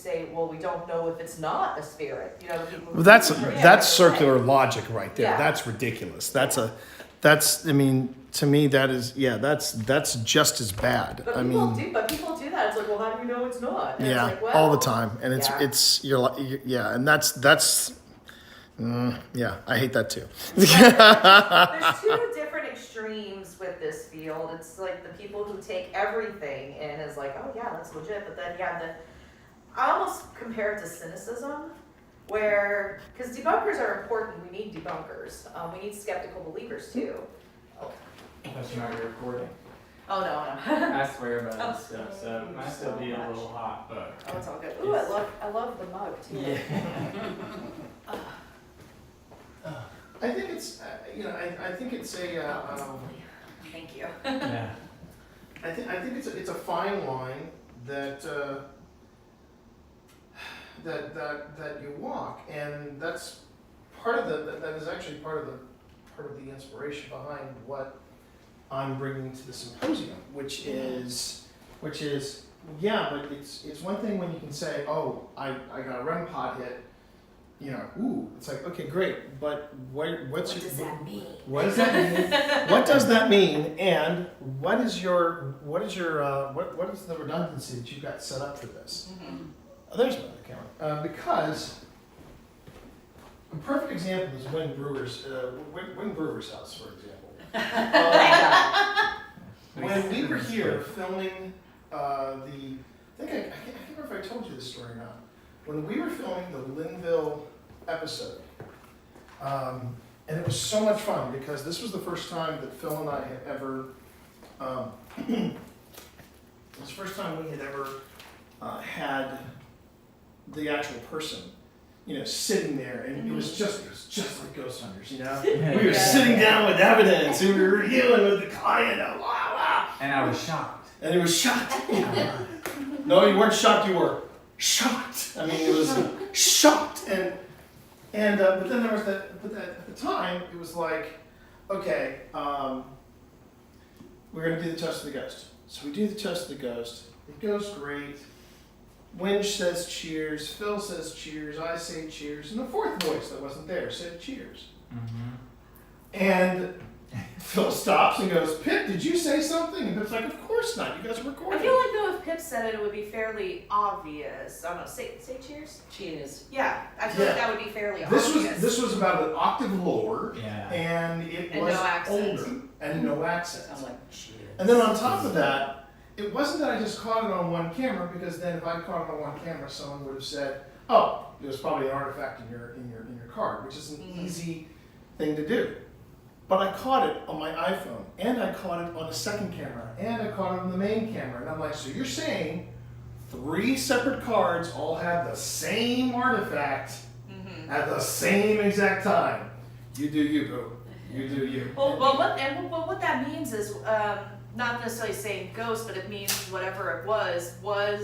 say, well, we don't know if it's not a spirit. You know, the people. Well, that's circular logic right there. Yeah. That's ridiculous. I mean, to me, that's just as bad. But people do that. It's like, well, how do you know it's not? And Yeah, it's like, well, all the time, and yeah. and that's. Yeah, I hate that too. There's two different extremes with this field. It's like the people who take everything and is like, oh yeah, that's legit. But then I almost compare it to cynicism, where, because debunkers are important. We need debunkers. We need skeptical believers too. That's not your recording. Oh no. I swear about this stuff, so it might still be a little hot, but. Oh, it's all good. Ooh, I love the mug too. Yeah. I think it's, I think it's a. Thank you. Yeah. I think it's a fine line that you walk, and that's part of that is actually part of the inspiration behind what I'm bringing to the symposium, which is yeah, but it's one thing when you can say, oh, I got a REM pod hit. Ooh, it's like, okay, great, but what does that mean? What does that mean? What does that mean? And what is the redundancy that you've got set up for this? Mm-hmm. There's another camera. Because a perfect example is Wing Brewer's house, for example. When we were here filming I can't remember if I told you this story or not. When we were filming the Linville episode, and it was so much fun because this was the first time that Phil and I had ever, it was the first time we had ever had the actual person, sitting there, and it was just like Ghost Hunters, We were sitting down with evidence, and we were reviewing with the client, And I was shocked. and he was shocked. No, you weren't shocked, you were shocked. I mean, it was shocked, but then there was but at the time, it was like, okay, we're gonna do the test of the ghost. So we do the test of the ghost. It goes great. Winch says cheers. Phil says cheers. I say cheers, and the fourth voice that wasn't there said cheers. Mm-hmm. And Phil stops and goes, "Pip, did you say something?" And Pip's like, "Of course not. You guys are recording." I feel like though if Pip said it would be fairly obvious. I don't know. Say cheers. Cheers. Yeah, I feel like that would be fairly obvious. This was about an octave lower, Yeah. and it And was no accent. older and no accent. Sounds like cheers. And then on top of that, it wasn't that I just caught it on one camera, because then if I caught it on one camera, someone would have said, "Oh, it was probably an artifact in your card," which is an easy thing to do. But I caught it on my iPhone, and I caught it on a second camera, and I caught it on the main camera, and I'm like, so you're saying 3 separate cards all have the same artifact at the same exact time? You do you, boo. You do you. Well, what that means is not necessarily saying ghost, but it means whatever it was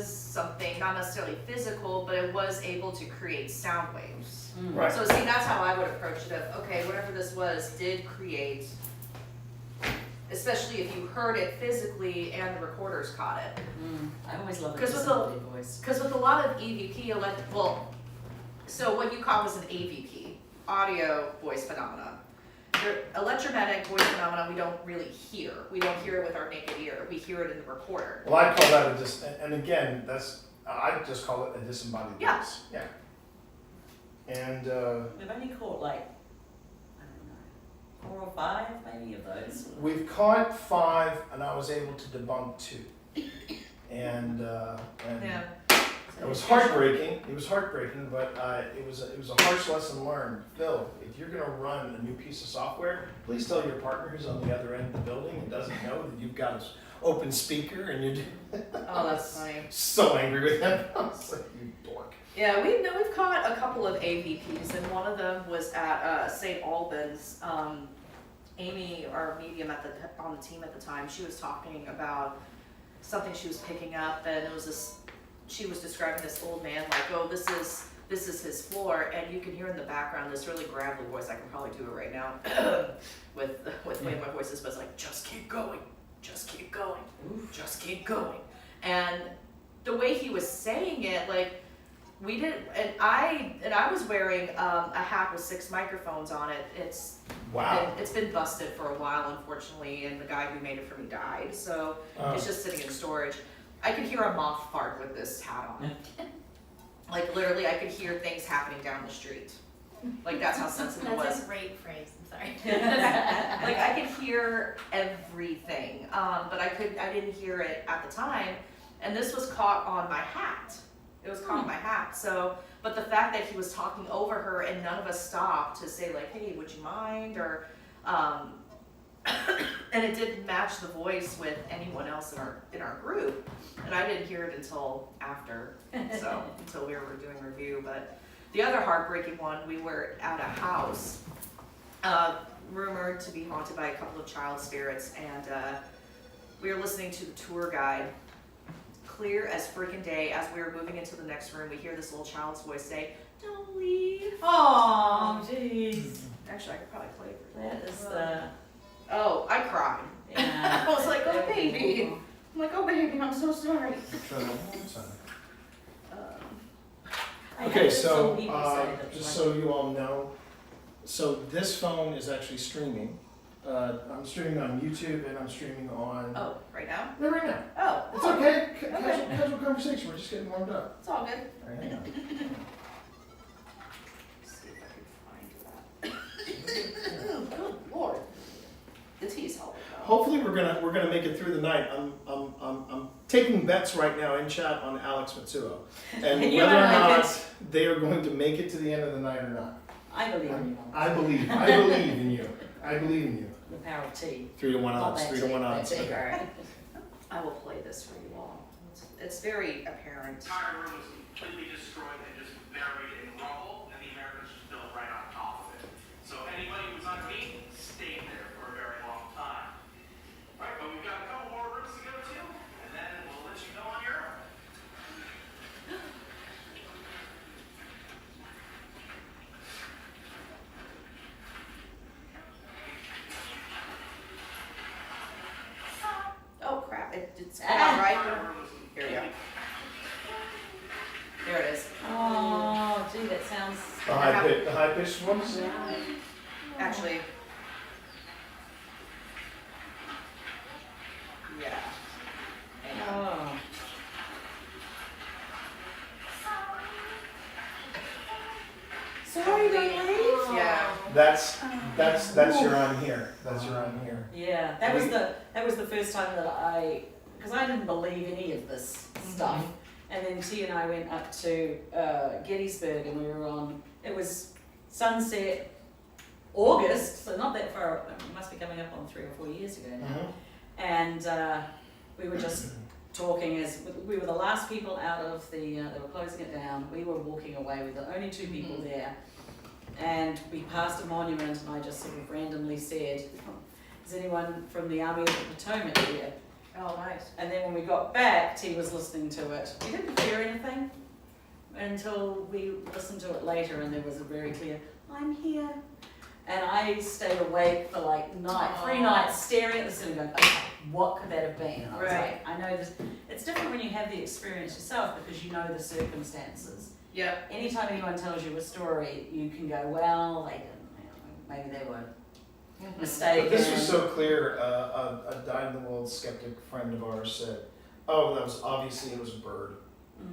something not necessarily physical, but it was able to create sound waves. Right. So see, that's how I would approach it. Okay, whatever this was did create, especially if you heard it physically and the recorders caught it. I always love the 'Cause with disembodied voice. Because with a lot of EVP, so what you call was an AVP, audio voice phenomena. The electromagnetic voice phenomena we don't really hear. We don't hear it with our naked ear. We hear it in the recorder. Well, I call that and again, I just call it a disembodied voice. Yeah. And We've only caught I don't know, 4 or 5 maybe of those. we've caught 5, and I was able to debunk 2. And Yeah. it was heartbreaking. It was heartbreaking, but it was a harsh lesson learned. Phil, if you're going to run a new piece of software, please tell your partner who's on the other end of the building and doesn't know that you've got an open speaker, and you're Oh, that's funny. so angry with him. I was like, you dork. Yeah, we've caught a couple of AVPs, and one of them was at St. Albans. Amy, our medium on the team at the time, she was talking about something she was picking up, and it was this. She was describing this old man like, "Oh, this is his floor," and you can hear in the background this really gravelly voice. I can probably do it right now with the way my voice is, but it's like, "Just keep going, just keep going, just keep going," and the way he was saying it, like. We did, and I was wearing a hat with 6 microphones on it. It's been busted for a while, unfortunately, and the guy who made it for me died, so it's just sitting in storage. I could hear a moth fart with this hat on. Like literally, I could hear things happening down the street. Like that's how sensitive it was. That's a great phrase. I'm sorry. Like I could hear everything, but I didn't hear it at the time, and this was caught on my hat. It was caught on my hat. So, but the fact that he was talking over her and none of us stopped to say like, "Hey, would you mind?" or, and it didn't match the voice with anyone else in our group, and I didn't hear it until after, so until we were doing review. But the other heartbreaking one, we were at a house, rumored to be haunted by a couple of child spirits, and we were listening to the tour guide. Clear as freaking day, as we were moving into the next room, we hear this little child's voice say, "Don't leave." Oh, jeez. Actually, I could probably play it for you. That is the. Oh, I cried. Yeah. I was like, "Oh baby." I'm like, "Oh baby, I'm so sorry." Try that one more time. I Okay, heard so, some people say that, just like, so you all know, so this phone is actually streaming. I'm streaming on YouTube and I'm streaming on, Oh, right now? no, right now. Oh, It's oh, okay, Okay. casual conversation, we're just getting warmed up. It's all good. All right, hang on. Let's see if I can find that. Good Lord. The tea's helping though. Hopefully we're gonna make it through the night. I'm taking bets right now in chat on Alex Matsuo. And You whether or and I not bet. they are going to make it to the end of the night or not. I believe in you. I believe in you. I believe in you. The power of tea. 3-1 Not odds, that 3-1 tea, odds. that tea. All right. I will play this for you all. It's very apparent. The entire room was completely destroyed and just buried in rubble, and the Americans just built right on top of it. So anybody who was underneath stayed there for a very long time. All right, but we've got a couple more rooms to go to, and then we'll let you go on your own. Oh crap, it's Ah. not right. Entire room was Here we go. completely There it is. Oh, gee, that sounds. The high pitched ones? Actually. Yeah. Hang on. Oh. Sorry, don't leave. Yeah. That's your on here. That's your on here. Yeah, that was the first time that because I didn't believe any of this stuff, and then T and I went up to Gettysburg, and we were on. It was sunset, August, so not that far. It must be coming up on 3 or 4 years ago now. And we were just talking as we were the last people out of the. They were closing it down. We were walking away. We were the only 2 people there. And we passed a monument, and I just sort of randomly said, "Is anyone from the Army of the Potomac here?" Oh, nice. And then when we got back, T was listening to it. We didn't hear anything until we listened to it later, and there was a very clear, "I'm here." And I stayed awake for like 3 nights, staring at the ceiling, going, "Okay, what could that have been?" And I was Right. like, I know this. It's different when you have the experience yourself because you know the circumstances. Yep. Anytime anyone tells you a story, you can go, well, they didn't, maybe they were mistaken. But this was so clear, a dyed-in-the-world skeptic friend of ours said, "Oh, that was obviously, it was a bird.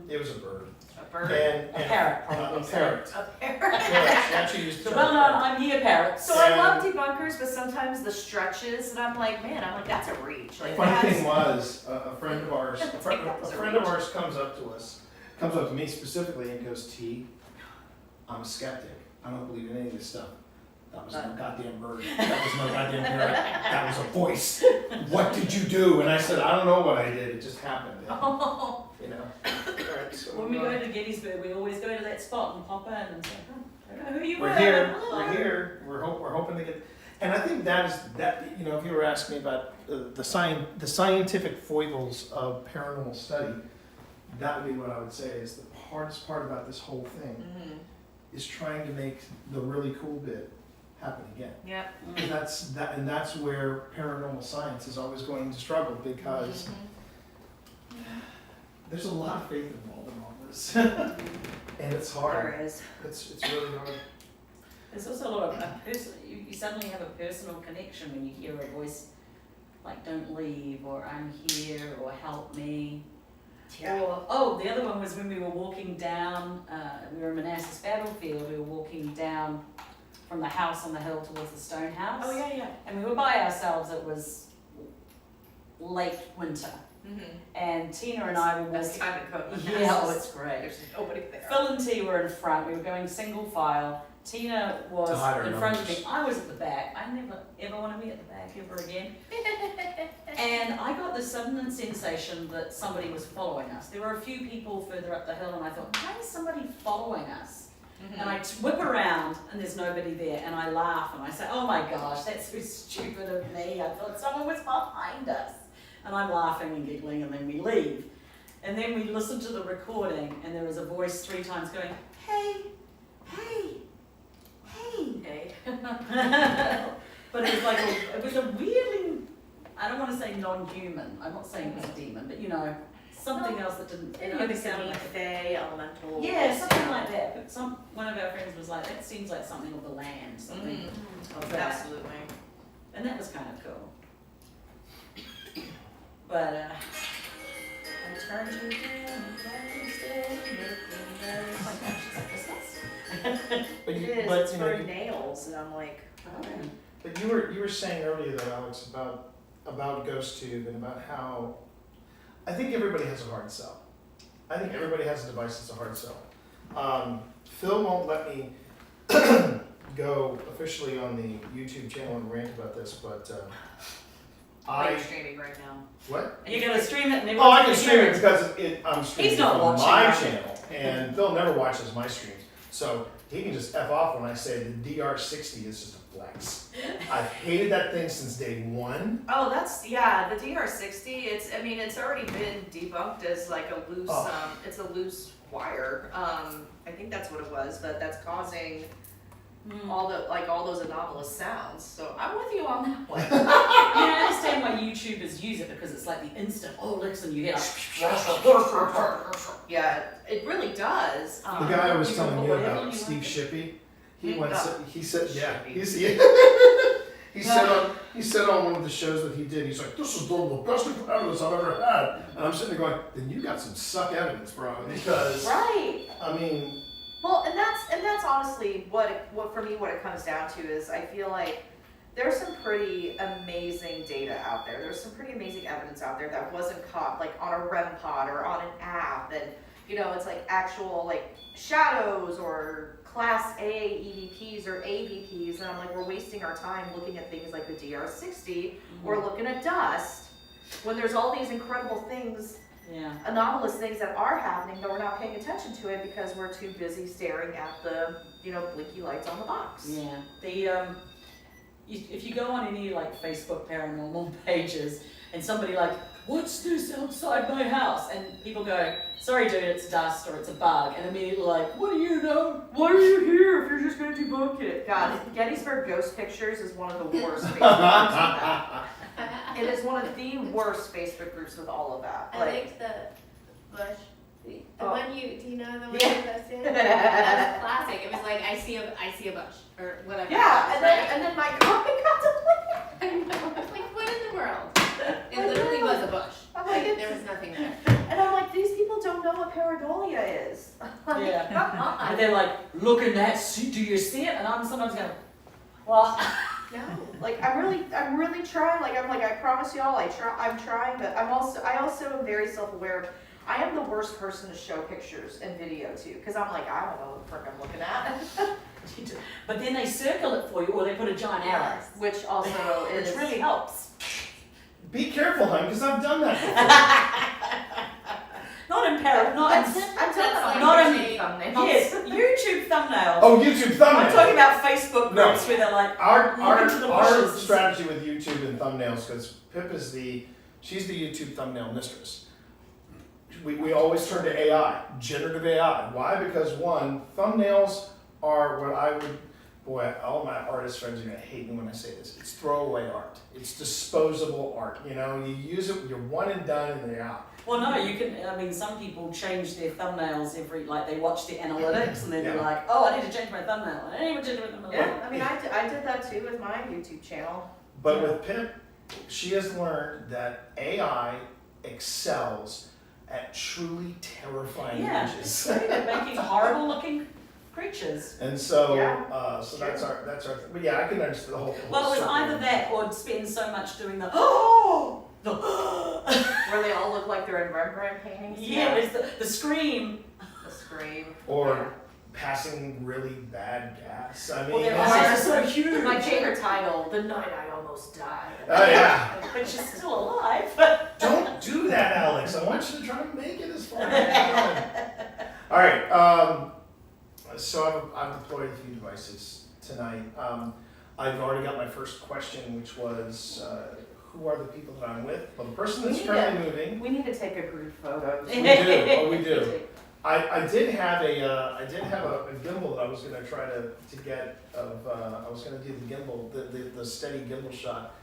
It was a bird." A bird. And A parrot, a probably. parrot. A parrot. Yeah, she actually used the The term well-known parrot. I'm here parrot. So I love debunkers, but sometimes the stretches, and I'm like, that's a reach. Like Funny that's, thing was, a friend of ours, a friend of ours comes up to me specifically and goes, "T, I'm a skeptic. I don't believe in any of this stuff. That was no goddamn bird. That was no goddamn parrot. That was a voice. What did you do?" And I said, "I don't know what I did. It just happened." Oh. You know. All right, so, When we go to Gettysburg, we always go to that spot and pop in and say, I don't know who you we're were. here. Hello." We're here. We're hoping to get. And I think that is that. You know, if you were asking me about the scientific foibles of paranormal study, that would be what I would say is the hardest part about this whole thing is trying to make the really cool bit happen again. Yep. And that's where paranormal science is always going to struggle because there's a lot of faith involved in all this. And it's hard. There is. It's really hard. There's also a lot of you suddenly have a personal connection when you hear a voice like "Don't leave" or "I'm here" or "Help me." Yeah. Or the other one was when we were walking down. We were in Manassas Battlefield. We were walking down from the house on the hill towards the stone house. Oh yeah. And we were by ourselves. It was late winter, and Tina and I were Best walking. time to go. Yeah, oh, it's great. There's nobody there. Phil and T were in front. We were going single file. Tina was To hide our in front of numbers. me. I was at the back. I never ever want to be at the back ever again. And I got this sudden sensation that somebody was following us. There were a few people further up the hill, and I thought, why is somebody following us? And I whip around, and there's nobody there, and I laugh, and I say, oh my gosh, that's so stupid of me. I thought someone was behind us. And I'm laughing and giggling, and then we leave. And then we listen to the recording, and there was a voice 3 times going, hey, hey, hey. Okay. But it was like, it was a weirdly, I don't want to say non-human. I'm not saying it was a demon, but you know, something else that didn't, it only sounded like a fae, elemental. yeah, something like that. But one of our friends was like, that seems like something of the land, something of that. Absolutely. And that was kind of cool. But I turned you down, Wednesday, oh my gosh, is that Christmas? But It you, is, but it's you for know, nails, and I'm like, Oh. but you were saying earlier though, Alex, about GhostTube and about how I think everybody has a hard sell. I think everybody has a device that's a hard sell. Phil won't let me go officially on the YouTube channel and rant about this, but I'm streaming right now. what? You're gonna stream it and Oh, I can everyone's stream gonna it hear because I'm streaming He's not from watching my that. channel, and Phil never watches my streams, so he can just F off when I say the DR60 is just a flex. I've hated that thing since day one. Oh, that's, yeah, the DR60, it's already been debunked as like a loose, Oh. it's a loose wire. I think that's what it was, but that's causing all those anomalous sounds, so I'm with you on that one. I understand why YouTubers use it because it's like the instant, oh, listen, you hear Yeah, it really does. The guy I was you telling can you put whatever about, you Steve want. Shippey, he Hmm. went, Oh. he said, yeah, Shippey. he said on one of the shows that he did, he's like, this is one of the best evidence I've ever had. And I'm sitting there going, then you got some suck evidence, bro, because, Right. I mean, Well, and that's honestly what for me what it comes down to is I feel like there's some pretty amazing data out there. There's some pretty amazing evidence out there that wasn't caught like on a REM pod or on an app, and it's like actual like shadows or class A EVPs or AVPs, and I'm like, we're wasting our time looking at things like the DR60 or looking at dust when there's all these incredible things, Yeah. anomalous things that are happening, but we're not paying attention to it because we're too busy staring at the, blinky lights on the box. Yeah. If you go on any like Facebook paranormal pages and somebody like, what's this outside my house? And people go, sorry dude, it's dust or it's a bug. And immediately like, what do you know? Why are you here if you're just gonna debunk it? God, Gettysburg Ghost Pictures is one of the worst Facebook groups with that. It is one of the worst Facebook groups with all of that. I liked the bush. The Oh. one do you know the one Yeah. you posted? That's classic. It was like I see a bush or whatever. Yeah, It and was then my comment got deleted. I know. I was like, what in the world? It literally was a bush. I'm like, Like there was nothing there. And I'm like, these people don't know what pareidolia is. Like, Yeah. come on. And they're like, look at that, do you see it? And I'm sometimes going, well, No. Like I'm really trying. I promise y'all, I'm trying, but I also am very self-aware. I am the worst person to show pictures and video to, because I'm like, I don't know what the frick I'm looking at. but then they circle it for you or they put a giant arrow, Which also is which really helps. be careful, hon, because I've done that Not in parrot, not in, I'm telling That's you, not I'm in- thumbnails. yes, YouTube thumbnails. before. Oh, YouTube thumbnails. I'm talking about Facebook No. groups where they're like, Our Look into the our bushes. strategy with YouTube and thumbnails, because Pip is she's the YouTube thumbnail mistress. We always turn to AI, generative AI. Why? Because one, thumbnails are what I would boy, all my artist friends are gonna hate me when I say this. It's throwaway art. It's disposable art. You know, you use it, you're one and done, and they're out. Well, no, you can. I mean, some people change their thumbnails like they watch the analytics and then they're Yeah. like, oh, I need to change my thumbnail. I need to change my thumbnail. Yeah, I mean, I did that too with my YouTube channel. But with Pip, she has learned that AI excels at truly terrifying Yeah, images. it's great at making horrible looking creatures. And so, Yeah, so sure. that's our. But yeah, I can understand the whole. Well, it was circle. either that or spend so much doing the Where they all look like they're in Rembrandt paintings. yeah, it's the scream. The scream. Or passing really bad gas. I mean, Well, their it's eyes just- are so huge. My favorite title, The Night I Almost Died. oh yeah. But she's still alive. Don't do that, Alex. I want you to try to make it as far as you can. All right. So I've deployed a few devices tonight. I've already got my first question, which was, who are the people that I'm with? Well, the person that's currently moving. We need to take a group photo. We do. Oh, we do. I did have a gimbal that I was going to try to get of. I was going to do the gimbal, the steady gimbal shot,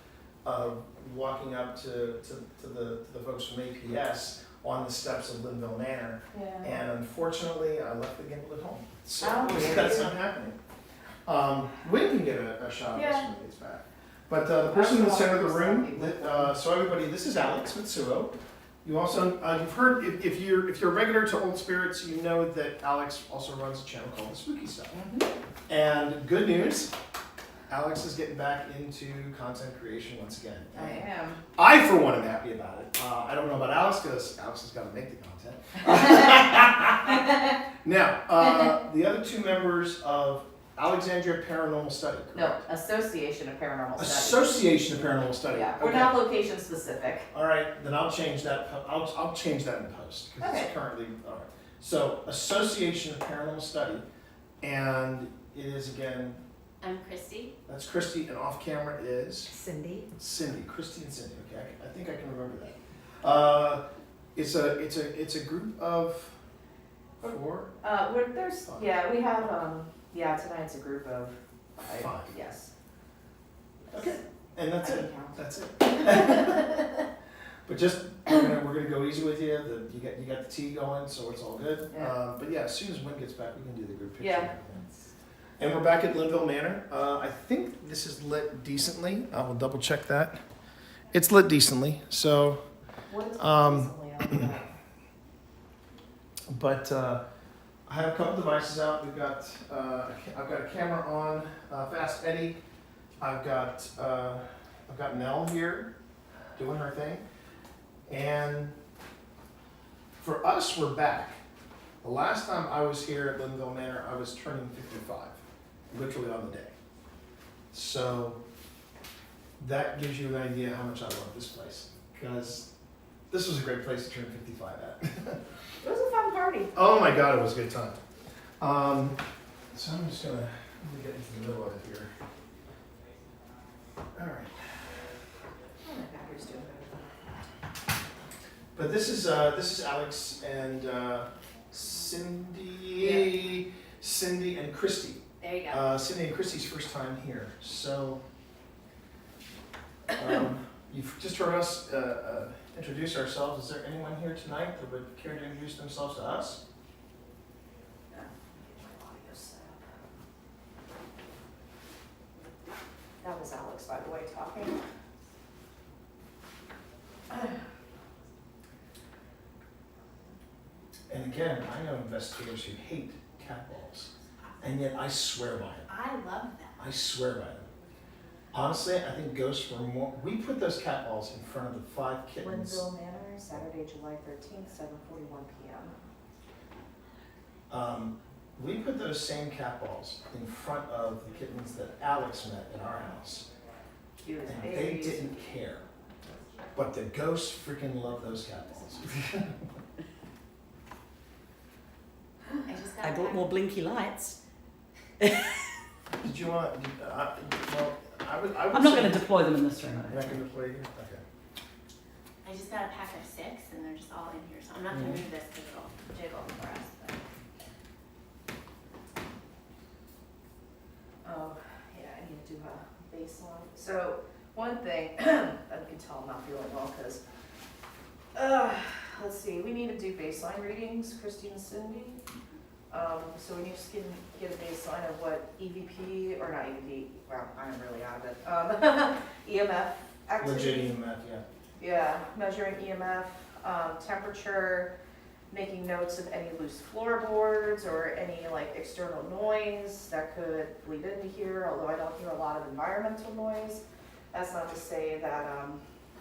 walking up to the folks from APS on the steps of Linville Manor. Yeah. And unfortunately, I left the gimbal at home. So Oh, that's not happening. We can get a shot of this Yeah. when it gets back. But the person in the center of the room, so everybody, this is Alex Matsuo. You also, you've heard, if you're a regular to Old Spirits, you know that Alex also runs a channel called The Spooky Stuff. Mm-hmm. And good news, Alex is getting back into content creation once again. I am. I, for one, am happy about it. I don't know about Alex, because Alex has got to make the content. Now, the other two members of Alexandria Paranormal Study, correct? No, Association of Paranormal Study. Association of Paranormal Study. Yeah, we're Okay. not location specific. All right, then I'll change that. I'll change that in post because Okay. it's currently all right. So Association of Paranormal Study, and it is again. I'm Christy. That's Christy, and off camera is Cindy. Cindy. Christy and Cindy. Okay, I think I can remember that. It's a group of 4. We have tonight's a group of 5. 5. Yes. Okay, and that's I it. can count. That's it. But just we're gonna go easy with you. You got the tea going, so it's all good. Yeah. But yeah, as soon as Wynn gets back, we can do the group picture. Yeah. and everything. And we're back at Linville Manor. I think this is lit decently. I will double check that. It's lit decently. So, What is recently on but I have a couple devices out. We've got I've got a camera on Fast Eddie. I've got Nell here doing her thing, and for us, we're back. The last time I was here at Linville Manor, I was turning 55, literally on the day. So that gives you an idea how much I love this place, because this was a great place to turn 55 at. It was a fun party. Oh my God, it was a good time. So I'm just gonna get into the middle of it here. All right. Oh, my battery's doing better. But this is Alex and Cindy and Christy. There you go. Cindy and Christy's first time here. So you've just heard us introduce ourselves. Is there anyone here tonight that would care to introduce themselves to us? Yeah, get my audio set up. That was Alex, by the way, talking. And again, I know investigators who hate cat balls, and yet I swear by them. I love them. I swear by them. Honestly, I think ghosts were more. We put those cat balls in front of the 5 kittens. Linville Manor, Saturday, July 13th, 7:41 p.m. We put those same cat balls in front of the kittens that Alex met in our house, Cute as and they babies. didn't care. But the ghosts freaking love those cat balls. I just got I bought back. more blinky lights. Did you want? Well, I would. I'm not going to deploy them in this room. I You're don't not think. going to play here? Okay. I just got a pack of 6 and they're just all in here, so I'm not gonna move this because it'll jiggle for us. But. Oh, baseline. So one thing, I can tell I'm not feeling well because, let's see, we need to do baseline readings, Christine and Cindy. So we need to get a baseline of what EVP, or not EVP, wow, I'm really out of it, EMF activity. Legit EMF, yeah. Yeah, measuring EMF, temperature, making notes of any loose floorboards or any like external noise that could bleed into here, although I don't hear a lot of environmental noise. That's not to say that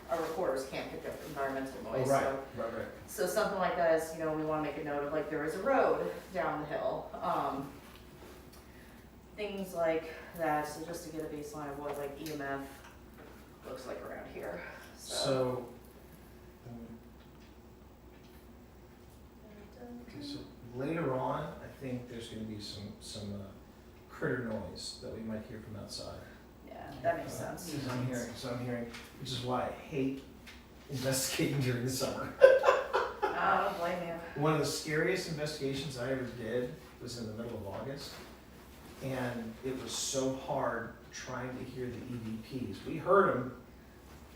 our recorders can't pick up environmental noise. Oh, right, So, right. so something like that is, we want to make a note of like there is a road down the hill. Things like that, so just to get a baseline of what like EMF looks like around here. So, okay, so later on, I think there's gonna be some critter noise that we might hear from outside. Yeah, that makes sense. So I'm hearing, which is why I hate investigating during the summer. I don't blame you. One of the scariest investigations I ever did was in the middle of August, and it was so hard trying to hear the EVPs. We heard them,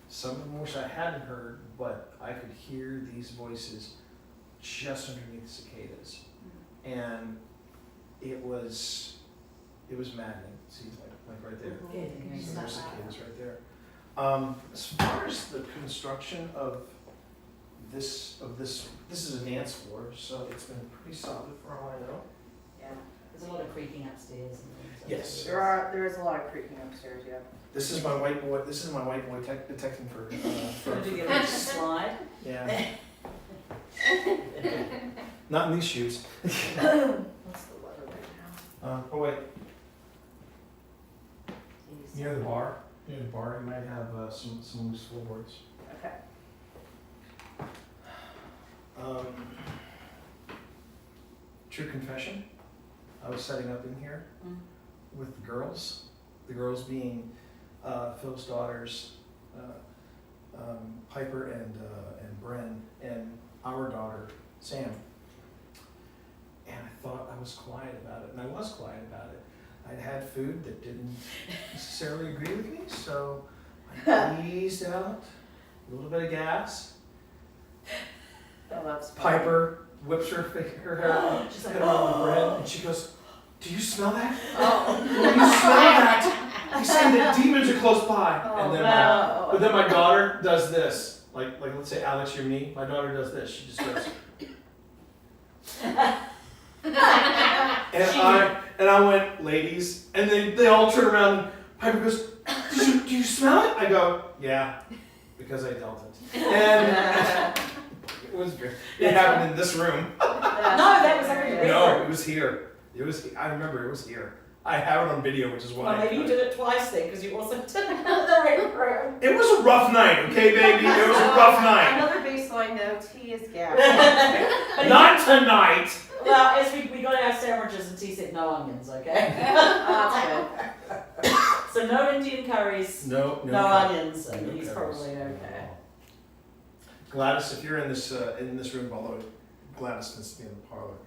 some of them which I hadn't heard, but I could hear these voices just underneath cicadas. And it was maddening. See, like right there. Good. So there's cicadas right there. As far as the construction of this is a dance floor, so it's been pretty solid for all I know. Yeah. There's a lot of creaking upstairs and things. Yes. There is a lot of creaking upstairs, yeah. This is my white boy. This is my white boy detecting for. Gonna do the electric slide. Yeah. Not in these shoes. What's the weather right now? Oh wait, near the bar. Near the bar, you might have some loose floorboards. Okay. True confession. I was setting up in here with the girls. The girls being Phil's daughters, Piper and Bren, and our daughter Sam. And I thought I was quiet about it, and I was quiet about it. I'd had food that didn't necessarily agree with me, so I eased out a little bit of gas. Oh, that's Piper whips her hair out, She's hit like, her on the bread, and she goes, "Do you smell that? Oh. Do you smell that? He's saying that demons are close by." Oh, And then no. but then my daughter does this. Like let's say Alex, you're me. My daughter does this. She just goes. And I went, "Ladies," and they all turn around and Piper goes, Do you smell it? I go, "Yeah," because I dealt it. And it was good. It happened in this room. No, that was over here. No, it was here. I remember it was here. I have it on video, which is why. Well, maybe you did it twice then, because you also did another room. It was a rough night, okay, baby? It was a rough night. Another baseline note, tea is gas. Not tonight. Well, as we got our sandwiches and T said no onions, okay? That's good. So no Indian curries, No onions, and No he's curries. probably okay. Gladys, if you're in this room, although Gladys needs to be in the parlor,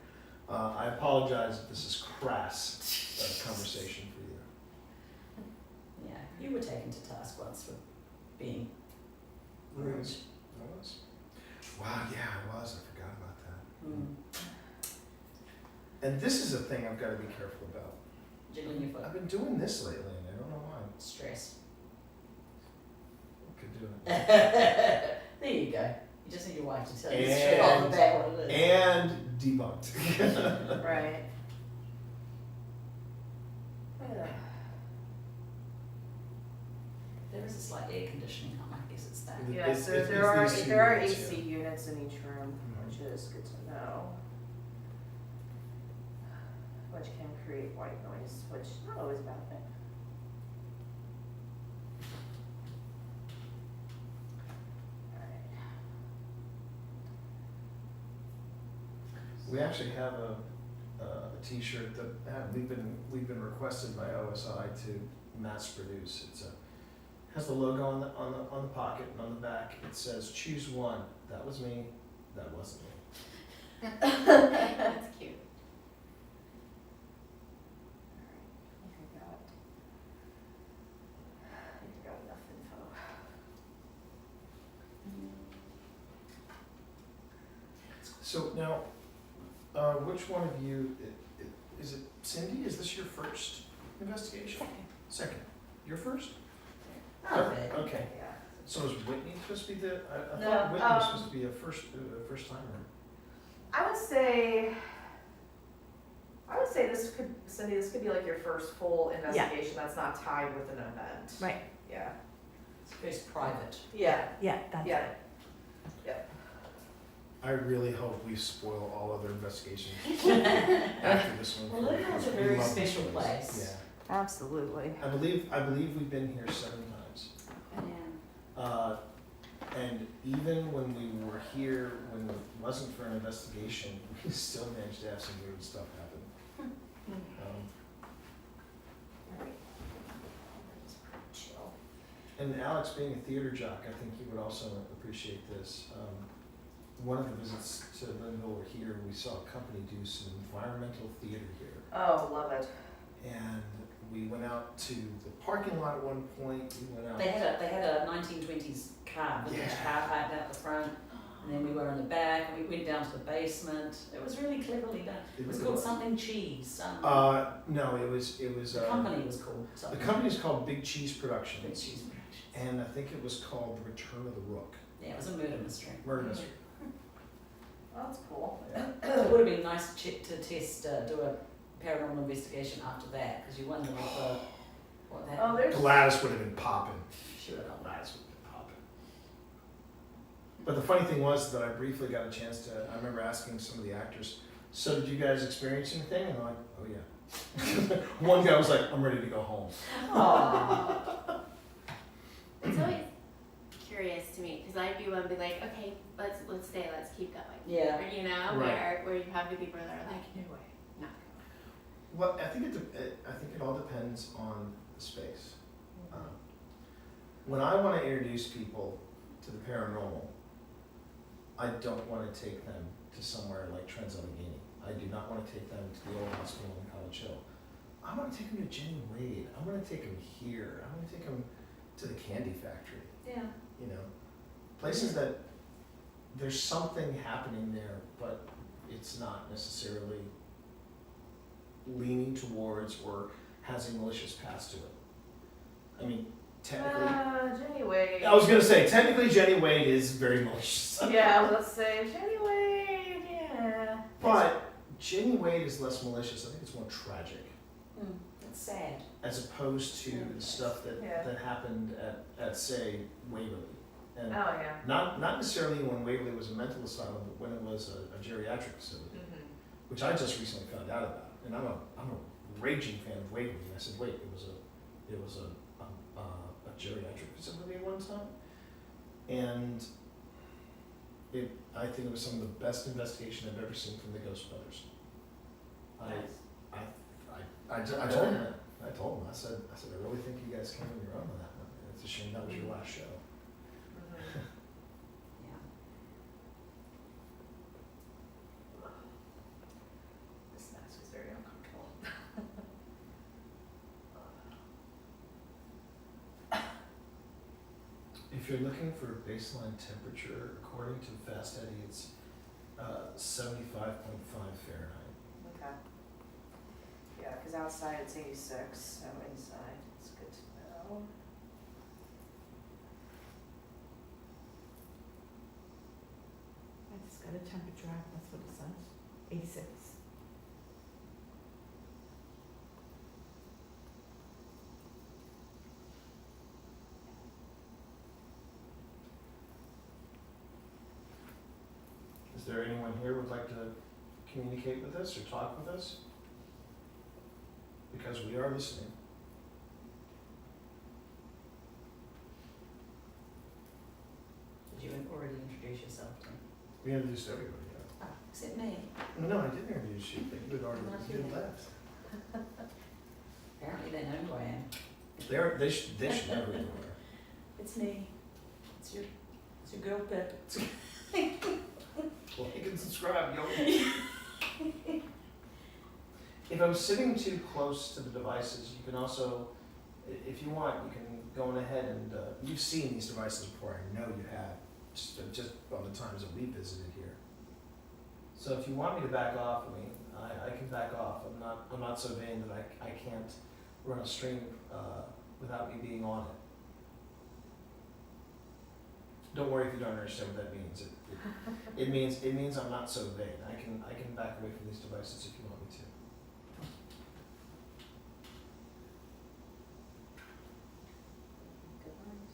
I apologize if this is crass conversation for you. Yeah, you were taken to task once for being rude. I was. Wow, yeah, I was. I forgot about that. Mm. And this is a thing I've got to be careful about. Jiggling your foot. I've been doing this lately, and I don't know why. Stress. I could do it. There you go. You just need your wife to tell you And- straight off the bat what it is. And debunked. Right. Yeah. There is a slight air conditioning on, I guess it's that. It- Yeah, it's- so it's there are these two there are units, AC yeah. units in each room, Mhm. which is good to know. Which can create white noise, which is not always a bad thing. Alright. We actually have a T-shirt that we've been requested by OSI to mass produce. Has the logo on the pocket, and on the back it says "Choose one." That was me. That wasn't me. That's cute. I think that. So now, which one of you, is it Cindy, is this your first investigation? Second. Your first? Okay. Okay, Yeah. so is Whitney supposed to be the, I No, thought Whitney was supposed to be a first timer. I would say this could, Cindy, this could be like your first full investigation that's not tied with an event. Right. Yeah. It's first private. Yeah. Yeah, that's Yeah. it. I really hope we spoil all other investigations after this one. Well, Linville's a We very love this special place. Absolutely. Yeah, I believe we've been here 7 times. And even when we were here, when it wasn't for an investigation, we still managed to have some weird stuff happen. Chill. And Alex, being a theater jock, I think he would also appreciate this. One of the visits to Linville were here, we saw a company do some environmental theater here. Oh, love it. And we went out to the parking lot at one point, we went out. They had a 1920s car, vintage Yeah. car parked out the front, and then we were in the back, and we went down to the basement. It was really cleverly done. It was called something cheese. No, it was, The company was called the something. company's called Big Cheese Big Productions, cheese productions. and I think it was called The Return of the Rook, Yeah, it was a murder mystery. murder mystery. Oh, that's cool. It would have been nice to test, do a paranormal investigation after that, because you wonder what that. Oh, there's. Gladys would have been popping. Sure. Gladys would have been popping. But the funny thing was that I briefly got a chance to, I remember asking some of the actors, so did you guys experience anything? And they're like, oh yeah. One guy was like, I'm ready to go home. Aww. It's always curious to me, because I'd be one to be like, okay, let's stay, let's keep going. Yeah. Or, you know, Right. where you have the people that are like, no way, not going. Well, I think it all depends on the space. When I want to introduce people to the paranormal, I don't want to take them to somewhere like Trans Allegheny. I do not want to take them to the old hospital in College Hill. I want to take them to Jenny Wade. I want to take them here. I want to take them to the Candy Factory. Yeah. You know, places that there's something happening there, but it's not necessarily leaning towards or has a malicious past to it. I mean, technically, Jenny Wade. I was gonna say, technically Jenny Wade is very malicious. Yeah, let's say Jenny Wade, yeah. But Jenny Wade is less malicious. I think it's more tragic, It's sad. as opposed to the stuff that, Yeah. that happened at say Waverly. And Oh, yeah. not necessarily when Waverly was a mental asylum, but when it was a geriatric facility, Mm-hmm. which I just recently found out about. And I'm a raging fan of Waverly. And I said, wait, it was a geriatric facility at one time, and I think it was some of the best investigation I've ever seen from the Ghost Brothers. I told him that. I told him. I said, I really think you guys came on your own with that one. And it's a shame that was your last show. Mm-hmm. Yeah. This mask is very uncomfortable. If you're looking for baseline temperature, according to Fast Eddie, it's 75.5 Fahrenheit. Okay. Yeah, because outside it's 86, so inside it's good to know. I just got a temperature, that's what it says, 86. Is there anyone here who would like to communicate with us or talk with us? Because we are listening. Did you already introduce yourself to me? We introduced everybody. Oh, except me. No, I didn't introduce you, but you had already Not you yet. left. Apparently they know who I am. They should know who you are. It's me. It's your girl Pip. Like and subscribe, yo. If I'm sitting too close to the devices, you can also, if you want, you can go on ahead and, you've seen these devices before, I know you have, just on the times that we visited here. So if you want me to back off of me, I can back off. I'm not so vain that I can't run a stream without me being on it. Don't worry if you don't understand what that means. It means I'm not so vain. I can back away from these devices if you want me to. Good ones.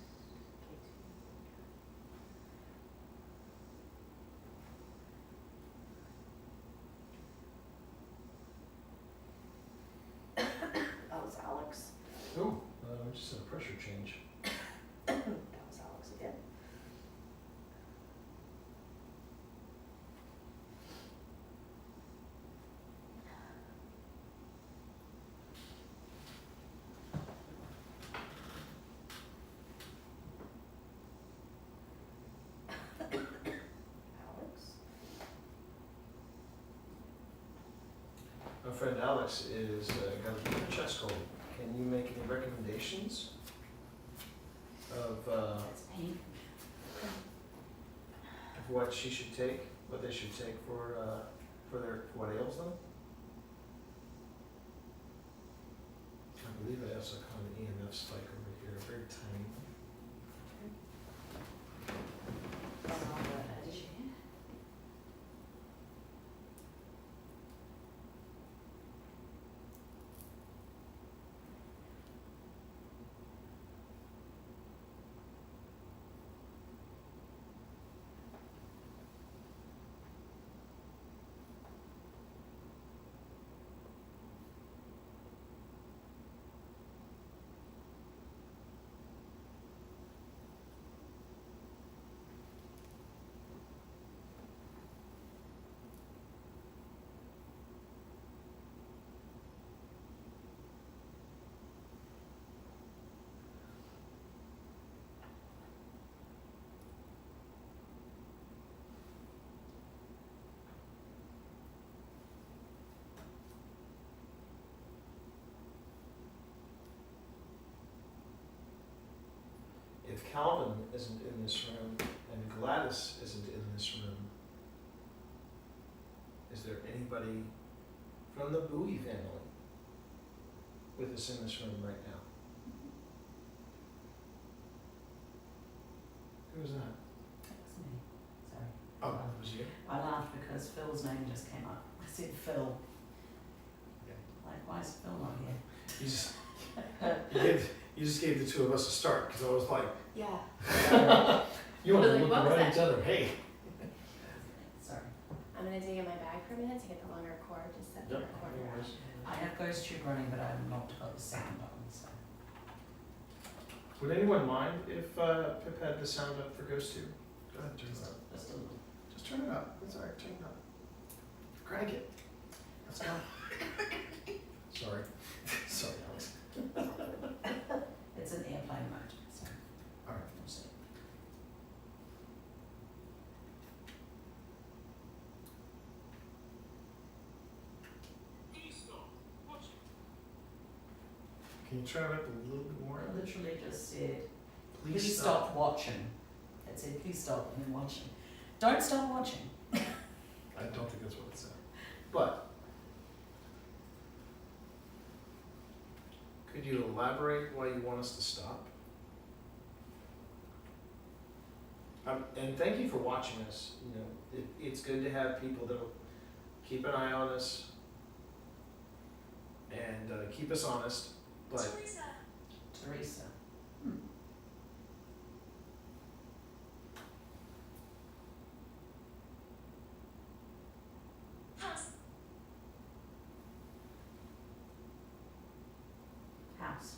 That was Alex. Oh, we just had a pressure change. That was Alex again. Alex? My friend Alex is got a chest cold. Can you make any recommendations of That's painful. what she should take, what they should take for what ails them? I believe I also caught an EMF spike over here, very tiny. If Calvin isn't in this room and Gladys isn't in this room, is there anybody from the Bowie family with us in this room right now? Who was that? That was me. Sorry. Oh, it was you? I laughed because Phil's name just came up. I said Phil. Okay. Like, why is Phil not here? You just gave the two of us a start, because I was like, Yeah. you want to Like, look what was right at that? each other, hey. Sorry. I'm gonna dig in my bag for a minute to get the longer cord, just set the Yep, recorder no up. worries. I have Ghost Tube running, but I've not got the sound on, so. Would anyone mind if Pip had the sound up for Ghost Tube? Go ahead, turn it up. Just a little. Just turn it up. It's alright, turn it up. Crank it. Let's go. Sorry. Sorry, Alex. It's an airplane mode, so. Alright. We'll see. Can you turn it up a little bit more? I literally just said, please stop watching. It said, please stop and then watching. Don't stop watching. I don't think that's what it said. But could you elaborate why you want us to stop? And thank you for watching us. You know, it's good to have people that'll keep an eye on us and keep us honest. But Teresa. House.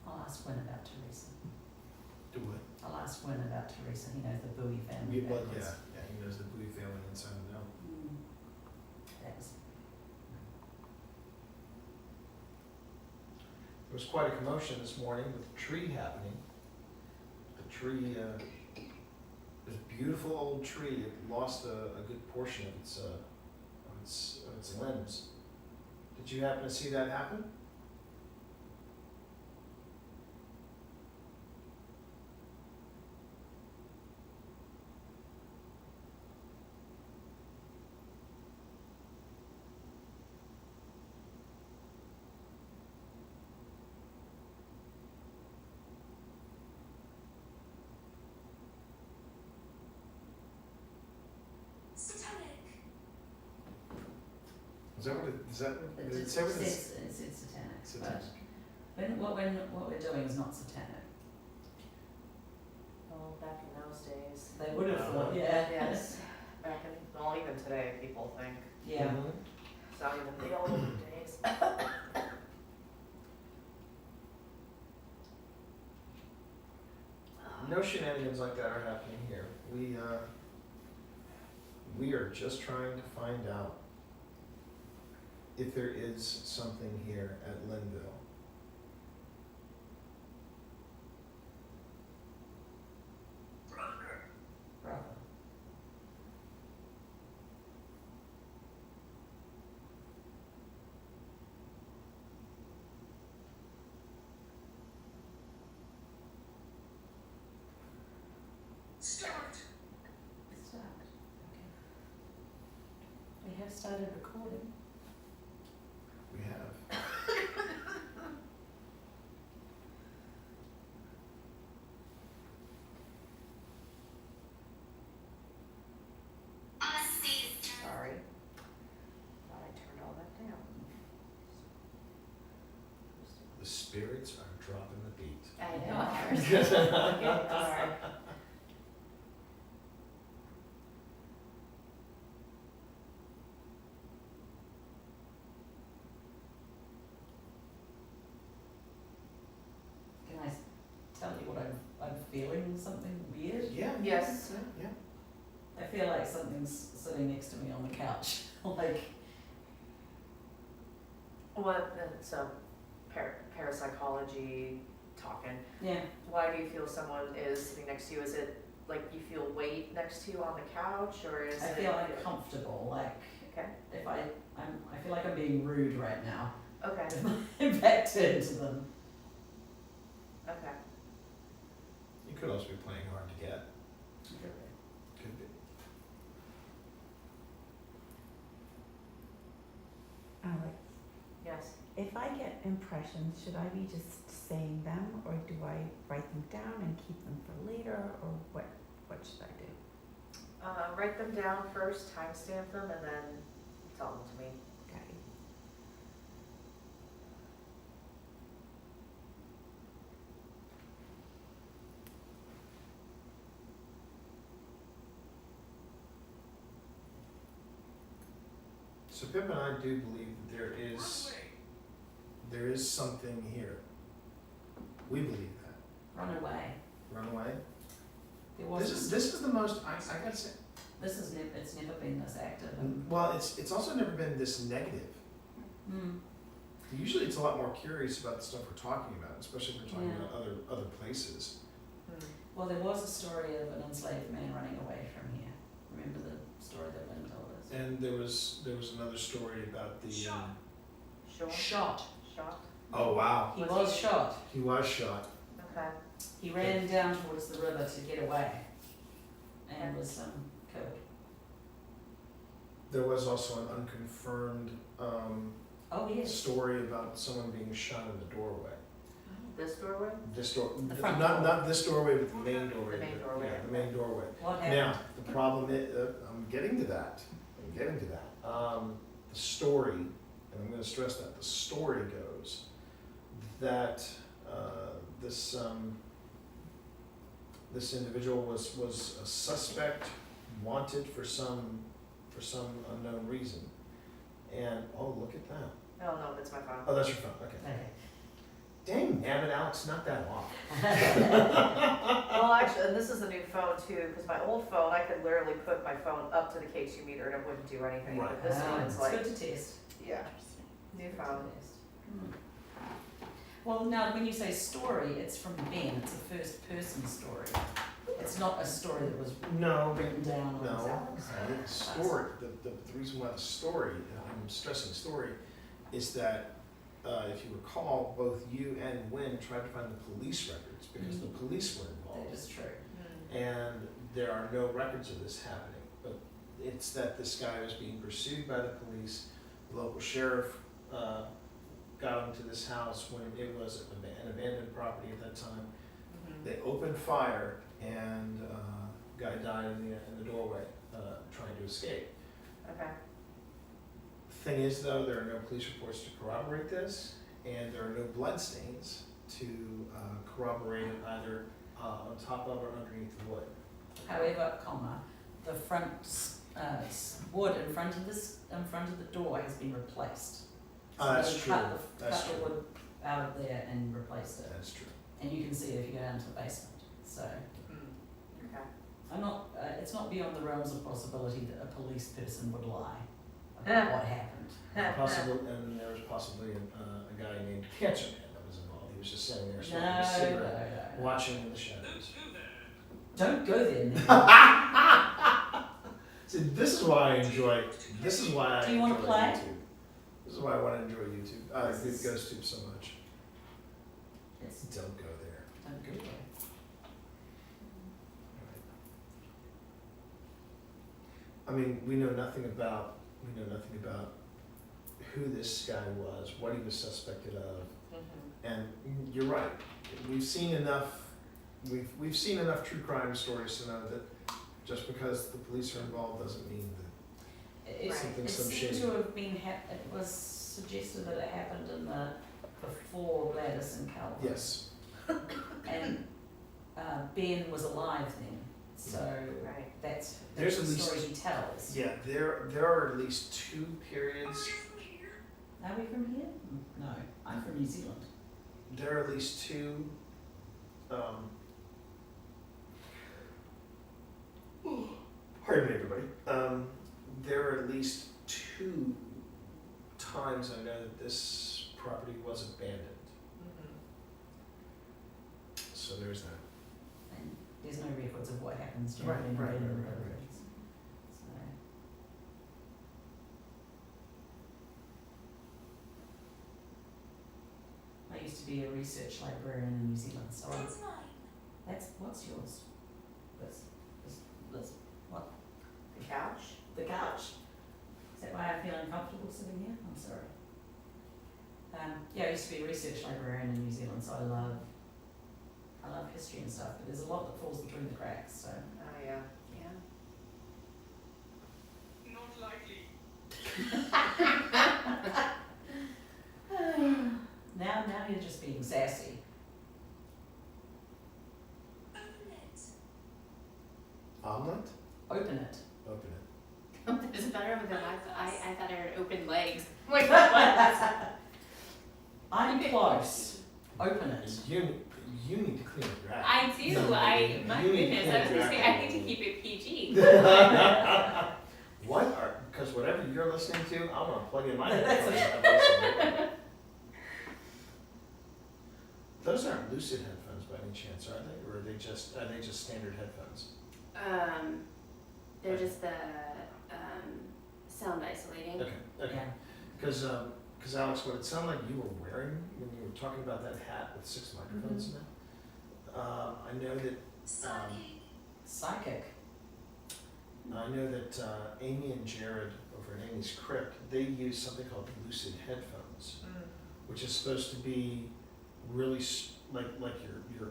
I'll ask Wynn about Teresa. do what? I'll ask Wynn about Teresa. He knows the Bowie family. Yeah, backwards. he knows the Bowie family inside and out. Mm. That was. There was quite a commotion this morning with the tree happening. The tree, this beautiful old tree, it lost a good portion of its limbs. Did you happen to see that happen? Is that what it, is that, It did it say what it's? says it's satanic, Satanic. but what we're doing is not satanic. Well, back in those days. They would have thought, yeah. Yes, back in, well, even today, people think, Yeah. Mhm. it's not even the old days. No shenanigans like that are happening here. We are just trying to find out if there is something here at Linville. Bravo. Start. Start. Okay. We have started recording. We have. Sorry. Thought I turned all that down. The spirits are dropping the beat. I know. Alright. Can I tell you what I'm feeling? Something weird? Yeah. Yes. Yeah. I feel like something's sitting next to me on the couch. Like, What, it's a parapsychology talking. yeah, Why do you feel someone is sitting next to you? Is it like you feel weight next to you on the couch, or is I it? feel uncomfortable. Like, Okay, if I feel like I'm being rude right now. okay, In fact, turn to them. okay. You could also be playing hard to get. Could be. Alex, Yes. if I get impressions, should I be just saying them, or do I write them down and keep them for later, or what should I do? Write them down first, timestamp them, and then tell them to me. Okay. So Pip and I do believe that there is something here. We believe that. Run away. Run away. There wasn't. This is the most, I gotta say, It's never been this active. And, well, it's also never been this negative. mm, Usually it's a lot more curious about the stuff we're talking about, especially if we're talking Yeah. about other places. well, there was a story of an enslaved man running away from here. Remember the story that Lynn told us? And there was another story about the, Sure. Shot. Shot. oh wow, He Was was he- shot. he was shot. Okay. He ran down towards the river to get away and was killed. There was also an unconfirmed Oh, yes. story about someone being shot in the doorway. This doorway? This door, The front not door. not this doorway, but the main doorway. The main doorway. Yeah, the main doorway. What happened? Now, the problem is, I'm getting to that. The story, and I'm going to stress that the story goes that this individual was a suspect, wanted for some unknown reason, and oh, look at that. Oh, no, that's my phone. Oh, that's your phone. Okay. Okay. Dang, nabbit, Alex, not that long. Well, actually, and this is a new phone too, because my old phone, I could literally put my phone up to the K2 meter and it wouldn't do anything. Right. But this one's It's like, good to test. yeah, new phone. Hmm. Well, now, when you say story, it's from Ben. It's a first-person story. It's not a story that was No, written down on no. The story, the reason why the story, I'm stressing story, is that if you recall, both you and Wynn tried to find the police records because the police were That involved. is true. And there are no records of this happening, but it's that this guy was being pursued by the police. The local sheriff got him to this house when it was an abandoned property at that time. They opened fire and guy died in the doorway trying to escape. Okay. Thing is, though, there are no police reports to corroborate this, and there are no blood stains to corroborate it either on top of or underneath the wood. However, the front wood in front of the door has been replaced. So That's they true. That's cut the true. wood out of there and replaced it. That's true. And you can see it if you go down to the basement. So Okay. I'm not. It's not beyond the realms of possibility that a police person would lie about what happened. Possible, and there was possibly a guy named Cancer Man that was involved. He was just sitting there smoking a No, cigarette, no. watching in the shadows. Don't go there now. See, this is why I enjoy. This is why I Do you wanna enjoy play? YouTube. This is why I want to enjoy YouTube. This is- GhostTube so much. Yes, Don't go there. don't go there. I mean, we know nothing about who this guy was, what he was suspected of, and you're right. We've seen enough. We've seen enough true crime stories to know that just because the police are involved doesn't mean that It, something it so seemed shady. to have been. It was suggested that it happened in before Gladys and Calvin. Yes. And Ben was alive then, so Right. that's There's the at least- story he tells. Yeah, there are at least two periods. Are we from here? No, I'm from New Zealand. There are at least two. Pardon me, everybody. There are at least two times I know that this property was abandoned. So there's that. And there's no records of what happens Right, during right, abandoned right, right, right. buildings. So. I used to be a research librarian in New Zealand, so that's what's yours? This what? The couch? The couch. Is that why I feel uncomfortable sitting here? I'm sorry. Yeah, I used to be a research librarian in New Zealand, so I love history and stuff, but there's a lot that falls between the cracks, so. Oh, yeah. Yeah. Not likely. Now you're just being sassy. Omelet? Open it. Open it. There's better of a I thought I heard open legs. I'm like, what? I'm close. Open it. You need to clean up your act. I do. No, My you need to goodness. clean I up was your gonna say act. I need to keep it PG. Because whatever you're listening to, I'm gonna plug in my That's headphones. Those aren't Lucid headphones by any chance, are they? Or are they just standard headphones? They're just the sound isolating. Okay. Yeah. Because Alex, what it sounded like you were wearing when you were talking about that hat with 6 microphones in it, I know that Psychic. Amy and Jared over at Amy's Crypt, they use something called Lucid headphones, which is supposed to be really like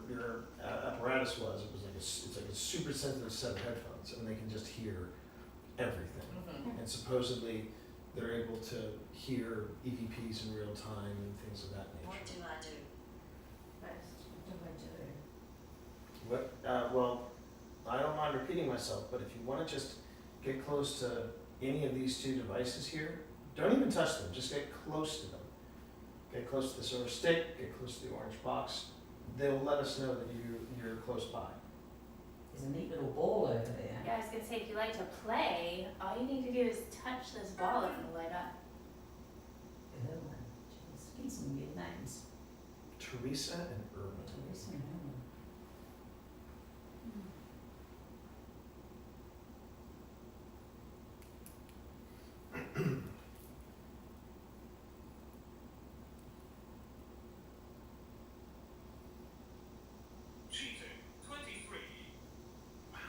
your apparatus was. It was like it's like a super sensitive set of headphones, and they can just hear everything. And supposedly they're able to hear EVPs in real time and things of that nature. What do I do? Nice. What do I do? Well, I don't mind repeating myself, but if you want to just get close to any of these two devices here, don't even touch them, just get close to them. Get close to the silver stick, get close to the orange box. They'll let us know that you're close by. There's a neat little ball over there. Yeah, I was gonna say if you like to play, all you need to do is touch this ball and it'll light up. Jeez, getting some weird names. Teresa and Irvin. Teresa and Helen. Cheating. 23. Wow,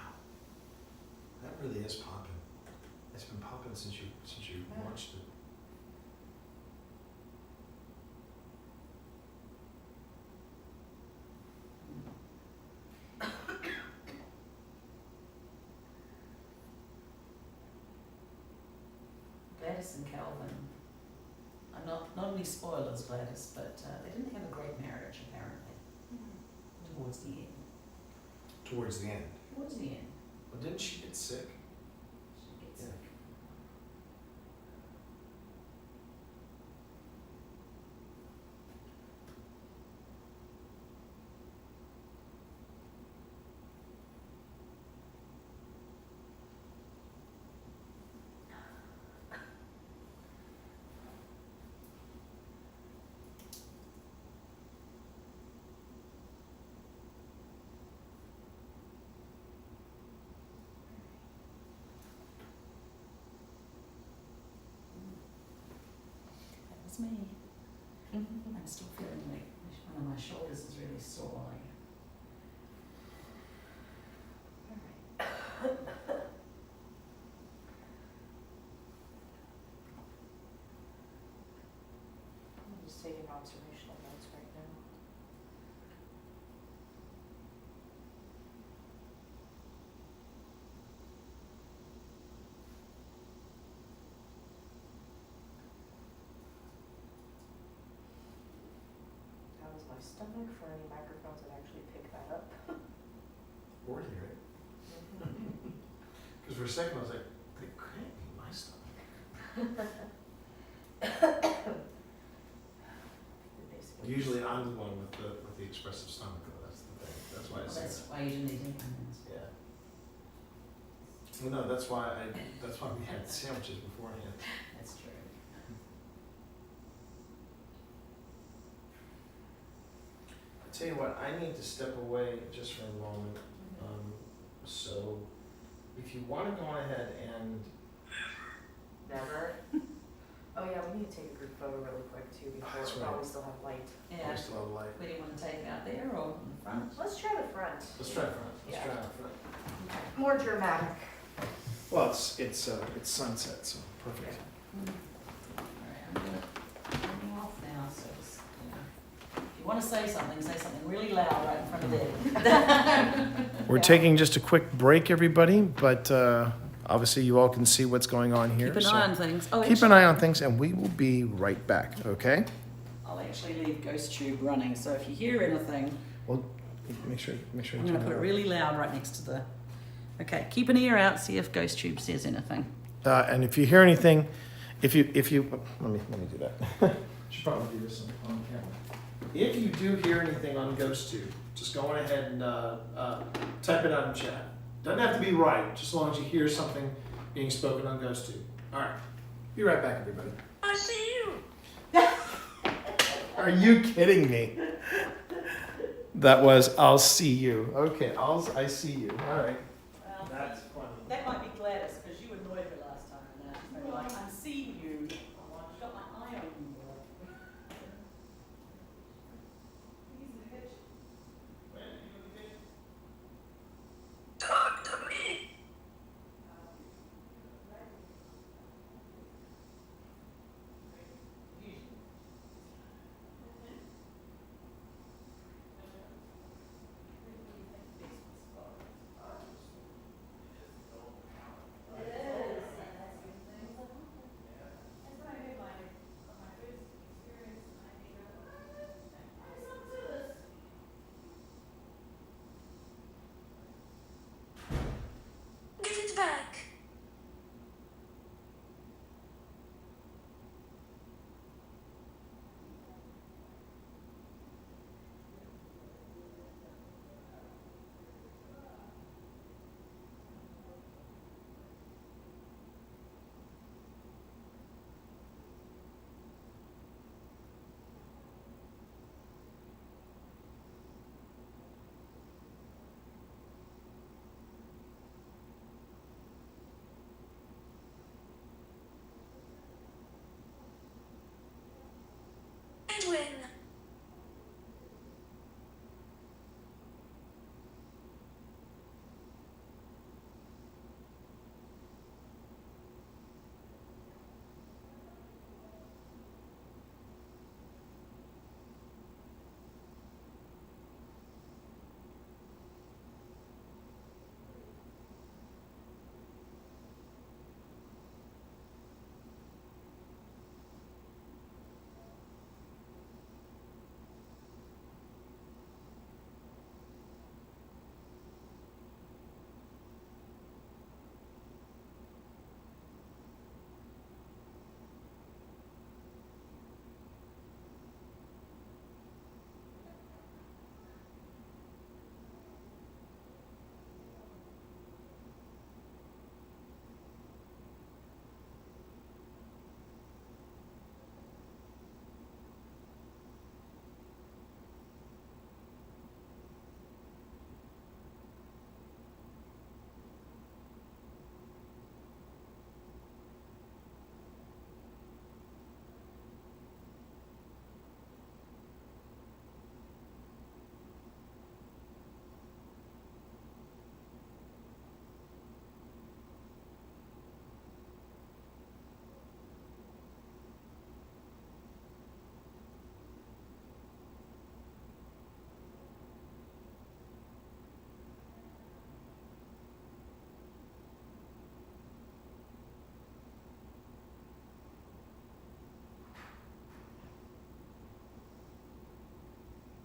that really is popping. It's been popping since you launched it. Gladys and Calvin not any spoilers, Gladys, but they didn't have a great marriage apparently towards the end. Towards the end. Towards the end, Well, didn't she get sick? she gets Yeah. sick. That was me. I'm still feeling like one of my shoulders is really sore. I'm just taking observational notes right now. How is my stomach for any microphones that actually pick that up? Or hear it. Because for a second I was like, that can't be my stomach. Usually I'm the one with the expressive stomach though, that's the thing. That's why I Well, say that's that. why you didn't eat anything. Yeah. Well, no, that's why we had sandwiches beforehand. That's true. I tell you what, I need to step away just for a moment. So if you want to go ahead and Never. Oh yeah, we need to take a group photo really quick too That's before right. while we still have light. Yeah. we still have light. Where do you want to take it out there or in the front? Let's try the front. Let's try front. Let's Yeah. try out front. More dramatic. Well, it's sunset, so perfect. Alright, I'm gonna turn you off now, so it's, if you wanna say something really loud right in front of them. We're taking just a quick break, everybody, but obviously you all can see what's going on here. Keep an so eye on things. Oh, keep an eye on things, and we will be right back, okay? I'll actually leave Ghost Tube running, so if you hear anything, Well, make sure you I'm turn gonna it put it on. really loud right next to the, okay, keep an ear out, see if Ghost Tube says anything. And if you hear anything, if you let me do that. Should probably do this on camera. If you do hear anything on GhostTube, just go on ahead and type it out in chat. Doesn't have to be right, just as long as you hear something being spoken on GhostTube. All right, be right back, everybody. I see you. Are you kidding me? That was I'll see you. Okay, I see you. All right. Well, That's funny. that might be Gladys, because you annoyed her last time, and now she's maybe like, I'm seeing you. I've got my eye on you. Talk to me. Give it back. Edwin.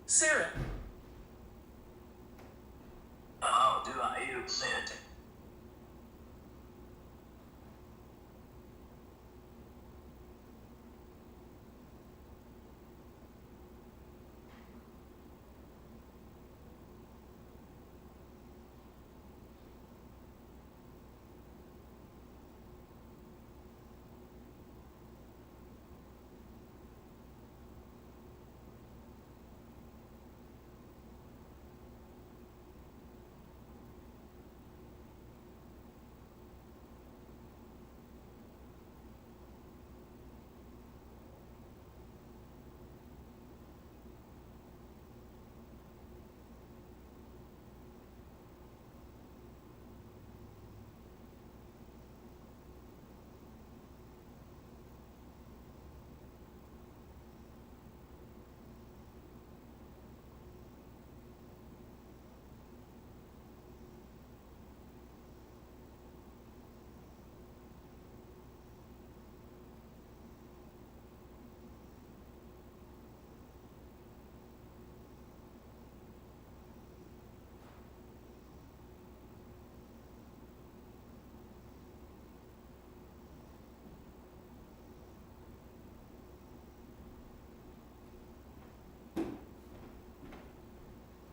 Sarah. How do I use it?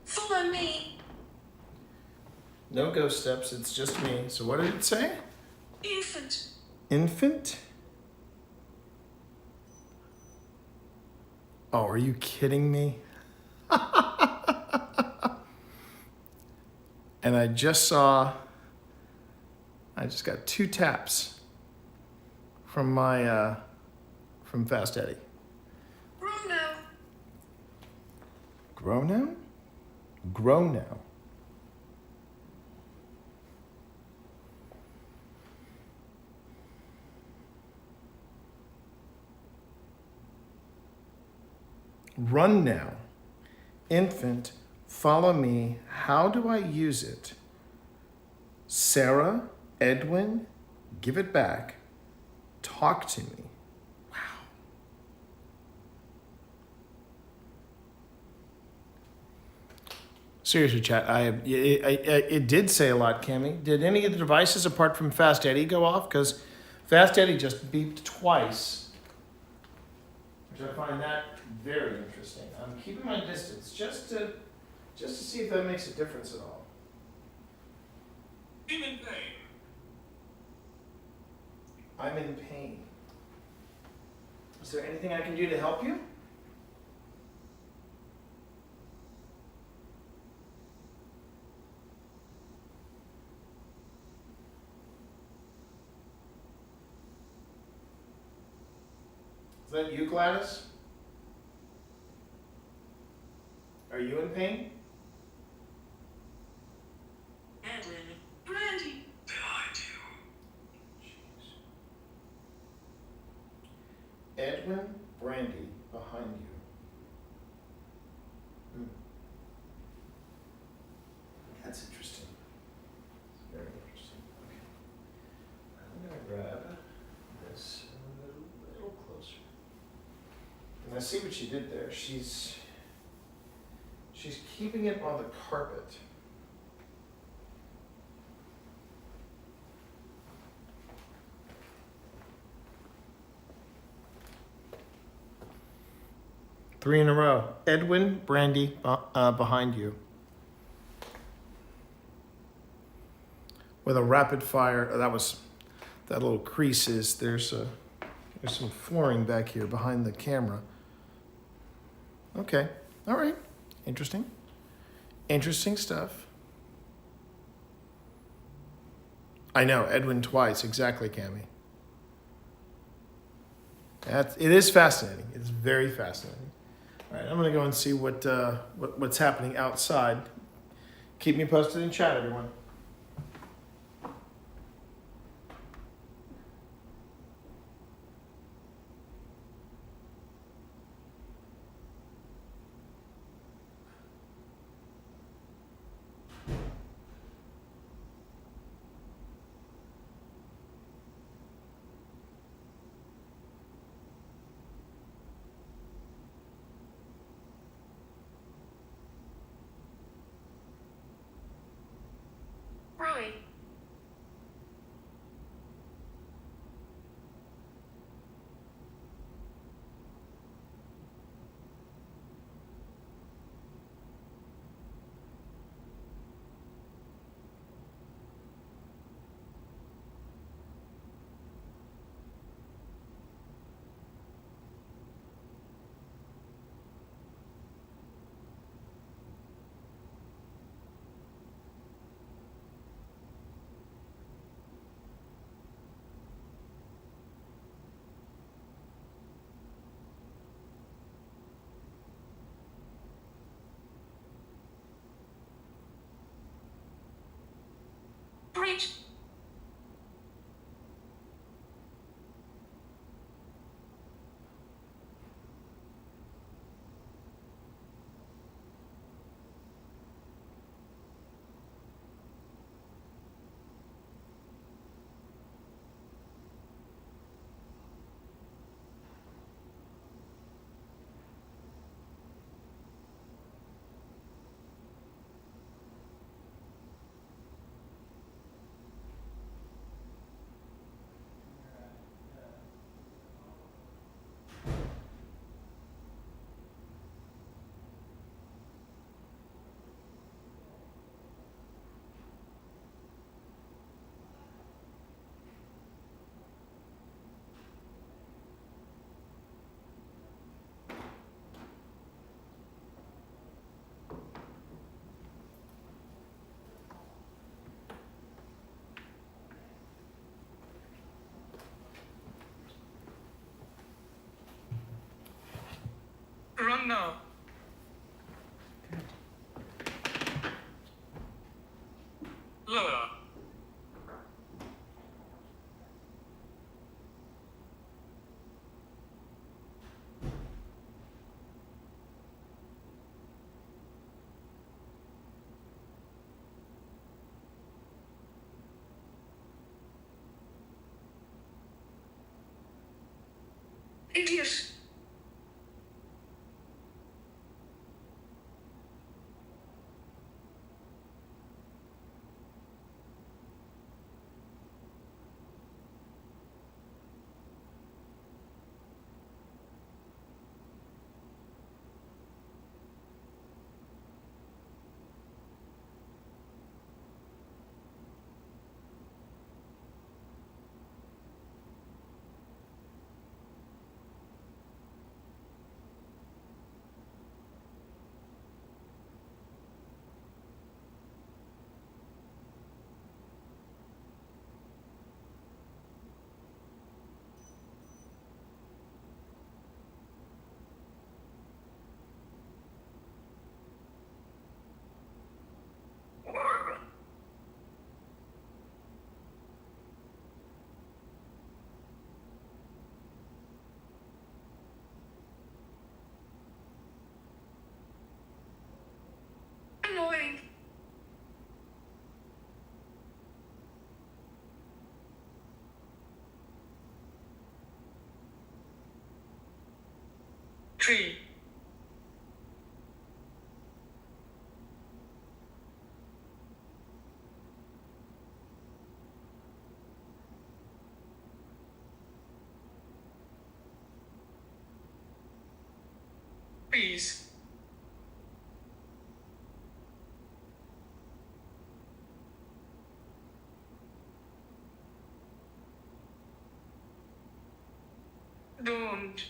Follow me. No ghost steps, it's just me. So what did it say? Infant. Infant? Oh, are you kidding me? And I just got 2 taps from my, from Fast Eddie. Grow now. Grow now? Grow now. Run now. Infant, follow me. How do I use it? Sarah, Edwin, give it back. Talk to me. Wow. Seriously, chat, it did say a lot, Cammy. Did any of the devices apart from Fast Eddie go off? Because Fast Eddie just beeped twice, which I find that very interesting. I'm keeping my distance just to see if that makes a difference at all. I'm in pain. I'm in pain. Is there anything I can do to help you? Is that you, Gladys? Are you in pain? Edwin. Brandy. Behind you. Edwin, Brandy, behind you. That's interesting. It's very interesting. Okay. I'm gonna grab this a little closer. And I see what she did there. She's keeping it on the carpet. Three in a row. Edwin, Brandy, behind you. With a rapid fire, that little crease is, there's some flooring back here behind the camera. Okay, all right, interesting. Interesting stuff. I know, Edwin twice, exactly, Cammy. It is fascinating. It's very fascinating. All right, I'm gonna go and see what's happening outside. Keep me posted in chat, everyone. sorry. Preach. Wrong now. Lower. Idiot. Annoying. Tree. Please. Don't.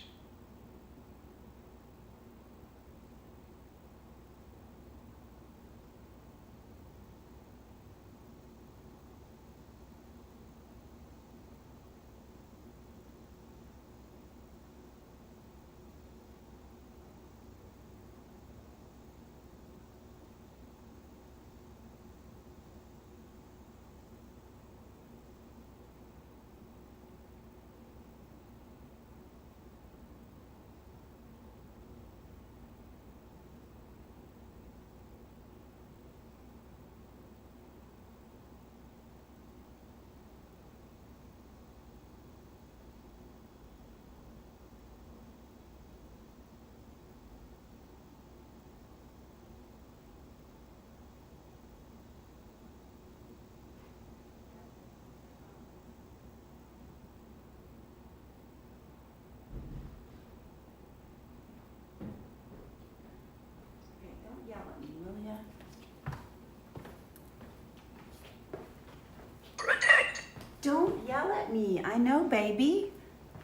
yell at me. I know, baby.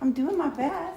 I'm doing my best.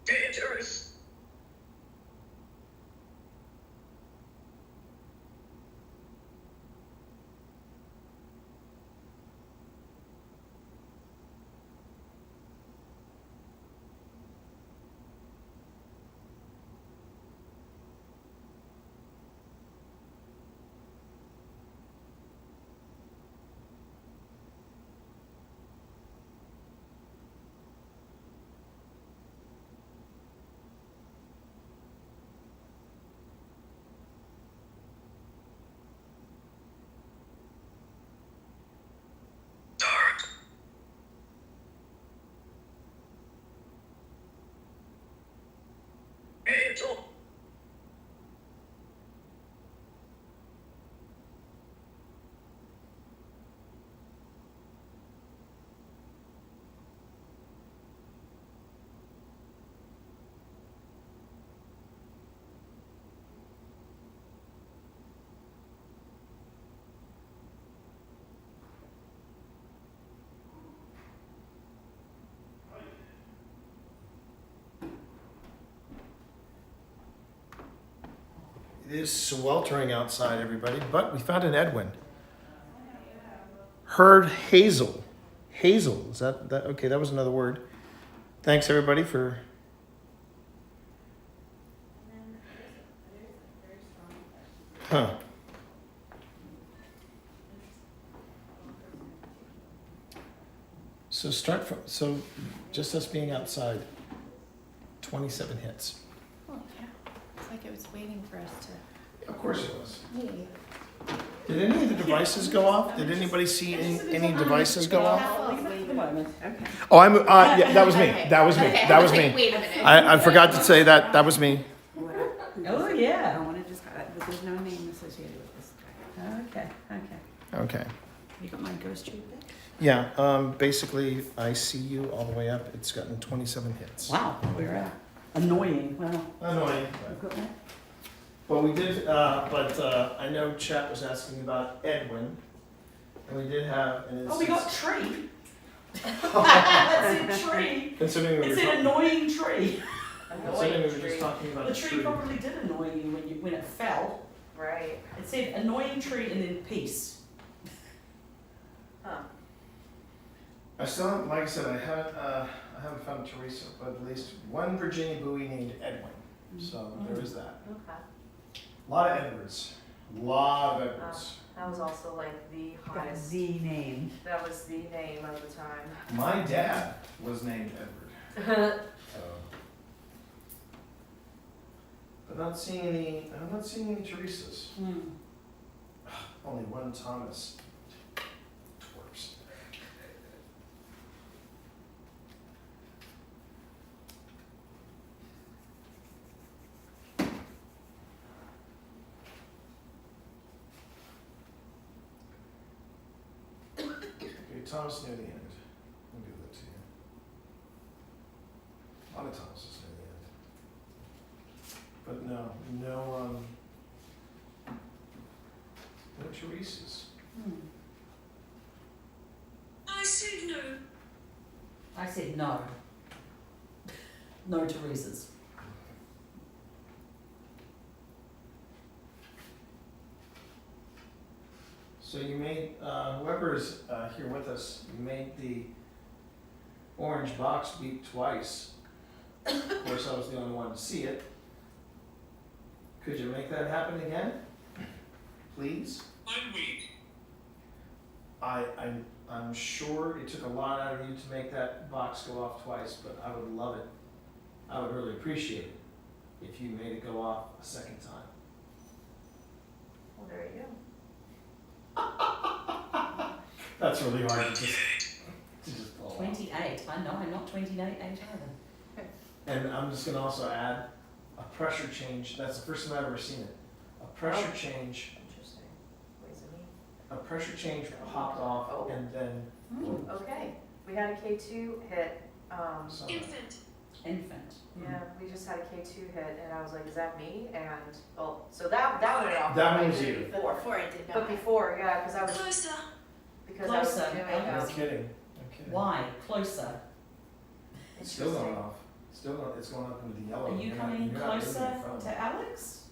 Dangerous. Dark. Angel. It is sweltering outside, everybody, but we found an Edwin. Heard Hazel. Hazel, is that okay, that was another word. Thanks everybody for Huh. So just us being outside, 27 hits. Oh, yeah. It's like it was waiting for us to. Of course it was. Yeah. Did any of the devices go off? Did anybody see any devices go off? Leave it for the moment. Okay. Oh, yeah, that was me. That was me. That was me. Wait a minute. I forgot to say that. That was me. Oh, yeah. I want to just, but there's no name associated with this guy. Okay. Okay. You got my ghost tree back? Yeah, basically, I see you all the way up. It's gotten 27 hits. Wow, we're annoying. Well, Annoying. equipment. Well, we did, I know Chet was asking about Edwin, and we did have an Oh, we instance. got tree. That's a tree. Considering we were It's an talking, annoying tree. considering we were just talking about The a tree tree. probably did annoy you when it fell. Right. It said annoying tree and then peace. Huh. I still haven't, like I said, I haven't found Teresa, but at least one Virginia Bowie named Edwin. So there is that. Okay. A lot of Edwards. Lot of Edwards. That was also like the Got highest. the name. That was the name of the time. My dad was named Edward. So. But I'm not seeing any Teresas. Only one Thomas. Twerps. Okay, Thomas near the end. I'll give that to you. A lot of Thomases near the end. But no Teresas. I said no. I said no. No Teresa's. So you made, whoever's here with us, you made the orange box beep twice. Of course, I was the only one to see it. Could you make that happen again? Please? I'm weak. I'm sure it took a lot out of you to make that box go off twice, but I would love it. I would really appreciate it if you made it go off a second time. Well, there you go. That's really hard to just pull off. 28. I know I'm not 28 either. And I'm just gonna also add a pressure change. That's the first time I've ever seen it. A pressure change. Interesting. What does it mean? A pressure change popped off Oh. and then. Okay, we had a K2 hit, So, Infant. Infant. yeah, we just had a K2 hit, and I was like, is that me? And, well, so that went off. That like, was you. But before it did not. But before, yeah, because I was Closer. Closer. doing, no kidding. No kidding. Why? Closer. It's still going interesting. off. Still going. It's going up into the yellow. Are you You're not- coming you're not moving closer from. to Alex?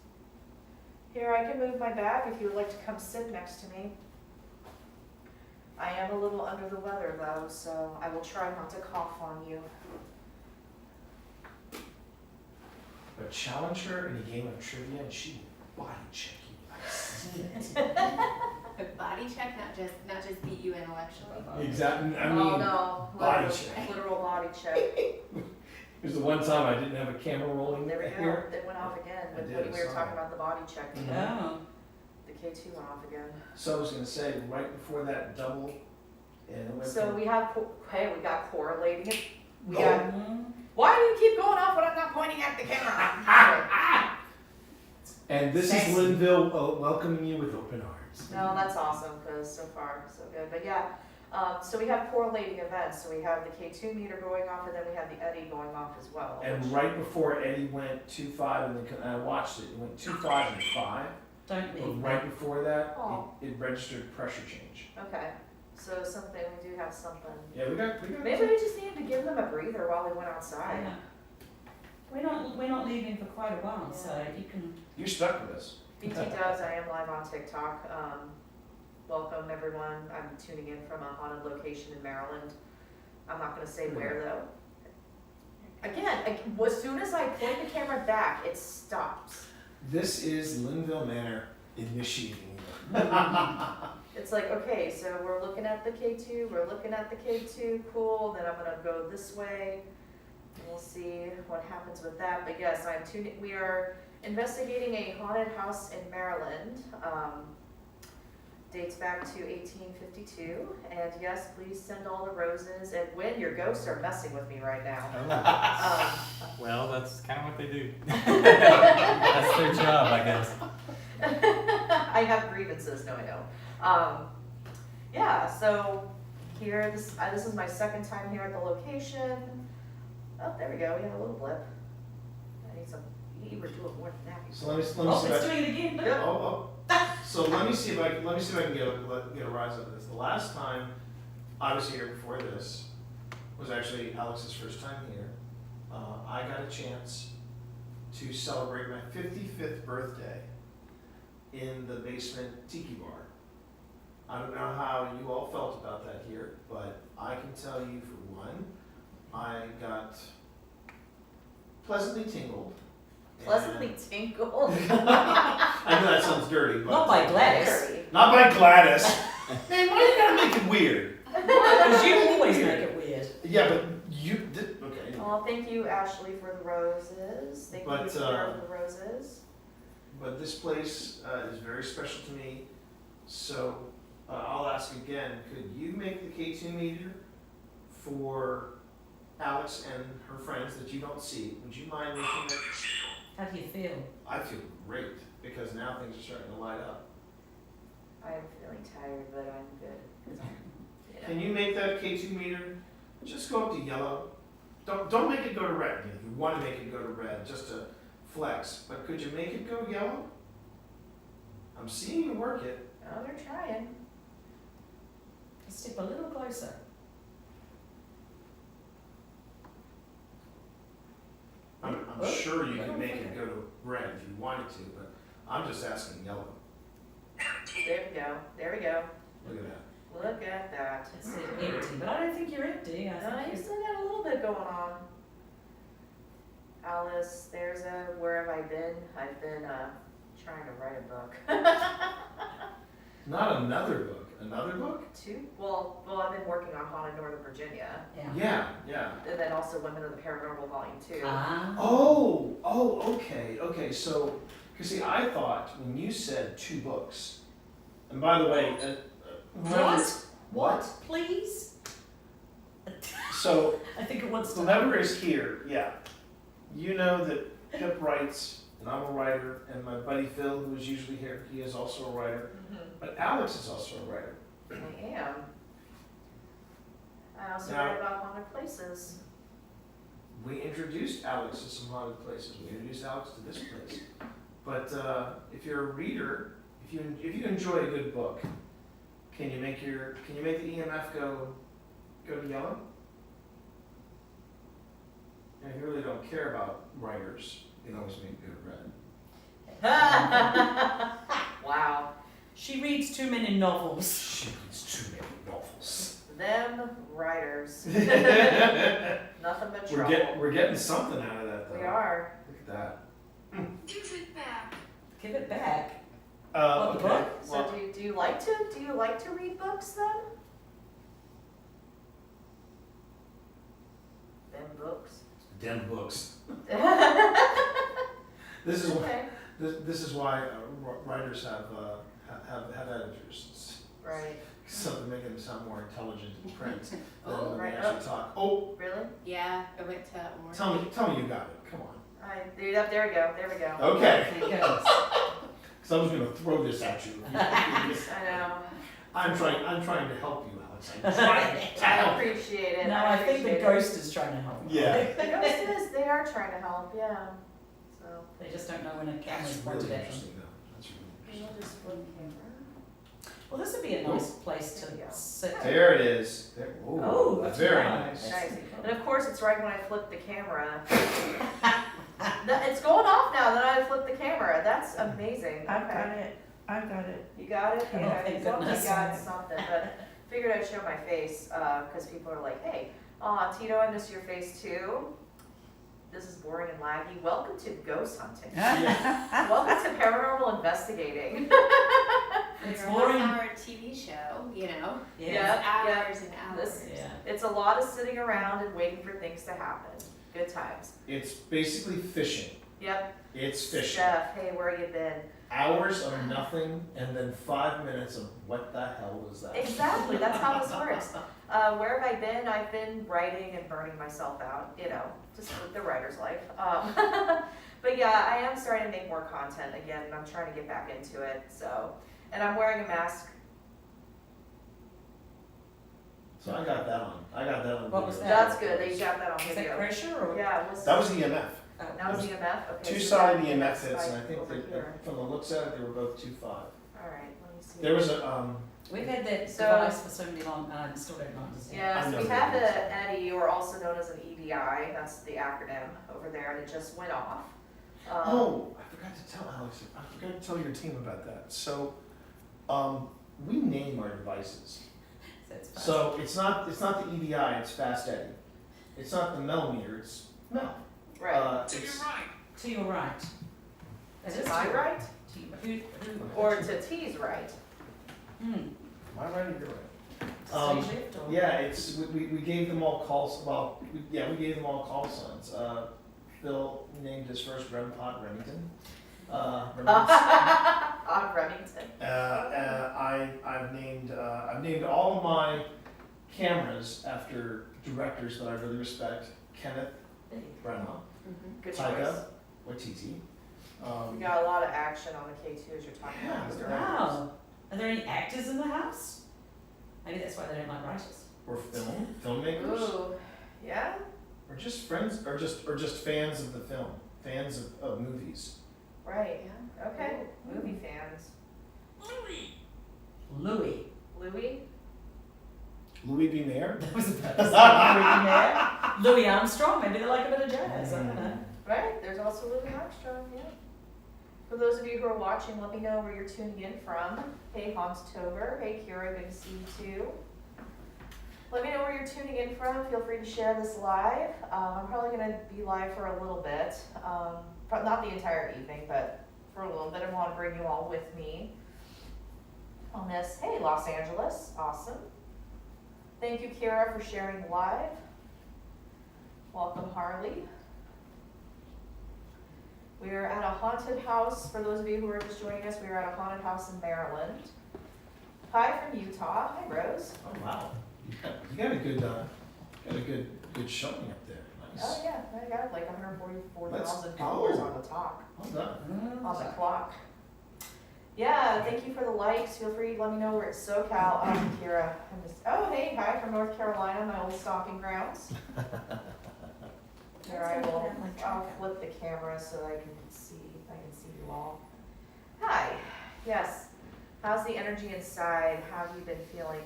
Here, I can move my back if you would like to come sit next to me. I am a little under the weather though, so I will try not to cough on you. But challenge her in a game of trivia and she will body check you. I've seen it. Body check, not just beat you intellectually. Exactly. I Oh, mean, no, body literal, check. literal body check. There's the one time I didn't have a camera rolling There we here. go, it went off again, I when did, we I were saw talking it. about the body check, Mhm. Oh. the K2 went off again. So I was gonna say, right before that double, and it went So from- we have, hey, we got correlating it. We Oh. got, Mhm. why do you keep going off when I'm not pointing at the camera? And this Thanks. is Linville welcoming you with open arms. No, that's awesome, because so far, so good, but yeah, so we have correlating events, so we have the K2 meter going off, and then we have the Eddy going off as well. And which- right before Eddie went 2.5, and I watched it, it went 2.5 and 5. Don't But leave. right before that, Oh. it registered pressure change. Okay, so something, we do have something. Yeah, we got. Maybe we just needed to give them a breather while we went outside. Yeah. We're not leaving for quite a while, so you can. You're stuck with us. BT Dubs, I am live on TikTok. Welcome everyone. I'm tuning in from a haunted location in Maryland. I'm not gonna say where though. Again, as soon as I point the camera back, it stops. This is Linville Manor initiating you. It's like, okay, so we're looking at the K2, we're looking at the K2, cool, then I'm gonna go this way. And we'll see what happens with that, but yes, we are investigating a haunted house in Maryland. Dates back to 1852, and yes, please send all the roses, and when your ghosts are messing with me right now. Well, that's kind of what they do. That's their job, I guess. I have grievances, no I don't. Yeah, so here, this is my second time here at the location. Oh, there we go, we have a little blip. I need some, you were doing more than that So before. let me see. Oh, If it's I, doing it again. Look. oh. So let me see if I can get a rise out of this. The last time I was here before this was actually Alex's first time here. I got a chance to celebrate my 55th birthday in the basement tiki bar. I don't know how you all felt about that here, but I can tell you for one, I got pleasantly tingled. Pleasantly tingled. I know that sounds dirty, but Not by Gladys. Very. not by Gladys. Man, why you gotta make it weird? Because you always make it weird. Yeah, but you did. Okay. Well, thank you, Ashley, for the roses. Thank you, But, Peter, for the roses. But this place is very special to me. So I'll ask again, could you make the K2 meter for Alex and her friends that you don't see? Would you mind making How do that? you feel? How do you feel? I feel great because now things are starting to light up. I am feeling tired, but I'm good. 'cause I'm, Can you make that K2 meter just go up to yellow? Don't make it go to red. If you want to make it go to red, just to flex. But could you make it go yellow? I'm seeing you work it. Oh, they're trying. Step a little closer. I'm Oh, sure you I can don't make think it go to red if you wanted to, but I'm just asking yellow. There we go. There we go. Look at that. Look at that. It's empty, but I don't think you're empty. I No, think you still got a little bit going on. Alice, there's a where have I been? I've been trying to write a book. Not another book. Another book? Well, I've been working on Haunted Northern Virginia, Yeah, yeah. and then also Women of the Paranormal Volume 2. Okay. So, because see, I thought when you said 2 books, and by the way, What? Please? So, I think it wants to. whoever is here, yeah, you know that Pip writes, and I'm a writer, and my buddy Phil, who is usually here, he is also a writer, but Alex is also a writer. I am. I also Now- write about haunted places. We introduced Alex to some haunted places. We introduced Alex to this place. But if you're a reader, if you enjoy a good book, can you make the EMF go to yellow? And if you really don't care about writers, you can always make it red. Wow. She reads too many novels. She reads too many novels. Them writers. Nothing but trouble. We're getting something out of that, though. We are. Look at that. Give it back. Give it back. What, the book? So do you like to read books then? Them books. Dem books. This is why. Okay. This is why writers have editors. Right. So to make them sound more intelligent in print than Oh, when right. they actually talk. Oh, Really? Yeah, I went to more. tell me you got it. Come on. There we go. Okay. There it goes. Because I was going to throw this at you. I know. I'm trying to help you, Alex. I'm trying to I help. appreciate it. No, I think the appreciate ghost is trying to help. Yeah. it. The ghost is. They are trying to help. Yeah. So. They just don't know when a camera's That's pointed really at them. interesting, though. That's really interesting. We'll just flip camera. Well, this would be a nice place There we go. to sit. There it is. There. Ooh, Oh, that's very nice. nice. Nice. And of course, it's right when I flip the camera. It's going off now that I flip the camera. That's amazing. I've got it. You got it? Oh, Yeah, thank as long as goodness. you got something. But figured I'd show my face because people are like, hey, Tito, I miss your face too. This is boring and laggy. Welcome to ghost hunting. Welcome to paranormal investigating. It's Your boring. 1 hour TV show, you know? Yeah. Hours and hours. Yeah. It's a lot of sitting around and waiting for things to happen. Good times. It's basically fishing. Yep. It's fishing. Chef, hey, where you been? Hours of nothing and then 5 minutes of what the hell was that? Exactly, that's how this works. Where have I been? I've been writing and burning myself out, just the writer's life. But yeah, I am starting to make more content again, and I'm trying to get back into it, so. And I'm wearing a mask. So I got that on. What was video. that? That's good, that you got that on Is that video. pressure or? Yeah, it was. That was EMF. Oh. That was EMF? Okay. Two so solid that EMF spike hits, and I think over that here. from the looks at it, they were both 2.5. Alright, let me see. There was a We've had that So- device for so many long, I still don't understand. Yeah, I so know we that have it is. an EDI, or also known as an EDI, that's the acronym over there, and it just went off. Oh, I forgot to tell Alex. I forgot to tell your team about that. So, we name our devices. That's fast. So it's not the EDI. It's Fast Eddie. It's not the millimeter. It's Mel. Right. To your It's- right. To your right. That Is is I to- right? to you- who? Or to T's right? Hmm. Am I right or you're right? To left or? Yeah, it's we gave them all calls. Well, we gave them all call signs. Phil named his first REM pod Remington. Remington. On Remington. I've named all of my cameras after directors that I really respect. Kenneth Branagh, Good Taika choice. Waititi. We got a lot of action on the K2 as you're talking Yeah, about these there directors. Wow. Are there any actors in the house? Maybe that's why they don't like writers. Or filmmakers, Ooh, yeah? or just friends, or just fans of the film, fans of movies. Right, okay. Movie fans. Louis. Louis. Louis? Louis B. Mayer. That was about to say Louis there. Louis Armstrong. Maybe they like a bit of jazz. I don't know. Right, there's also Louis Armstrong, yeah. For those of you who are watching, let me know where you're tuning in from. Hey, Hans Tober. Hey, Kira, good to see you too. Let me know where you're tuning in from. Feel free to share this live. I'm probably going to be live for a little bit. Not the entire evening, but for a little bit. I want to bring you all with me on this. Hey, Los Angeles. Awesome. Thank you, Kira, for sharing live. Welcome, Harley. We are at a haunted house. For those of you who are just joining us, we are at a haunted house in Maryland. Hi from Utah. Hi, Rose. Oh, wow. You got a good showing up there. Nice. Oh yeah, I got like 144,000 Let's followers go. on the talk, Well done. on the clock. Yeah, thank you for the likes. Feel free to let me know where it's SoCal. Kira. Oh hey, hi from North Carolina, my old stomping grounds. Here I'll flip the camera so I can see you all. Hi. Yes. How's the energy inside? How have you been feeling?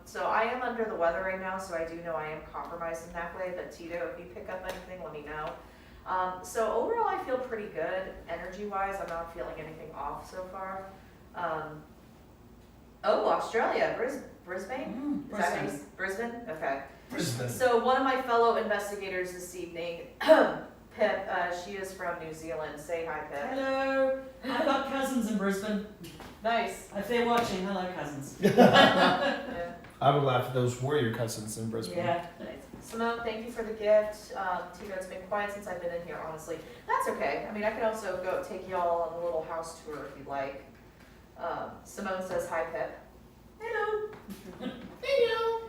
So I am under the weather right now, so I do know I am compromised in that way, but Tito, if you pick up anything, let me know. So overall, I feel pretty good. Energy-wise, I'm not feeling anything off so far. Australia, Brisbane? Is that how you- Brisbane? Okay. Brisbane. So one of my fellow investigators this evening, Pip, she is from New Zealand. Say hi, Pip. Hello. I've got cousins in Brisbane. Nice. If they're watching, hello cousins. Yeah. I would laugh if those were your cousins in Brisbane. Yeah. Simone, thank you for the gift. Tito, it's been quiet since I've been in here, honestly. That's okay. I mean, I can also go take y'all on a little house tour if you'd like. Simone says hi, Pip. Hello. Hello.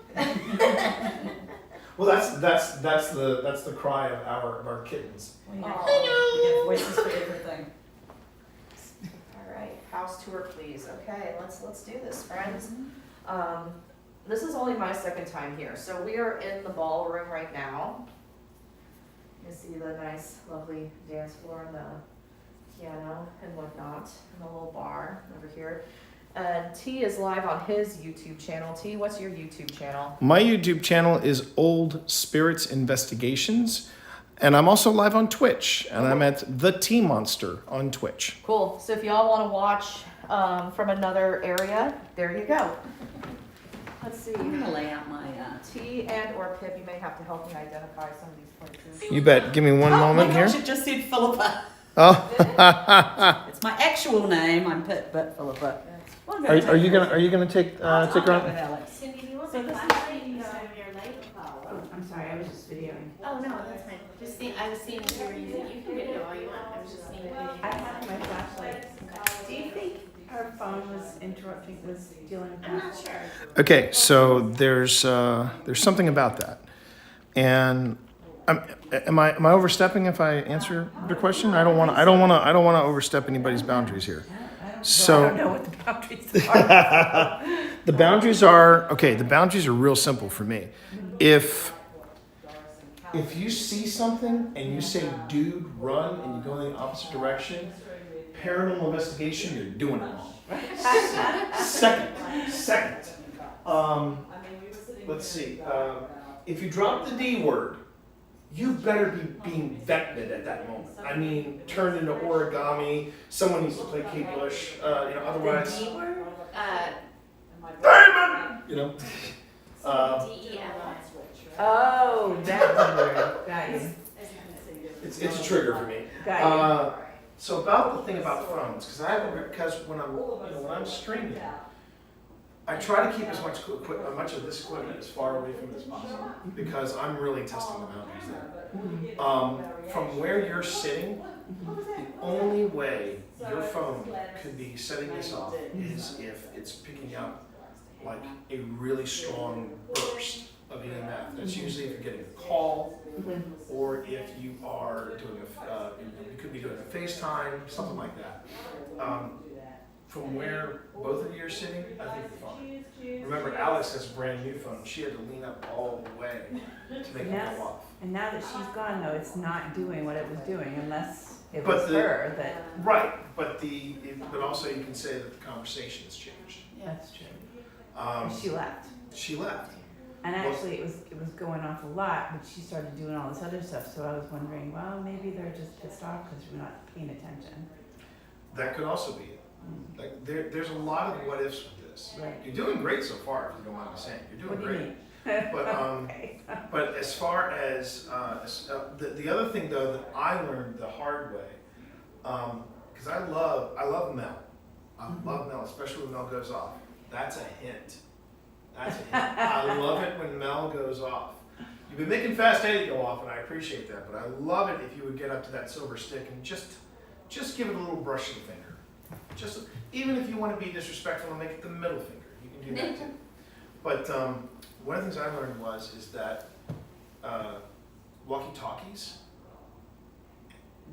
Well, that's the cry of our kittens. We Aw. have voices for everything. All right, house tour, please. Okay, let's do this, friends. This is only my second time here, so we are in the ballroom right now. You see the nice, lovely dance floor and the piano and whatnot, and the little bar over here. And T is live on his YouTube channel. T, what's your YouTube channel? My YouTube channel is Old Spirits Investigations, and I'm also live on Twitch, and I'm at The T Monster on Twitch. Cool. So if y'all want to watch from another area, there you go. Let's see. I'm gonna lay out my T and or Pip, you may have to help me identify some of these places. You bet. Give me one moment my here. gosh, it just said Philippa. Oh, It's my actual name. I'm Pip, but Philippa. Well, I'm are take you her. gonna take I'll take her go on? with Alex. Cindy, do you want So my this is flashlight the, instead of your light? Oh, I'm sorry, I was just videoing. Oh, no, that's fine. Just see, I was seeing if you were using, you can video all you want. I was just seeing if you I have my flashlight. Do you think our phone was dealing with I'm that? not sure. Okay, so there's something about that, and am I overstepping if I answer your question? I don't want to overstep anybody's boundaries here. So I don't know what the boundaries are. the boundaries are real simple for me. If you see something and you say, dude, run, and you go in the opposite direction, paranormal investigation, you're doing it wrong. Second, let's see. If you drop the D word, you better be being vetted at that moment. I mean, turned into origami. Someone needs to play Kate Bush. Otherwise, D word? you know. D-E-M-I. Oh, that word. Got you. It's a trigger for me. Got So about the thing about phones, because when I'm streaming, I try to keep as much of this equipment as far away from it as possible because I'm really testing the boundaries there. From where you're sitting, the only way your phone could be setting this off is if it's picking up like a really strong burst of EMF. That's usually if you're getting a call or if you are doing you could be doing a FaceTime, something like that. From where both of you are sitting, I think you're fine. Remember, Alex has a brand new phone. She had to lean up all the way to make it go off. And now that she's gone, though, it's not doing what it was doing unless it But was her that. Right, but also you can say that the conversation has changed. That's true. She She left. left. And actually, it was going off a lot, but she started doing all this other stuff. So I was wondering, well, maybe they're just pissed off because we're not paying attention. That could also be it. Like there's a lot of what ifs with this. Right. You're doing great so far, if you don't mind me saying. You're doing What do you great. mean? Okay. But as far as, the other thing though that I learned the hard way, because I love Mel. I love Mel, especially when Mel goes off. That's a hint. That's a hint. I love it when Mel goes off. You've been making Fast Eddie go off, and I appreciate that, but I love it if you would get up to that silver stick and just give it a little brush of the finger. Just, even if you want to be disrespectful and make it the middle finger, you can do that too. But one of the things I learned is that walkie-talkies,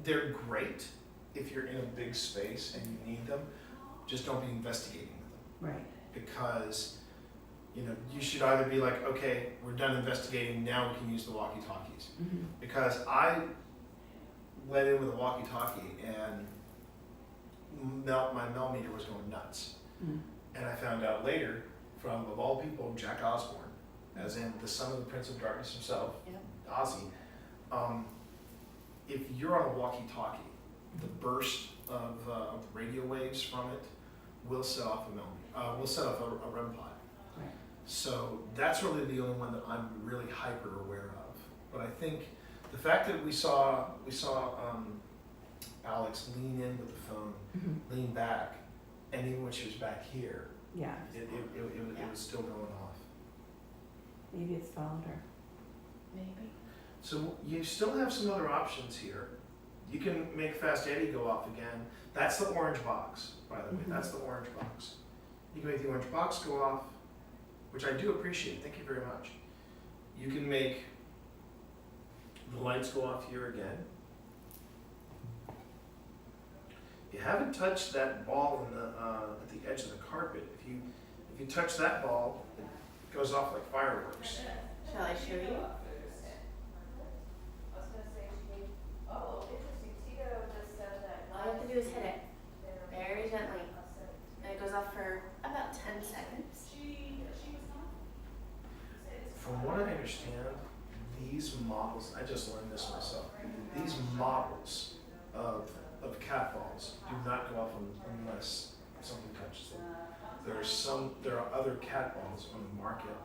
they're great if you're in a big space and you need them. Just don't be investigating with them. Right. Because, you know, you should either be like, okay, we're done investigating, now we can use the walkie-talkies. Mm-hmm. Because I went in with a walkie-talkie and my Mel meter was going nuts. Mm-hmm. And I found out later from, of all people, Jack Osborne, as in the son of the Prince of Darkness himself, Ozzy. If you're on a walkie-talkie, the burst of radio waves from it will set off a REM pod. Right. So that's really the only one that I'm really hyper aware of. But I think the fact that we saw Alex lean in with the phone, lean back, and even when she was back here, Yeah. it was still going off. Maybe it's followed her. Maybe. So you still have some other options here. You can make Fast Eddie go off again. That's the orange box, by the way. That's the orange box. You can make the orange box go off, which I do appreciate. Thank you very much. You can make the lights go off here again. You haven't touched that ball in at the edge of the carpet. If you touch that ball, it goes off like fireworks. Shall I show you? All you have to do is hit it very gently. And it goes off for about 10 seconds. From what I understand, these models, I just learned this myself, these models of cat balls do not go off unless something touches them. There are other cat balls on the market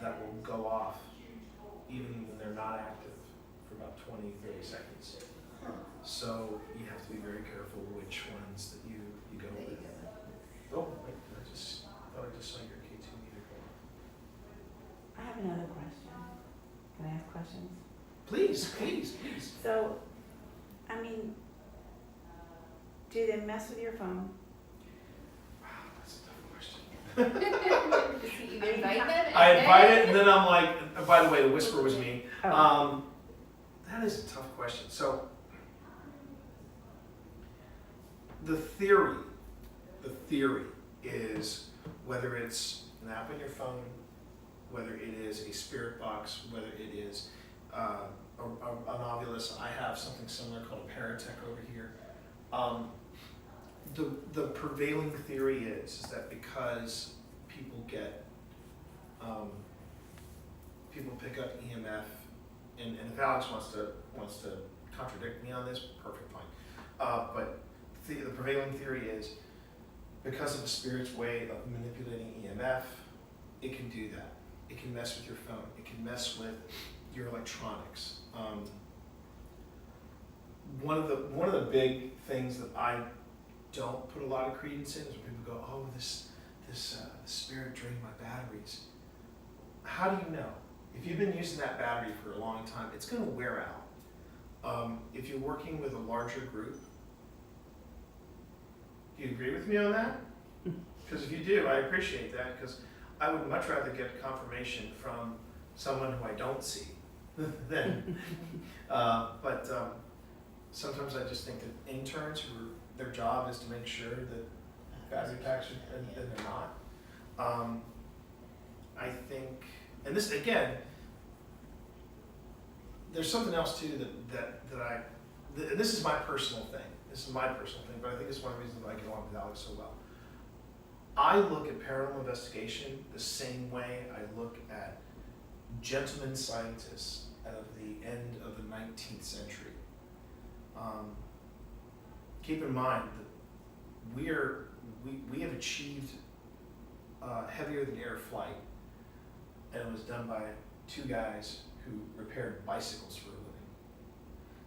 that will go off even when they're not active for about 20, 30 seconds. So you have to be very careful which ones that you go with. Oh, wait, I thought I just saw your K2 meter go off. I have another question. Can I ask questions? Please, please, please. So, I mean, do they mess with your phone? Wow, that's a tough question. You invite them? I invite it, and then I'm like, by the way, the whisper was me. Oh. That is a tough question. So, the theory is whether it's an app on your phone, whether it is a spirit box, whether it is an Ovilus. I have something similar called a Paratech over here. The prevailing theory is that because people pick up EMF, and if Alex wants to contradict me on this, perfect, fine. But the prevailing theory is because of the spirit's way of manipulating EMF, it can do that. It can mess with your phone. It can mess with your electronics. One of the big things that I don't put a lot of credence in is when people go, "Oh, this spirit drained my batteries." How do you know? If you've been using that battery for a long time, it's going to wear out. If you're working with a larger group, do you agree with me on that? Because if you do, I appreciate that, because I would much rather get confirmation from someone who I don't see than. But sometimes I just think that interns their job is to make sure that battery packs are, and they're not. I think, and this again, there's something else too this is my personal thing. This is my personal thing, but I think it's one of the reasons that I get along with Alex so well. I look at paranormal investigation the same way I look at gentlemen scientists of the end of the 19th century. Keep in mind that we have achieved heavier than air flight and it was done by 2 guys who repaired bicycles for a living.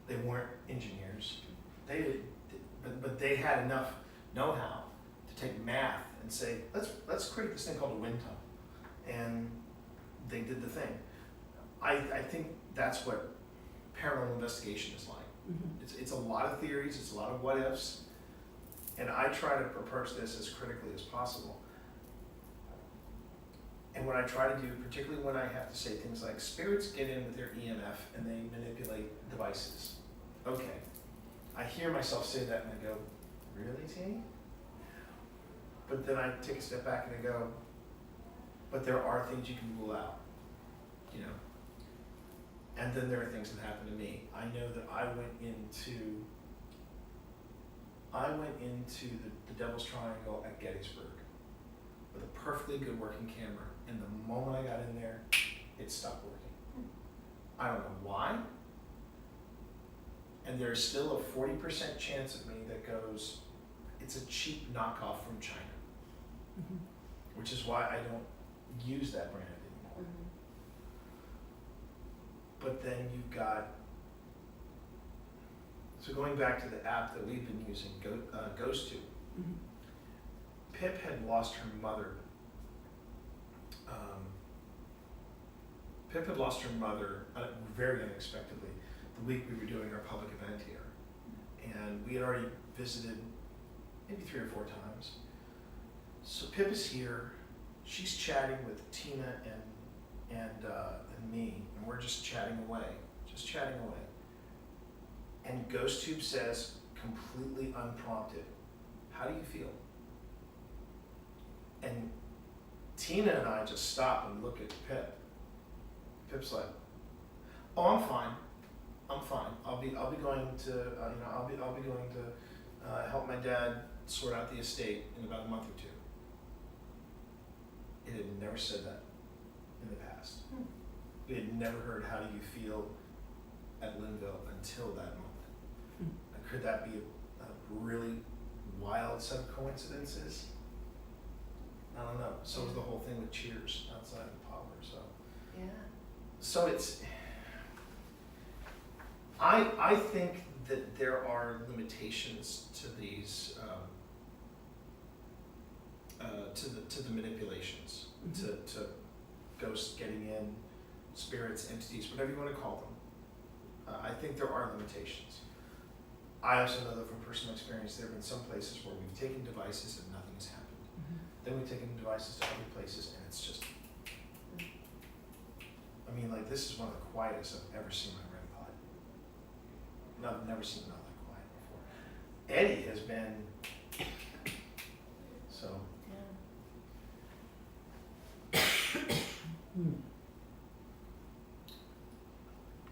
They weren't engineers. They did, but they had enough know-how to take math and say, let's create this thing called a wind tunnel. And they did the thing. I think that's what paranormal investigation is like. It's a lot of theories, it's a lot of what ifs, and I try to approach this as critically as possible. And what I try to do, particularly when I have to say things like spirits get in with their EMF and they manipulate devices. Okay, I hear myself say that and I go, really, T? But then I take a step back and I go, but there are things you can rule out, you know? And then there are things that happen to me. I know that I went into the Devil's Triangle at Gettysburg with a perfectly good working camera. And the moment I got in there, it stopped working. I don't know why. And there's still a 40% chance of me that goes, it's a cheap knockoff from China. Which is why I don't use that brand anymore. But then you've got, so going back to the app that we've been using, GhostTube. Pip had lost her mother. Pip had lost her mother very unexpectedly the week we were doing our public event here. And we had already visited maybe 3 or 4 times. So Pip is here, she's chatting with Tina and me, and we're just chatting away. And GhostTube says, completely unprompted, how do you feel? And Tina and I just stop and look at Pip. Pip's like, oh, I'm fine. I'll be going to I'll be going to help my dad sort out the estate in about a month or 2. It had never said that in the past. We had never heard how do you feel at Linville until that moment. Could that be a really wild set of coincidences? I don't know. So was the whole thing with Cheers outside the parlor. So Yeah. So it's, I think that there are limitations to these, to the manipulations, to ghosts getting in, spirits, entities, whatever you want to call them. I think there are limitations. I also know that from personal experience, there have been some places where we've taken devices and nothing has happened. Then we've taken devices to other places and it's just, I mean, like, this is one of the quietest I've ever seen my REM pod. No, I've never seen it not that quiet before. Eddie has been, so.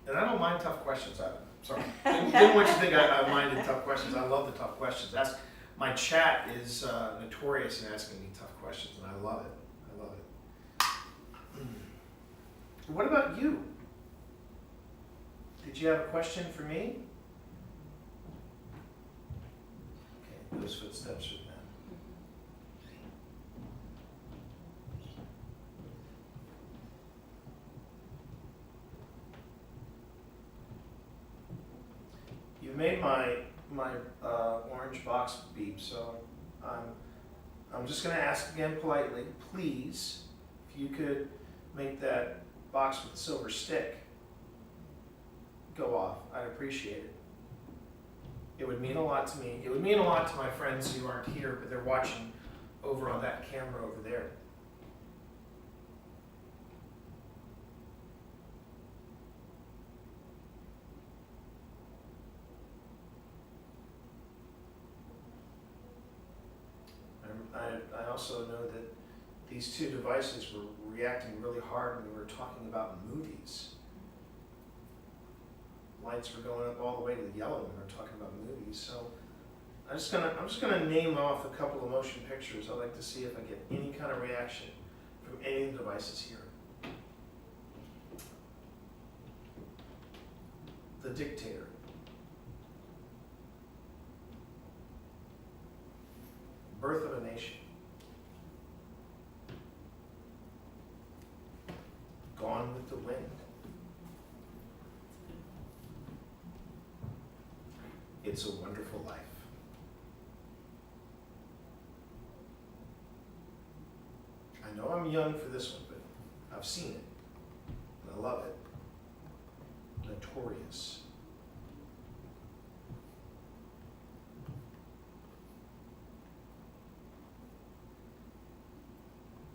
And I don't mind tough questions. Sorry. Didn't want you to think I minded tough questions. I love the tough questions. My chat is notorious in asking me tough questions, and I love it. What about you? Did you have a question for me? Okay, those footsteps are them. You made my orange box beep, so I'm just going to ask again politely, please, if you could make that box with the silver stick go off. I'd appreciate it. It would mean a lot to me. It would mean a lot to my friends who aren't here, but they're watching over on that camera over there. I also know that these 2 devices were reacting really hard when we were talking about movies. Lights were going up all the way to the yellow when we were talking about movies. So I'm just gonna name off a couple of motion pictures. I'd like to see if I get any kind of reaction from any of the devices here. The Dictator. Birth of a Nation. It's a Wonderful Life. I know I'm young for this one, but I've seen it. And I love it. Notorious.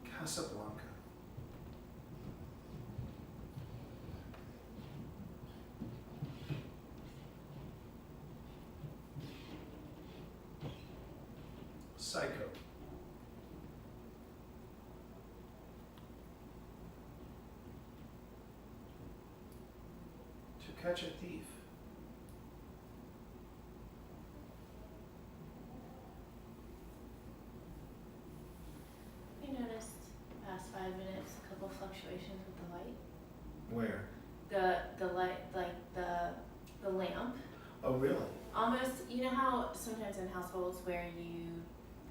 Casablanca. Psycho. To Catch a Thief. You noticed past 5 minutes a couple fluctuations with the light. Where? The light, like the lamp. Oh, really? Almost, you know how sometimes in households where you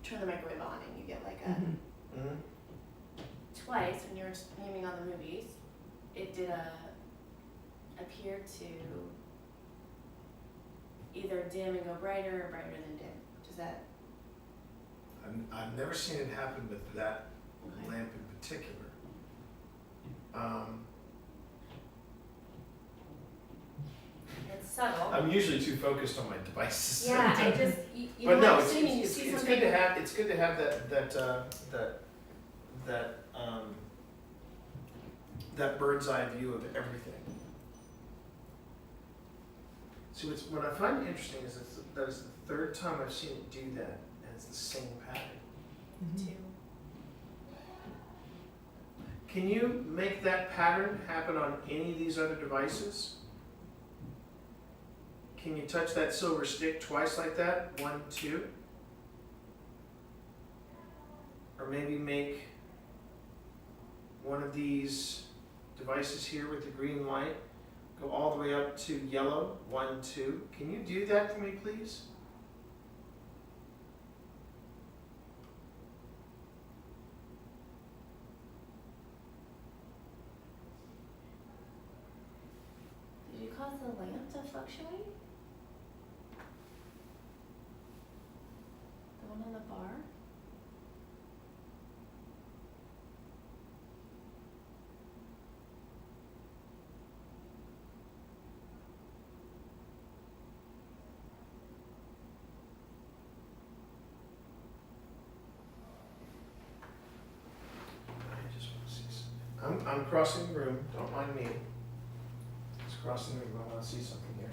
turn the microwave on and you get like a Mm-hmm. twice when you were naming on the movies, it did appear to either dim and go brighter or brighter than dim. Does that? I've never seen it happen with that Okay. lamp in particular. It's subtle. I'm usually too focused on my devices. Yeah, I just you But know no, what I'm it's, saying, it's, you it's, see it's something. good to have. It's good to have that bird's eye view of everything. See, what I find interesting is that is the third time I've seen it do that, and it's the same pattern. Too. Can you make that pattern happen on any of these other devices? Can you touch that silver stick twice like that? 1, 2? Or maybe make one of these devices here with the green light go all the way up to yellow? 1, 2. Can you do that for me, please? Did you cause the lamp to fluctuate? The one on the bar? I just want to see something. I'm crossing the room. Don't mind me. Just crossing the room. I want to see something here.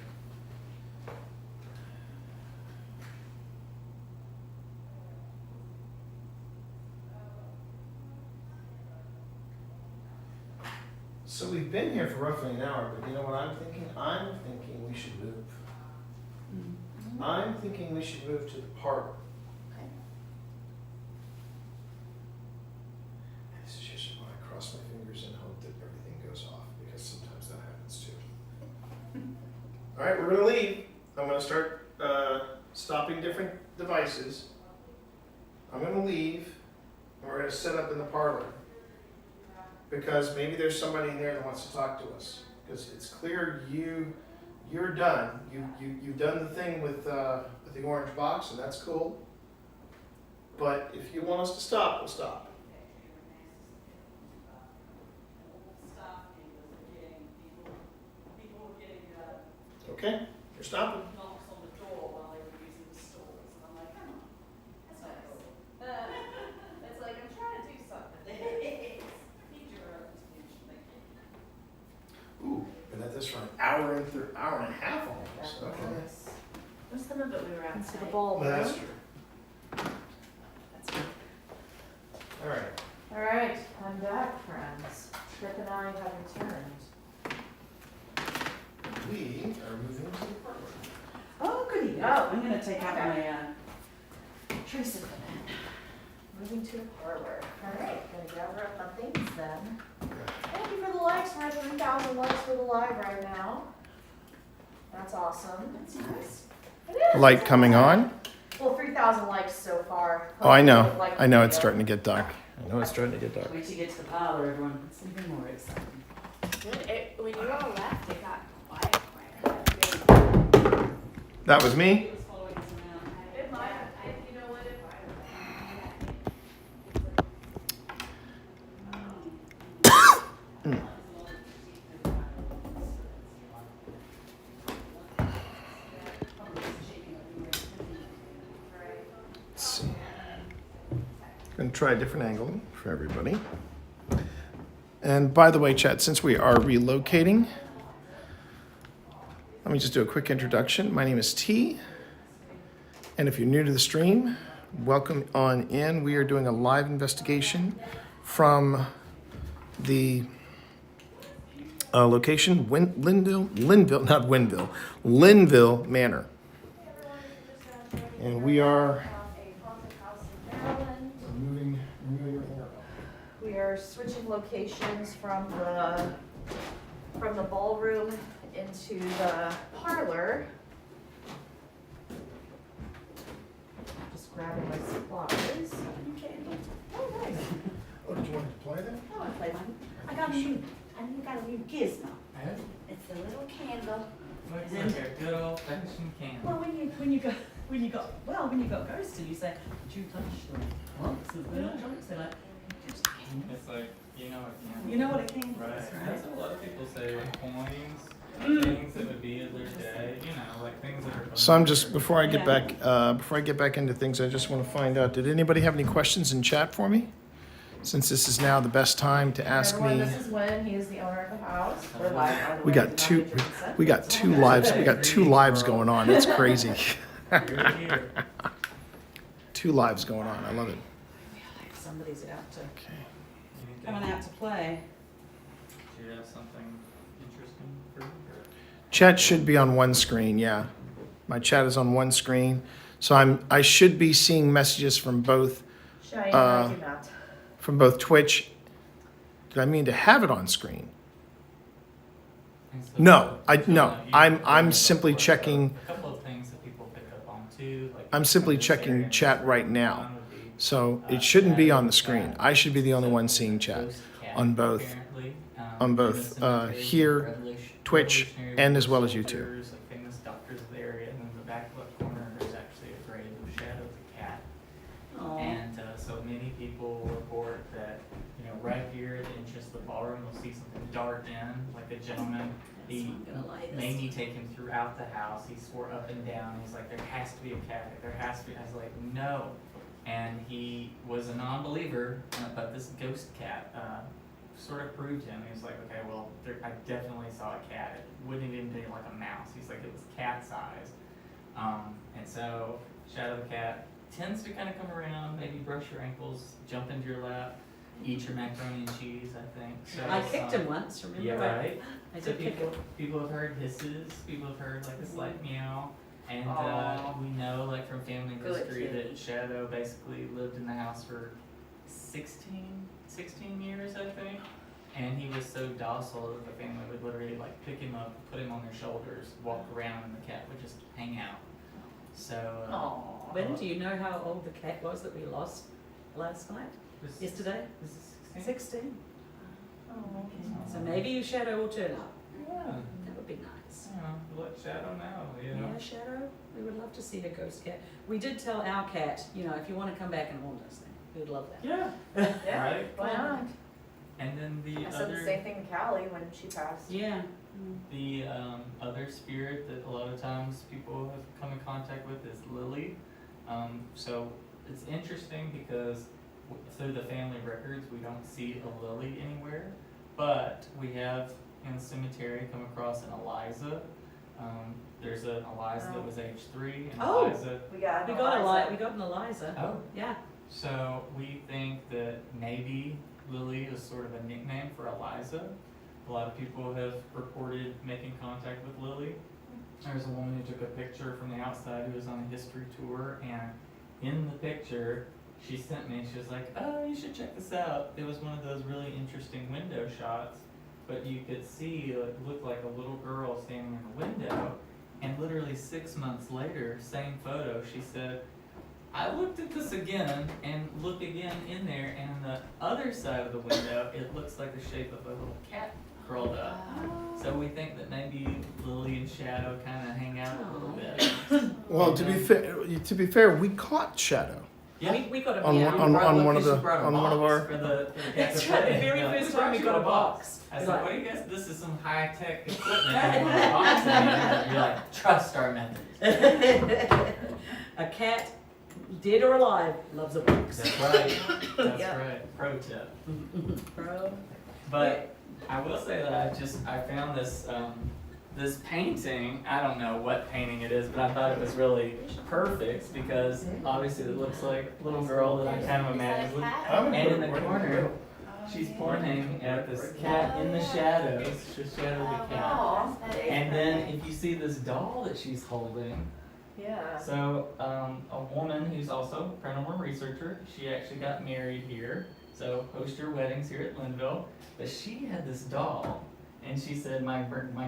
So we've been here for roughly an hour, but you know what I'm thinking? I'm thinking we should move. Mm-hmm. I'm thinking we should move to the park. Okay. This is just when I cross my fingers and hope that everything goes off, because sometimes that happens too. All right, we're gonna leave. I'm gonna start stopping different devices. I'm gonna leave, and we're gonna set up in the parlor. Because maybe there's somebody in there that wants to talk to us. Because it's clear you're done. You've done the thing with the orange box, and that's cool. But if you want us to stop, we'll stop. Okay, you're stopping. Knocks on the door while they were using the stalls, and I'm like, come on, that's not cool. It's like I'm trying to do something. Feed your own speech, thank you. Ooh, been at this for an hour and a half almost. Okay. What's some of it we were Into outside? the ball Well, that's room. true. That's good. All right. All right, I'm back, friends. Trip and I have returned. We are moving to the park. Oh, goody, oh, I'm gonna take out my, Trace equipment. Moving to the parlor. All right, gonna gather up my things then. Thank you for the likes. We're at 3,000 likes for the live right now. That's awesome. that's nice. It is. Light It's coming awesome. on. Well, 3,000 likes so far. Oh, I know. Hopefully, like I know the it's video. starting to get dark. I know it's starting to get dark. Wait till you get to the parlor, everyone, it's even more exciting. When you all left, it got quiet. That was me? He was following us around. It might, you know what, Let's see. Going to try a different angle for everybody. And by the way, chat, since we are relocating, let me just do a quick introduction. My name is T. And if you're new to the stream, welcome on in. We are doing a live investigation from the location, Linville Manor. And we are moving everything around. we are switching locations from the ballroom into the parlor. Just grabbing my supplies. Oh, nice. Oh, did you want to play that? I want to play one. I got a new gizmo. It's a little candle. Looks like a good old fashioned candle. Well, when you go ghosting, you say, "Did you touch the lumps of the jokes?" They're like, "Just a candle." It's like, you know what candle You know what a candle Right. is, That's right? what a lot of people say, like coins, things that would be of their day, you know, like things that are. So I'm just, before I get back into things, I just want to find out, did anybody have any questions in chat for me? Since this is now the best time to ask Everyone, me. this is when he is the owner of the house. We're live, by the We way, got not two, major consent. we got two lives, going on. It's crazy. You're here. 2 lives going on. I love it. Somebody's out to Anything? coming out to play. Do you have something interesting for me? Chat should be on one screen, yeah. My chat is on one screen. So I should be seeing messages from both Cheyenne, I do not. Twitch. Did I mean to have it on screen? And so- No, you- I'm simply checking. A couple of things that people pick up on too. Like I'm simply in this checking area, chat right now. one would be, So it shouldn't be on the Shadow screen. Cat. I should be the only one seeing chat Ghost Cat, on both- apparently, on both, in the cemetery, here, Revolution- Twitch, Revolutionary and as War well as YouTube. soldiers, like famous doctors of the area, and in the back left corner there's actually a grave of Shadow the cat. Aw. And so many people report that, you know, right here at the entrance of the ballroom, they'll see something dart in, like a gentleman. He That's not gonna like us. made me take him throughout the house. He swore up and down. He's like, there has to be a cat. There has to be. I was like, no. And he was a non-believer, but this ghost cat sort of proved him. He was like, okay, well, I definitely saw a cat. It wouldn't even be like a mouse. He's like, it was cat size. And so Shadow the cat tends to kind of come around, maybe brush your ankles, jump into your lap, eat your macaroni and cheese, I think. So I kicked him once, remember? Yeah, right? I So did kick him. people have heard hisses, people have heard like a slight meow, and Aw. we know like from family Good history that kitty. Shadow basically lived in the house for 16 years, I think. And he was so docile that the family would literally like pick him up, put him on their shoulders, walk around, and the cat would just hang out. So Aw. When do you know how old the cat was that we lost last night? this- Yesterday? this is 16? 16. Oh, so maybe your shadow will turn up. Yeah. That would be nice. Let Shadow know, you know. Yeah, Shadow, we would love to see a ghost cat. We did tell our cat, you know, if you want to come back and haunt us, then we would love that. Yeah. Yeah, Right? why not? And then the I said the other same thing to Callie when she passed. Yeah. the other spirit that a lot of times people have come in contact with is Lily. So it's interesting because through the family records we don't see a Lily anywhere, but we have in the cemetery come across an Eliza. There's an Eliza that was age 3, and Oh. Eliza. We got We an got Eliza. we got an Eliza. Oh. Yeah. So we think that maybe Lily is sort of a nickname for Eliza. A lot of people have reported making contact with Lily. There's a woman who took a picture from the outside who was on a history tour, and in the picture she sent me, she was like, oh, you should check this out. It was one of those really interesting window shots, but you could see it looked like a little girl standing in the window, and literally 6 months later, same photo, she said, I looked at this again and looked again in there, and on the other side of the window, it looks like the shape of a little cat curled up. So we think that maybe Lily and Shadow kind of hang out a little bit. Well, to be fair, we caught Shadow We got a on meow. on one of the brought a on one of box our. for the That's cats. right, the very Yeah. first time we got a box. I We're said, like, what do you guys, this is some high-tech equipment, you want a box in here? You're like, trust our methods. a cat, dead or alive, loves a box. That's right, that's Yeah. right, pro tip. Bro. But I will say that I found this, this painting, I don't know what painting it is, but I thought it was really perfect because obviously it looks like a little girl that I kind of imagined with. And in the corner, she's pointing at this cat in the shadows, the shadow of the cat. And then if you see this doll that she's holding, Yeah. so a woman who's also a paranormal researcher, she actually got married here, so host your weddings here at Linville. But she had this doll, and she said, my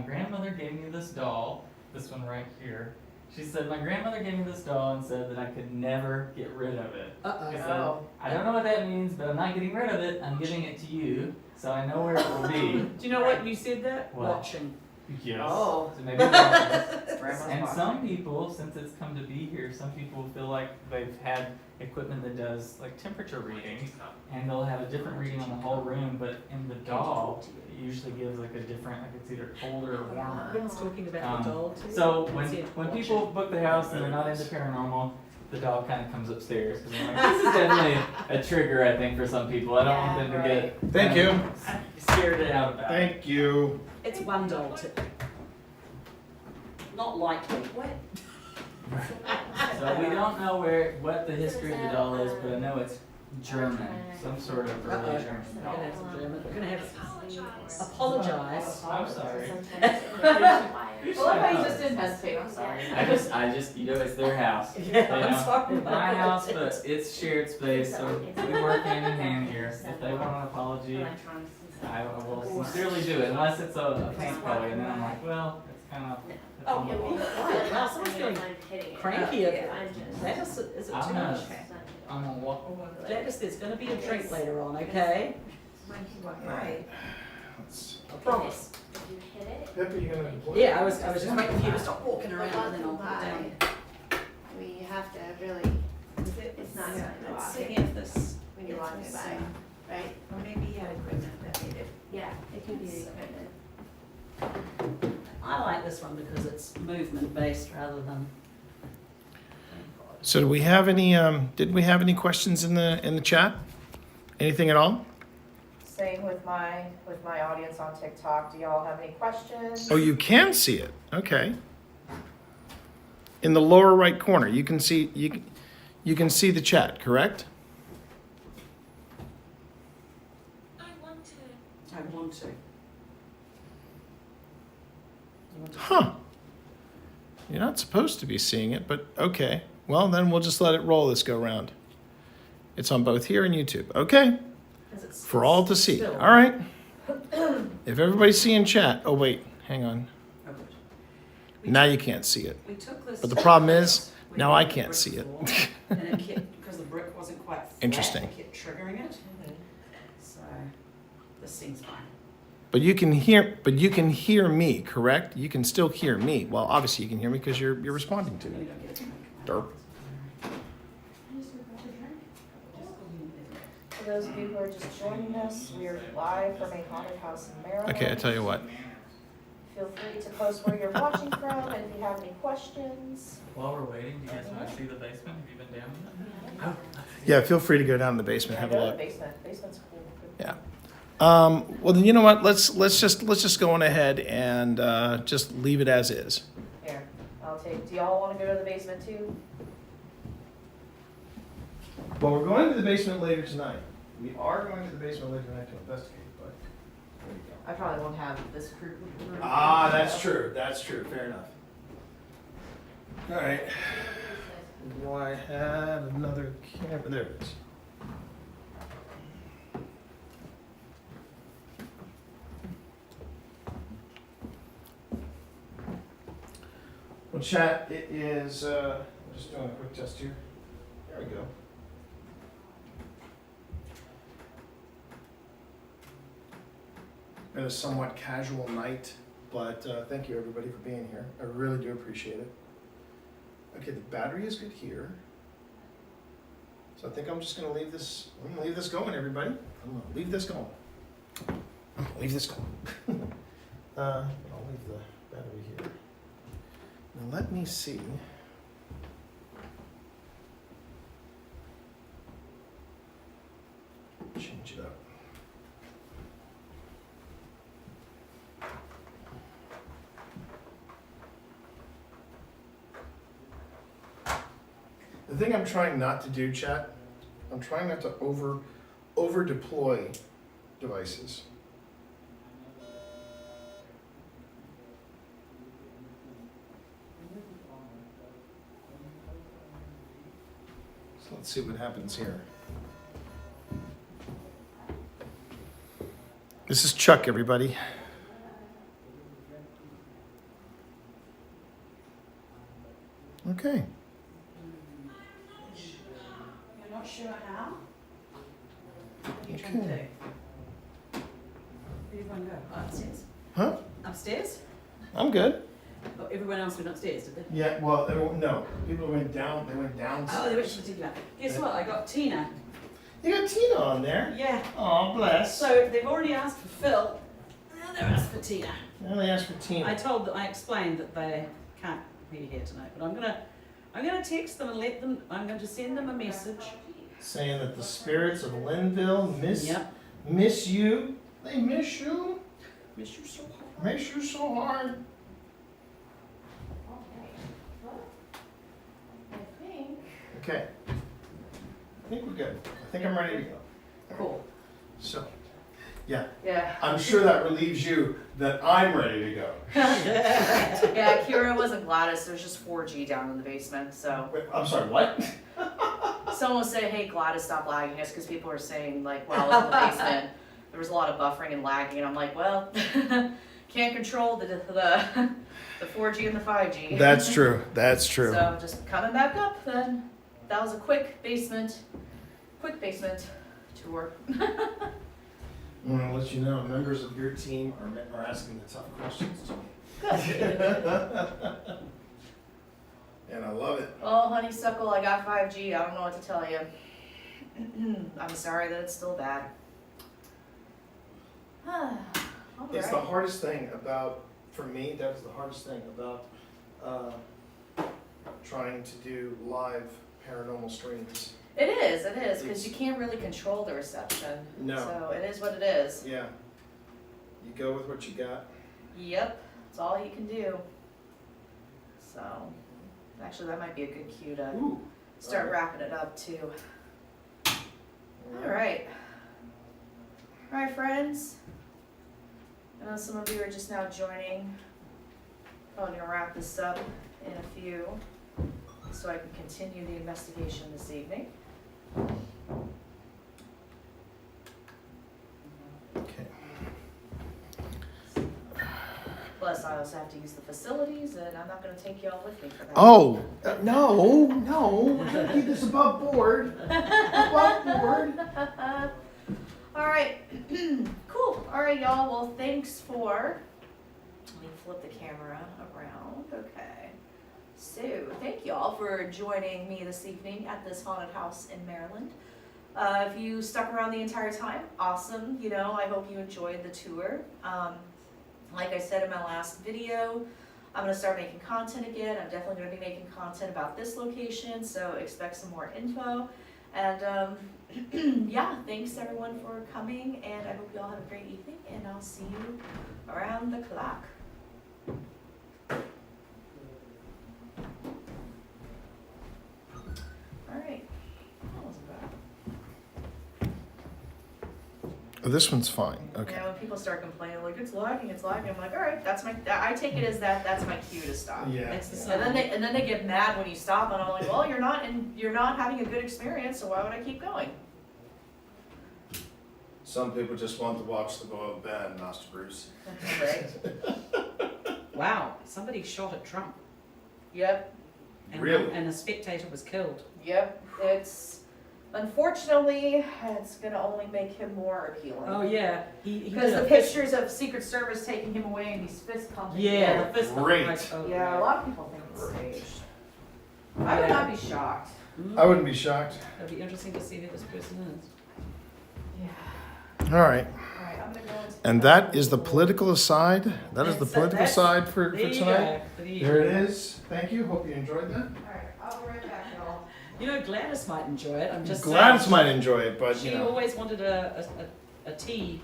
grandmother gave me this doll, this one right here. She said, my grandmother gave me this doll and said that I could never get rid of it. She Uh-oh. said, I don't know what that means, but I'm not getting rid of it, I'm giving it to you, so I know where it will be. Do you know what you said that? What? Watching. Yes. Oh. So maybe watching. Grandma's And watching. some people, since it's come to be here, some people feel like they've had equipment that does like temperature readings, and they'll have a different reading on the whole room, but in the doll, it usually gives like a different, like it's either colder or warmer. Everyone's talking about the doll too. So when Said when watching. people book the house and they're not into paranormal, the doll kind of comes upstairs because I'm like, this is definitely a trigger, I think, for some people. I don't want them to get Thank you. scared out about it. Thank you. It's one doll too. Not likely. So we don't know what the history of the doll is, but I know it's German, some sort of Uh-oh. early German We're doll. gonna have some German. We're gonna have apologize. I'm sorry. Well, I thought you just didn't hesitate, I'm sorry. I just, it's their house. Yeah, You I'm know, sorry. my house, but it's shared space, so we work hand in hand here. If they want an apology, I will sincerely do it, unless it's a paint color, and then I'm like, well, it's kind of. Oh, wow, someone's feeling cranky over it. Gladys, is it too I'm much? I'm gonna walk away. Gladys, there's gonna be a drink later on, okay? Right. I promise. If you hit it, Pip, are you gonna? Yeah, I was just waiting for you to stop walking around and then I'll put it down. I mean, you have to really, it's not gonna go Let's off see if this. when you're walking by, right? Or maybe he had equipment that made it. Yeah, it could be the equipment. I like this one because it's movement based rather than. So do we have any? Did we have any questions in the chat? Anything at all? Same with my audience on TikTok. Do y'all have any questions? Oh, you can see it. Okay. In the lower right corner, you can see you can see the chat. Correct? I want to. I want to. You want to? Huh. You're not supposed to be seeing it, but okay. Well, then we'll just let it roll this go round. It's on both here and YouTube. Okay. Is it For all to see. still? All right. If everybody's seeing chat. Oh, wait. Hang on. Oh, good. We Now took- you can't see it. We took this. But the problem is, we now put I the can't brick see it. floor, And it kept, because the brick wasn't quite flat. Interesting. It kept triggering it. So, this seems fine. But you can hear me, correct? You can still hear me. Well, obviously you can hear me because you're responding to You me. don't get it. Derp. For those of you who are just joining us, we are live from a haunted house in Maryland. Okay, I tell you what. Feel free to post where you're watching from, and if you have any questions. While we're waiting, do you guys want to see the basement? Have you been down yet? Yeah, feel free to go down in the basement, have a Go to look. the basement. Basement's cool. Yeah. Well, then you know what? Let's just go on ahead and just leave it as is. Here, I'll take. Do y'all want to go to the basement too? Well, we're going to the basement later tonight. We are going to the basement later tonight to investigate, but there you go. I probably won't have this crew. Ah, that's true. That's true. Fair enough. All right. Do I have another camera? There it is. Well, chat, it is, I'm just doing a quick test here. There we go. Been a somewhat casual night, but thank you everybody for being here. I really do appreciate it. Okay, Okay, the battery is good here. So I think I'm just gonna leave this, I'm gonna leave this going, everybody. I'm gonna leave this going. I'm gonna leave this going. I'll leave the battery here. Now let me see. Change it up. The thing I'm trying not to do, chat, I'm trying not to over deploy devices. So let's see what happens here. This is Chuck, everybody. Okay. You're not sure how? What are you trying to do? Okay. Where do you want to go? Upstairs? Huh? Upstairs? I'm good. Oh, everyone else went upstairs, did they? Yeah, well, no. People went down, they went downstairs. Oh, they went to the TV. Guess what? I got Tina. You got Tina on there. Yeah. Oh, bless. So they've already asked for Phil. Now they're asked for Tina. Now they asked for Tina. I explained that they can't be here tonight, but I'm gonna text them and I'm going to send them a message. Saying that the spirits of Linville miss you. They miss you. Miss you so hard. Miss you so hard. Okay, well, I think. Okay. I think we're good. I think I'm ready to go. Cool. So, yeah. Yeah. I'm sure that relieves you that I'm ready to go. Yeah, Kira wasn't Gladys, there's just 4G down in the basement, so. Wait, I'm sorry, what? Someone was saying, hey, Gladys, stop lagging us, because people were saying, like, while I was in the basement, there was a lot of buffering and lagging, and I'm like, well, can't control the 4G and the 5G. That's true. That's true. So just coming back up then. That was a quick basement tour. I want to let you know, members of your team are asking the tough questions to me. Good. And I love it. Oh, honeysuckle, I got 5G. I don't know what to tell you. I'm sorry that it's still bad. All It's right. the hardest thing about, for me, that's the hardest thing about trying to do live paranormal streams. It is, because you can't really control the reception. No. So it is what it is. Yeah. You go with what you got. Yep, that's all you can do. So, actually, that might be a good cue to Ooh. start wrapping it up too. All right. All right, friends. I know some of you are just now joining. Probably gonna wrap this up in a few, so I can continue the investigation this evening. Okay. Plus, I also have to use the facilities, and I'm not gonna take y'all with me for that. Oh, no. We're going to keep this above board. Above board. All right. Cool. All right, y'all. Well, thanks for. Let me flip the camera around. Okay. So, thank y'all for joining me this evening at this haunted house in Maryland. If you stuck around the entire time, awesome. You know, I hope you enjoyed the tour. Like I said in my last video, I'm going to start making content again. I'm definitely going to be making content about this location, so expect some more info. And yeah, thanks everyone for coming, and I hope you all have a great evening, and I'll see you around the clock. All right. That wasn't bad. Oh, this one's fine. Okay. You know, when people start complaining, like, it's lagging, I'm like, all right, I take it as that's my cue to stop. Yeah. It's the And same. then they get mad when you stop, and I'm like, well, you're not having a good experience, so why would I keep going? Some people just want to watch the boiled bad, Master Bruce. Right? Wow, somebody shot at Trump. Yep. Really? And a spectator was killed. Yep. Unfortunately, it's gonna only make him more appealing. Oh yeah, he Because did the a fist- pictures of Secret Service taking him away and he's fist pumping. Yeah, him. the fist bump, Great. like, oh, Yeah, a lot of people think it's staged. I would not be shocked. I wouldn't be shocked. It'll be interesting to see who this person is. Yeah. All right. All right, I'm gonna go into. And that is the political aside. That is the That's it. political That's- side for There you tonight. go. There it is. Thank you. Hope you enjoyed that. All right, I'll be right back, y'all. You know, Gladys might enjoy it. I'm just Gladys saying. might enjoy it, but She you know. always wanted a tea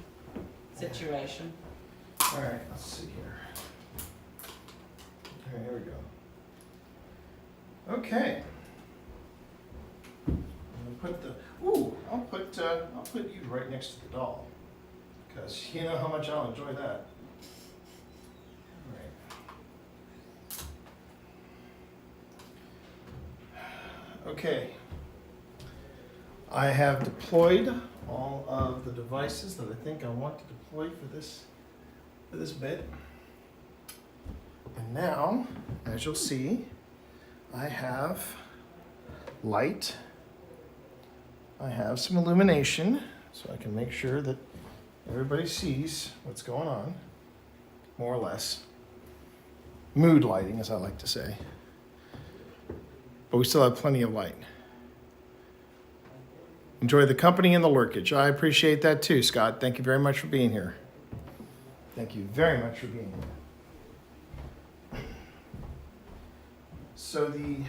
situation. All right. Let's see here. All right, here we go. Okay. I'm gonna put I'll put you right next to the doll, because you know how much I'll enjoy that. All right. Okay. I have deployed all of the devices that I think I want to deploy for this bit. And now, as you'll see, I have light. I have some illumination, so I can make sure that everybody sees what's going on, more or less. Mood lighting, as I like to say. But we still have plenty of light. Enjoy the company and the lurkage. I appreciate that too, Scott. Thank you very much for being here. Thank you very much for being here. So I'm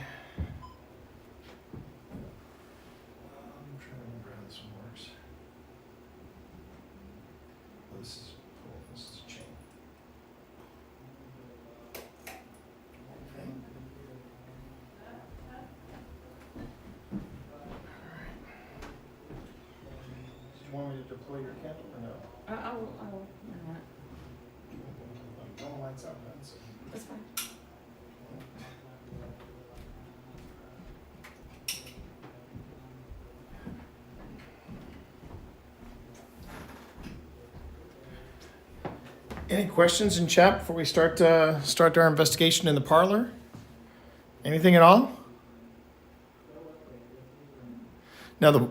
trying to remember how this one works. Oh, this is cool. This is a chain. Okay. Do you want me to deploy your candle or no? I will. Alright, No lights out, man. So. that's fine. Any questions in chat before we start our investigation in the parlor? Anything at all? Now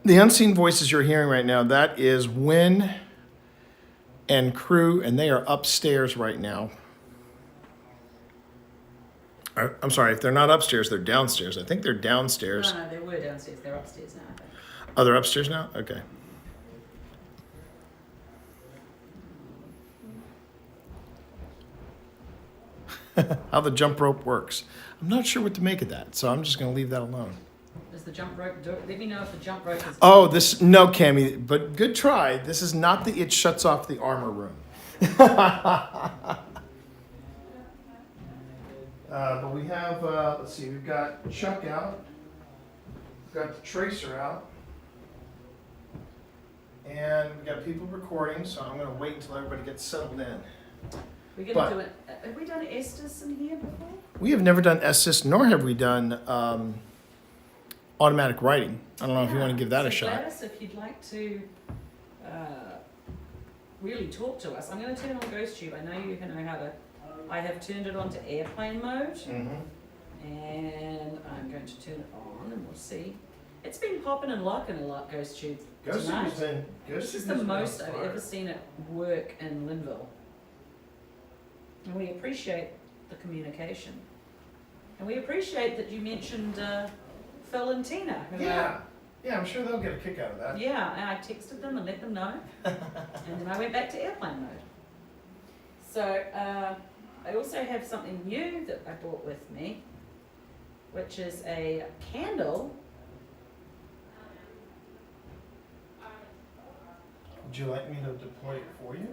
the unseen voices you're hearing right now, that is Wynn and crew, and they are upstairs right now. I'm sorry, if they're not upstairs, they're downstairs. I think they're downstairs. No, they were downstairs. They're upstairs now, I think. Oh, they're upstairs now? Okay. How the jump rope works. I'm not sure what to make of that, so I'm just going to leave that alone. Does the jump rope do it? Let me know if the jump rope is. Oh, no, Cammie, but good try. This is not it shuts off the armor room. But we have, let's see, we've got Chuck out. We've got the tracer out. And we've got people recording, so I'm going to wait until everybody gets settled in. We're going to do it. Have we done Estes in here before? We have never done assist, nor have we done automatic writing. I don't know if you want to give that a shot. Gladys, if you'd like to really talk to us, I'm going to turn on GhostTube. I know you know how to. I have turned it on to airplane mode, and I'm going to turn it on, and we'll see. It's been popping and locking a lot, GhostTube. This is the most I've ever seen it work in Linville. And we appreciate the communication. And we appreciate that you mentioned Phil and Tina. Yeah, I'm sure they'll get a kick out of that. Yeah, and I texted them and let them know. And then I went back to airplane mode. So I also have something new that I brought with me, which is a candle. Would you like me to deploy it for you?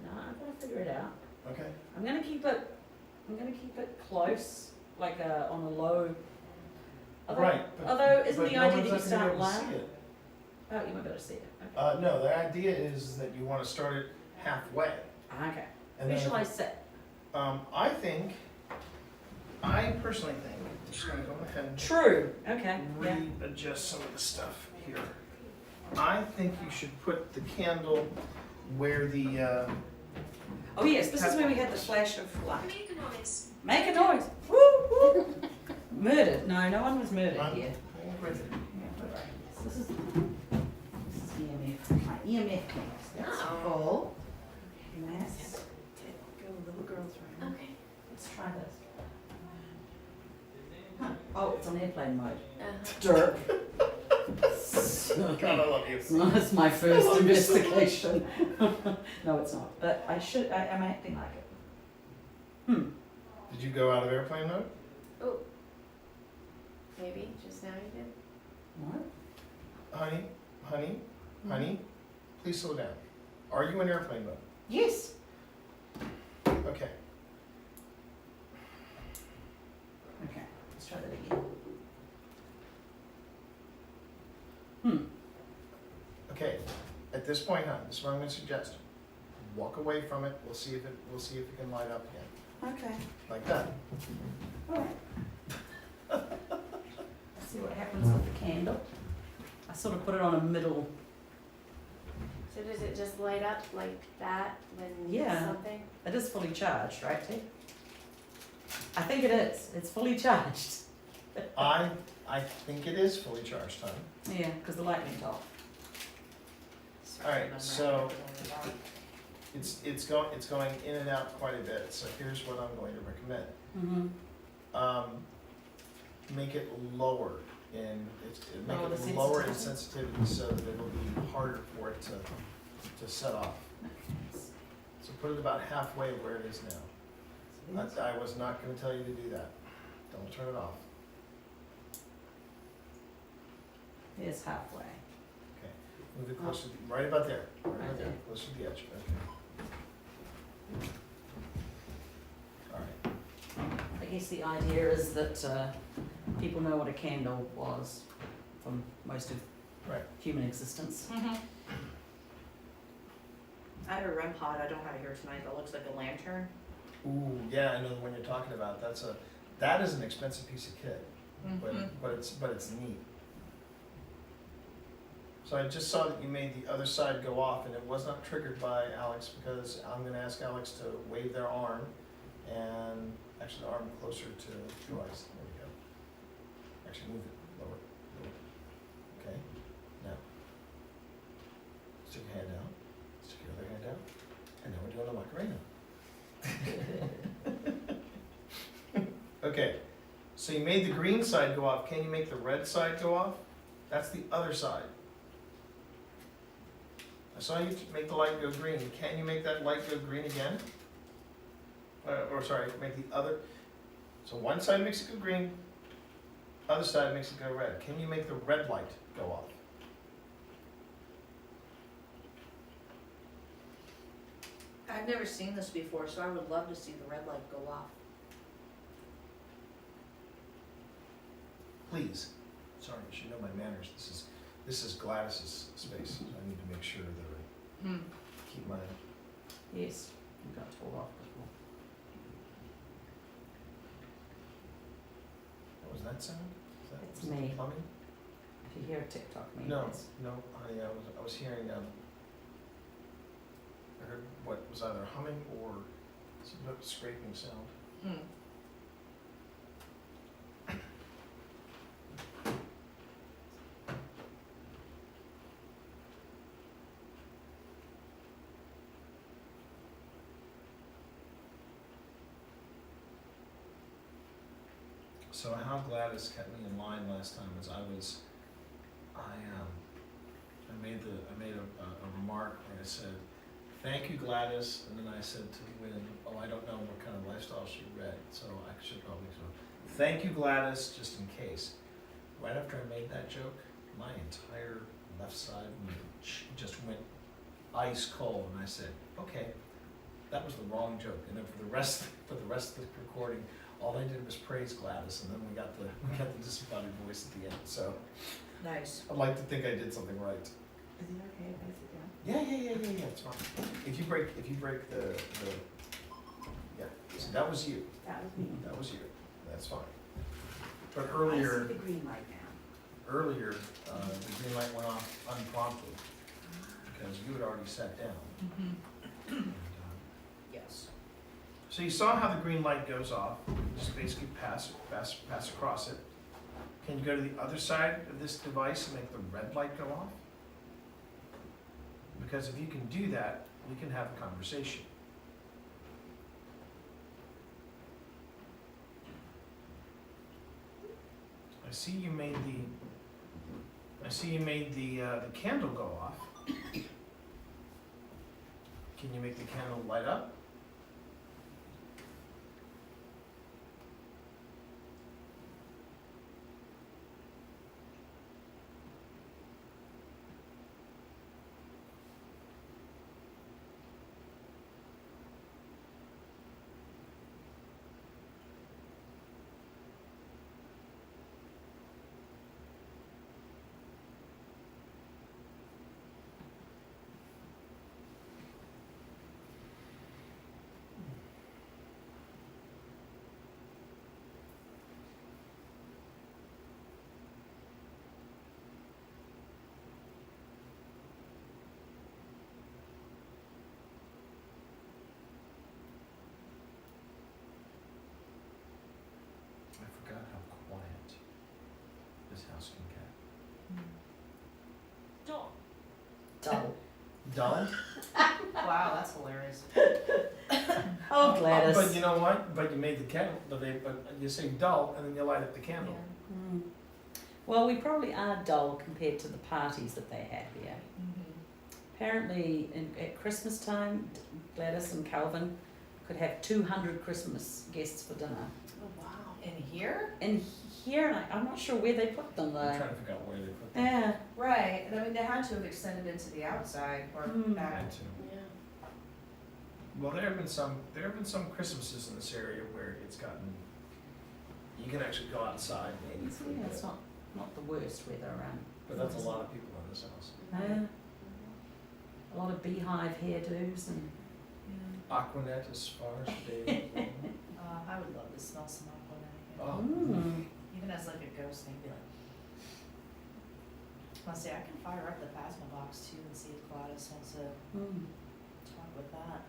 No, I've got to figure it out. Okay. I'm gonna keep it close, like on a low. Although isn't the idea that you start loud? Oh, you might be able to see it. Okay. No, the idea is that you want to start it halfway. Okay. And Where then, shall I sit? I personally think, I'm just going to go ahead and True. Okay. Yeah. readjust some of the stuff here. I think you should put the candle where the, Oh yes, this is where we had the flash of light. Make a noise. Make a noise. Woo woo. Murdered. No one was murdered here. This is EMF. My EMF clamps. That's full. Let's go little girl's room. Okay. Let's try this. Huh. Oh, it's on airplane mode. Uh-huh. Dirk. God, I love you. That's my first love you so much. investigation. No, it's not. But I should. I'm acting like it. Did you go out of airplane mode? Oh. Maybe just now you did. What? Honey, please slow down. Are you in airplane mode? Yes. Okay. Okay. Let's try that again. Okay. At this point, hon, this is what I'm going to suggest. Walk away from it. We'll see if it can light up again. Okay. Like that. All right. Let's see what happens with the candle. I sort of put it on a middle. So does it just light up like that when Yeah. something? It is fully charged, right, T? I think it is. It's fully charged. I think it is fully charged, hon. Yeah, because the light went off. All right, so it's going in and out quite a bit. So here's what I'm going to recommend. Mm-hmm. Make it lower make Lower the it lower in sensitivity? sensitivity so that it'll be harder for it to set off. So put it about halfway where it is now. I was not going to tell you to do that. Don't turn it off. It's halfway. Okay. Move it closer, right about there. Right Right there, there. closer to the edge. Okay. All right. I guess the idea is that people know what a candle was from most of Right. human existence. I have a REM pod, I don't have it here tonight, that looks like a lantern. Ooh, yeah, I know the one you're talking about. That is an expensive piece of kit, but it's neat. So I just saw that you made the other side go off, and it was not triggered by Alex because I'm going to ask Alex to wave their arm, and actually the arm closer to Joyce. There we go. Actually, move it lower. Okay. Now, stick your hand out. Stick your other hand out, and now we're doing the Macarena. Okay, so you made the green side go off. Can you make the red side go off? That's the other side. I saw you make the light go green. Can you make that light go green again? Or sorry, make the other. So one side makes it go green, other side makes it go red. Can you make the red light go off? I've never seen this before, so I would love to see the red light go off. Please. Sorry, you should know my manners. This is Gladys's space, so I need to make sure that I keep my. Yes, you got told off before. What was that sound? It's was that me. plumbing? If you hear a TikTok, maybe No, it's no, honey, I was hearing, I heard what was either humming or some scraping sound. So how Gladys kept me in line last time is I made a remark where I said, "Thank you, Gladys," and then I said to Wynn, "Oh, I don't know what kind of lifestyle she read, so I should probably so. Thank you, Gladys, just in case." Right after I made that joke, my entire left side just went ice cold, and I said, "Okay, that was the wrong joke." And then for the rest of the recording, all I did was praise Gladys, and then we got the disembodied voice at the end. So Nice. I'd like to think I did something right. Is it okay if I sit down? Yeah, it's fine. If you break the yeah, so that was you. That was me. That was you. That's fine. But I see earlier, the green light now. the green light went off unprompted because you had already sat down. And, Yes. so you saw how the green light goes off. Just basically pass across it. Can you go to the other side of this device and make the red light go off? Because if you can do that, we can have a conversation. I see you made the candle go off. Can you make the candle light up? I forgot how quiet this house can get. Dog. Dull. Dull? Wow, that's hilarious. Oh, Gladys. But you know what? But you made the candle, but you say dull and then you light up the candle. Mm. Well, we probably are dull compared to the parties that they had here. Apparently, at Christmas time, Gladys and Calvin could have 200 Christmas guests for dinner. Oh, wow. In here? And here, I'm not sure where they put them I'm though. trying to figure out where they put them. Yeah. Right, and I mean, they had to have extended into the outside or back. Had to. Yeah. Well, there have been some Christmases in this area where it's gotten, you can actually go outside maybe for a Yeah, bit. it's not the worst weather around. But that's a lot of people in this house. Yeah. A lot of beehive hairdos and Aquanet as far as today. I would love to smell some aquanet. Oh. Even as like a ghost thing, be like. Let's see, I can fire up the Phasma box too and see if Gladys wants to talk with that.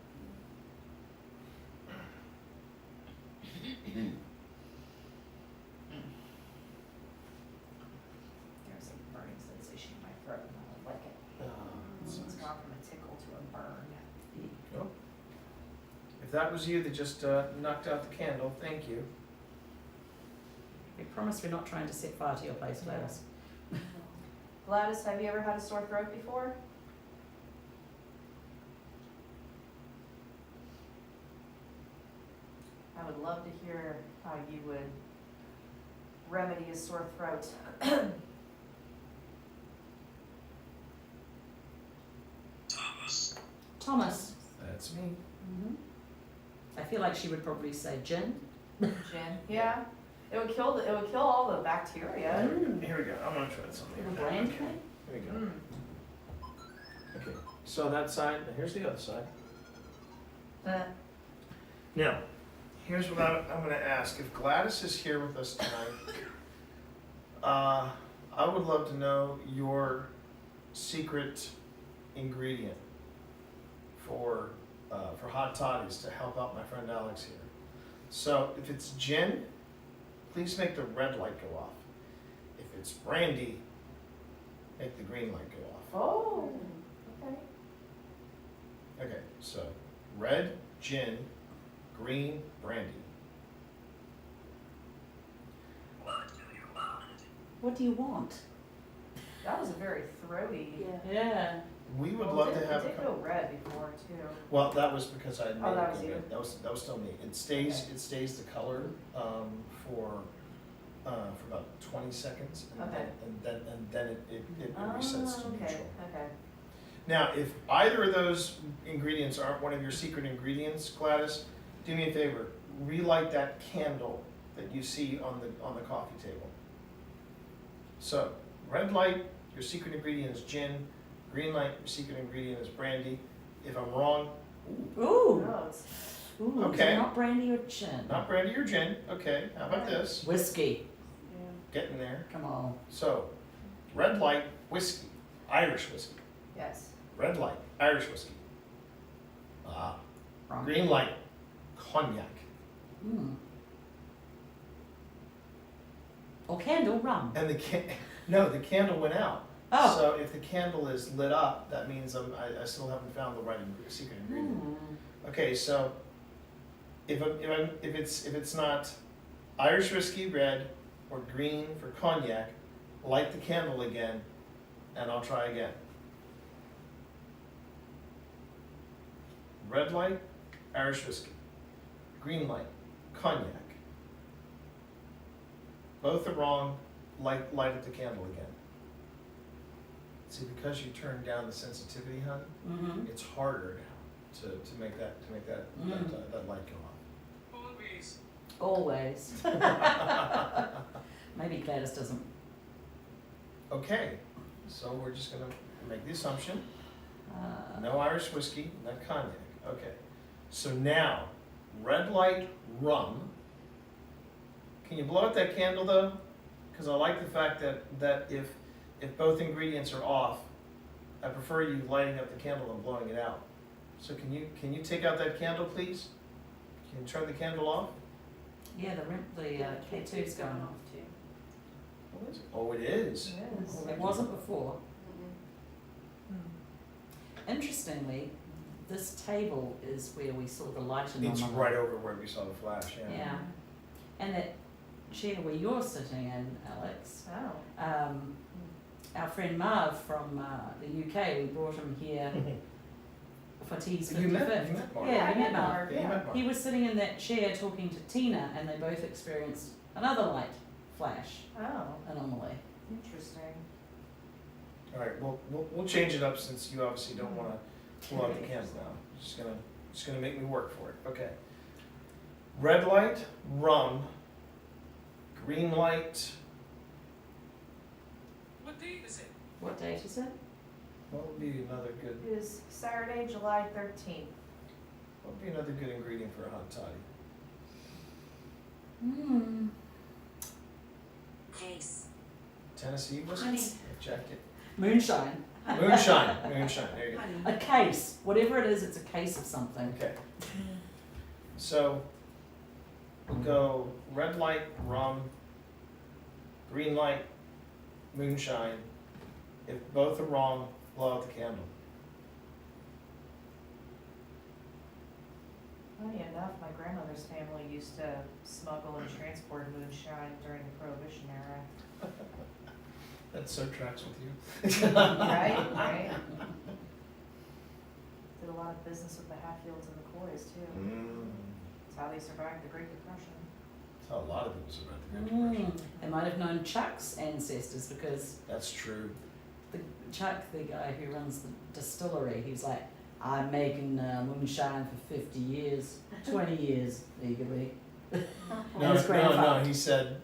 There's a burning sensation in my throat and I don't like it. It's gone from a tickle to a burn. Cool. If that was you that just knocked out the candle, thank you. we promise we're not trying to set fire to your place, Gladys. Gladys, have you ever had a sore throat before? I would love to hear how you would remedy a sore throat. Thomas. That's me. I feel like she would probably say gin. Gin. Yeah. It would kill all the bacteria. Here we go. I'm gonna try something. Brandy? Here we go. Okay. So that side. Here's the other side. Now, here's what I'm gonna ask. If Gladys is here with us tonight, I would love to know your secret ingredient for hot toddies to help out my friend Alex here. So if it's gin, please make the red light go off. If it's brandy, make the green light go off. Oh. Okay. Okay, so red, gin, green, brandy. What do you want? That was a very throaty. Yeah. We would Well, love it to have. It did go red before too. Well, that was because I made Oh, that it was go you? red. That was still me. It stays the color for about 20 seconds, and Okay. then it resets to okay. neutral. Okay. Now, if either of those ingredients aren't one of your secret ingredients, Gladys, do me a favor. Relight that candle that you see on the coffee table. So, red light, your secret ingredient is gin. Green light, your secret ingredient is brandy. If I'm wrong, Ooh. No, it's Ooh. Okay. So not brandy or gin. not brandy or gin. Okay, how about this? Whiskey. Getting there. Come on. So, red light, whiskey, Irish whiskey. yes. Red light, Irish whiskey. Wrong. Green light, cognac. Or candle rum. And the the candle went out. Oh. So if the candle is lit up, that means I still haven't found the right secret ingredient. Okay, so if it's not Irish whiskey red, or green for cognac, light the candle again, and I'll try again. Red light, Irish whiskey. Green light, cognac. Both are wrong, light the candle again. See, because you turned down the sensitivity, hon, Mm-hmm. it's harder now to make that that light go Always. Maybe Gladys doesn't. on. Okay, so we're just gonna make the assumption, Uh, no Irish whiskey, no cognac. Okay, so now, red light rum. Can you blow out that candle though? Because I like the fact that if both ingredients are off, I prefer you lighting up the candle and blowing it out. So can you take out that candle, please? Can you turn the candle off? yeah, the K2's going off. too. What is it? Oh, it is. It is. It wasn't before. Hmm. Interestingly, this table is where we saw the lighting on It's the right over where we saw the flash. Yeah. Yeah, and that chair where you're sitting in, Alex, Oh. our friend Marv from the UK, we brought him here for T's 55th. You met Mark. Yeah, we met Marv. Marv. Yeah, you met Mark. He was sitting in that chair talking to Tina, and they both experienced another light flash Oh, anomaly. interesting. All right, we'll change it up since you obviously don't want to blow out the candle now. Just gonna make me work for it. Okay. Red light, rum. Green light. What date is it? What date is it? What would be another good? It is Saturday, July 13th. What would be another good ingredient for a hot toddy? Hmm. Case. Tennessee whiskey. Honey. Checked it. Moonshine. Moonshine. There you go. A case. Whatever it is, it's a case of something. Okay. So we'll go red light, rum, green light, moonshine. If both are wrong, blow out the candle. Funny enough, my grandmother's family used to smuggle and transport moonshine during the Prohibition era. That so tracks with you. Right? Did a lot of business with the Hatfields and the Coys too. That's how they survived the Great Depression. That's how a lot of people survived the Great Depression. They might have known Chuck's ancestors because That's true. Chuck, the guy who runs the distillery, he's like, I'm making moonshine for 50 years, 20 years legally. No, his grandfather. He said,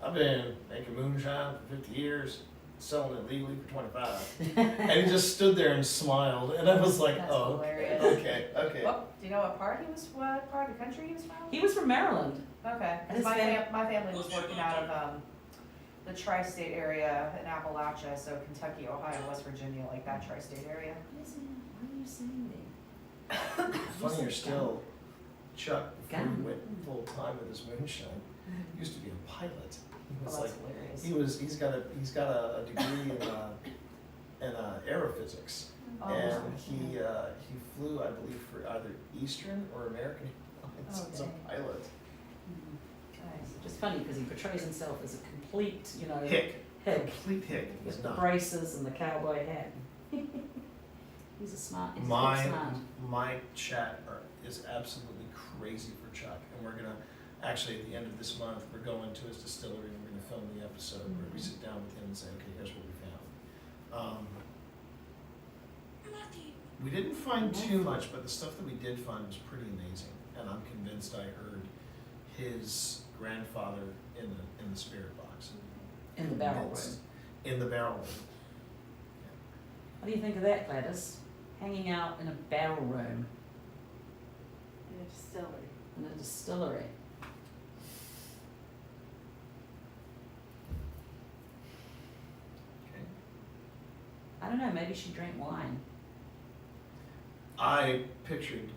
I've been making moonshine for 50 years, selling it legally for 25. And he just stood there and smiled, and I was like, That's oh, hilarious. okay. Well, do you know what part of the country he was from? He was from Maryland. Okay, His because my family was working out of the tri-state area in Appalachia, so Kentucky, Ohio, West Virginia, like that tri-state area. Why are you saying that? Funnier still, Chuck, before Gun. he went full time with his moonshine, used to be a pilot. He was Oh, like, that's hilarious. he's got a degree in aerophysics, Oh, and he flew, I believe, for either Eastern or American Airlines as a Okay. pilot. Nice. Just funny because he portrays himself as a complete, Hick, hick. complete hick. He's With the not. braces and the cowboy hat. He's a smart, he's My smart. my chat is absolutely crazy for Chuck, and we're gonna actually at the end of this month we're going to his distillery and we're gonna film the episode where we sit down with him and say, okay, here's what we found. Matthew. We didn't find too much, but the stuff that we did find was pretty amazing, and I'm convinced I heard his grandfather in the spirit box. In the barrel room. It's in the barrel room. What do you think of that, Gladys? Hanging out in a barrel room In a distillery. in a distillery. Okay. I don't know, maybe she drank wine. I pictured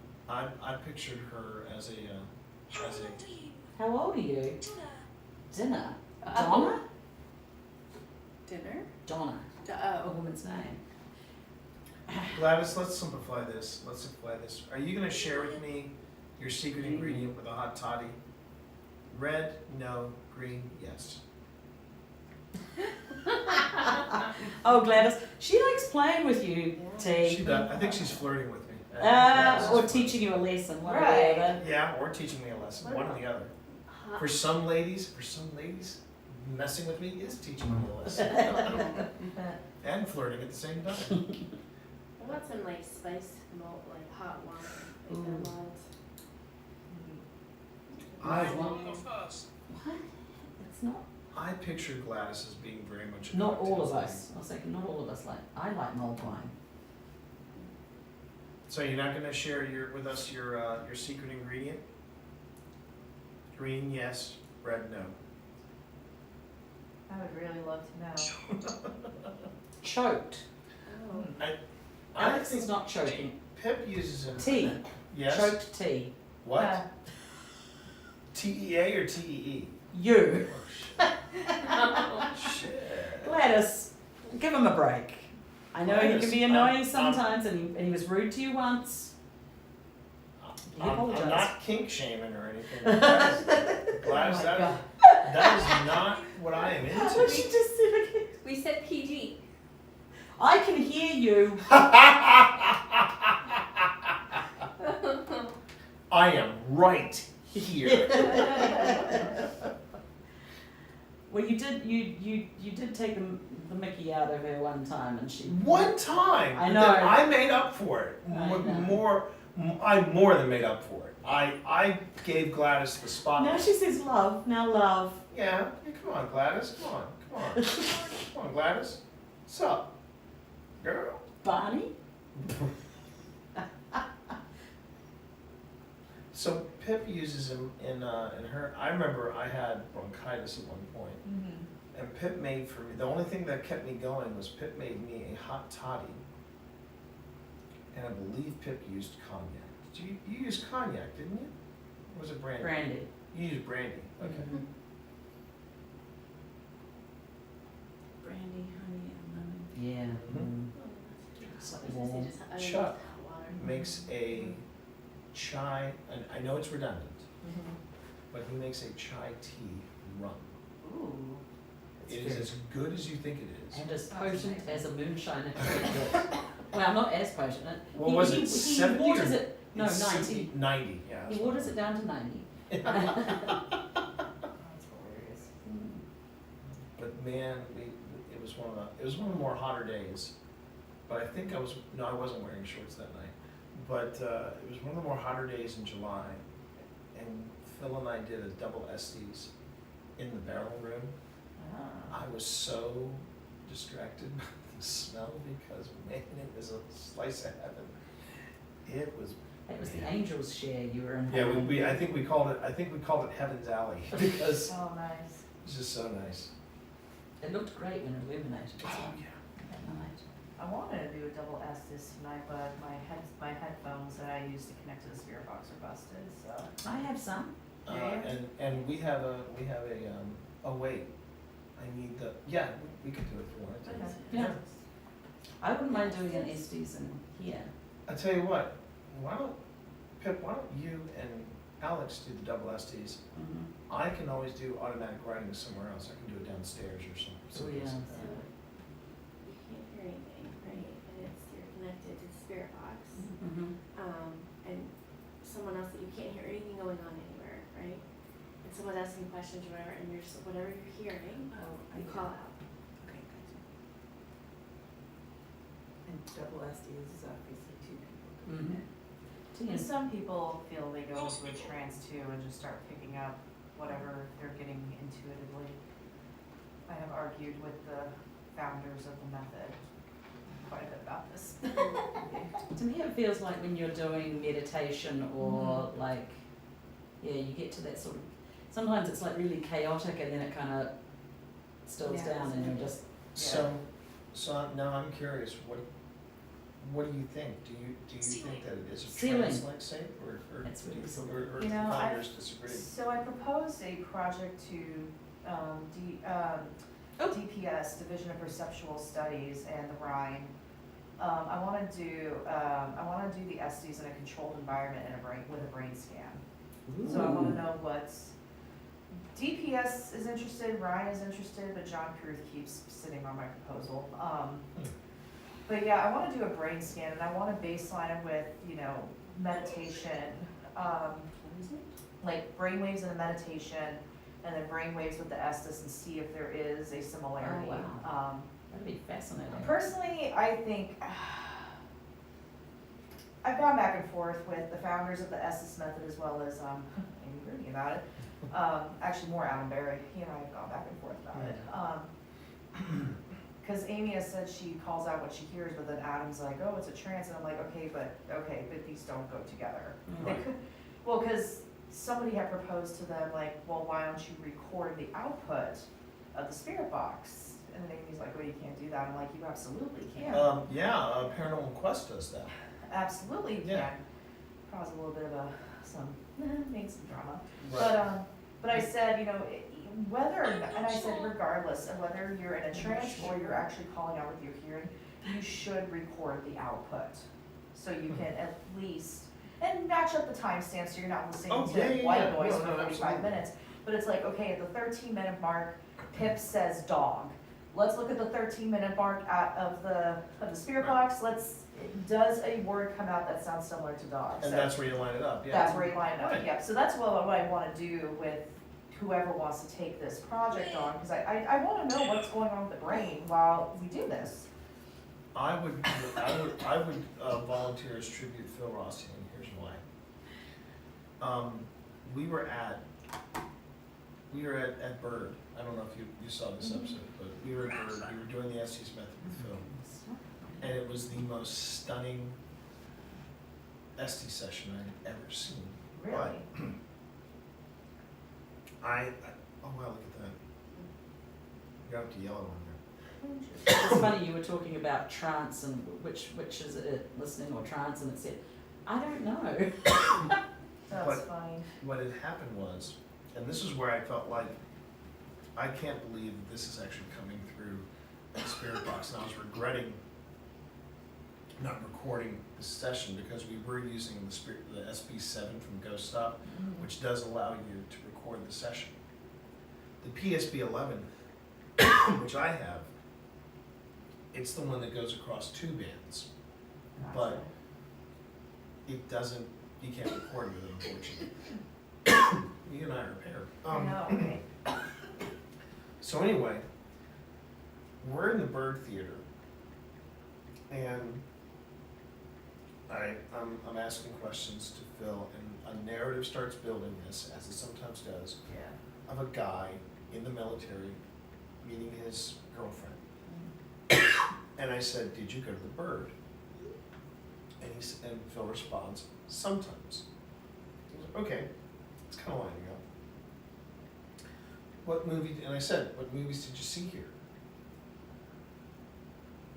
her as a How old are you? How old are you? Dinner. Dinner? Oh. Donna? Dinner? Donna, a Oh. woman's name. Gladys, let's simplify this. Are you gonna share with me your secret ingredient with a hot toddy? Red, no. Green, yes. Oh, Gladys, she likes playing with you, T. She does. I think she's flirting with me. Or teaching you a lesson, one or the Right. other. Yeah, or teaching me a lesson, one or the other. For some ladies, messing with me is teaching me a lesson. And flirting at the same time. I want some like spiced malt, like hot water, like Ooh. the malt. What? It's not. I picture Gladys as being very much. a Not all cocktail of thing. us. I was thinking, not all of us like. I like mulled wine. So you're not gonna share with us your secret ingredient? Green, yes. Red, no. I would really love to know. Choked. Oh. I Alex think is not choking. Pip uses a Tea. Yes. Choked tea. What? Uh, TEA or TEE? You. Oh shit. Gladys, give him a break. I know he can Gladys, be annoying I'm- sometimes, and he was rude to you once. You I'm apologize. not kink shaming or anything. Gladys, Oh my that, God. that is not what I am What she into. just said again. We said PG. I can hear you. I am right here. Well, you did take the Mickey out of her one time, and she. One time. I know. that I made up for it. I know. I more than made up for it. I gave Gladys the spot. Now she says love. Now love. Yeah, come on, Gladys. Come on. Come on, Gladys. What's up, girl? Barney. So Pip uses him in her. I remember I had bronchitis at one point, and Pip made for me. The only thing that kept me going was Pip made me a hot toddy, and I believe Pip used cognac. Did you used cognac, didn't you? Or was it brandy? Brandy. You used brandy. Okay. Mhm. Brandy, honey, and lemon. Yeah. Mhm. Slightly I was gonna say warm. just- I Chuck love hot water. Makes a chai, and I know it's redundant, but he makes a chai tea rum. Ooh. It is as good as you think it is. And as potent as a moonshine. Well, not as potent. What was it, He 70 waters or- it. No, It's 90. 60, 90, yeah. He waters it down to 90. That's hilarious. But man, it was one of the more hotter days. But I wasn't wearing shorts that night. But it was one of the more hotter days in July, and Phil and I did a double Estes in the barrel room. Ah. I was so distracted by the smell because man, it was a slice of heaven. It was. It was the angel's share you were in. Yeah, I think we called it Heaven's Alley because it Oh, nice. was just so nice. It looked great when illuminated. Oh yeah. That night. I wanted to do a double Estes tonight, but my headphones that I use to connect to the spirit box are busted, so. I have some. Yeah. And we have a oh wait, I need we could do it if you wanted to. Okay. Yeah. I wouldn't mind doing an Estes in here. I tell you what, why don't you and Alex do the double Estes? Mm-hmm. I can always do automatic writing somewhere else. I can do it downstairs or something. Oh, yeah. So you can't hear anything, right? And you're connected to the spirit box. Mm-hmm. And someone else that you can't hear anything going on anywhere, right? And someone's asking questions or whatever, and you're just whatever you're hearing, you call out. Okay, gotcha. And double Estes is obviously two people. Mm-hmm. And some people feel they go into a trance too and just start picking up whatever they're getting intuitively. I have argued with the founders of the method quite a bit about this. To me, it feels like when you're doing meditation or like, you get to that sort of. Sometimes it's like really chaotic, and then it kind of stills down, and you're just. So now I'm curious. What do you think? Do you think that it is a Ceiling. trance-like shape, or That's do really you, silly. or You the know, founders disagree? So I proposed a project to DPS, Division of Perceptual Studies, and the Rhine. I want to do the Estes in a controlled environment with a brain scan. So I want to know what's DPS is interested, Ryan is interested, but John Cruth keeps sitting on my proposal. But yeah, I wanna do a brain scan and I wanna baseline it with, you know, meditation, like brainwaves in a meditation, and then brainwaves with the Estes and see if there is a similarity. Oh, That'd be fascinating. Personally, I think, I've gone back and forth with the founders of the Estes method as well as, Amy Rooney about it. Actually more Adam Berry, he and I have gone back and forth about it. Cause Amy has said she calls out what she hears, but then Adam's like, oh, it's a trance, and I'm like, okay, but these don't go together. They could, well, cause somebody had proposed to them, like, well, why don't you record the output of the spirit box? And then Amy's like, well, you can't do that. I'm like, you absolutely can. Paranormal Quest does that. Absolutely you Yeah. can. Cause a little bit of make some drama. Right. But I said, you know, whether, and I said regardless of whether you're in a trance or you're actually calling out with your hearing, you should record the output. So you can at least, and match up the timestamp so you're not listening to white noise for 45 minutes. But it's like, okay, at the 13-minute mark, Pip says dog. Let's look at the 13-minute mark of the spirit box. Does a word come out that sounds similar to dog? And So that's where you line it up, yeah. that's where you line it up, Right. yep. So that's what I wanna do with whoever wants to take this project on, because I wanna know what's going on with the brain while we do this. I would volunteer as tribute Phil Rossi, and here's why. We were at Bird. I don't know if you saw this episode, but we were at Bird. We were doing the Estes method with Phil, and it was the most stunning Estes session I'd ever seen. Really? Oh wow, look at that. You got up to yellow on It's funny, you were talking about trance and which is it, listening or trance, and it said, I don't know. That's But- funny. there. What had happened was, and this is where I felt like, I can't believe that this is actually coming through the spirit box, and I was regretting not recording the session because we were using the SB7 from Ghost Stop, which does allow you to record the session. The PSB11, which I have, it's the one that goes across 2 bands, but it doesn't, you can't record with it, unfortunately. You and I are a pair. I know, okay. So anyway, we're in the Bird Theater, and I'm asking questions to Phil, and a narrative starts building this, as it sometimes does, Yeah. of a guy in the military meeting his girlfriend. And I said, did you go to the Bird? And Phil responds, sometimes. I was like, okay, it's kind of lining up. And I said, what movies did you see here?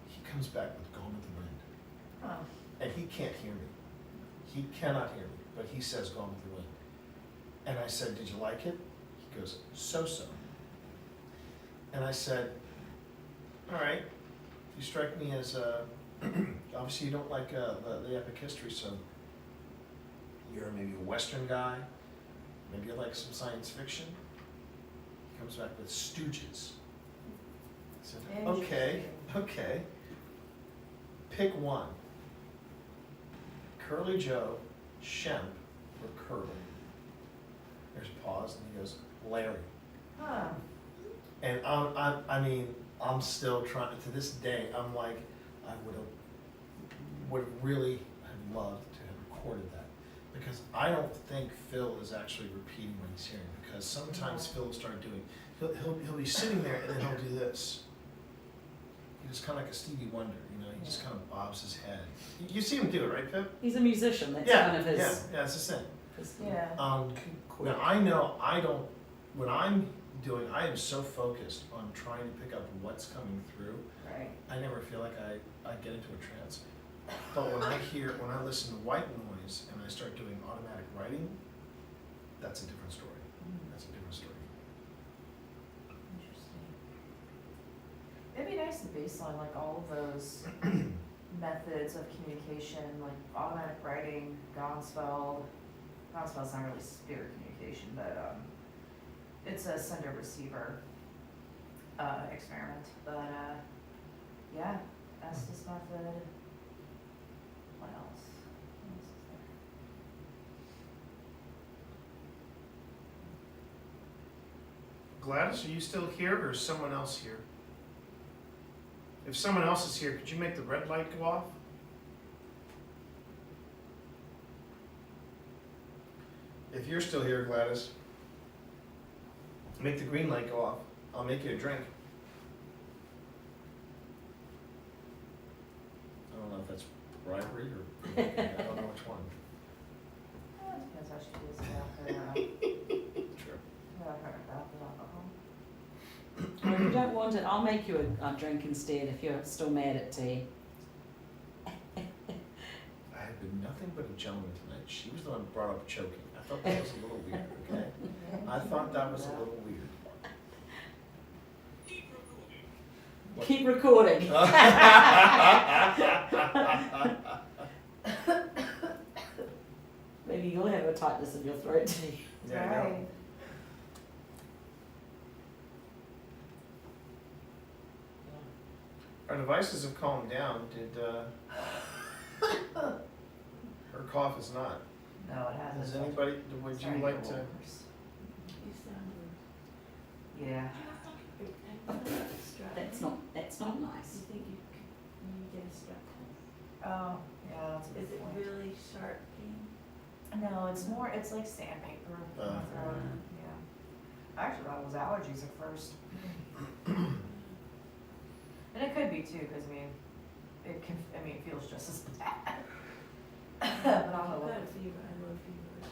He comes back with Gone with the Wind. Huh. And he can't hear me. He cannot hear me, but he says Gone with the Wind. And I said, did you like it? He goes, so-so. And I said, all right, you strike me as, obviously you don't like the epic history, so you're maybe a Western guy, maybe you like some science fiction. He comes back with Stooges. I said, okay, pick one. Curly Joe, Shemp, or Curly? There's a pause, and he goes, Larry. Huh. And I'm still trying, to this day, I'm like, I would really have loved to have recorded that. Because I don't think Phil is actually repeating what he's hearing, because sometimes Phil will start doing, he'll be sitting there and then he'll do this. He's kind of like a Stevie Wonder, you know, he just kind of bobs his head. You see him do it, right, Pip? He's a musician, that's Yeah, kind of his. yeah, it's the same. Yeah. Now I know when I'm doing, I am so focused on trying to pick up what's coming through, Right. I never feel like I get into a trance. But when I listen to white noise and I start doing automatic writing, that's a different story. That's a different story. Interesting. It'd be nice to baseline like all of those methods of communication, like automatic writing, Gonspell's not really spirit communication, but it's a sender receiver experiment, but yeah, Estes method. What else? What else is there? Gladys, are you still here or is someone else here? If someone else is here, could you make the red light go off? If you're still here, Gladys, make the green light go off. I'll make you a drink. I don't know if that's bribery or, I don't know which one. Well, it depends how she feels about her, Sure. about the alcohol. Well, if you don't want it, I'll make you a drink instead if you're still mad at tea. I have been nothing but a gentleman tonight. She was the one who brought up choking. I thought that was a little weird, okay? I thought that was a little weird. Keep recording. Maybe you'll have a tightness in your throat too. Yeah, I know. Right. Our devices have calmed down. Did her cough is not? No, it hasn't. Does anybody, would you Starting like get to? worse. You sound Yeah. That's not nice. You think you get a strep test? Oh, yeah, that's a Is good it point. really sharp pain? No, it's more, it's like sandpaper. in my throat. Yeah. I actually thought it was allergies at first. And it could be too, because I mean, it feels just as bad. But I don't know I've what. got a fever, I low fever.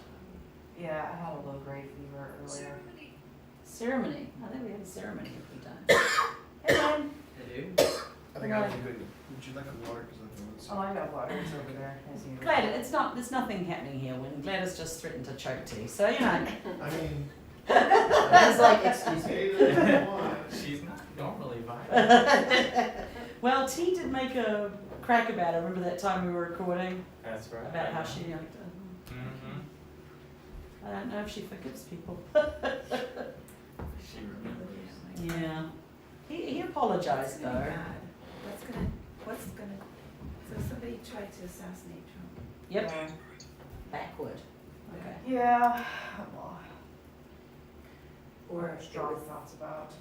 Yeah, I had a low grade fever earlier. Ceremony. I think we have a ceremony every time. Hey, man. They do? I think I would be good. Would you like a water? 'Cause I think it's- Oh, I got water. It's over there. As usual. Gladys, there's nothing happening here when Gladys just threatened to choke tea. So, you know. I mean. It's like, excuse me. She's not normally violent. Well, T did make a crack about it. Remember that time we were recording? That's right. About how she liked it. Mm-hmm. I don't know if she forgives people. She remembers. Yeah. He apologized That's gonna be though. bad. So somebody tried to assassinate Trump. Yep. Yeah. Backward. Okay. Yeah. Well, Or strong thoughts about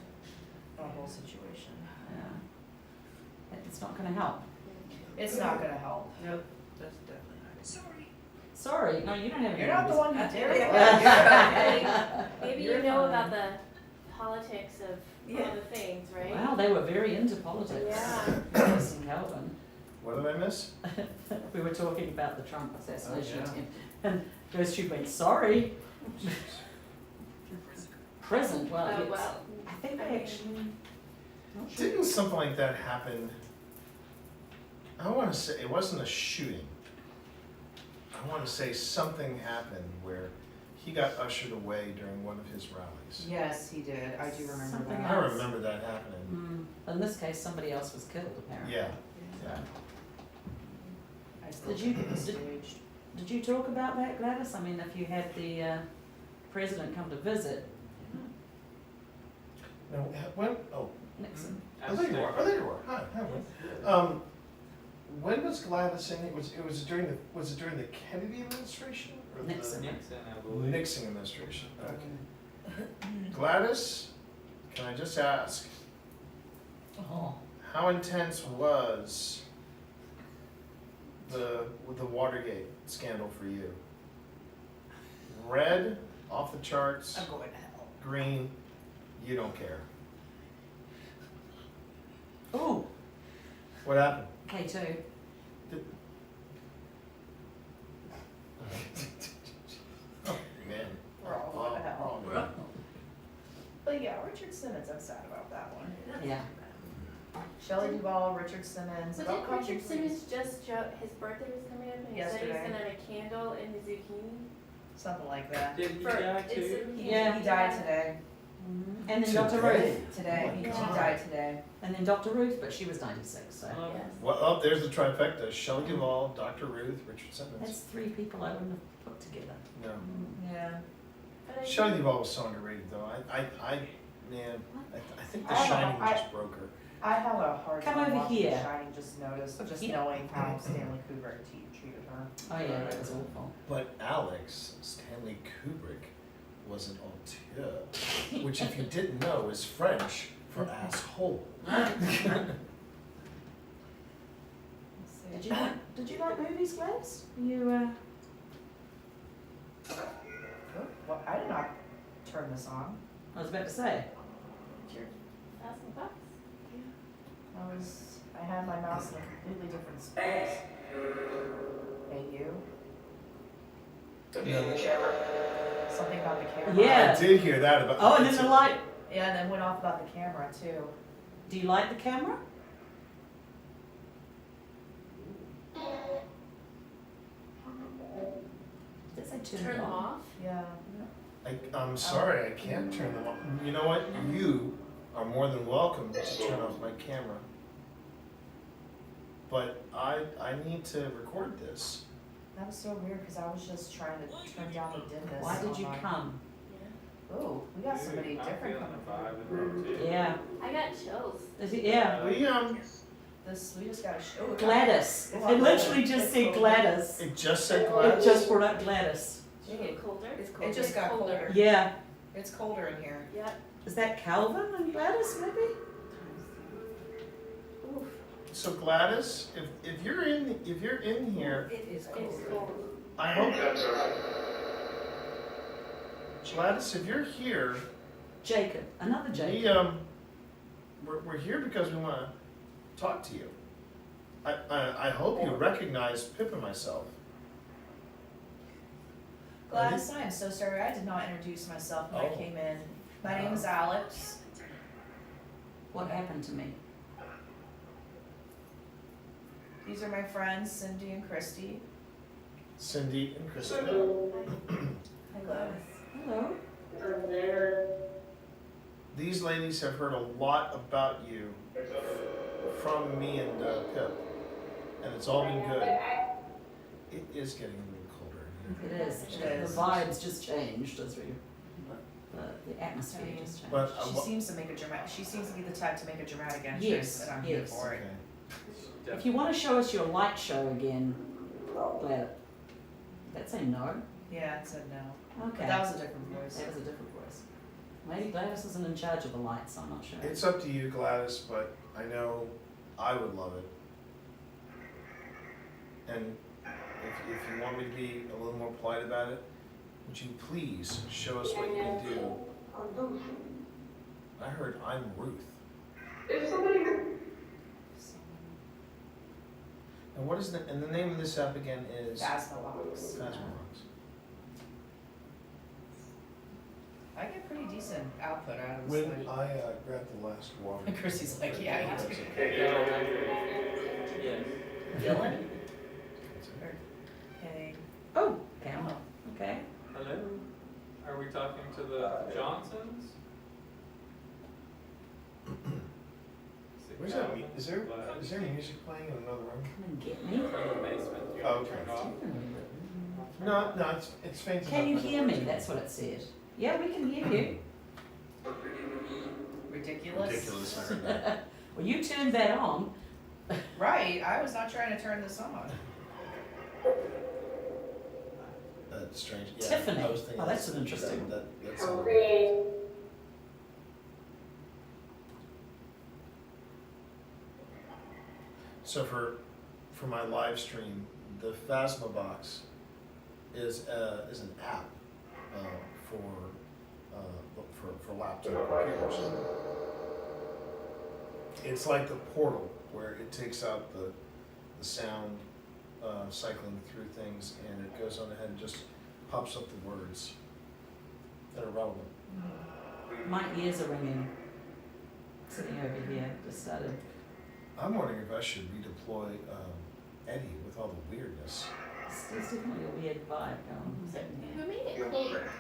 that whole situation. Yeah. It's not gonna help. It's not gonna help. Nope, that's definitely not. Sorry. No, you don't have any. You're not the one who reason. did it. Maybe You're you know fine. about the politics of Yeah. all the things, right? Wow, they were very into politics. Yeah. Yes, and Calvin. What did I miss? We were talking about the Trump assassination Oh, yeah. attempt. And goes, she went, sorry. Present, well, Oh, it's, well. I think they actually, not sure. Didn't something like that happen? I want to say, it wasn't a shooting. I want to say something happened where he got ushered away during one of his rallies. Yes, he did. I do remember Something that. I remember that happening. In this case, somebody else was killed apparently. Yeah, yeah. I still Did you- think it was did- staged. Did you talk about that, Gladys? I mean, if you had the president come to visit No, when, oh, Nixon. oh, there you are, hi, when was Gladys in it? Was it during the Kennedy administration? Or the- Nixon. Nixon, I believe. Nixon administration, okay. Gladys, can I just ask, Oh. how intense was the Watergate scandal for you? Red, off the charts, I'm going to hell. green, you don't care. Ooh, What happened? K2. Oh, man. We're all going to hell. Oh, man. But yeah, Richard Simmons, I'm sad about that one. Yeah. Shelley Duvall, Richard Simmons. So about did Richard country Simmons just his birthday was coming up and he said he was Yesterday. gonna have a candle in his zucchini? Something like that. Did he For- die it's too? zucchini. Yeah. He died today. And then Dr. Ruth. Today. He God. died today. And then Dr. Ruth, but she was 96, so. Oh, Yes. Well, oh, there's the trifecta, Shelley Duvall, Dr. Ruth, Richard That's Simmons. 3 people I wouldn't have put together. No. Yeah. But I Shelley think- Duvall was so underrated though. Man, I think The I don't know, Shining just broke her. I have a hard Come time over watching here. The Shining, just Here. knowing how Stanley Kubrick treated her. Oh yeah, that was awful. But Alex, Stanley Kubrick, was an auteur, which if you didn't know is French for asshole. Did you like movies, Gladys? You Oh, well, I did not turn this on. I was about to say. Sure. Ask the box. I had my mouse in a completely different space. Hey, you? Something about the camera. Yeah. I did hear that about. Oh, and then the light. Yeah, and then went off about the camera too. Do you like the camera? Did it say Turn them off. Yeah. I'm sorry, I can't turn them off. You know what? You are more than welcome to turn off my camera. But I need to record this. That was so weird because I was just trying to turn down the dimness. Why did you on my- come? Oh, we got somebody different coming through. Yeah. I got chills. Is it, yeah. We We just got a show. Gladys. It literally just said Gladys. it just said It Gladys. just brought up Gladys. Did you get colder? It just got colder. Yeah. It's colder in here. Yep. Is that Calvin and Gladys maybe? Oof. So Gladys, if you're in here, It is It's cold. I hope. Gladys, if you're here, Jacob. Another Jacob. we're here because we want to talk to you. I hope you recognize Pip and myself. Gladys, I am so sorry. I did not introduce myself when I Oh. came in. My name is Alex. What happened to me? These are my friends, Cindy and Christy. Cindy and Christina. Hello. Hello. These ladies have heard a lot about you from me and Pip, and it's all been good. It is getting a little colder in here. It is. It is. The vibes just changed as we. The atmosphere just changed. But She seems to make a dramatic. She seems to be the type to make a dramatic entrance, Yes, and I'm here yes. for it. Okay. If you want to show us your light show again, Glad. That's a no. Yeah, it said no. Okay. But that was a different voice. That was a different voice. Maybe Gladys isn't in charge of the lights, I'm not sure. It's up to you, Gladys, but I know I would love it. And if you want me to be a little more polite about it, would you please show us what you can do? I heard I'm Ruth. And what is and the name of this app again is? Phasmobox. Phasmobox. I get pretty decent output out of When this thing. I grabbed the last water. And Chrissy's like, yeah, you do. Yes. Dylan? Hey. Oh, Pamela. Okay. Hello. Are we talking to the Johnsons? Where's that? Is there music playing in another room? Come and get me. From the basement. You Oh, want to okay. turn it off? No, it's faint. Can you enough. hear me? That's what it said. Yeah, we can hear you. Ridiculous. Ridiculous, I heard that. Well, you turned that on. Right, I was not trying to turn this on. That's strange. Yeah, Tiffany. I was thinking Oh, that's an interesting- That's so for my live stream, the Phasmobox is an app for laptop computers. It's like the Portal, where it takes out the sound cycling through things, and it goes on ahead and just pops up the words that are relevant. My ears are ringing. Sitting over here, just started. I'm wondering if I should redeploy Eddie with all the weirdness. There's definitely a weird vibe going. Who made it colder?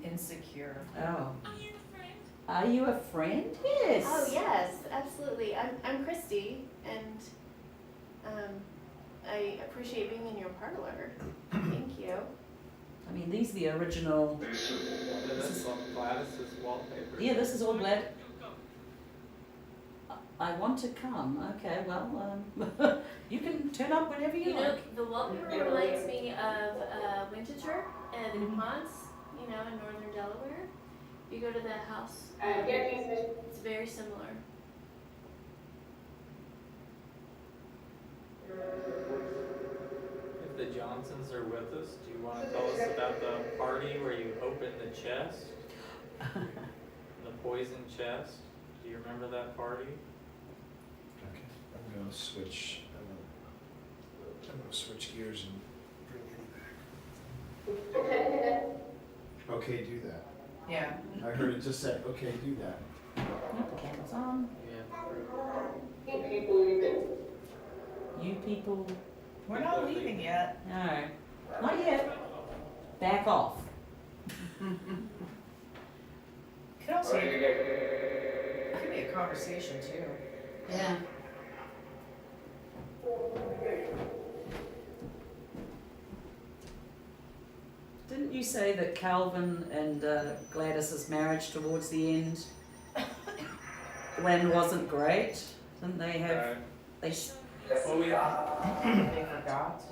Insecure. Oh. Are you a friend? Are you a friend? Yes. Oh yes, absolutely. I'm Christy, and I appreciate being in your parlor. Thank you. I mean, these are the original. This is Gladys's wallpaper. Yeah, this is all Glad. I want to come. Okay, well, you can turn up whenever you You know, like. the wallpaper reminds me of Winterthur and the DuPonts, you know, in northern Delaware. If you go to the house, it's very similar. If the Johnsons are with us, do you want to tell us about the party where you opened the chest? The poison chest? Do you remember that party? Okay, I'm gonna switch, I'm gonna switch gears and bring Eddie back. Okay, do that. Yeah. I heard it just say, okay, do that. Yep, the camera's on. Yeah. You people. We're not leaving yet. No, not yet. Back off. Could also could be a conversation too. Yeah. Didn't you say that Calvin and Gladys's marriage towards the end, when wasn't great? Didn't they have? They. Well, They forgot.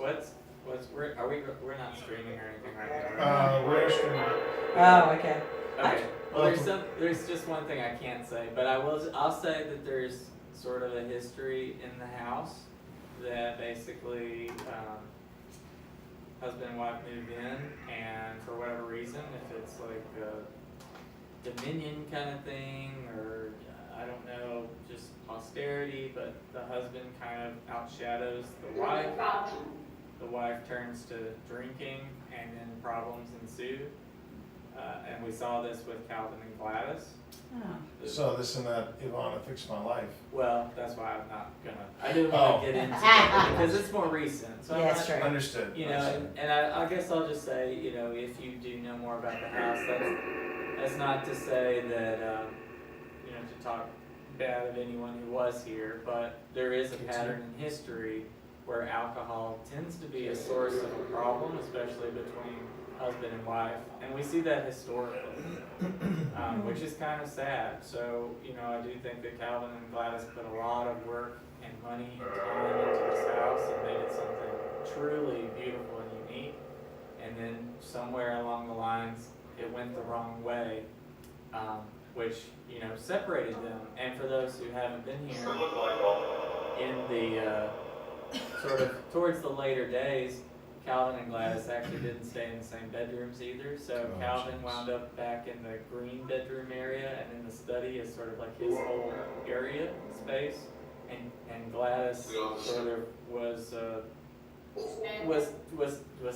we're not streaming or anything right now. We're streaming. Oh, okay. Okay. Well, there's just one thing I can't say, but I'll say that there's sort of a history in the house that basically husband and wife moved in, and for whatever reason, if it's like a dominion kind of thing, or I don't know, just austerity, but the husband kind of outshadows the wife. The wife turns to drinking, and then problems ensue. And we saw this with Calvin and Gladys. Oh. So this and that, Ivana fixed my life. Well, that's why I'm not gonna. I didn't want to get into it because it's more recent. So Yeah, I'm that's not, true. Understood. You know, and I guess I'll just say, you know, if you do know more about the house, that's not to say that, you know, to talk bad of anyone who was here, but there is a pattern in history where alcohol tends to be a source of a problem, especially between husband and wife, and we see that historically, which is kind of sad. So, you know, I do think that Calvin and Gladys put a lot of work and money and time into this house and made it something truly beautiful and unique, and then somewhere along the lines, it went the wrong way, which, you know, separated them. And for those who haven't been here, in the sort of towards the later days, Calvin and Gladys actually didn't stay in the same bedrooms either. So Calvin wound up back in the green bedroom area, and then the study is sort of like his whole area space. And Gladys sort of was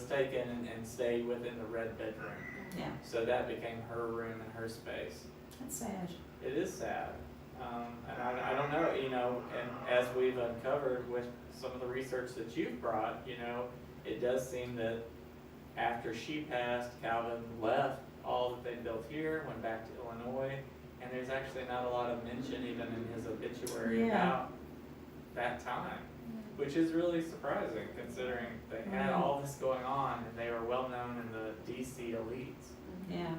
taken and stayed within the red bedroom. Yeah. So that became her room and her space. That's sad. It is sad. And I don't know, you know, and as we've uncovered with some of the research that you've brought, you know, it does seem that after she passed, Calvin left all that they built here, went back to Illinois, and there's actually not a lot of mention even in his obituary about that time, which is really surprising considering they had all this going on and they were well known in the DC elites. Yeah.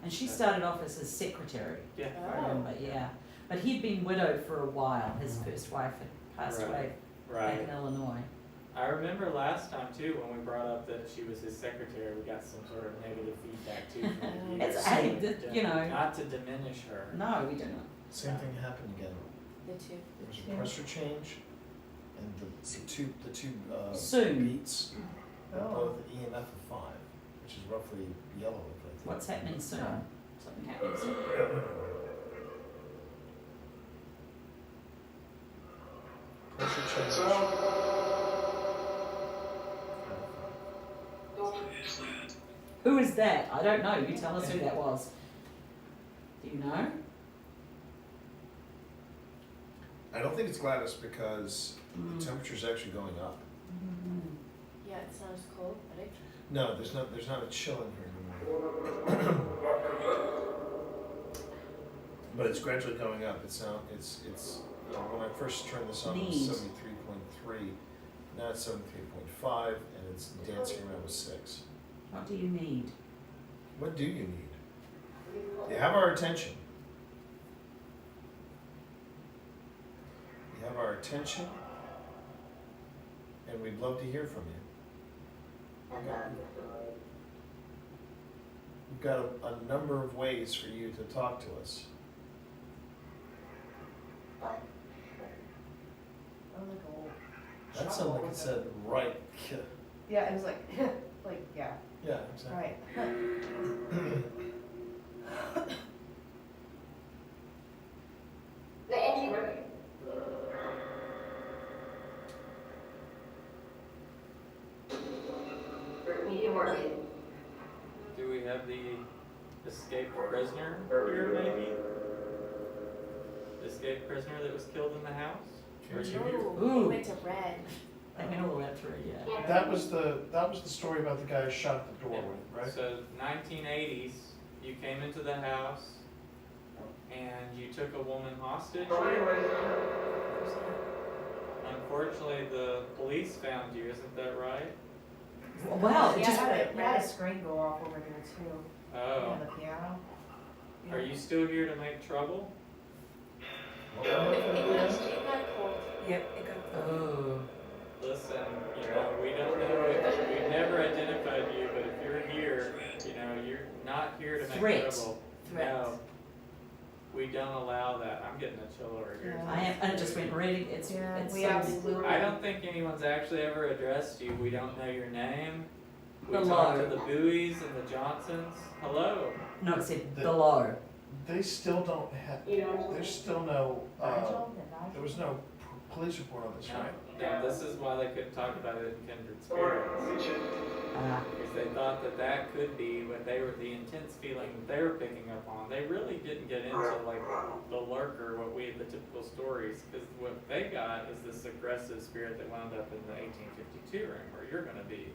And she started off as his secretary. Yeah. I remember, yeah. But he'd been widowed for a while. His first wife had passed away back in Illinois. I remember last time too, when we brought up that she was his secretary, we got some sort of negative feedback too from the It's, viewers. you know. Not to diminish her. No, we didn't. Same thing happened again. The two. There was a pressure change, and the two Soon. beats were both EMF of 5, which is roughly yellow right there. What's happening soon? Something happening soon. Pressure change. Who is that? I don't know. You tell us who that was. Do you know? I don't think it's Gladys because the temperature's actually going up. Yeah, it's not as cold, right? No, there's not a chill in here anymore. But it's gradually going up. It's when I first turned this on, it was 73.3. Now it's 73.5, and it's dancing around with 6. What do you need? What do you need? You have our attention. You have our attention, and we'd love to hear from you. We've got a number of ways for you to talk to us. That sounded like it said right. Yeah, it was like, like, yeah, Yeah, exactly. right. The engine working. Medium working. Do we have the escaped prisoner here, maybe? The escaped prisoner that was killed in the house? Are you here? Ooh, it went to red. I know all that through, yeah. That was the story about the guy who shot at the doorway, right? So 1980s, you came into the house and you took a woman hostage. Unfortunately, the police found you, isn't that right? Wow, Yeah, just, you had a screen go off over there too. Oh, On the piano. are you still here to make trouble? It got cold. Yep, it got oh, Listen, we don't know if, we've never identified you, but if you're here, you're not here to make Threat. trouble. Threat. No. We don't allow that. I'm getting a chill over here. Yeah. I am, and it just went ready, it's We so- absolutely. I don't think anyone's actually ever addressed you. We don't know your name. We Hello. talked to the Bowies and the Johnsons. Hello. No, it said The- below. They still don't have, there's still no, there was no police report on this, No, right? no, this is why they couldn't talk about it in kindred spirits. Because they thought that could be what they were, the intense feeling that they were picking up on. They really didn't get into like the lurker, the typical stories, because what they got is this aggressive spirit that wound up in the 1852 room where you're going to be.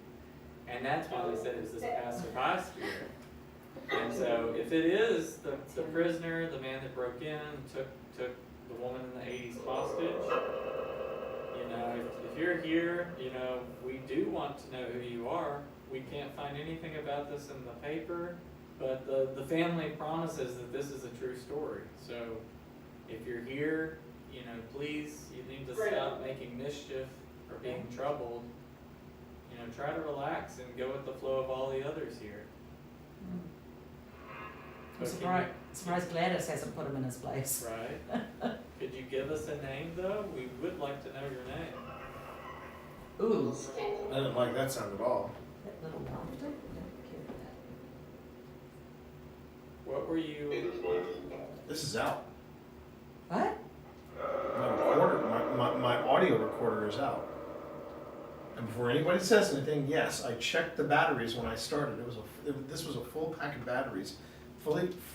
And that's why they said it was this passerby spirit. And so if it is the prisoner, the man that broke in, took the woman in the 80s hostage, if you're here, we do want to know who you are. We can't find anything about this in the paper, but the family promises that this is a true story. So if you're here, please, you need to stop making mischief or being troubled. Try to relax and go with the flow of all the others here. I'm surprised Gladys hasn't put him in his place. Right. Could you give us a name though? We would like to know your name. Ooh, I didn't like that sound at all. that little laughter, I don't care for that. What were you? This is out. What? My audio recorder is out. And before anybody says anything, yes, I checked the batteries when I started. This was a full pack of batteries,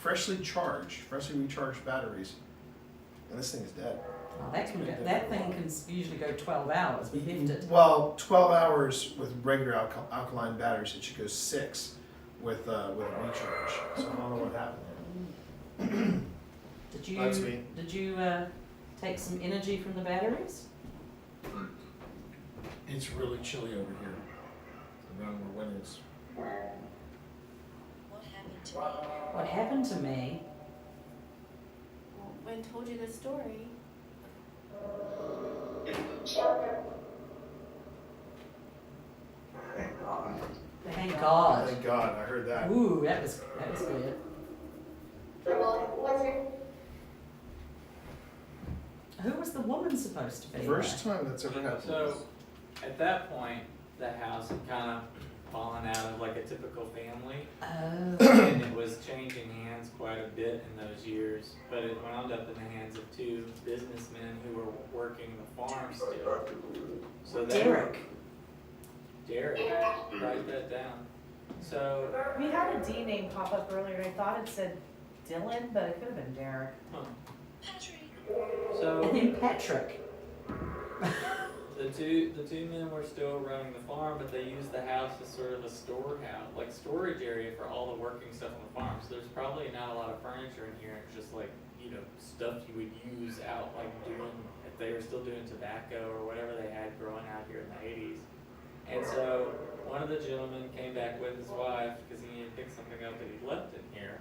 freshly recharged batteries, and this thing is dead. Oh, that thing can usually go 12 hours, we left it. Well, 12 hours with regular alkaline batteries. It should go 6 with a recharge. So I don't know what happened there. That's me. Did you take some energy from the batteries? It's really chilly over here around where Win is. What happened to me? When told you the story. Thank God. Thank God, I heard that. Ooh, that was good. Who was the woman supposed to be? First time that's ever happened. So at that point, the house had kind of fallen out of like a typical family. Oh. And it was changing hands quite a bit in those years, but it wound up in the hands of 2 businessmen who were working the farm still. So they Derek. Derek, write that down. So, We had a D name pop up earlier, I thought it said Dylan, but it could have been Derek. so And then Patrick. the two men were still running the farm, but they used the house as sort of a storehouse, like storage area for all the working stuff on the farm. So there's probably not a lot of furniture in here. It's just like, stuff you would use out, like if they were still doing tobacco or whatever they had growing out here in the 80s. And so one of the gentlemen came back with his wife because he needed to pick something up that he left in here.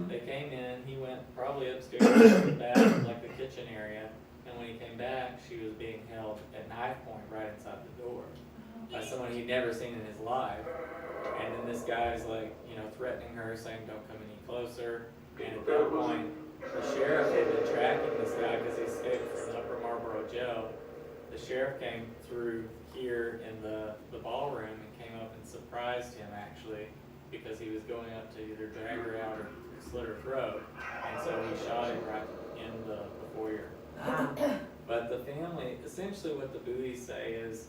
They came in, he went probably upstairs to the bathroom, like the kitchen area, and when he came back, she was being held at knife point right inside the door by someone he'd never seen in his life. And then this guy's like, you know, threatening her, saying don't come any closer. And at that point, the sheriff had been tracking this guy because he escaped from Upper Marlboro jail. The sheriff came through here in the ballroom and came up and surprised him actually, because he was going up to either drag her out or slit her throat. And so he shot him right in the foyer. But the family, essentially what the Bowies say is,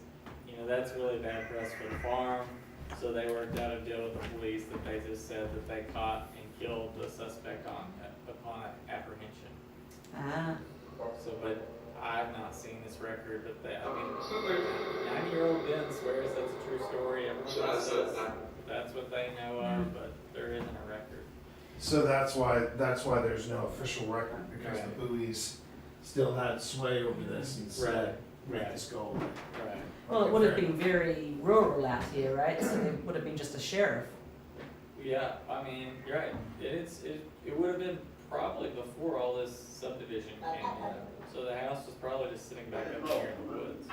you know, that's really bad press for the farm. So they worked out a deal with the police that they just said that they caught and killed the suspect upon apprehension. So, but I've not seen this record, but they, I mean, 90-year-old Ben swears that's a true story. Everyone else says that's what they know of, but there isn't a record. So that's why there's no official record, because the Bowies still had sway over this and said, make this go away. Right. Well, it would have been very rural out here, right? So it would have been just a sheriff. Yeah, I mean, you're right. It would have been probably before all this subdivision came in. So the house was probably just sitting back up here in the woods.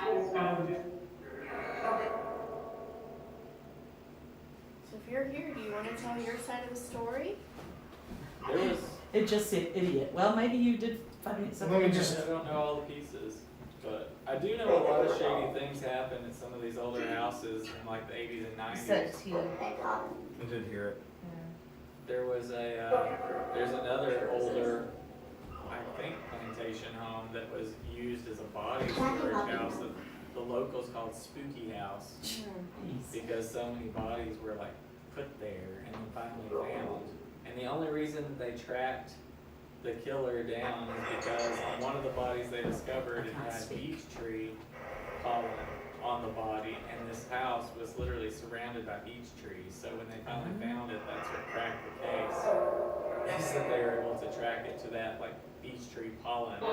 So if you're here, do you want to tell your side of the story? There was, It just said idiot. Well, maybe you did find something. Let me just- I don't know all the pieces, but I do know a lot of shady things happen in some of these older houses in like the 80s and 90s. I did hear it. There was there's another older, I think, plantation home that was used as a body storage house that the locals called Spooky House because so many bodies were like put there and then finally found. And the only reason that they tracked the killer down is because on one of the bodies they discovered it had beech tree pollen on the body, and this house was literally surrounded by beech trees. So when they finally found it, that's what cracked the case. Is that they were able to track it to that like beech tree pollen and find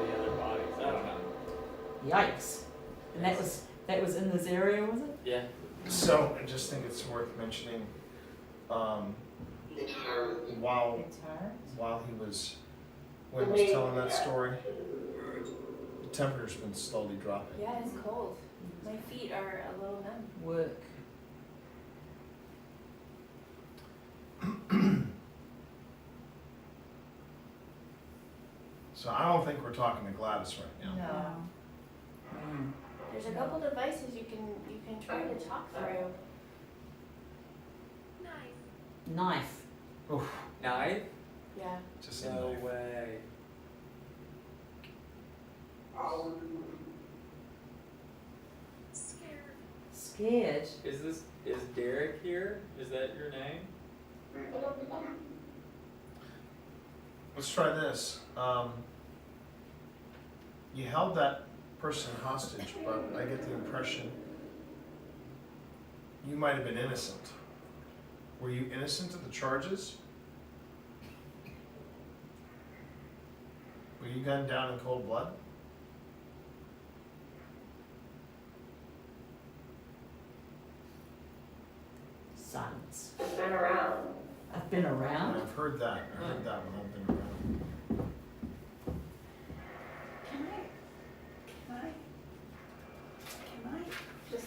the other bodies. I don't know. Yikes! And that was in this area, was it? Yeah. So I just think it's worth mentioning, while when he was telling that story, the temperature's been slowly dropping. Yeah, it's cold. My feet are a little numb. Work. So I don't think we're talking to Gladys right now. No. There's a couple devices you can try to talk through. Knife. Oof, Knife? Yeah. just a No knife. way. Scared. Is Derek here? Is that your name? Let's try this. You held that person hostage, but I get the impression you might have been innocent. Were you innocent of the charges? Were you gunned down in cold blood? Silence. I've been around. I've been around. I've heard that. I heard that when I've been around. Can I just,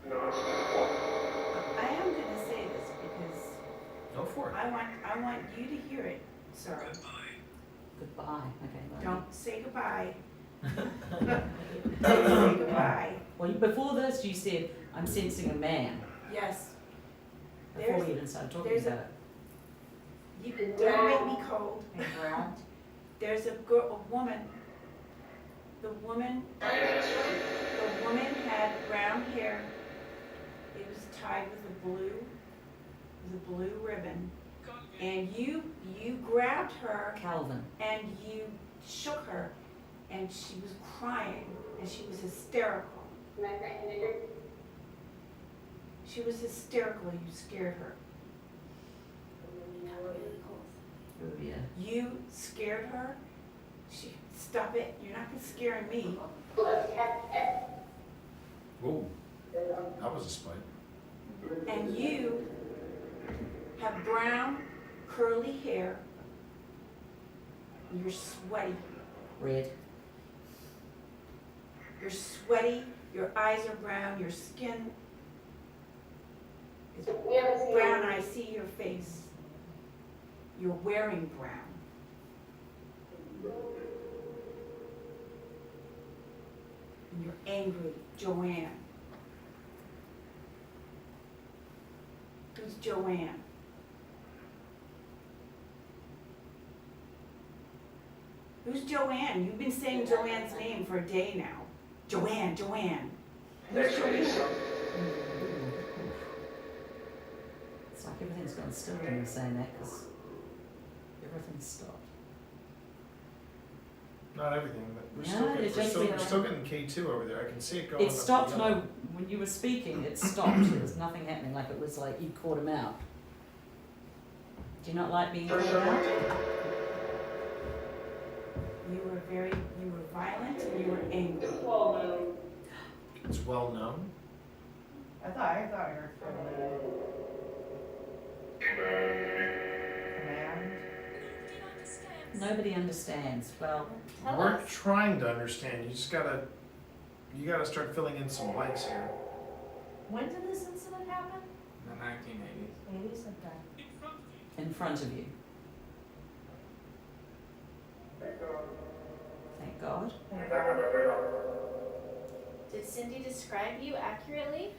I am gonna say this because Go for it. I want you to hear it, sir. Goodbye. Okay. bye. Don't say goodbye. Don't say goodbye. Well, before this, you said I'm sensing a man. Yes. Before we even started talking there's about it. You don't make me cold. And ground. There's a woman. The woman had brown hair. It was tied with a blue ribbon. And you grabbed her Calvin. and you shook her, and she was crying and she was hysterical. She was hysterical. You scared her. Oh yeah. You scared her. Stop it. You're not scaring me. Ooh. That was a spike. And you have brown, curly hair. You're sweaty. Red. You're sweaty, your eyes are brown, your skin is brown, I see your face. You're wearing brown. And you're angry, Joanne. Who's Joanne? Who's Joanne? You've been saying Joanne's name for a day now. Joanne, Joanne. Who's Joanne? It's like everything's gone still when you're saying that, because everything's stopped. Not everything, but we're Yeah, still getting, it's we're just still, been we're still getting K2 over there. I can see it going It up the stopped, yellow. no, when you were speaking, it stopped, there was nothing happening, like it was like you caught him out. Do you not like being caught out? You were violent and you were angry. It's well known. I thought you were command. Nobody understands, well, Tell We're us. trying to understand. You gotta start filling in some blanks here. When did this incident happen? In the 1980s. 80s, okay. in front of you. Thank God. Did Cindy describe you accurately?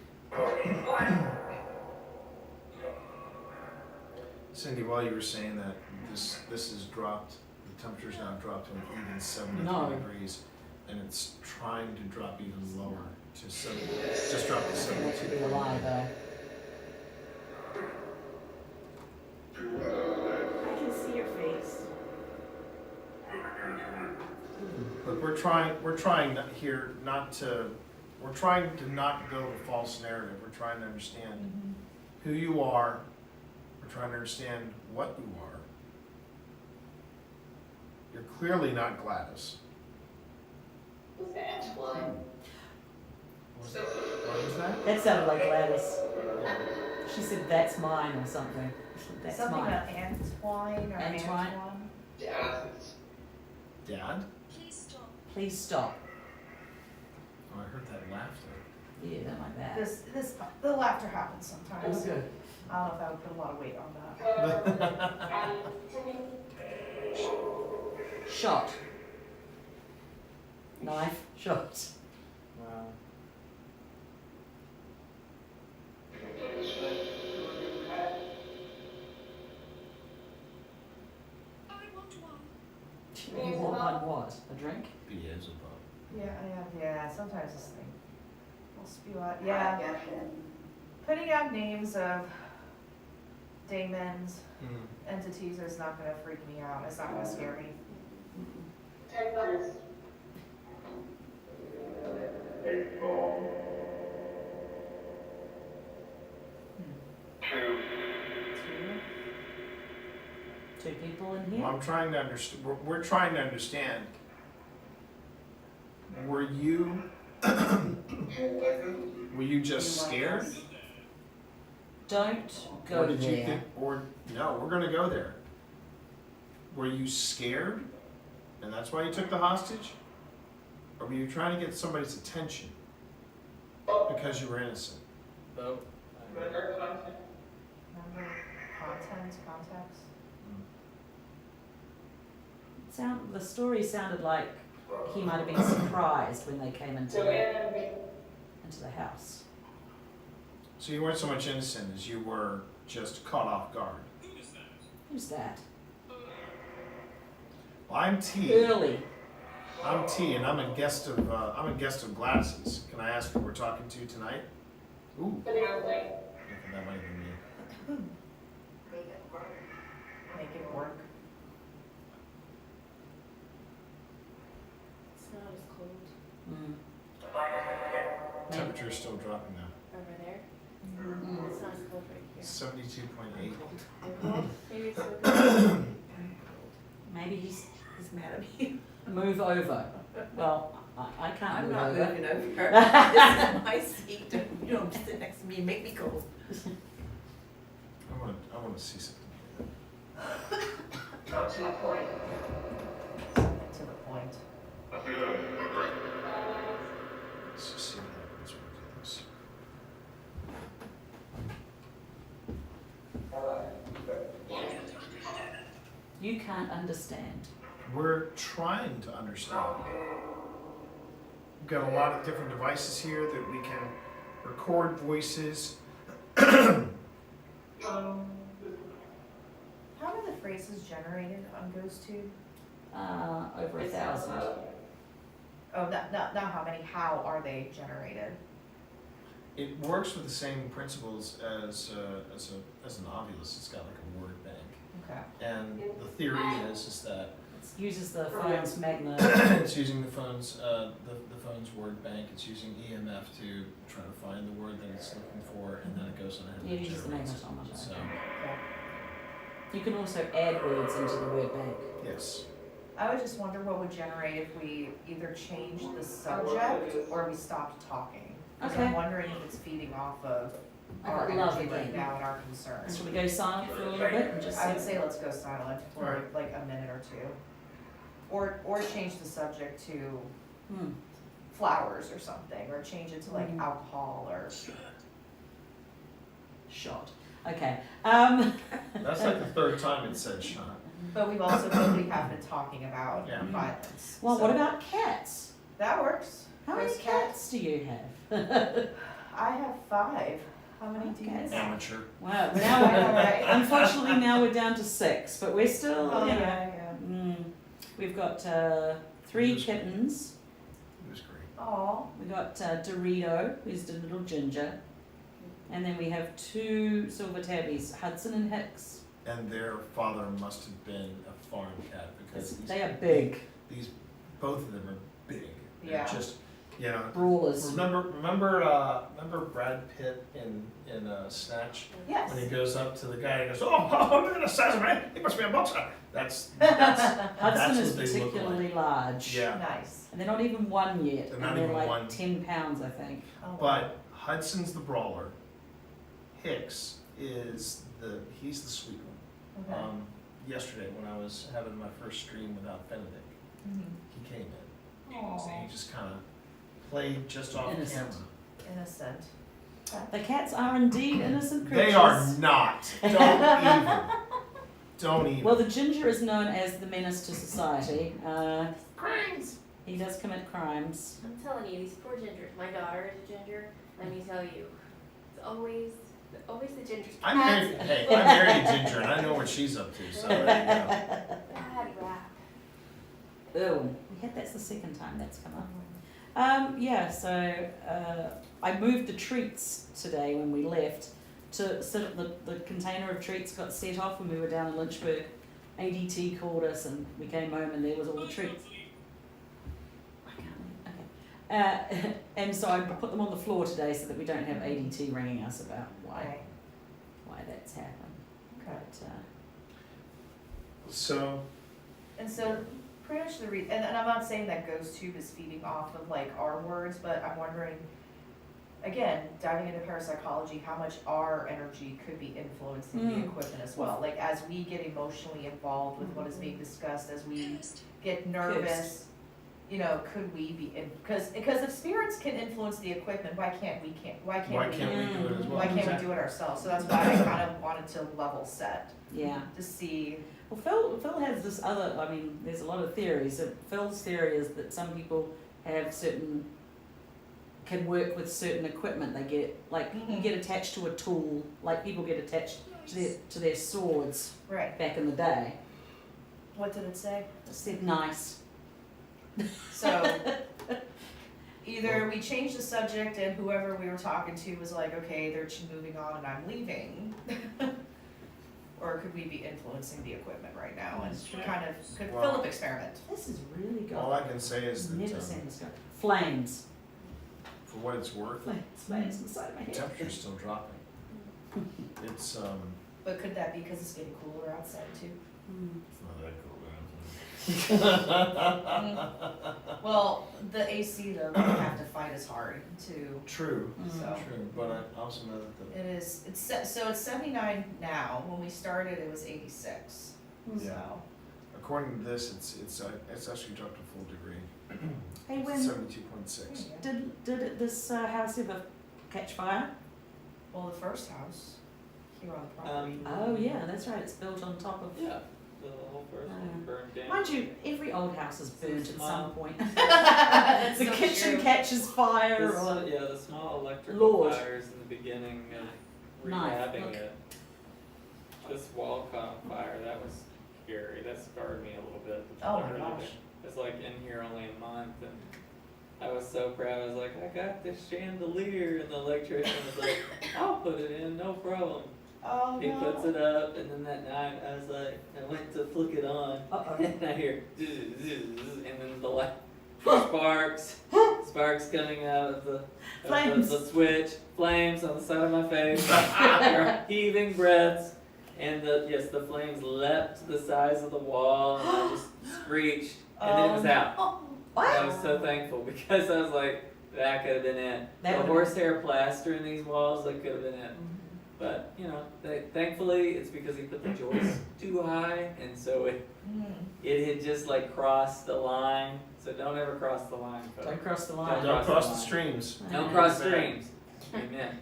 Cindy, while you were saying that, this has dropped, the temperature's now dropped to an even 73 No. degrees, and it's trying to drop even lower to 70, just dropped to I think that should be 72. a lie though. I can see your face. But we're trying to not build a false narrative. We're trying to understand who you are. We're trying to understand what you are. You're clearly not Gladys. What was that? That sounded like Gladys. She said, "That's mine" or something. That's Something mine. about Antoine or Antoine? Antoine. Dad? Please stop. Oh, I heard that laughter. Yeah, don't like that. The laughter happens sometimes. That's good. I don't know if I would put a lot of weight on that. Shot. Knife. Shot. Wow. You want one what? A drink? Beelzebub. Yeah, sometimes this thing will spew out. Yeah. Putting out names of daemons, entities is not gonna freak me out. It's not gonna scare me. Two people in Well, here? I'm trying to understand. We're trying to understand. Were you just scared? Don't go Or did you there. think, or, no, we're gonna go there. Were you scared, and that's why you took the hostage? Or were you trying to get somebody's attention because you were innocent? Though. Remember context? The story sounded like he might have been surprised when they came into the house. So you weren't so much innocent as you were just caught off guard. Who's that? Well, I'm T. Early. I'm T, and I'm a guest of Gladys's. Can I ask who we're talking to tonight? Ooh. Okay, that might have been me. Make it work. It's not as cold Mm. Temperature's still dropping now. over there. Mm. It's not as cold right here. 72.8. Maybe it's so good. Maybe he's mad at me. Move over. Well, I can't I'm move not over. moving over. This is my seat. You don't sit next to me and make me cold. I wanna see something. Got to the point. To the point. Let's just see what happens when we do this. You can't understand. We're trying to understand. We've got a lot of different devices here that we can record voices. How are the phrases generated on GhostTube? Over 1,000. Oh, not how many, how are they generated? It works with the same principles as an obvious. It's got like a word bank. Okay. And the theory is that It uses the phone's magnet. it's using the phone's word bank. It's using EMF to try to find the word that it's looking for, and then it goes on ahead and Yeah, it uses the generates magnet on my it. So Okay. You can also add words into the word bank. yes, I would just wonder what would generate if we either changed the subject or we stopped talking. Because I'm Okay. wondering if it's feeding off of I our would love energy it right then. now and our concerns. Should we go silent for a little bit and just I would say let's go silent for Alright. like a minute or two. Or change the subject to Hmm. flowers or something, or change it to like Mhm. alcohol or. Shot. Okay. that's like the third time it said shot. But we've also we have been talking about Yeah. violence. Well, so what about cats? that works. How many Those cats do you have? I have 5. How many do you Okay. have? Amateur. Wow. I Now know, we're, right? unfortunately, now we're down to 6, but we're still, Oh, you know. yeah. We've got 3 kittens. It was great. Aw. We got Dorito, who's the little ginger, and then we have 2 silver tabbies, Hudson and Hicks. And their father must have been a farm cat because They are big both of them are big. They're Yeah. just, you know. brawlers. Remember Brad Pitt in Snatch Yes. when he goes up to the guy and goes, oh, look at the size of him, he must be a boxer. That's that's Hudson is what they look particularly large. Yeah. Nice. And they're not even 1 yet. They're and not they're even like 1. 10 pounds, I think. Oh, But Hudson's the brawler. Hicks is he's the sweet one. Okay. Yesterday when I was having my first stream without Benedict, Mhm. he came in. Aw. So he just kind of played just off Innocent. camera. Innocent. The cats are indeed innocent creatures. They are not. Don't even. Well, the ginger is known as the menace to society. Crimes. He does commit crimes. I'm telling you, these poor gingers. My daughter is a ginger. Let me tell you, it's always the gingers. I'm married. Hey, I'm married to Ginger, and I know what she's up to. So there you go. Bad rap. Oh, that's the second time that's come up. Yeah, so I moved the treats today when we left to set up the container of treats got set off when we were down in Lynchburg. ADT called us and we came home and there was all the treats. I can't read. Okay. And so I put them on the floor today so that we don't have ADT ringing us about Right. why that's happened. Okay. But, So And so pretty much the reason, and I'm not saying that GhostTube is feeding off of like our words, but I'm wondering, again, diving into parapsychology, how much our energy could be influencing the equipment as well. Like as we get emotionally involved with what is being discussed, as we get nervous, you know, could we be in? Because if spirits can influence the equipment, why can't we do it as well? Why can't we do it ourselves? So that's why I kind of wanted to level set yeah. to see. Well, Phil has this other, I mean, there's a lot of theories. Phil's theory is that some people have can work with certain equipment. They get, like, you get attached to a tool, like people get attached to their swords Right. back in the day. What did it say? It said nice. So either we change the subject and whoever we were talking to was like, okay, they're moving on and I'm leaving. Or could we be influencing the equipment right now and kind of, could Wow. Philip experiment? This is really good. all I can say is I've that never seen this go. Flames. for what it's worth, Flames inside of my the head. temperature's still dropping. It's But could that be because it's getting cooler outside too? Mm. it's not that cool, man. Well, the AC though, we have to fight as hard to, True, so. true, but I also know that the, It is, so it's 79 now. When we started, it was 86. Yeah. So, according to this, it's actually dropped a full degree. Hey, when 72.6. did this house ever catch fire? well, the first house here on the property. Oh yeah, that's right. It's built on top of. Yeah, the whole first one burned down. Mind you, every old house is burnt at some point. That's The so kitchen true. catches fire, or The small electrical Lord. fires in the beginning of Knife, rehabbing look. it. This wall caught fire, that was scary, that scarred me a little bit. Oh my Literally. gosh. It's like in here only a month and I was so proud, I was like, I got this chandelier, and the electrician was like, I'll put it in, no problem. Oh He no. puts it up, and then that night I was like, I went to flick it on, and I hear zzz, zzz, zzz, and then the light sparks coming out of Flames. the switch, flames on the side of my face, heaving breaths, and the flames leapt to the sides of the wall, and I just screeched, and then it was out. I was so thankful because I was like, that could have been it. That The would've horsehair plaster in these walls, that could have been it. But, thankfully, it's because he put the joist too high, and so it had just like crossed the line. So don't ever cross the line, folks. don't cross the line. Don't cross the line. streams. Don't cross streams. Amen.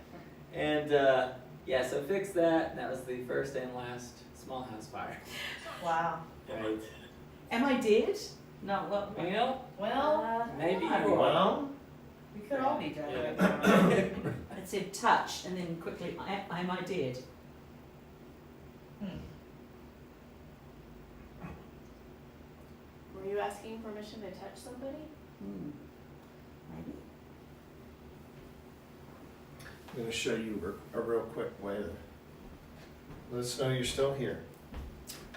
And, so fix that, and that was the first and last small house fire. Wow. Right. Am I dead? No. Well, Well, maybe you are. Well, We could all be dead Yeah. right now. it said touch, and then quickly, am I dead? Were you asking permission to touch somebody? Maybe. I'm going to show you a real quick way to let us know you're still here.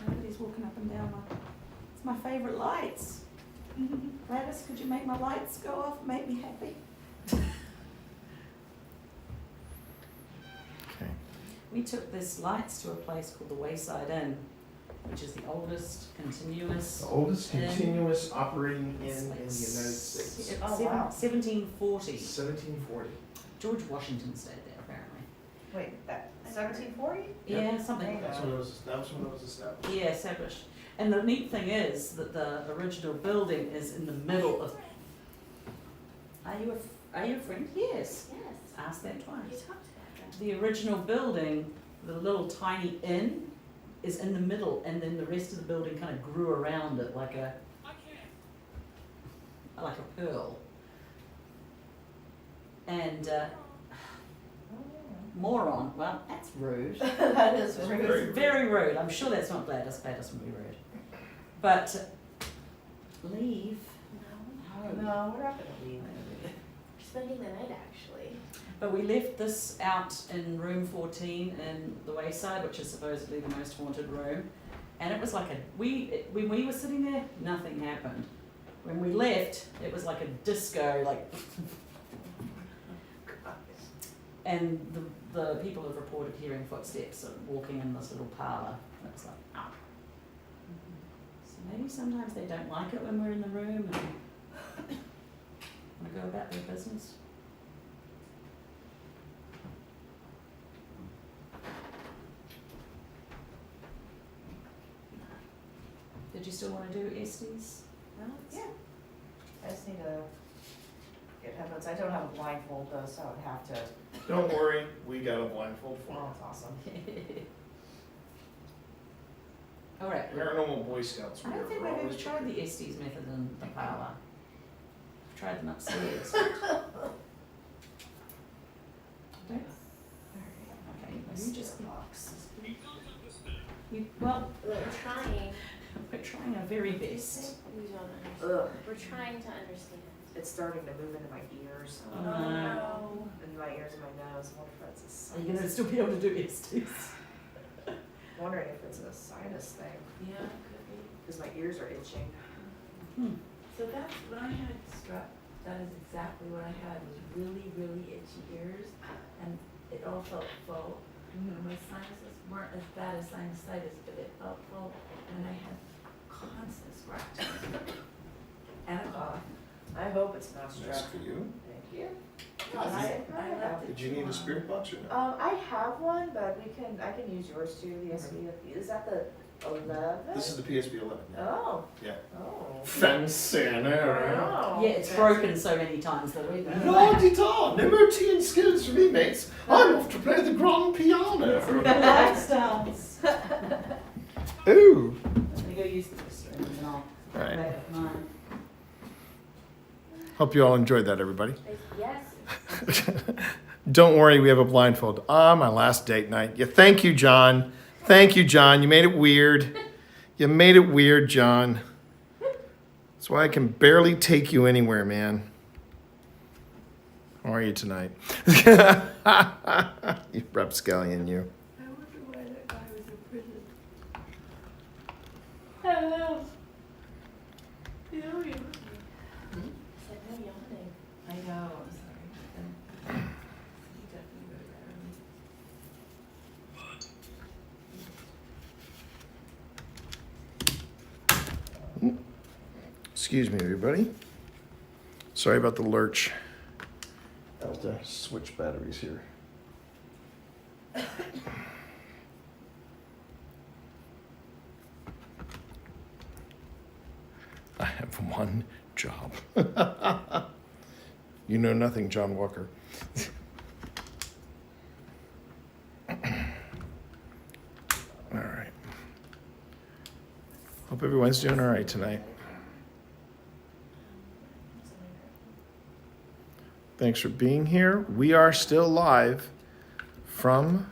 Nobody's walking up and down it's my favorite lights. Gladys, could you make my lights go off and make me happy? Okay. We took this lights to a place called the Wayside Inn, which is the oldest continuous. The oldest Inn. continuous operating inn It's in the like United States. se- Oh, seven- wow. 1740. 1740. George Washington stayed there, apparently. Wait, that 1740? Yeah, something. That was when it was established. Yeah, established. And the neat thing is that the original building is in the middle of. Are you a friend? Yes. Yes. Ask that You twice. talked about that. The original building, the little tiny inn, is in the middle, and then the rest of the building kind of grew around it like a pearl. And moron. Well, that's rude. That is That's rude. very It's very rude. I'm sure that's not Gladys. Gladys would be rude. But leave. No, we're not gonna leave. We're spending the night actually. But we left this out in room 14 in the Wayside, which is supposedly the most haunted room. And it was like when we were sitting there, nothing happened. When we left, it was like a disco, like. And the people have reported hearing footsteps and walking in this little parlour. And it's like, oh. So maybe sometimes they don't like it when we're in the room and want to go about their business. Did you still want to do Estes? Yeah. I just need to get headphones. I don't have a blindfold though, so I would have to. Don't worry, we got a blindfold for Well, that's awesome. All right. you. Paranormal Boy Scouts. I don't think we're we've ever always tried the Estes method in the parlour. I've tried them upstairs. Don't. Okay, you just box. well, We're trying. we're trying our very best. We don't understand. Ugh. We're trying to understand. It's starting to move into my ears. Oh, no. In my ears and my nose. I wonder if that's a Are you sinus. gonna still be able to do Estes? I'm wondering if it's a sinus thing, Yeah, could be. because my ears are itching. So that's when I had strep, that is exactly what I had, was really, really itchy ears, and it all felt full. And my sinuses weren't as bad as sinusitis, but it felt full, and I had constant scratching. And a cough. I hope it's not strep. Nice for you. Thank you. I left it Did you need a spirit box or no? I have one, but I can use yours too, the SB, is that the 11? This is the PSP 11. Yeah. Oh. Yeah. Oh. Fancy, I know. Oh. Yeah, it's broken so many times that we La-di-da, no more tea and skills for me, mates. I'm off to play the grand piano. Lifestyles. Ooh. I'm gonna go use the restroom and then I'll All right. make up mine. Hope you all enjoyed that, everybody. Yes. Don't worry, we have a blindfold. My last date night. Yeah, thank you, John. Thank you, John. You made it weird. You made it weird, John. That's why I can barely take you anywhere, man. How are you tonight? You rapscallion, you. I wonder why that guy was in prison. Hello. You know, he It's like no yawning. I know, I'm sorry. definitely would have rather me. Excuse me, everybody. Sorry about the lurch. I have to switch batteries here. I have one job. You know nothing, John Walker. All right. Hope everyone's doing all right tonight. Thanks for being here. We are still live from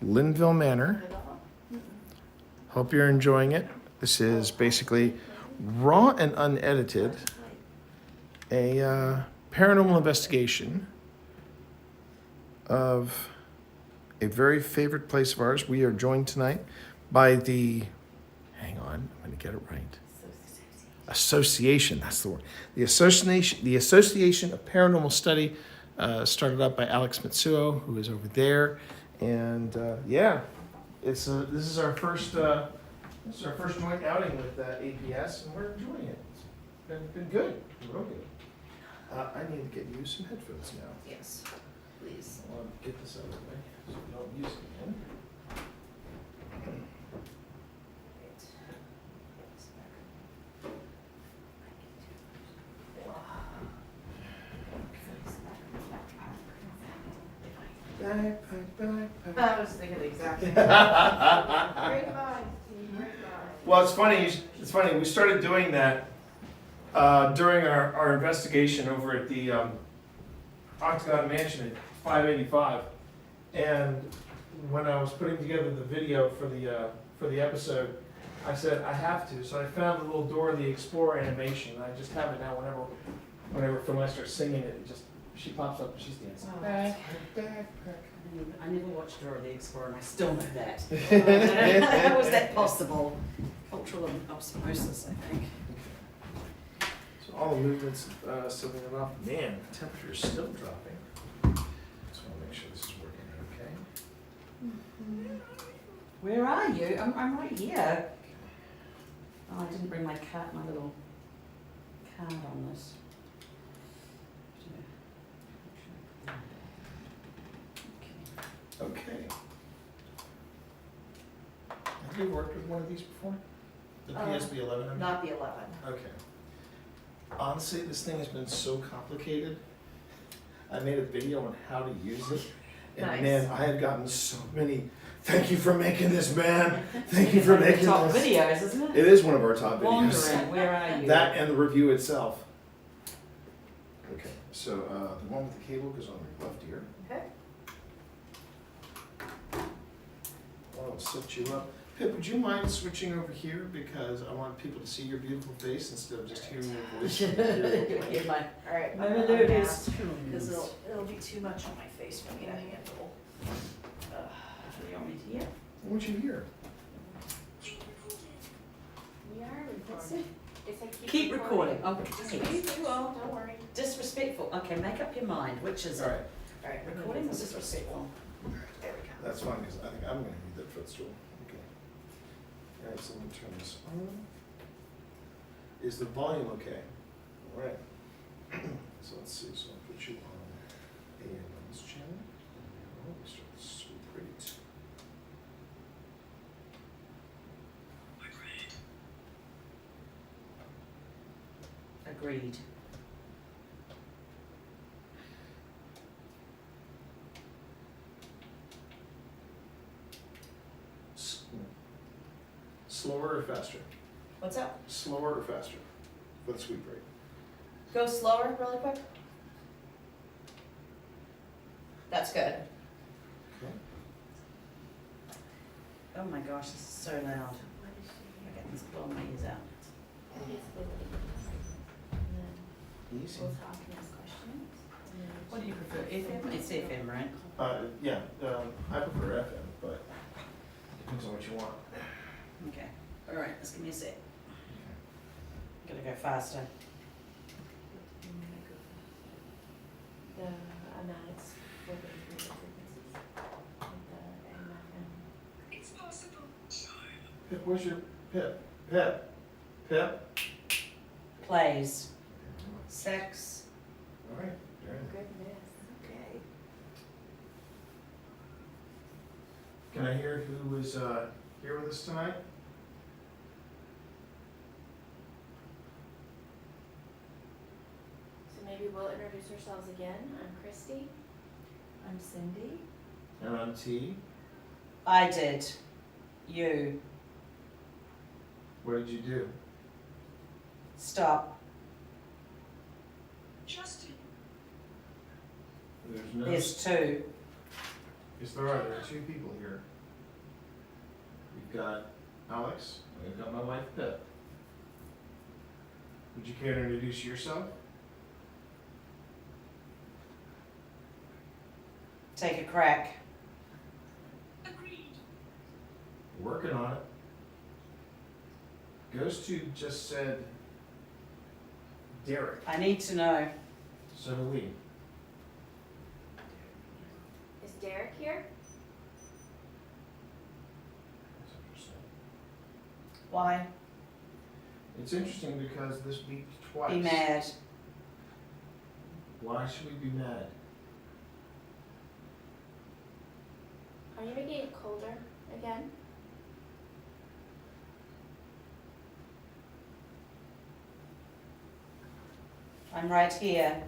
Linville Manor. Hope you're enjoying it. This is basically raw and unedited, a paranormal investigation of a very favorite place of ours. We are joined tonight by the, hang on, I'm going to get it right. Association, that's the word. The Association of Paranormal Study, started up by Alex Matsuo, who is over there, and yeah, this is our first joint outing with APS, and we're enjoying it. It's been good, real good. I need to get you some headphones now. Yes, please. I want to get this out of the way so we don't use it again. I was thinking the exact same. Great minds, team, great minds. Well, it's funny. We started doing that during our investigation over at the Octagon Mansion at 585, and when I was putting together the video for the episode, I said I have to. So I found the little Dora the Explorer animation. I just have it now. Whenever Phil starts singing it, she pops up and she's dancing. Oh, Back. I never watched Dora the Explorer and I still know that. How was that possible? Cultural osmosis, I think. So all the movements still going off. Man, the temperature is still dropping. Just want to make sure this is working okay. Where are you? I'm right here. Oh, I didn't bring my little card on this. Okay. Have you worked with one of these before? The PSB 11? I mean? Not the 11. Okay. Honestly, this thing has been so complicated. I made a video on how to use it. And Nice. man, I have gotten so many, thank you for making this, man. Thank you for making Top this. videos, isn't it? It is one of our top videos. Wandering, where are you? That and the review itself. Okay, so the one with the cable goes on your left ear. Okay. I'll set you up. Pip, would you mind switching over here, because I want people to see your beautiful face instead of just hearing your voice. Hear my All right. melodious Because tunes. it'll be too much on my face for me to handle. Do you want me to hear? I want you here. We are recording. It's like Keep recording. Oh, You will, don't worry. disrespectful. Okay, make up your mind. Which is All it? right, All right, Recording is disrespectful. There we go. that's fine, because I think I'm gonna need that footstool. Okay. Alright, so let me turn this on. Is the volume okay? Alright. So let's see, so I'll put you on AM on this channel. There we go. We start super great. Agreed. Slower or faster? What's up? Slower or faster for the sweep rate? Go slower really quick. That's good. Okay. Oh my gosh, this is so loud. What is she? I get this blowing my ears out. It's Lily. And then Easy. we'll talk and ask questions. And then What do you prefer, FM? It's FM, right? Yeah, I prefer FM, but depends on what you want. Okay, alright, just give me a sec. Gotta go faster. the amount for the frequencies. Like the FM. It's possible. Pip, where's your Pip? Pip? Plays. Sex. Alright, there. Goodness, okay. Can I hear who was here with us tonight? So maybe we'll introduce ourselves again. I'm Christy. I'm Cindy. And I'm T. I did. You. What did you do? Stop. Justin. There's no. There's two. Yes, there are. There are two people here. We've got Alex, and we've got my wife Pip. Would you care to introduce yourself? Take a crack. Agreed. Working on it. Ghost Tube just said Derek. I need to know. So do we. Is Derek here? That's interesting. Why? It's interesting because this beeped twice. Be mad. Why should we be mad? Are you making it colder again? I'm right here.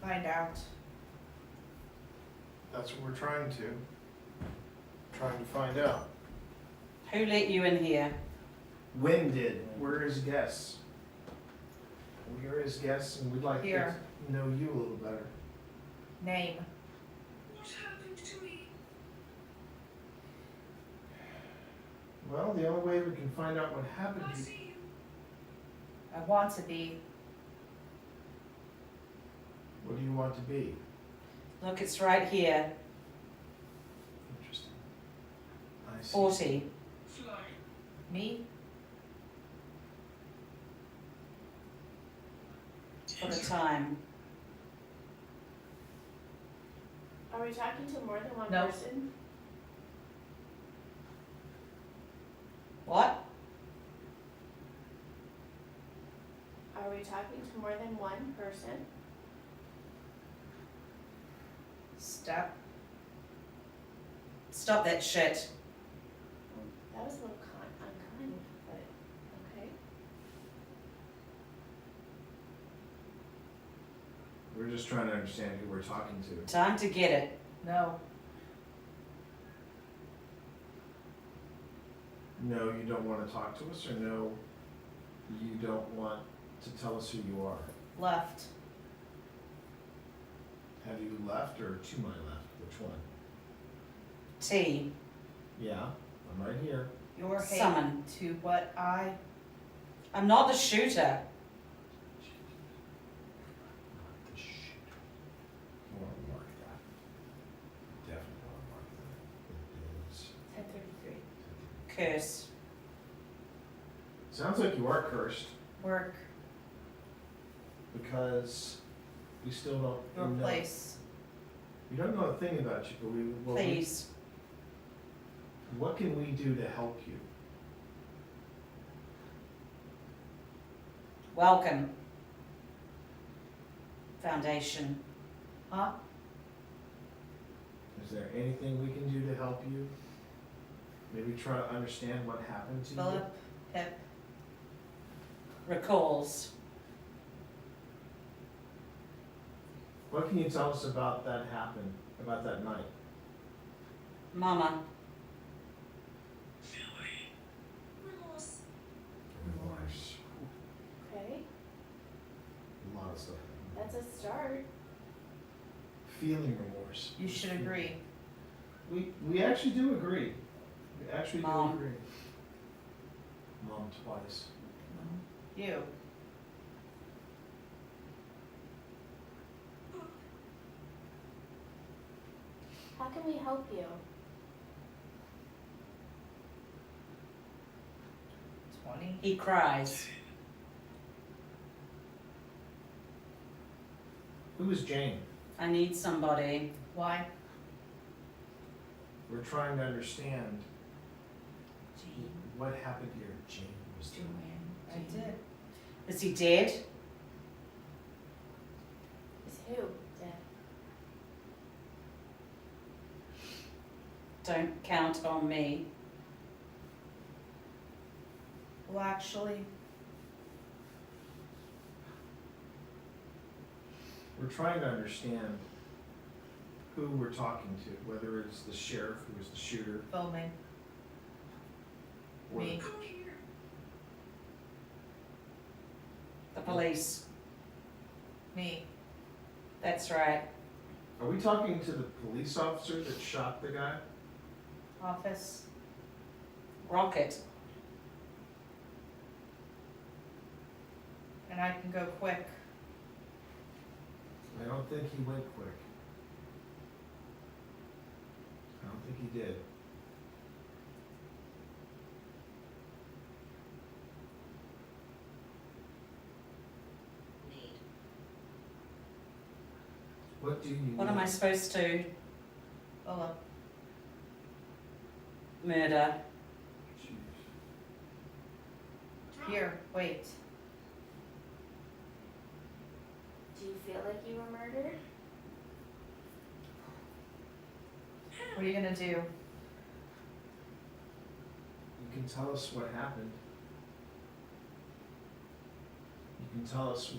Find out. That's what we're trying to. Trying to find out. Who let you in here? When did? We're his guests. We are his guests and we'd like to Here. know you a little better. Name. What happened to me? Well, the only way we can find out what happened I to you. see you. I want to be. What do you want to be? Look, it's right here. Interesting. I see. 40. Fly. Me? For the time. Are we talking to more than one No. person? What? Are we talking to more than one person? Step. Stop that shit. That was a little unkind, but okay. We're just trying to understand who we're talking to. Time to get it. No. No, you don't want to talk to us, or no, you don't want to tell us who you are. Left. Have you left or to my left? Which one? T. Yeah, I'm right here. Your hate Summon. to what I. I'm not the shooter. Not the shit. I want to mark that. Definitely want to mark that. It is. 10:33. Curse. Sounds like you are cursed Work. because we still don't Your know. place. We don't know a thing about you, but we will. Please. What can we do to help you? Welcome. Foundation. Huh? Is there anything we can do to help you? Maybe try to understand what happened to you? Philip, Pip, Recalls. What can you tell us about that happened, about that night? Mama. Remorse. Remorse. Okay, A lot of stuff. that's a start. Feeling remorse. you should agree. We actually do agree. We actually do Mom. agree. Mom twice. You. How can we help you? 20. He cries. Who is Jane? I need somebody. Why? We're trying to understand Jane, what happened here. Jane was Joanne, I did. Is he dead? Is who dead? Don't count on me. Well, actually, We're trying to understand who we're talking to, whether it's the sheriff who was the shooter filming. or Me. Come here. The police. Me. That's right. Are we talking to the police officer that shot the guy? Office. Rocket. And I can go quick. I don't think he went quick. I don't think he did. What do you need? What am I supposed to? Philip. Murder. Jeez. Here, wait. Do you feel like you were murdered? What are you gonna do? You can tell us what happened. You can tell us.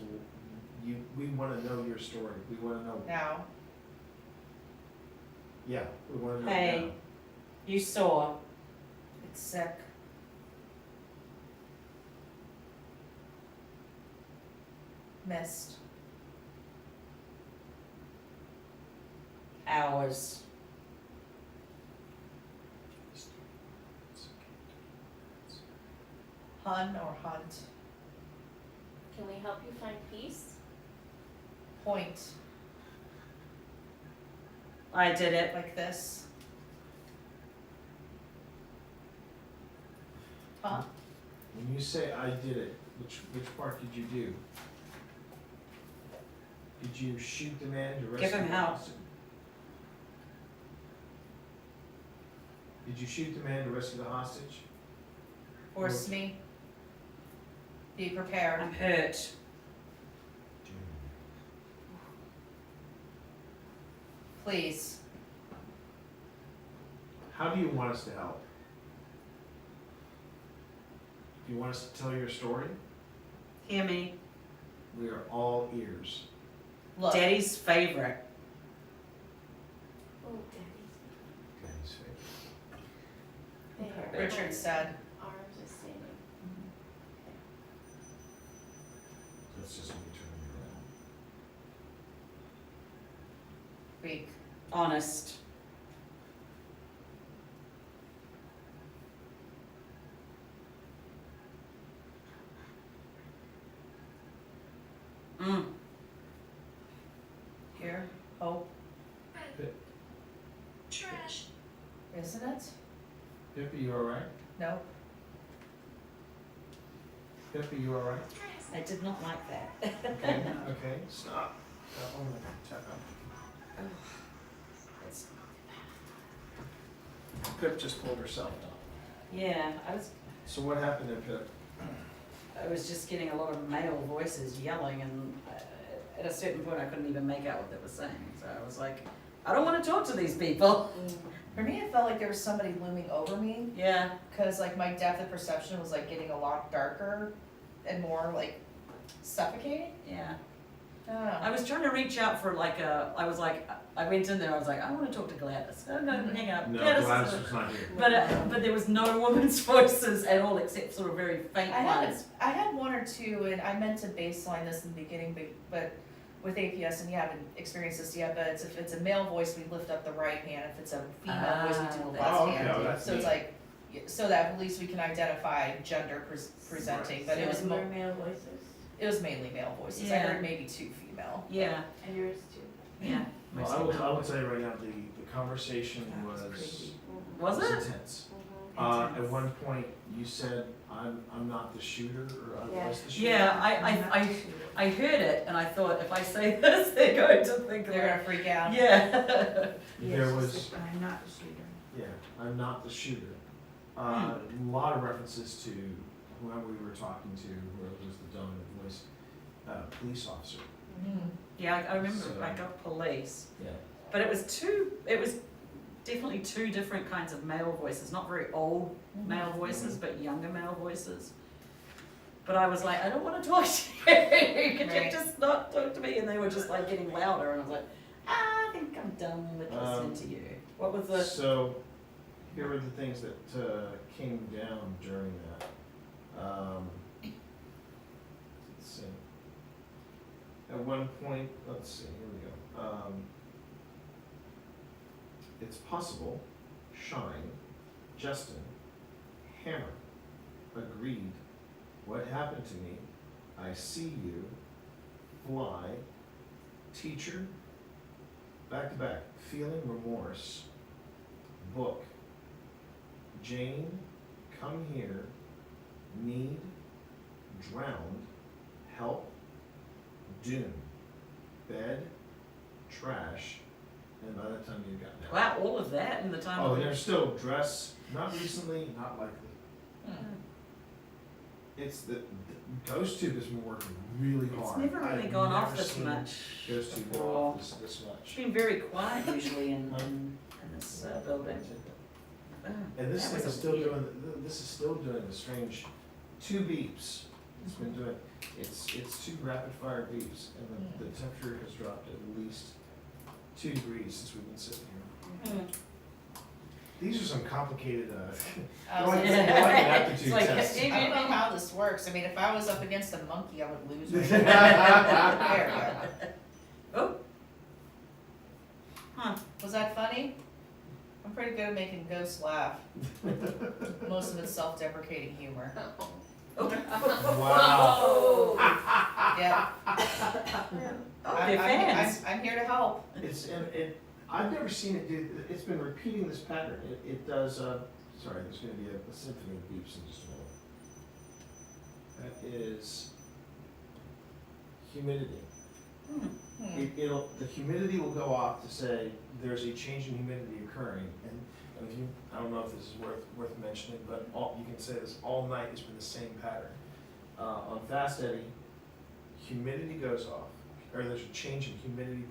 We want to know your story. We want to know. Now. Yeah, we want to know. Hey. now. You saw. It's sick. Missed. Hours. Hun or hunt? Can we help you find peace? Point. I did it. Like this. Huh? When you say I did it, which part did you do? Did you shoot the man to rescue Give him the help. hostage? Did you shoot the man to rescue the hostage? Force me. Be prepared. I'm hurt. Please. How do you want us to help? Do you want us to tell your story? Hear me. We are all ears. Look. Daddy's favorite. Oh, Daddy's. Daddy's favorite. There. Richard said. Arms is standing. That's just me turning around. Weak. Honest. Here. Hope. Trash. Isn't it? Pip, are you alright? Nope. Pip, are you alright? I did not like that. Okay, okay, stop. That one, I'm gonna tap out. It's Pip just pulled herself down. Yeah, So what happened there, Pip? I was just getting a lot of male voices yelling, and at a certain point I couldn't even make out what they were saying. So I was like, I don't want to talk to these people. For me, it felt like there was somebody looming over me, Yeah. because like my depth of perception was like getting a lot darker and more like suffocating. Yeah. I don't know. I was trying to reach out for like I went in there, I was like, I want to talk to Gladys. Oh, no, hang up. No, Gladys Gladys is- was not here. But there was no woman's voices at all, except sort of very faint I ones. had one or two, and I meant to baseline this in the beginning, but with APS, and you haven't experienced this yet, but if it's a male voice, we lift up the right hand. If it's a female voice, we do the left Oh, okay, hand. oh, that's So it's neat. like, so that at least we can identify gender presenting, but it was Were male voices, it was mainly male voices. I Yeah. heard maybe 2 female. Yeah, and yours too. yeah. Well, I will tell you right now, the conversation was Was it? intense. At one point, you said, I'm not the shooter, or I was the shooter. Yeah, I heard it, and I thought, if I say this, they're going to think They're that. gonna freak out. Yeah. There was, I'm not the shooter. yeah, I'm not the shooter. A lot of references to whoever we were talking to, whoever was the dominant voice, police officer. Yeah, I remember So- I got police. Yeah. But it was definitely 2 different kinds of male voices, not very old male voices, but younger male voices. But I was like, I don't want to talk to you. Could you Right. just not talk to me? And they were just like getting louder, and I was like, I think I'm done with listening to you. What was the? So, here were the things that came down during that. Let's see. At one point, let's see, here we go. It's possible, Shine, Justin, Hammer, agreed. What happened to me? I see you, Fly, Teacher, back to back, feeling remorse, book, Jane, come here, need, drowned, help, doom, bed, trash, and by that time you got now. Wow, all of that in the time. Oh, of and there's still dress, not recently, not likely. It's Ghost Tube has been working really It's hard. never really I've gone off never this seen much. Ghost Tube go Or- off this It's much. been very quiet usually in this building. And this That thing was is a still weird- doing, this is still doing the strange 2 beeps. It's been doing, it's 2 rapid fire beeps, and the temperature has dropped at least 2 degrees since we've been sitting here. These are some complicated, I like, was like gonna an say, aptitude It's like- test. I don't know how this works. I mean, if I was up against a monkey, I would lose. Right there we go. Oh. Huh. Was that funny? I'm pretty good at making ghosts laugh. Most of it's self-deprecating humor. Wow. Yeah. Oh, they're fans. I'm here to help. I've never seen it do, it's been repeating this pattern. It does, sorry, there's gonna be a symphony of beeps in just a moment. That is humidity. The humidity will go off to say there's a change in humidity occurring, and if you, I don't know if this is worth mentioning, but you can say this all night, it's been the same pattern. On Fast Eddy, humidity goes off, or there's a change in humidity,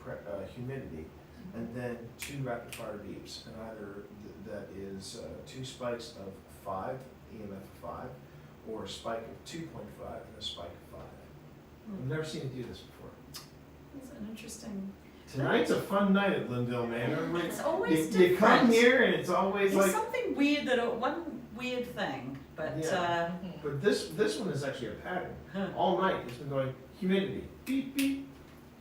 and then 2 rapid fire beeps, and either that is 2 spikes of 5, EMF of 5, or a spike of 2.5 and a spike of 5. I've never seen it do this before. It's an interesting. Tonight's a fun night at Linville Manor. It's always You come different. here and it's always There's like, something weird one weird thing, but Yeah. but this one is actually a pattern. Huh. All night it's been going humidity, beep beep,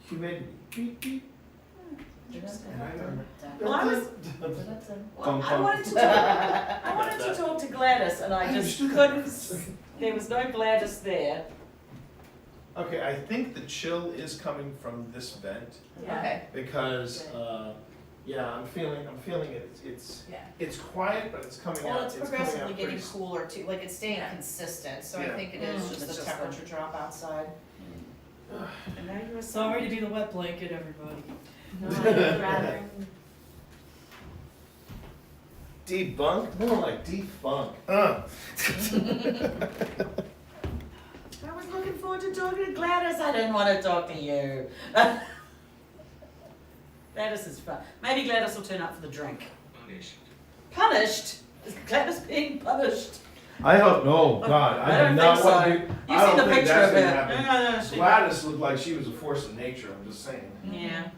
humidity, beep beep. Interesting. And I go, Well, I was. Well, I wanted to talk to Gladys, and I just couldn't. There was no Gladys there. Okay, I think the chill is coming from this vent Okay. because, yeah, I'm feeling it. It's quiet, but it's coming Well, out. it's coming progressively out getting pretty cooler too, like it's staying Yeah. consistent, so I Yeah. think it is It's just the just temperature drop outside. And now you were Sorry to be the wet blanket, everybody. No, I'd rather Debunk? More like defunk. I was looking forward to talking to Gladys. I didn't want to talk to you. Gladys is fun. Maybe Gladys will turn up for the drink. Punished? Is Gladys being punished? I hope, no, God, I don't do not think want so. to. You've I seen don't the think picture that's of gonna her. happen. No, she- Gladys looked like she was a force of nature, I'm just saying. Yeah,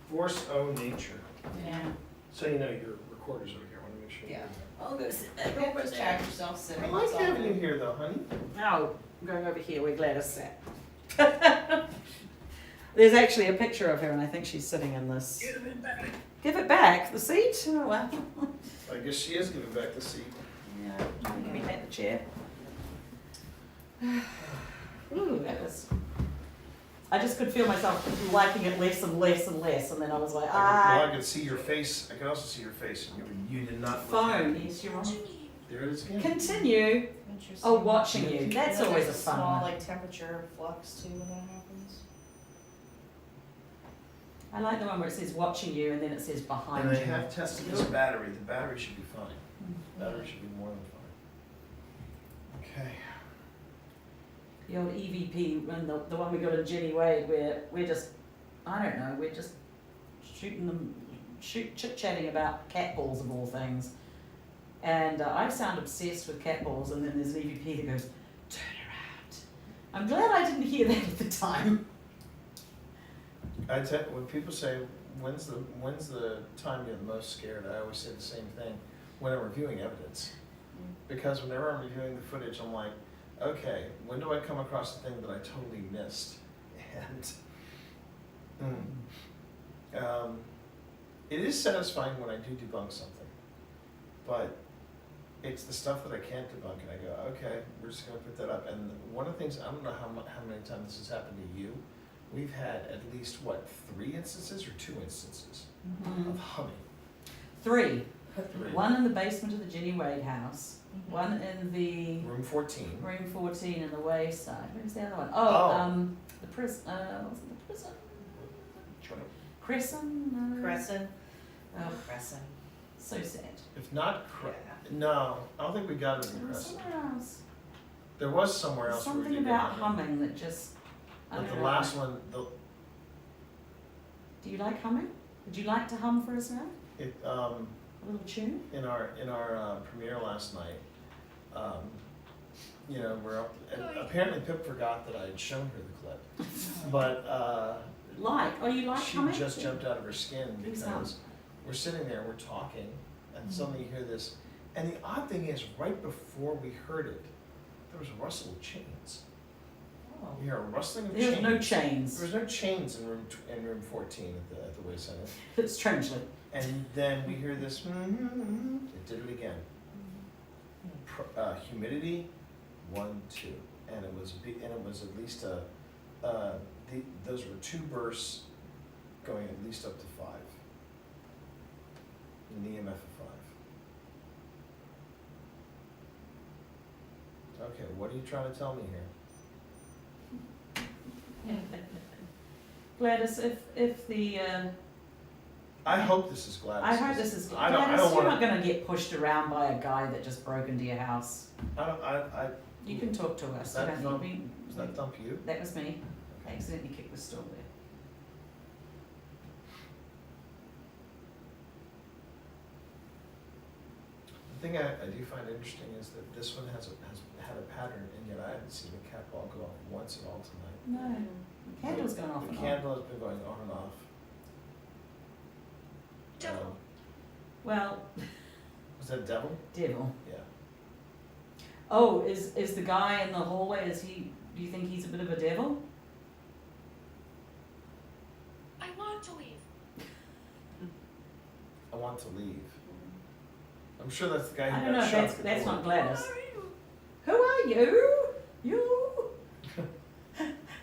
Force of nature. yeah. So you know your recorders over here, I wanna make sure. Yeah. I'll go sit there. You have to tag yourself sitting. I like having you here though, honey. No, I'm going over here where Gladys sat. There's actually a picture of her, and I think she's sitting in this. Give it back. The seat? Oh, well. I guess she is giving back the seat. Yeah, give me back the chair. Ooh, that was. I just could feel myself liking it less and less and less, and then I was like, Well, I could see your face. I could also see your face, and you did not. look phone. happy. Yes, you're on. There it is again. Continue. Interesting. Oh, watching you. That's And then always a there's fun small one. like temperature flux too when that happens. I like the one where it says watching you, and then it says behind And you. I have tested this battery. The battery should be fine. The battery should be more than fine. Okay. The old EVP, and the one we got in Jenny Wade, where we're just, I don't know, we're just chit-chatting about cat balls of all things. And I sound obsessed with cat balls, and then there's an EVP that goes, turn around. I'm glad I didn't hear that at the time. When people say, when's the time you're the most scared, I always say the same thing, when I'm reviewing evidence. Because whenever I'm reviewing the footage, I'm like, okay, when do I come across the thing that I totally missed? And it is satisfying when I do debunk something, but it's the stuff that I can't debunk, and I go, okay, we're just gonna put that up. And one of the things, I don't know how many times this has happened to you, we've had at least, 3 instances or 2 instances of humming? 3. 3. One in the basement of the Jenny Wade house. One in the Room 14. room 14 in the wayside. Where's the other one? The prison. Was it the prison? Crescent? Crescent. Oh, Crescent. so sad. If not, no, I don't think we got it in There was Crescent. somewhere else. There was somewhere else. where we Something did about get it. humming that just. I But don't the know. last one, Do you like humming? Would you like to hum for us now? it A little tune? in our premiere last night, you know, and apparently Pip forgot that I had shown her the clip, but You like she humming? just jumped out of her skin Please hum. because we're sitting there, we're talking, and suddenly you hear this. And the odd thing is, right before we heard it, there was a rustle of chains. You hear a rustling of There's chains. no chains. There was no chains in room 14 at the Way Center. Strangely. And then we hear this. It did it again. Humidity, 1, 2, and it was at least those were 2 bursts, going at least up to 5. An EMF of 5. Okay, what are you trying to tell me here? Gladys, if the I hope this is Gladys. I hope this is I Gladys, don't you're wanna, not going to get pushed around by a guy that just broke into your house. I You can talk to us. Is that You don't thump- need me. Does that thump you? That was me. I accidentally kicked the stool there. The thing I do find interesting is that this one has had a pattern, and yet I haven't seen a cat ball go off once at all tonight. No. The candle's going off The and candle has been going on and off. Well, Was that devil? devil. Yeah. Oh, is the guy in the hallway, do you think he's a bit of a devil? I want to leave. I want to leave. I'm sure that's the guy I who don't know, got shot. that's at the that's door. not Gladys. Who are you? You?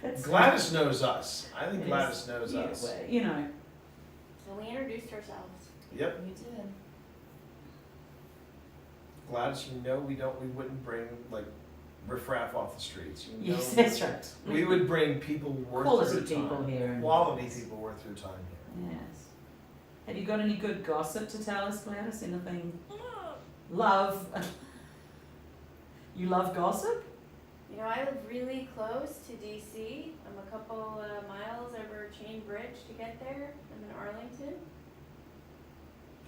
That's Gladys knows us. I think It Gladys is- knows yeah, us. well, you know. So we introduced ourselves. Yep. You did. Gladys, you know we wouldn't bring like riffraff off the streets. You know, Yes, that's right. we would bring people worth Quality their time. people here. Quality people worth their time here. Yes. Have you got any good gossip to tell us, Gladys? Anything love, you love gossip? You know, I live really close to DC. I'm a couple miles over Chain Bridge to get there. I'm in Arlington.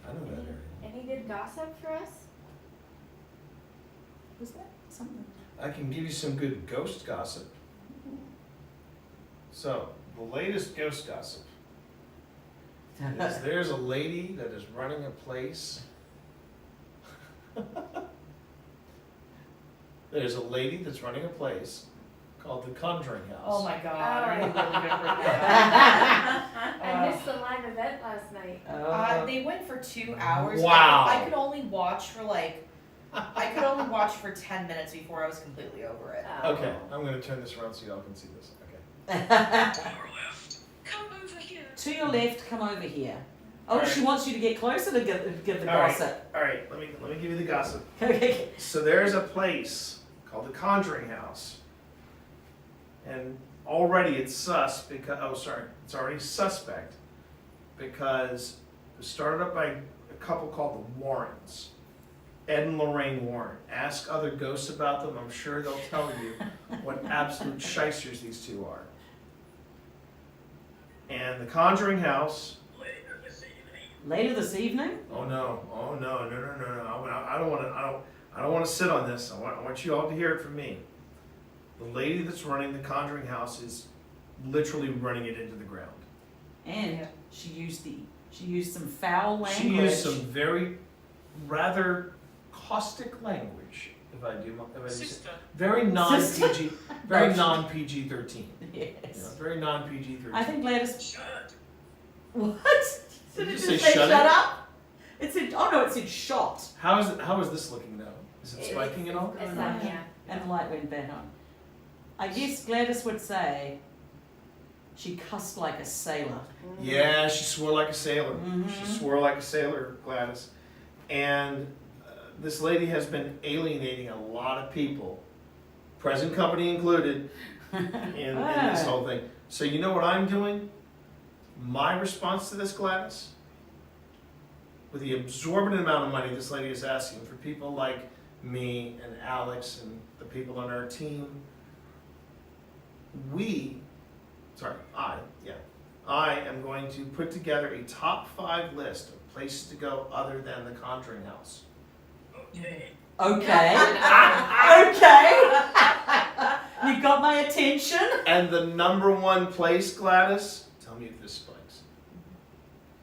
I know that area. Any good gossip for us? Was that something? I can give you some good ghost gossip. So, the latest ghost gossip is there's a lady that is running a place. There's a lady that's running a place called the Conjuring House. Oh my god, I really remember I missed the live event last night. They went for 2 hours. Wow. I could only watch for like, I could only watch for 10 minutes before I was completely over it. Okay, I'm gonna turn this around so y'all can see this. Okay. Come over here. To your left, come over here. Oh, Alright. she wants you to get closer to give the All right. gossip. All right, let me give you the gossip. Okay. So there's a place called the Conjuring House, and already it's sus because it's already suspect because it was started up by a couple called the Warrens, Ed and Lorraine Warren. Ask other ghosts about them. I'm sure they'll tell you what absolute shysters these two are. And the Conjuring House. Later this evening? Oh no! I don't want to sit on this. I want you all to hear it from me. The lady that's running the Conjuring House is literally running it into the ground. And she used some foul language. She used some very rather caustic language. If I do Sister. very non-PG, very No. non-PG-13. Yes. Yeah, very non-PG-13. I think Gladys. Shut. What? Did you it say say shut it? up? It said, oh no, it said shot. How is this looking now? Is it spiking at all? It's not, yeah. And the light went back on. I guess Gladys would say she cussed like a sailor. Yeah, she swore like a sailor. Mhm. She swore like a sailor, Gladys. And this lady has been alienating a lot of people, present company included, in this whole thing. So you know what I'm doing? My response to this, Gladys, with the absorbent amount of money this lady is asking for people like me and Alex and the people on our team, I am going to put together a top 5 list of places to go other than the Conjuring House. Okay. Okay. Okay. You got my attention. And the number 1 place, Gladys, tell me if this spikes.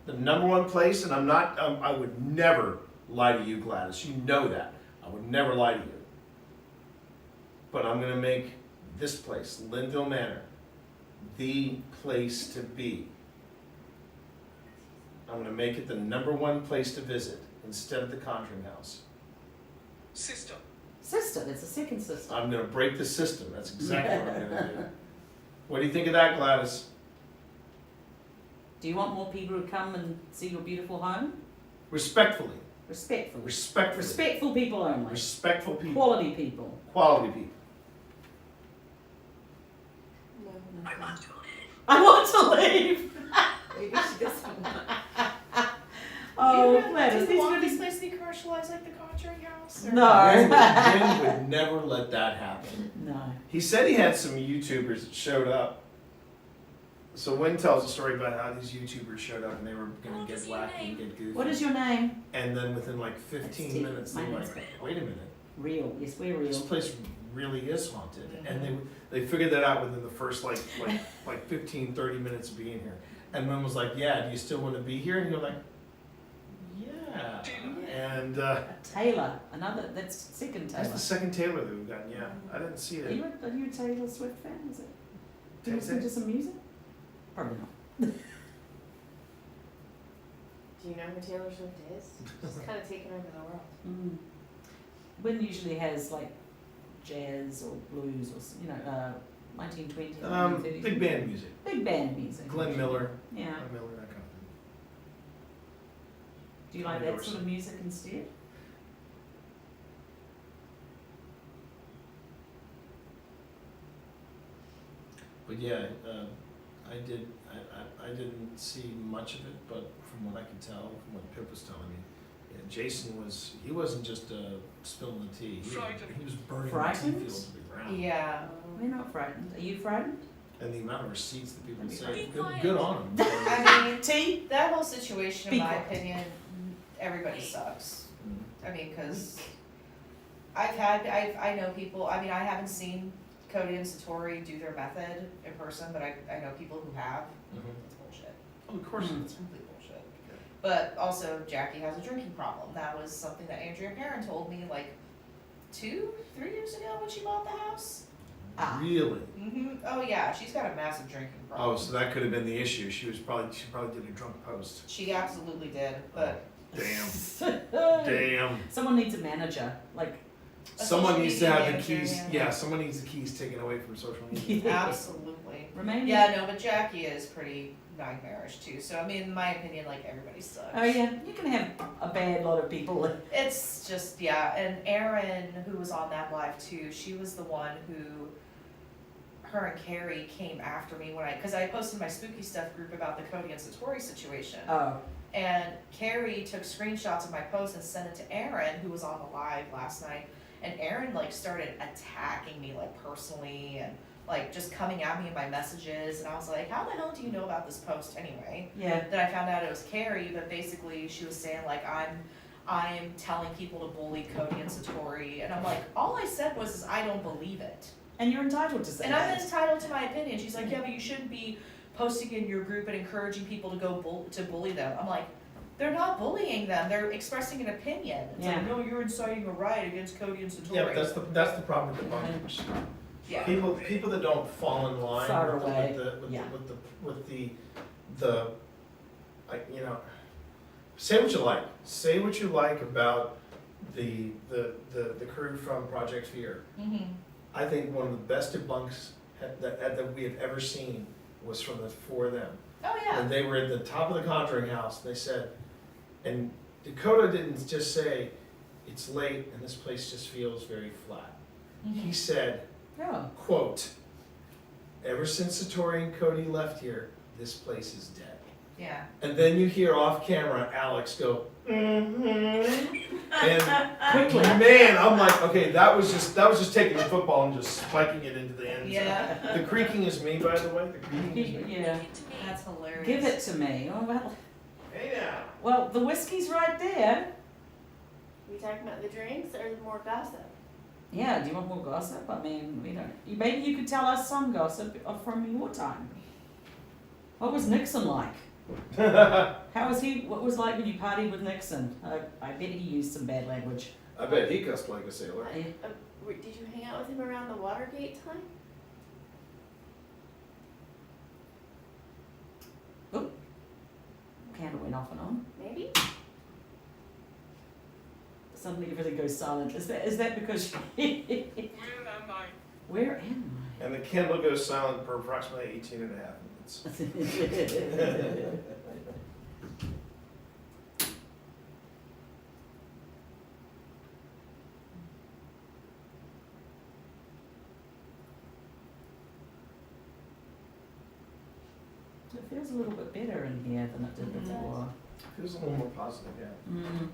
The number 1 place, and I would never lie to you, Gladys. You know that. I would never lie to you. But I'm going to make this place, Linville Manor, the place to be. I'm going to make it the number 1 place to visit instead of the Conjuring House. Sister. Sister, there's a second sister. I'm going to break the system. That's exactly what I'm going to do. What do you think of that, Gladys? Do you want more people to come and see your beautiful home? Respectfully. Respectfully. Respectfully. Respectful people only. Respectful people. Quality people. Quality people. I want to leave. I want to leave. Maybe she doesn't. Oh, Do Gladys, you these want are this really... place to be commercialized like the Conjuring House? or- Wynn No. would never let that happen. No. He said he had some YouTubers that showed up. So Wynn tells a story about how these YouTubers showed up and they were going to get wacky and get goofy. What is your name? And then within like 15 Steve. minutes, they My were name's like, Steve. wait a minute. Real. Yes, we're real. This place really is haunted. And they figured that out within the first like 15, 30 minutes of being here. And Wynn was like, yeah, do you still want to be here? And you're like, yeah. And Taylor. Another. That's second Taylor. that's the second Taylor that we've gotten, yeah. I didn't see Are it. you a Taylor Swift fan? Is it? Do you Taylor? listen to some music? Probably not. Do you know who Taylor Swift is? She's kind of taken over the world. Mm. Wynn usually has like jazz or blues or 1920s, 1930s. Big band music. Big band music. Glenn Miller. Yeah. Glenn Miller, that kind of thing. Do you like that sort of music instead? But yeah, I didn't see much of it, but from what I could tell, from what Pip was telling me, And Jason he wasn't just spilling the tea, he was burning the tea Frightened? field to the ground. Yeah. We're not frightened. Are you frightened? And the amount of receipts that people Be say, quiet. good on them. I mean, Tea? that whole situation, in Be my quiet. opinion, everybody sucks. I mean, because I know people, I mean, I haven't seen Cody and Satori do their method in person, but I know people who have. It's bullshit. Of course. It's complete bullshit. But also, Jackie has a drinking problem. That was something that Andrea Perrin told me like 2-3 years ago when she bought the house. Really? Oh yeah, she's got a massive drinking problem. Oh, so that could have been the issue. She probably did a drunk post. She absolutely did, but Damn. Someone needs a manager. Like, Someone social needs to media have the manager, keys. yeah. Yeah, someone needs the keys taken away from social media. absolutely. remain. Yeah, no, but Jackie is pretty nightmarish too. So I mean, in my opinion, like everybody sucks. Oh yeah, you can have a bad lot of people. It's just yeah, and Erin, who was on that live too, she was the one who, her and Carrie came after me because I posted my spooky stuff group about the Cody and Satori situation. Oh. And Carrie took screenshots of my post and sent it to Erin, who was on the live last night. And Erin like started attacking me like personally and like just coming at me in my messages. And I was like, how the hell do you know about this post anyway? Yeah. Then I found out it was Carrie, but basically she was saying like I'm telling people to bully Cody and Satori, and I'm like, all I said was I don't believe it. And you're entitled to say And that. I'm entitled to my opinion. She's like, yeah, but you shouldn't be posting in your group and encouraging people to go to bully them. I'm like, they're not bullying them. They're expressing an opinion. It's like, no, you're inciting a riot against Cody and Satori. Yeah, but that's the problem with the bunkers. Yeah. People that don't fall in line Far with away. with the you know, say what you like. Say what you like about the crew from Project Fear. Mm-hmm. I think one of the best debunks that we have ever seen was from the four of them. Oh yeah. And they were at the top of the Conjuring house. They said, and Dakota didn't just say, it's late and this place just feels very flat. He said, quote, ever since Satori and Cody left here, this place is dead. Yeah. And then you hear off camera Alex go, and Quickly. man, I'm like, okay, that was just taking the football and just spiking it into the end zone. Yeah. The creaking is me, by the way. The creaking is me. Yeah. That's hilarious. Give it to me. Oh well. Hey now. Well, the whiskey's right there. We talking about the drinks or more gossip? Yeah. Do you want more gossip? I mean, we don't. Maybe you could tell us some gossip from your time. What was Nixon like? How was he? What was it like when you partied with Nixon? I bet he used some bad language. I bet he cussed like a sailor. Did you hang out with him around the Watergate time? Candle went off and on. Maybe. Suddenly everything goes silent. Is that because? Where am I? And the candle goes silent for approximately 18 and a half minutes. It feels a little bit better in here than it did before. Feels a little more positive, yeah. Mm.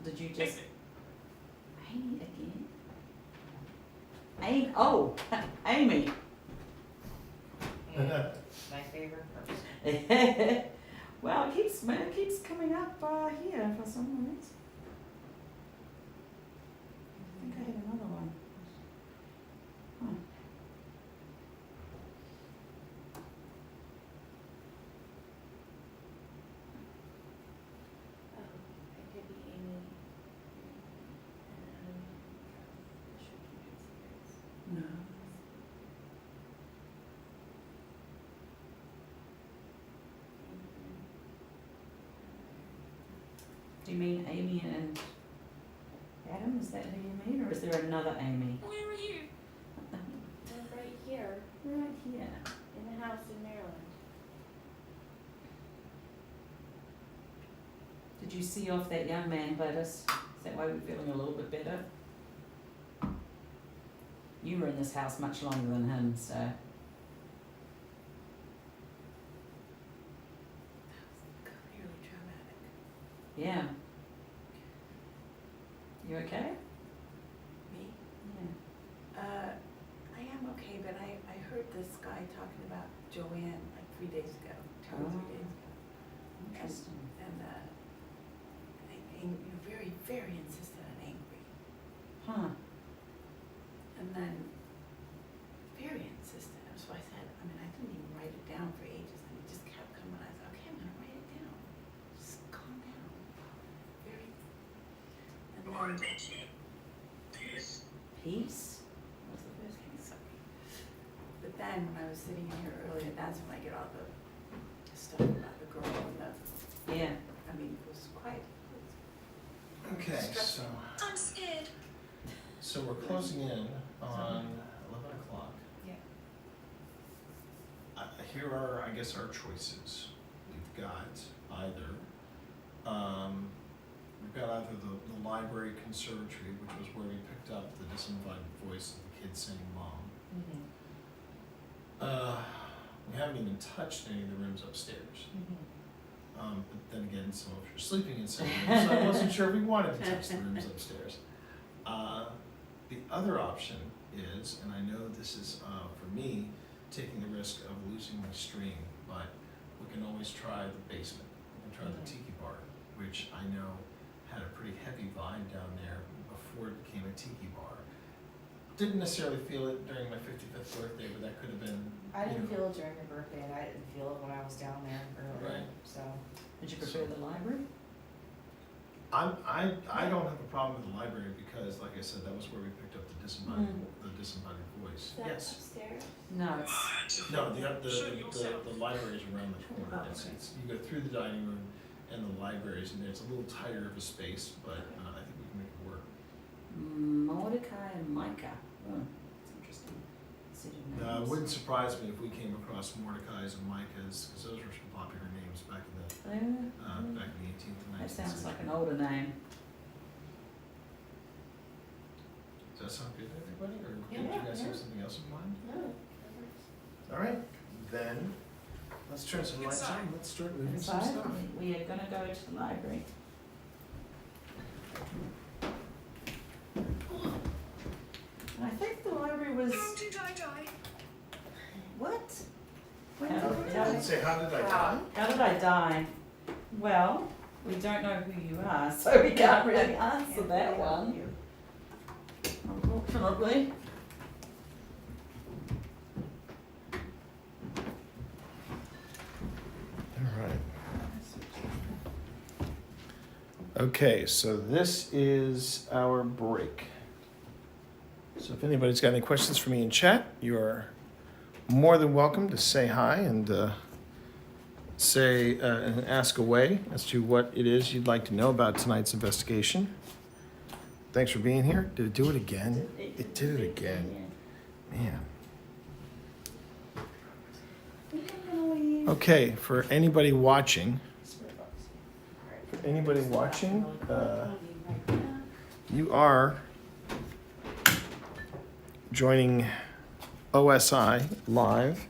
Did you just? Amy again? Amy? Oh, Amy. My favorite person. Well, it keeps coming up here for some reason. I think I had another one. Huh. Oh, it could be Amy. No. Do you mean Amy and Adam? Is that who you mean, or is there another Amy? Where are you? I'm right here, Right here. in the house in Maryland. Did you see off that young man, Gladys? Is that why we're feeling a little bit better? You were in this house much longer than him, so. Clearly Yeah. You okay? Me? Yeah. I am okay, but I heard this guy talking about Joanne like 3 days ago, 2 or 3 days ago. Interesting. And you're very, very insistent and angry. Huh. And then, very insistent. That's why I said, I didn't even write it down for ages, and it just kept coming. I said, okay, I'm gonna write it down. Just calm down. Very. And then, Peace? what's the first thing? Sorry. But then, when I was sitting in here earlier, that's when I get all the stuff about the girl and the, Yeah. it was quite. Okay, so, I'm scared. so we're closing in on 11 o'clock. Yeah. Here are, I guess, our choices. We've got either, the library conservatory, which was where we picked up the disinvited voice of the kid saying mom. We haven't even touched any of the rooms upstairs. But then again, some of you are sleeping in some rooms, so I wasn't sure if we wanted to touch the rooms upstairs. The other option is, and I know this is, for me, taking the risk of losing my stream, but we can always try the basement. We can try the tiki bar, which I know had a pretty heavy vibe down there before it became a tiki bar. Didn't necessarily feel it during my 55th birthday, but that could have been. I didn't feel it during your birthday, and I didn't feel it when I was down there earlier, Right. so. Would you prefer the library? I don't have a problem with the library because, like I said, that was where we picked up the disinvited voice. Is that Yes. upstairs? No, it's, No, the library's around the corner. Oh, okay. You go through the dining room and the library's in there. It's a little tighter of a space, but I think we can make it work. Mordecai and Micah. Oh, that's interesting. City It names. wouldn't surprise me if we came across Mordecai's and Micah's, because those were some popular names back in the back in the 18th and 19th That sounds century. like an older name. Does that sound good to everybody, or Yeah, did you guys yeah. have something else in mind? No. All right, then let's turn some lights on. Let's start moving some Inside, stuff. we are gonna go to the library. And I think the library was, How did I die? what? When How did did we I die? Let's say, how did I die? How did I die? Well, we don't know who you are, so we can't really answer that one, unfortunately. All right. Okay, so this is our break. So if anybody's got any questions for me in chat, you are more than welcome to say hi and and ask away as to what it is you'd like to know about tonight's investigation. Thanks for being here. Did it do it again? It did it again. Man. Okay, for anybody watching, you are joining OSI live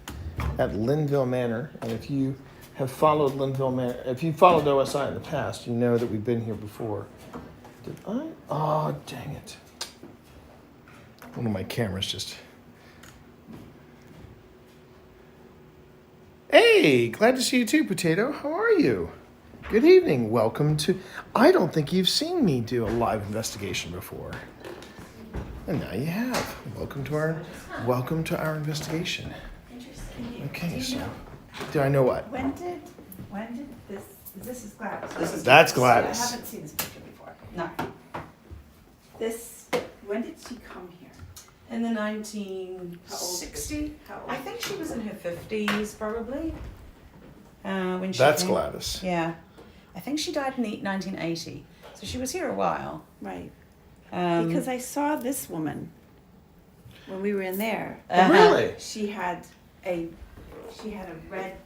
at Linville Manor, and if you have followed Linville Manor, if you followed OSI in the past, you know that we've been here before. Did I? Oh, dang it. One of my cameras just... Hey, glad to see you too, Potato. How are you? Good evening. Welcome to... I don't think you've seen me do a live investigation before. And now you have. Welcome to our investigation. Interesting. Okay, so... Do I know what? When did this is Gladys? That's I Gladys. haven't seen this picture before. No. When did she come here? In the 1960s, How old? I think she was in her 50s probably. When she That's came. Gladys. Yeah. I think she died in 1980. So she was here a while. Right. Because I saw this woman when we were in there. Oh, really? She had a red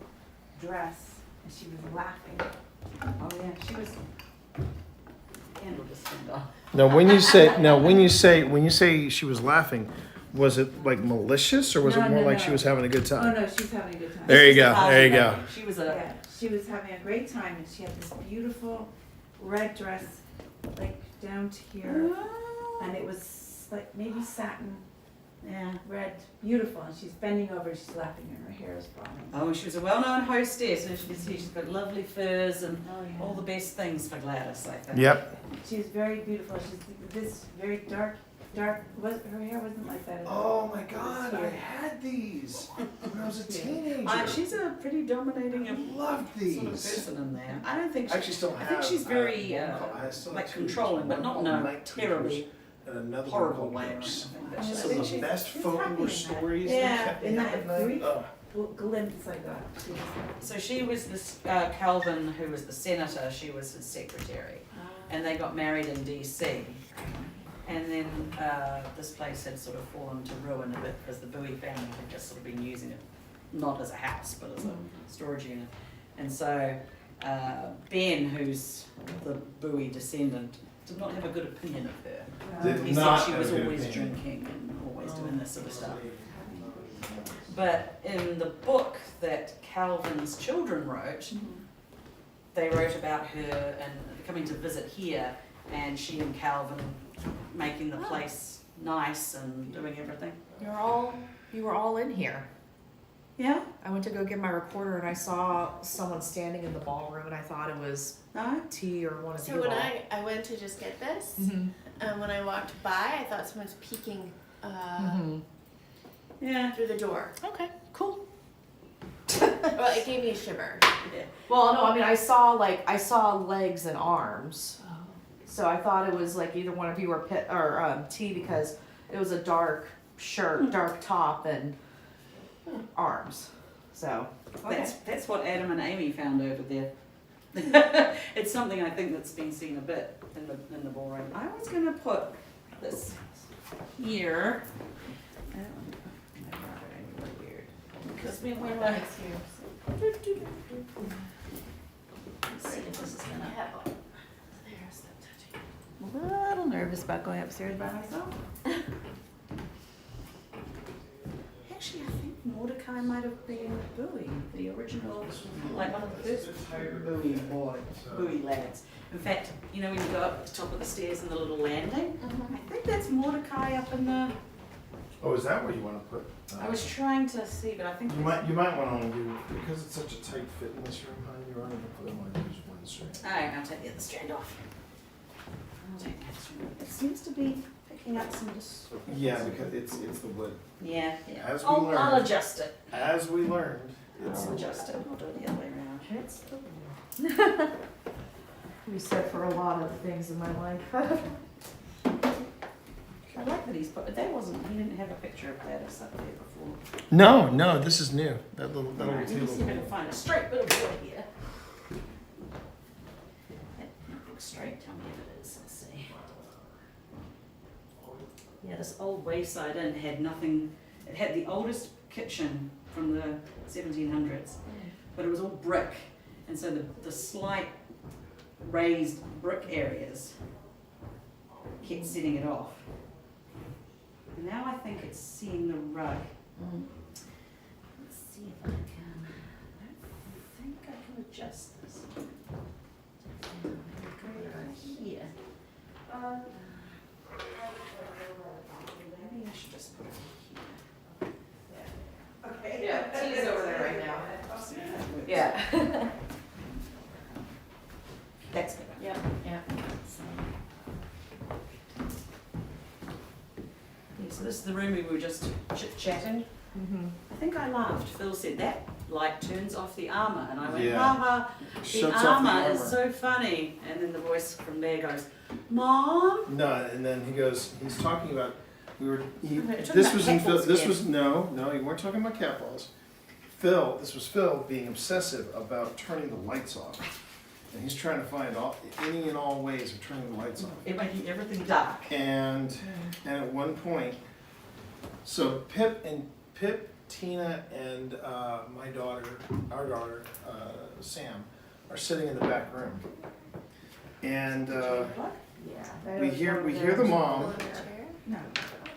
dress and she was laughing. Oh yeah, she was. Candle just turned off. Now, when you say she was laughing, was it like malicious, or was No, it more no, like no. she was having a good Oh time? no, she's having a good time. There you This was go. a There you party go. lady. She was a. Yeah, she was having a great time and she had this beautiful red dress, like down to here, and it was like maybe satin, Yeah. red, beautiful, and she's bending over and she's laughing and her hair is blonde. Oh, she was a well-known hostess, and as you can see, she's got lovely furs and Oh, yeah. all the best things for Gladys, I think. Yep. She was very beautiful. She's this very dark. Was her hair wasn't like that at all. Oh my God, I had these when I was a teenager. She's a pretty dominating I loved these. sort of person in there. I don't think I actually still I have. think she's very, I still have like, two. controlling, but One not called in a Night Terrors terribly and another horrible one way. called or Ghosts. anything, but I she's Some think of the she's- best she's folklore happy in that. stories Yeah, that kept me in that up. brief Oh. glimpse I got. She was So she was this Calvin, who was the senator. She was his secretary, and they got married in D.C. And then this place had sort of fallen to ruin a bit because the Bowie family had just sort of been using it not as a house but as a storage unit. And so Ben, who's the Bowie descendant, did not have a good opinion of her. Did He not said she have was a good always opinion. drinking and always doing this sort of stuff. But in the book that Calvin's children wrote, they wrote about her and coming to visit here, and she and Calvin making the place nice and doing everything. You were all in here. Yeah? I went to go get my recorder and I saw someone standing in the ballroom and I thought it was No? T or one of So you when all. I went to just get this, Mhm. when I walked by, I thought someone was peeking Yeah. through the door. Okay, cool. Well, it gave me a shiver. Well, no, I mean I saw legs and arms, so I thought it was like either one of you or T because it was a dark shirt, dark top, and arms. So That's what Adam and Amy found over there. It's something I think that's been seen a bit in the ballroom. I was going to put this here. I don't know if I wrote it anywhere weird. Because we were like, let's see if this is gonna happen. There's the touching. A little nervous about going upstairs by myself. Actually, I think Mordecai might have been Bowie, the original, like one of the first Bowie lads. In fact, you know when you go up the top of the stairs and the little landing? I think that's Mordecai up in the. Oh, is that where you want to put? I was trying to see, but I think. You might want to do, because it's such a tight fit in this room, honey, you're only going to put them on use one strand. Alright, I'll take the other strand off. I'll take the other strand off. It seems to be picking up some distortion. Yeah, because it's the wood. Yeah. As we I'll learned, adjust it. as we learned, it's I'll adjust it. I'll do it the other way around. we said for a lot of things in my life. I like that he's put, but he didn't have a picture of Gladys up there before. No, this is new. That little Alright, let me table. see if I can find a straight bit of wood here. That looks straight, tell me if it is, let's see. Yeah, this old Wayside Inn had nothing, it had the oldest kitchen from the 1700s, but it was all brick, and so the slight raised brick areas kept setting it off. And now I think it's seeing the rug. Let's see if I can. I think I can adjust this. Right here. Maybe I should just put it here. Okay. Yeah, T's over there right now. I'll see if that works. Yeah. That's better. Yeah. Yeah, so this is the room we were just chit-chatting. I think I laughed. Phil said, that light turns off the armour. And I went, Yeah. ha ha, the Shuts off the armour is armor. so funny. And then the voice from there goes, Mom? No, and then he's talking about, You're talking this about was in cat Phil, balls this again. was, no, you weren't talking about cat balls. This was Phil being obsessive about turning the lights off. And he's trying to find any and all ways of turning the lights off. Making everything dark. And at one point, so Pip, Tina, and my daughter, our daughter, Sam, are sitting in the back room. And we hear the mom.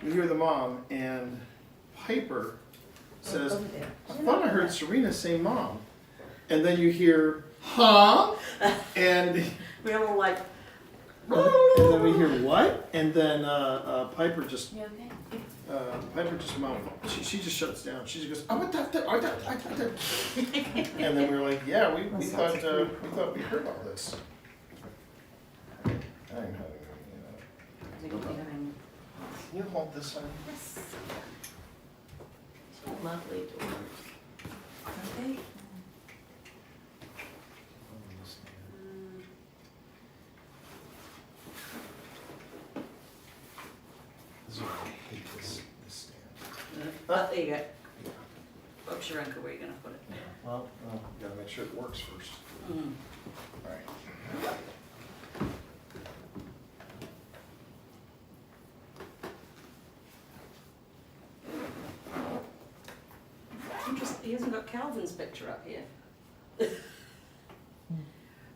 We hear the mom, and Piper says, I thought I heard Serena say mom. And then you hear, huh? And We were all like, And then we hear what? And then Piper just You okay? she just shuts down. She just goes, oh, what the. And then we were like, yeah, we thought we heard all this. I'm having Can you hold this one? Yes. Lovely doors. Okay. This is why I hate this stand. but there you go. Box your anchor, where you gonna put it? Well, you gotta make sure it works first. Mm. All right. Interesting, he hasn't got Calvin's picture up here.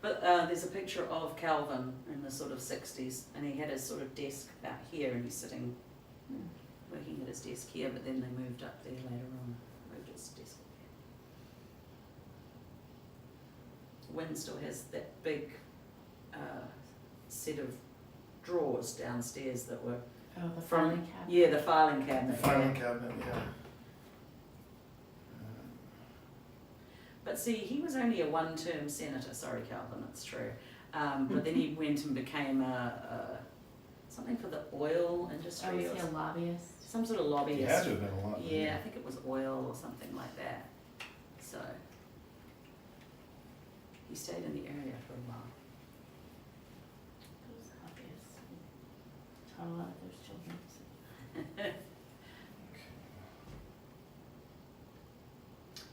But there's a picture of Calvin in the sort of 60s, and he had his sort of desk out here, and he's sitting, working at his desk here, but then they moved up there later on, moved his desk up here. Wynn still has that big set of drawers downstairs that were Oh, the from, filing cabinet. yeah, the filing cabinet. Filing cabinet, yeah. But see, he was only a one-term senator, sorry Calvin, it's true. But then he went and became something for the oil industry. Oh, or is he a lobbyist? some sort of He lobbyist. had to have been a lot. Yeah, I think it was oil or something like that. So he stayed in the area for a while. Those lobbyists. Taught a lot of those children.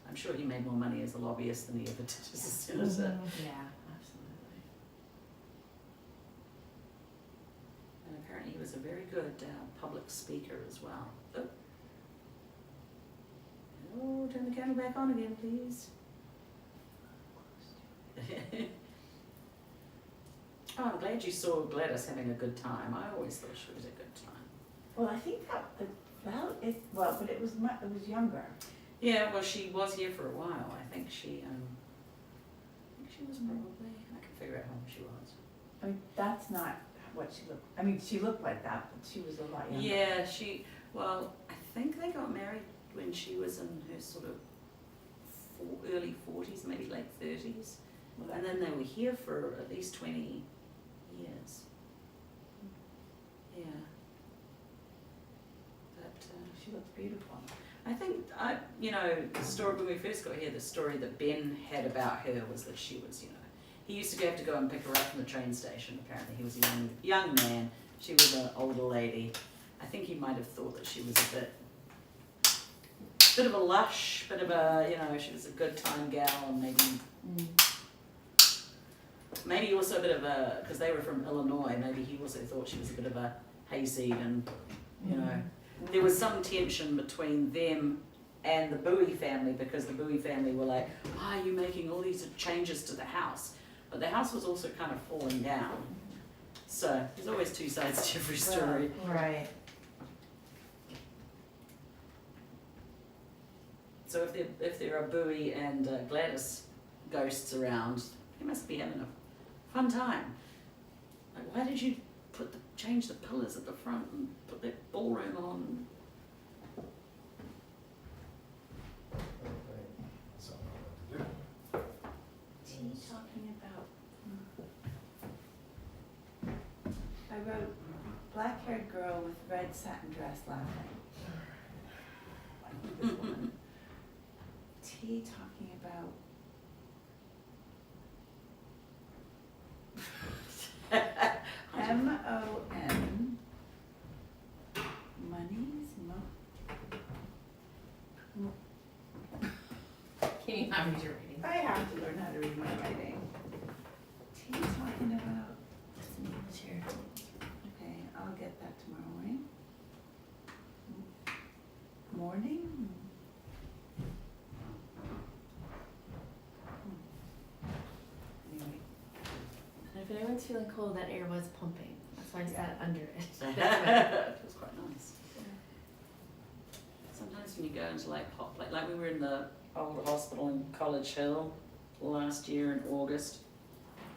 I'm sure he made more money as a lobbyist than he ever did as a senator. Yeah, absolutely. And apparently he was a very good public speaker as well. Oh, turn the camera back on again, please. Oh, I'm glad you saw Gladys having a good time. I always thought she was a good time. Well, I think that, but it was younger. Yeah, well, she was here for a while. I think she was probably, I can figure out how old she was. I mean, that's not what she looked, I mean, she looked like that, but she was a lot younger. Yeah, well, I think they got married when she was in her sort of early 40s, maybe late 30s. Well, And then they were here for at least 20 years. Yeah. But she looked beautiful. I think, the story, when we first got here, the story that Ben had about her was that she was, he used to have to go and pick her up from the train station, apparently. He was a young man, she was an older lady. I think he might have thought that she was a bit of a lush, bit of a, she was a good time gal, and maybe also a bit of a, because they were from Illinois, maybe he also thought she was a bit of a hayseed, and, there was some tension between them and the Bowie family, because the Bowie family were like, why are you making all these changes to the house? But the house was also kind of falling down. So there's always two sides to every story. Right. So if there are Bowie and Gladys ghosts around, they must be having a fun time. Like, why did you change the pillars at the front and put that ballroom on? Tea talking about, I wrote black-haired girl with red satin dress laughing. Like this woman. Tea talking about M-O-N monies, Can you not read your reading? I have to learn how to read my writing. Tea talking about, Chair. okay, I'll get that tomorrow morning. Morning? Anyway. And if anyone's feeling cold, that air was pumping. That's why I sat under it. It was quite nice. Sometimes when you go into like hot place, like we were in the old hospital in College Hill last year in August,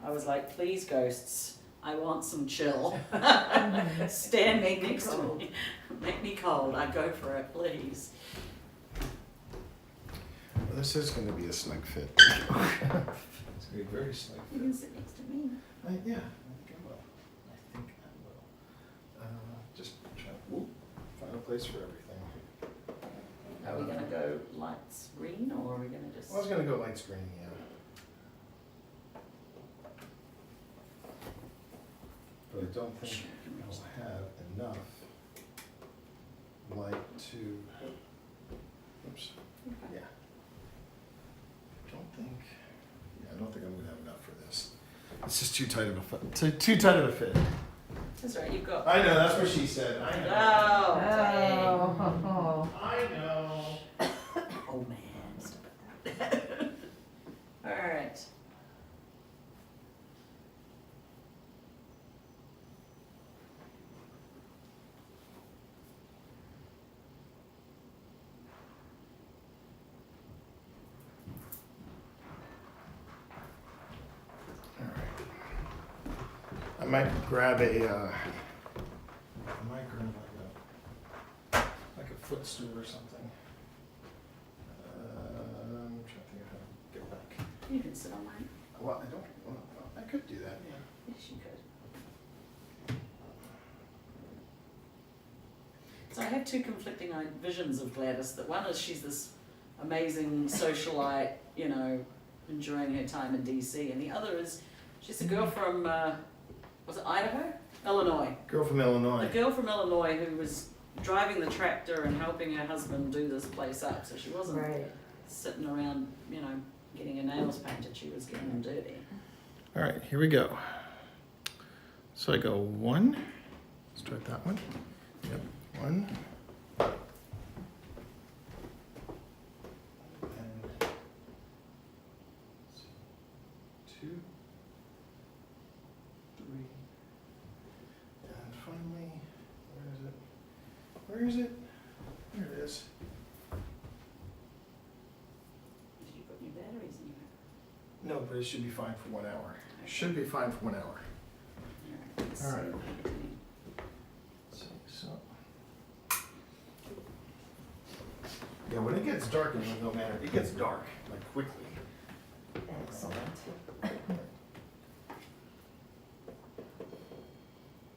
I was like, please ghosts, I want some chill. Stand me next to me. Make me cold. I go for it, please. Well, this is going to be a snug fit. It's going to be very snug You fit. can sit next to me. Yeah, I think I will. I think I will. Just try to find a place for everything. Are we gonna go lights green or are we gonna just? Well, I was going to go light screen, yeah. But I don't think I'll have enough light to, oops, yeah. I don't think I'm gonna have enough for this. It's just too tight of a fit. Too tight of a fit. That's right, you've got. I know, that's what she said. I know. Oh, dang. Oh. I know. Oh, man, stop it. All right. I might grab a, like a footstool or something. I'm trying to think of how to get back. You can sit on mine. Well, I could do that, yeah. Yes, you could. So I have two conflicting visions of Gladys. That one is she's this amazing socialite, you know, enjoying her time in DC, and the other is she's a girl from, was it Idaho? Illinois. Girl from A Illinois. girl from Illinois who was driving the tractor and helping her husband do this place up. So she wasn't sitting around, you know, getting her nails painted. She was getting them dirty. All right, here we go. So I go 1. Let's try that one. Yep, 1. And 2, 3. And finally, where is it? Where is it? There it is. Did you put new batteries in your? No, but it should be fine for 1 hour. Should be fine for 1 hour. All right. So, yeah, when it gets dark in Linville Manor, it gets dark, like quickly. Excellent.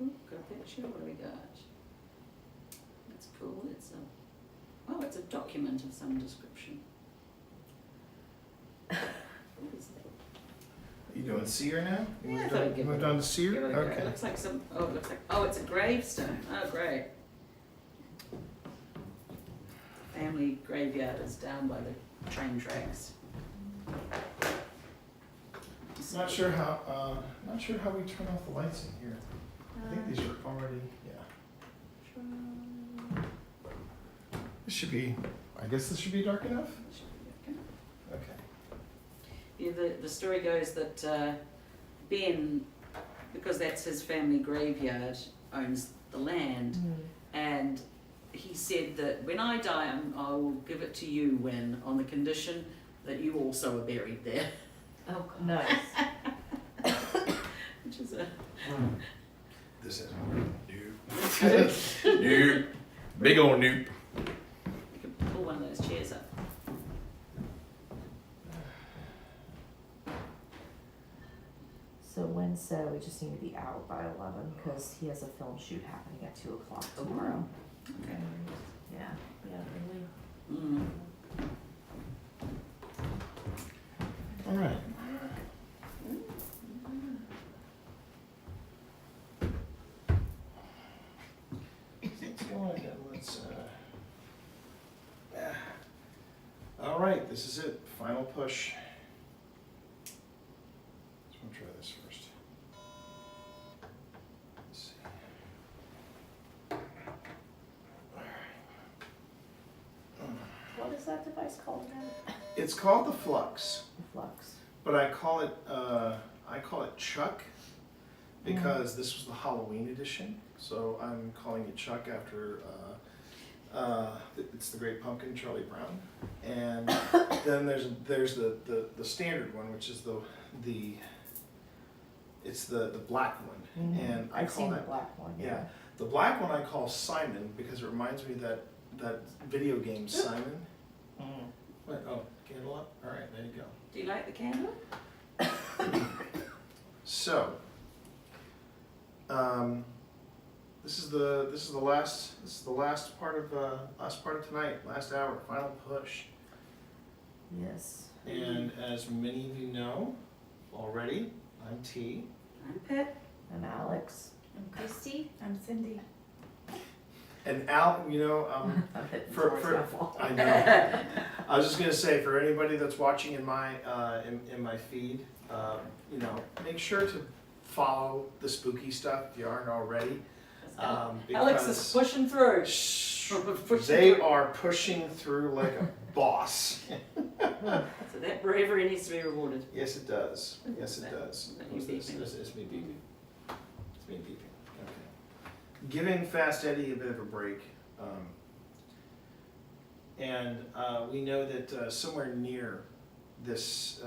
Ooh, got a picture. What do we got? That's cool. It's a document of some description. What is that? Are you doing seer now? Yeah, I thought I'd give moved it on to seer? Give it a go. Okay. It looks like it's a gravestone. Oh, great. Family graveyard is down by the train tracks. Not sure how we turn off the lights in here. I think these are already, yeah. This should be, I guess this should be dark enough? Okay. Yeah, the story goes that Ben, because that's his family graveyard, owns the land, and he said that when I die, I will give it to you, Win, on the condition that you also are buried there. Oh, nice. Which is a This is nope. Nope. Big old nope. you can pull one of those chairs up. So Wynn said we just need to be out by 11 because he has a film shoot happening at 2 o'clock tomorrow. Okay. Yeah. Mm. All right. Let's go on again. All right, this is it. Final push. Let's try this first. Let's see. What is that device called again? It's called the Flux, The Flux. but I call it Chuck because this was the Halloween edition. So I'm calling it Chuck after it's the Great Pumpkin, Charlie Brown, and then there's the standard one, which is the It's the black one, and I I've call seen the that, black one, yeah. The black one I call Simon because it reminds me that video game Simon. Wait, oh, candle up? All right, there you go. Do you like the candle? So, this is the last part of tonight, last hour, final push. Yes. And as many of you know already, I'm T. I'm Pip. And Alex. I'm Christy. I'm Cindy. And Al, you know, I'm hitting for my fault. I know. I was just gonna say, for anybody that's watching in my feed, you know, make sure to follow the spooky stuff if you aren't already. Alex is pushing through. They are pushing through like a boss. So that bravery needs to be rewarded. Yes, it does. Yes, it does. That you Who's this? beeping? It's me beeping. It's me beeping. Okay. Giving Fast Eddie a bit of a break. And we know that somewhere near this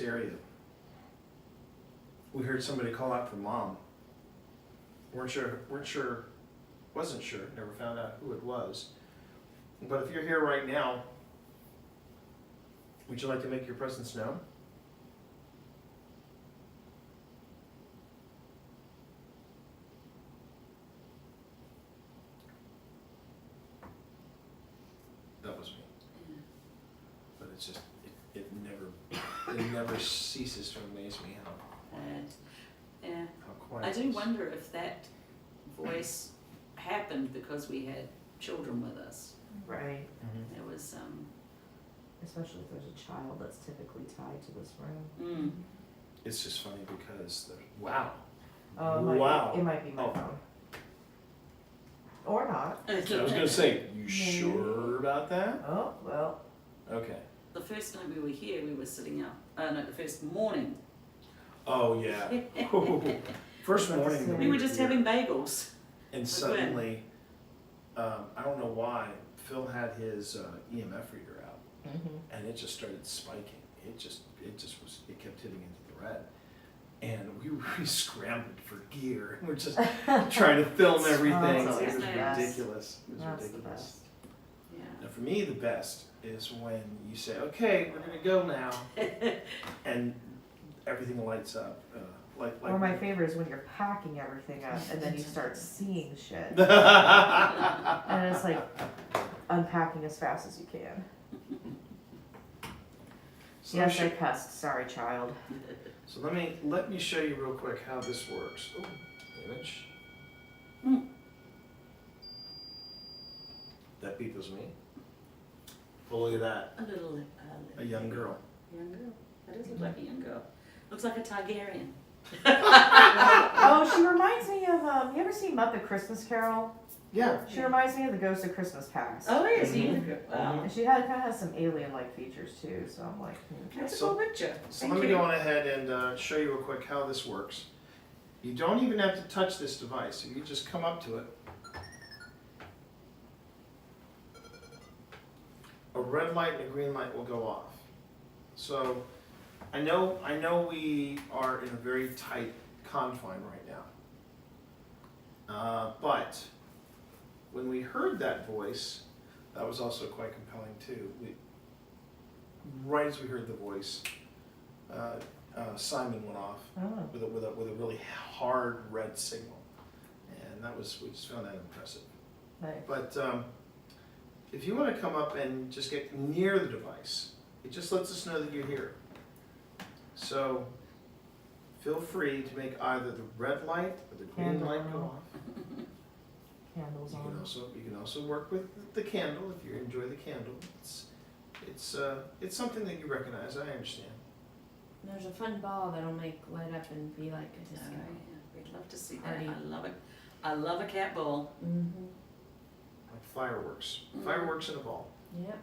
area, we heard somebody call out for mom. Wasn't sure, never found out who it was. But if you're here right now, would you like to make your presence known? That was me. But it's just, it never ceases to amaze me Yeah. how quiet I it do is. wonder if that voice happened because we had children with us. Right. Mhm. There was Especially if there's a child that's typically tied to this room. It's just funny because wow. Oh, it might be my Oh. phone. Or not. I was gonna say, you sure about that? Oh, well. Okay. The first night we were here, we were sitting up. No, the first morning. Oh yeah. First morning that We were just here, having bagels. and suddenly, I don't know why, Phil had his EMF reader out, and it just started spiking. It kept hitting into the red, and we scrambled for gear. We're just trying to film everything. Oh, It was that's the best. ridiculous. It was That's ridiculous. the best. Yeah. Now for me, the best is when you say, "Okay, we're gonna go now," and everything lights up. Or my favorite is when you're packing everything up and then you start seeing shit. so And it's like unpacking as fast as you can. Yes, I cussed. Sorry, child. So let me show you real quick how this works. Oh, image. That beep was me. Well, look at that. A young girl. Young girl. That does look like a young girl. Looks like a Targaryen. Oh, she reminds me of, you ever seen Muppet Christmas Carol? Yeah. She reminds me of the Ghost of Christmas Past. Oh, yes, Mhm. And she kind of has some alien-like features too, so I'm like, That's a So- cool picture. So Thank let me you. go on ahead and show you real quick how this works. You don't even have to touch this device. You just come up to it. A red light and a green light will go off. So I know we are in a very tight confine right now. But when we heard that voice, that was also quite compelling too. Right as we heard the voice, Simon went off oh. with a really hard red signal, and we just found that impressive. Nice. But if you want to come up and just get near the device, it just lets us know that you're here. So feel free to make either the red light or the green Candle light go on. off. Candles You can also work with the candle if you enjoy the candle. It's something that you recognize. I understand. There's a fun ball that'll make light up and be like a disco. We'd love to see that. Party. I love it. I love a cat ball. Mm-hmm. Like fireworks. Mhm. Fireworks in a ball. Yep.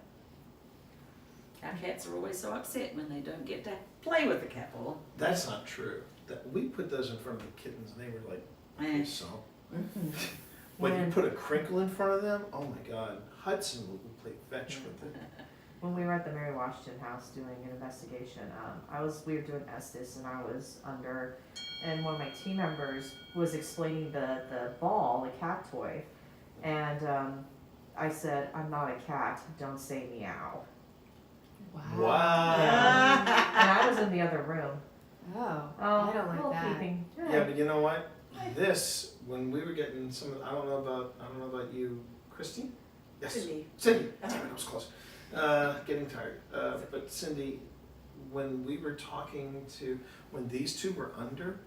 Our cats are always so upset when they don't get to play with the cat ball. That's not true. We put those in front of the kittens and they were like, Eh. so. Mm-hmm. When you And- put a crinkle in front of them, oh my God, Hudson would play fetch with it. when we were at the Mary Washington house doing an investigation, we were doing Estes and I was under, and one of my team members was explaining the ball, the cat toy, and I said, I'm not a cat, don't say meow. Wow. And I was in the other room. Oh, Oh, I don't like little that. peeping. Yeah, but you know what? This, when we were getting some, I don't know about you, Christy? Yes. Cindy. Cindy. Damn it, I was close. Getting tired. But Cindy, when we were talking to, when these two were under,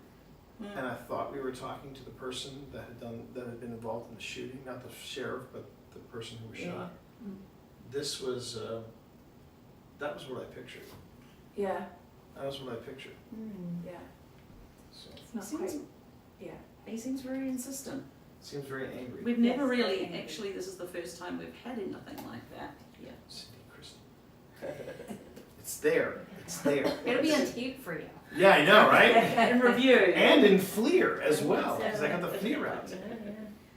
and I thought we were talking to the person that had been involved in the shooting, not the sheriff, but the person who was shot. This was, that was what I pictured. Yeah. That was what I pictured. Yeah. So, It's not Seems- quite. Yeah. He seems very insistent. seems very angry. We've never Yes, really, very angry. actually, this is the first time we've had anything like that. Yeah. Cindy, Christy. It's there. It's there. It'll be on tape for you. Yeah, I know, right? In review. And in Fleer as well, because I got the Fleer out. Yeah.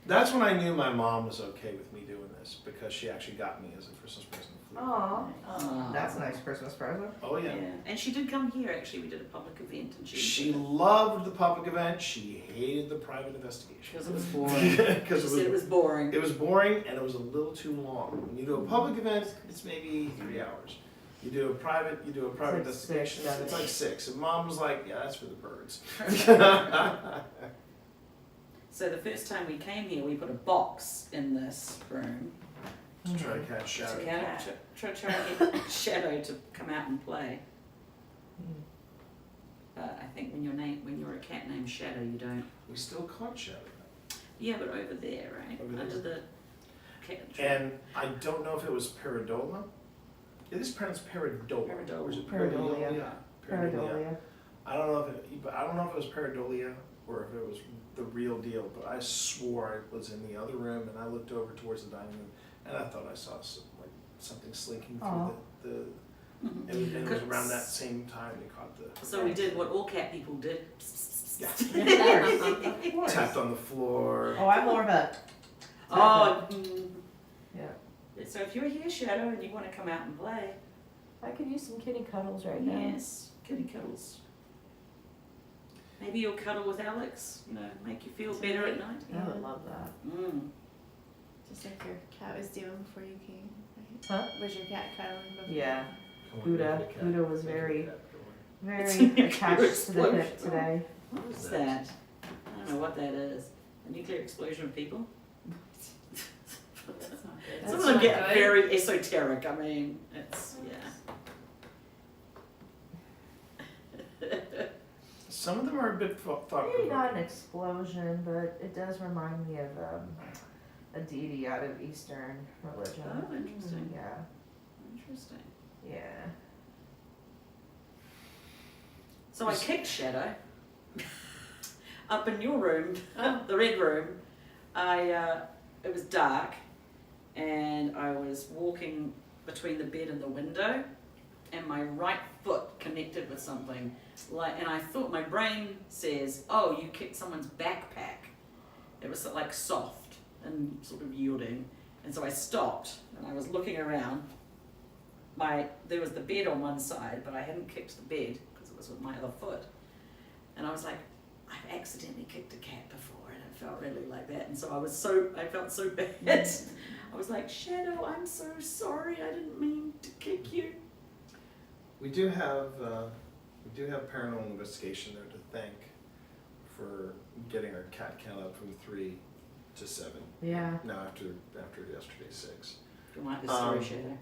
That's when I knew my mom was okay with me doing this, because she actually got me as a Christmas present Fleer. Aw, that's a nice Christmas present. Oh yeah. And she did come here, actually, we did a public event and She loved the public event. She hated the private investigation. because it was boring. Because She said it was boring. it was boring and it was a little too long. When you do a public event, it's maybe 3 hours. You do a private like investigation, 6, it's like 6. And mom was like, yeah, that's for the birds. So the first time we came here, we put a box in this room To try to catch shadow. to try and get Shadow to come out and play. But I think when you're a cat named Shadow, you don't. We still caught shadow. Yeah, but over there, right? Over Under there. the cat tree. And I don't know if it was Paradola. It is pronounced Paradola. Paradola. Or is it Pareidolia. Pareidolia. I don't know if it was Pareidolia or if it was the real deal, but I swore I was in the other room and I looked over towards the dining room and I thought I saw something slinking through the Mhm. and it was around that same time we caught the So we did what all cat people did. Yeah. Of course. tapped on the floor. Oh, I'm more of a. Oh. Yeah. So if you're here, Shadow, and you want to come out and play, I could use some kitty cuddles right now. yes, kitty cuddles. Maybe you'll cuddle with Alex. You know, make you feel better at night. I would love that. Just like your cat was doing before you came, right? Huh? Was your cat cuddling before? Yeah. Come on, Buddha. make it a cat. Buddha was Make it a very- cat. Very attached to the hip Explosion. today. What is that? I don't know what that is. A nuclear explosion of people? That's not good. Some of them get very esoteric. I mean, it's Some of them are a bit thought Maybe provoking. not an explosion, but it does remind me of a deity out of Eastern religion. Oh, interesting. Yeah. Interesting. Yeah. So I kicked Shadow up in your room, the red room. It was dark, and I was walking between the bed and the window, and my right foot connected with something. And I thought, my brain says, "Oh, you kicked someone's backpack." It was like soft and sort of yielding, and so I stopped and I was looking around. There was the bed on one side, but I hadn't kicked the bed because it was with my other foot. And I was like, I've accidentally kicked a cat before, and it felt really like that. And so I felt so bad. I was like, Shadow, I'm so sorry. I didn't mean to kick you. We do have paranormal investigation there to thank for getting our cat count up from 3 to 7. Yeah. Now after yesterday's 6. You like the story, Shadow?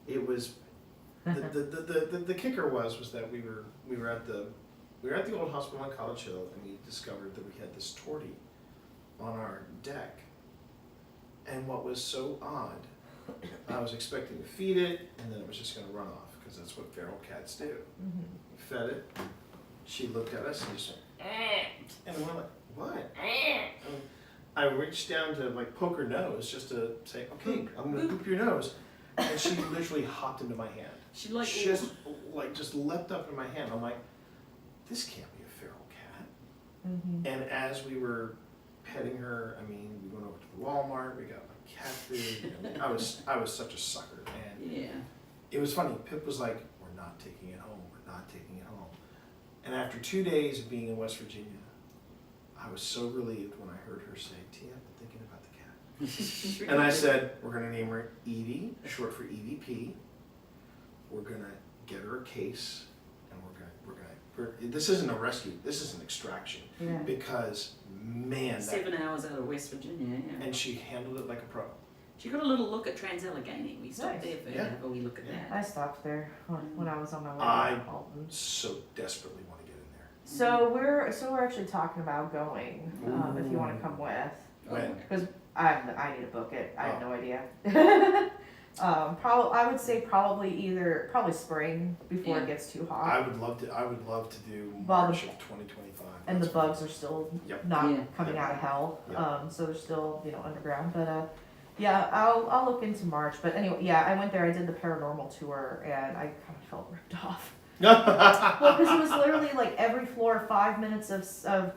It was the kicker was that we were at the old hospital on College Hill, and we discovered that we had this tortie on our deck. And what was so odd, I was expecting to feed it, and then it was just going to run off, because that's what feral cats do. Mm-hmm. We fed it. She looked at us and just went, and we were like, what? And I reached down to poke her nose just to say, okay, I'm going to poop your nose. And she literally hopped into my hand. She just leapt up in my hand. I'm like, this can't be a feral cat. Mm-hmm. And as we were petting her, we went over to the Walmart. We got cat food. I was such a sucker, and Yeah. It was funny. Pip was like, "We're not taking it home. We're not taking it home." And after 2 days of being in West Virginia, I was so relieved when I heard her say, "Tia, I've been thinking about the cat." And I said, "We're gonna name her Evie, short for EVP. We're gonna get her a case, and this isn't a rescue. This is an extraction Yeah. because man, 7 hours out of West Virginia, yeah. and she handled it like a pro." She got a little look at Trans-Allegheny. We stopped Nice. there for her Yeah. to have a wee look at Yeah. that. I stopped there when I was on my way I- to Alton. So desperately want to get in there. So we're actually talking about going, if you wanna come with. When? I need to book it, I have Oh. no idea. I would say probably spring before Yeah. it gets too I hot. would love to do Well, March of 2025. And the That's bugs are still Yep. not Yeah. coming Yep. out of hell, Yep. so they're still, underground, but, yeah, I'll look into March, but anyway, yeah, I went there, I did the paranormal tour, and I kind of felt ripped off. Well, because it was literally like every floor 5 minutes of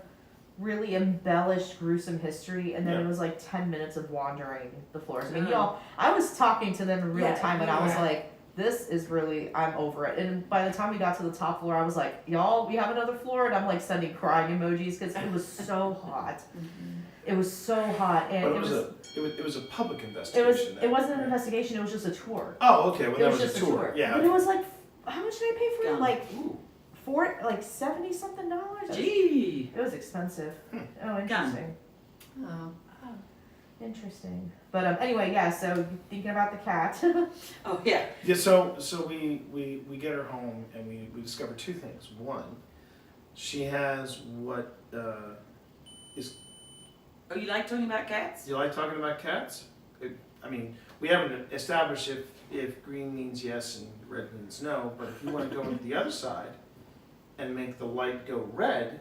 really embellished gruesome history, and then Yeah. it was like 10 minutes of wandering the floors. I mean, Oh. I was talking to them in real Yeah, time, and I was yeah. like, this is really, I'm over it. And by the time we got to the top floor, I was like, y'all, we have another floor, and I'm like sending crying emojis because it was so hot. It was so hot, and But it it was a public investigation. it wasn't an right? investigation. It was just a tour. Oh, okay. Well, It that was was just a tour. Yeah. But it was like, how much did I pay for it? Gun. Like Ooh. $70 something dollars. Gee. It was expensive. Hmm. Oh, interesting. Oh. Interesting. But anyway, yeah. So thinking about the cat. Oh, yeah. Yeah. So we get her home and we discover two things. One, she has what is. Oh, you like talking about cats? Do you like talking about cats? We haven't established if green means yes and red means no. But if you want to go into the other side and make the light go red,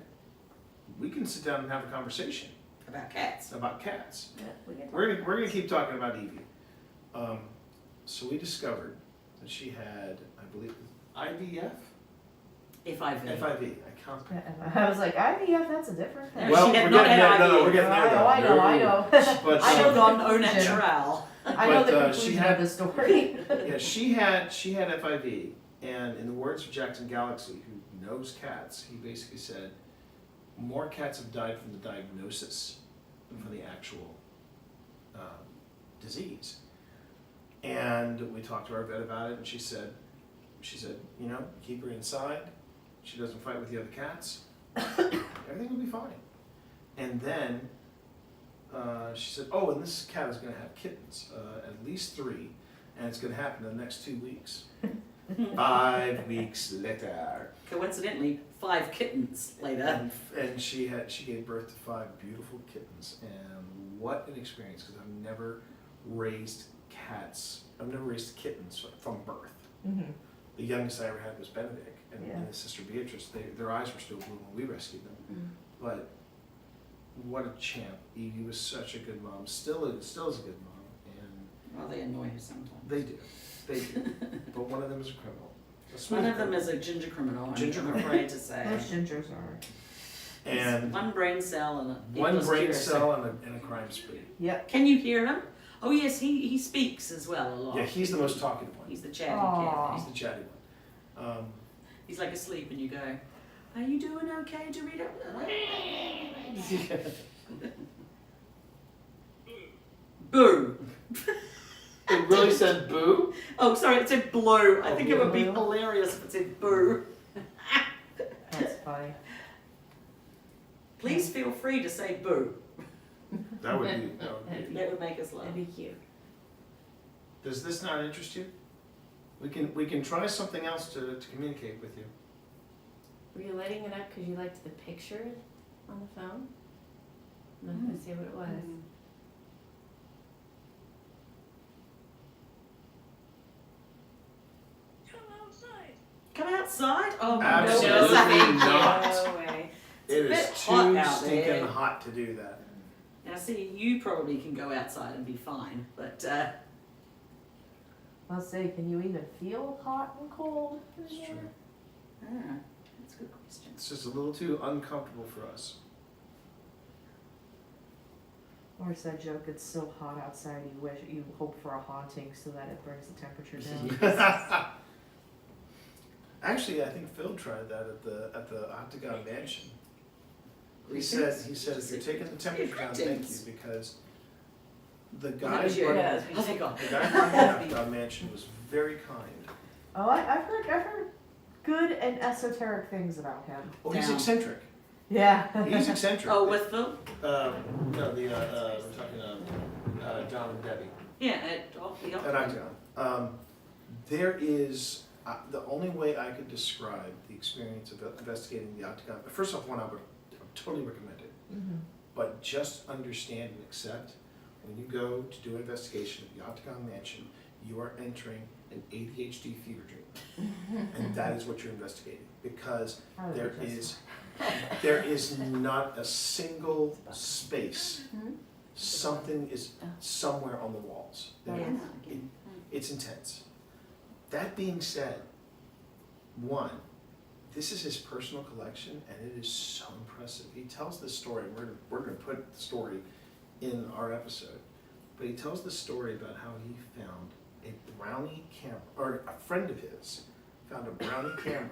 we can sit down and have a conversation About cats. about cats. Yeah, we can We're gonna keep talking about Evie. So we discovered that she had, I believe, IVF, FIV. FIV. I can't. I was like, IVF, that's a different thing. She Well, had we're not getting had there. No, IVF. we're getting there. though. I know. But I know the gone au conclusion. natural. I know the But, conclusion she had- of the story. Yeah, she had FIV, and in the words of Jackson Galaxy, who knows cats, he basically said, more cats have died from the diagnosis than from the actual disease. And we talked to our vet about it, and she said, keep her inside. She doesn't fight with the other cats. Everything will be fine. And then she said, oh, and this cat is going to have kittens, at least 3, and it's going to happen in the next 2 weeks. 5 weeks later. Coincidentally, 5 kittens later. And she gave birth to 5 beautiful kittens, and what an experience, because I've never raised cats. I've never raised kittens from birth. Mm-hmm. The youngest I ever had was Benedict, and, Yeah. and his sister Beatrice. Their eyes were still blue when we rescued them. But what a champ! Evie was such a good mom. Still is a good mom, and Well, they annoy her sometimes. they do. But one of them is a criminal. A One smooth of them criminal. is a ginger criminal, Ginger I'm criminal. afraid to say. Most gingers are. And One brain cell and a one endless brain curiosity. cell and a crime spree. Yep. Can you hear him? Oh yes, he speaks as well a lot. Yeah, he's the most talkative one. He's the chatty Aw. He's cat. the chatty one. He's like asleep and you go, are you doing okay, Dorito? Boo. It really said boo? Oh, sorry, it said blow. I Oh, think it would be boo. hilarious if it said boo. That's funny. Please feel free to say boo. That would be. That would make us laugh. That'd be cute. Does this not interest you? We can try something else to communicate with you. Were you lighting it up because you liked the picture on the phone? I'm not gonna say what it was. Come outside. Come outside? Oh my Absolutely goodness. not. No way. It a bit is hot too out stinking there. hot to do that. Now see, you probably can go outside and be fine, but I'll say, can you even feel hot and cold? It's true. that's a good question. It's just a little too uncomfortable for us. Or said joke, it's so hot outside, you hope for a haunting so that it brings the temperature down. Actually, I think Phil tried that at the Octagon Mansion. He said if you're taking the temperature down, thank you, because the guy was your running head. the Octagon Mansion was very kind. Oh, I've heard good and esoteric things about him. Oh, he's Now. eccentric. Yeah. He's eccentric. Oh, with Phil? No, we're talking John and Debbie Yeah, at the at Octagon. There is the only way I could describe the experience of investigating the Octagon. First off, one I would totally recommend it, but just understand and accept when you go to do an investigation at the Octagon Mansion, you are entering an ADHD fever dream, and that is what you're investigating, because there is not a single space. Something is somewhere on the walls. It's intense. That being said, one, this is his personal collection, and it is so impressive. He tells this story. We're going to put the story in our episode, but he tells the story about how he found a Brownie camera, or a friend of his found a Brownie camera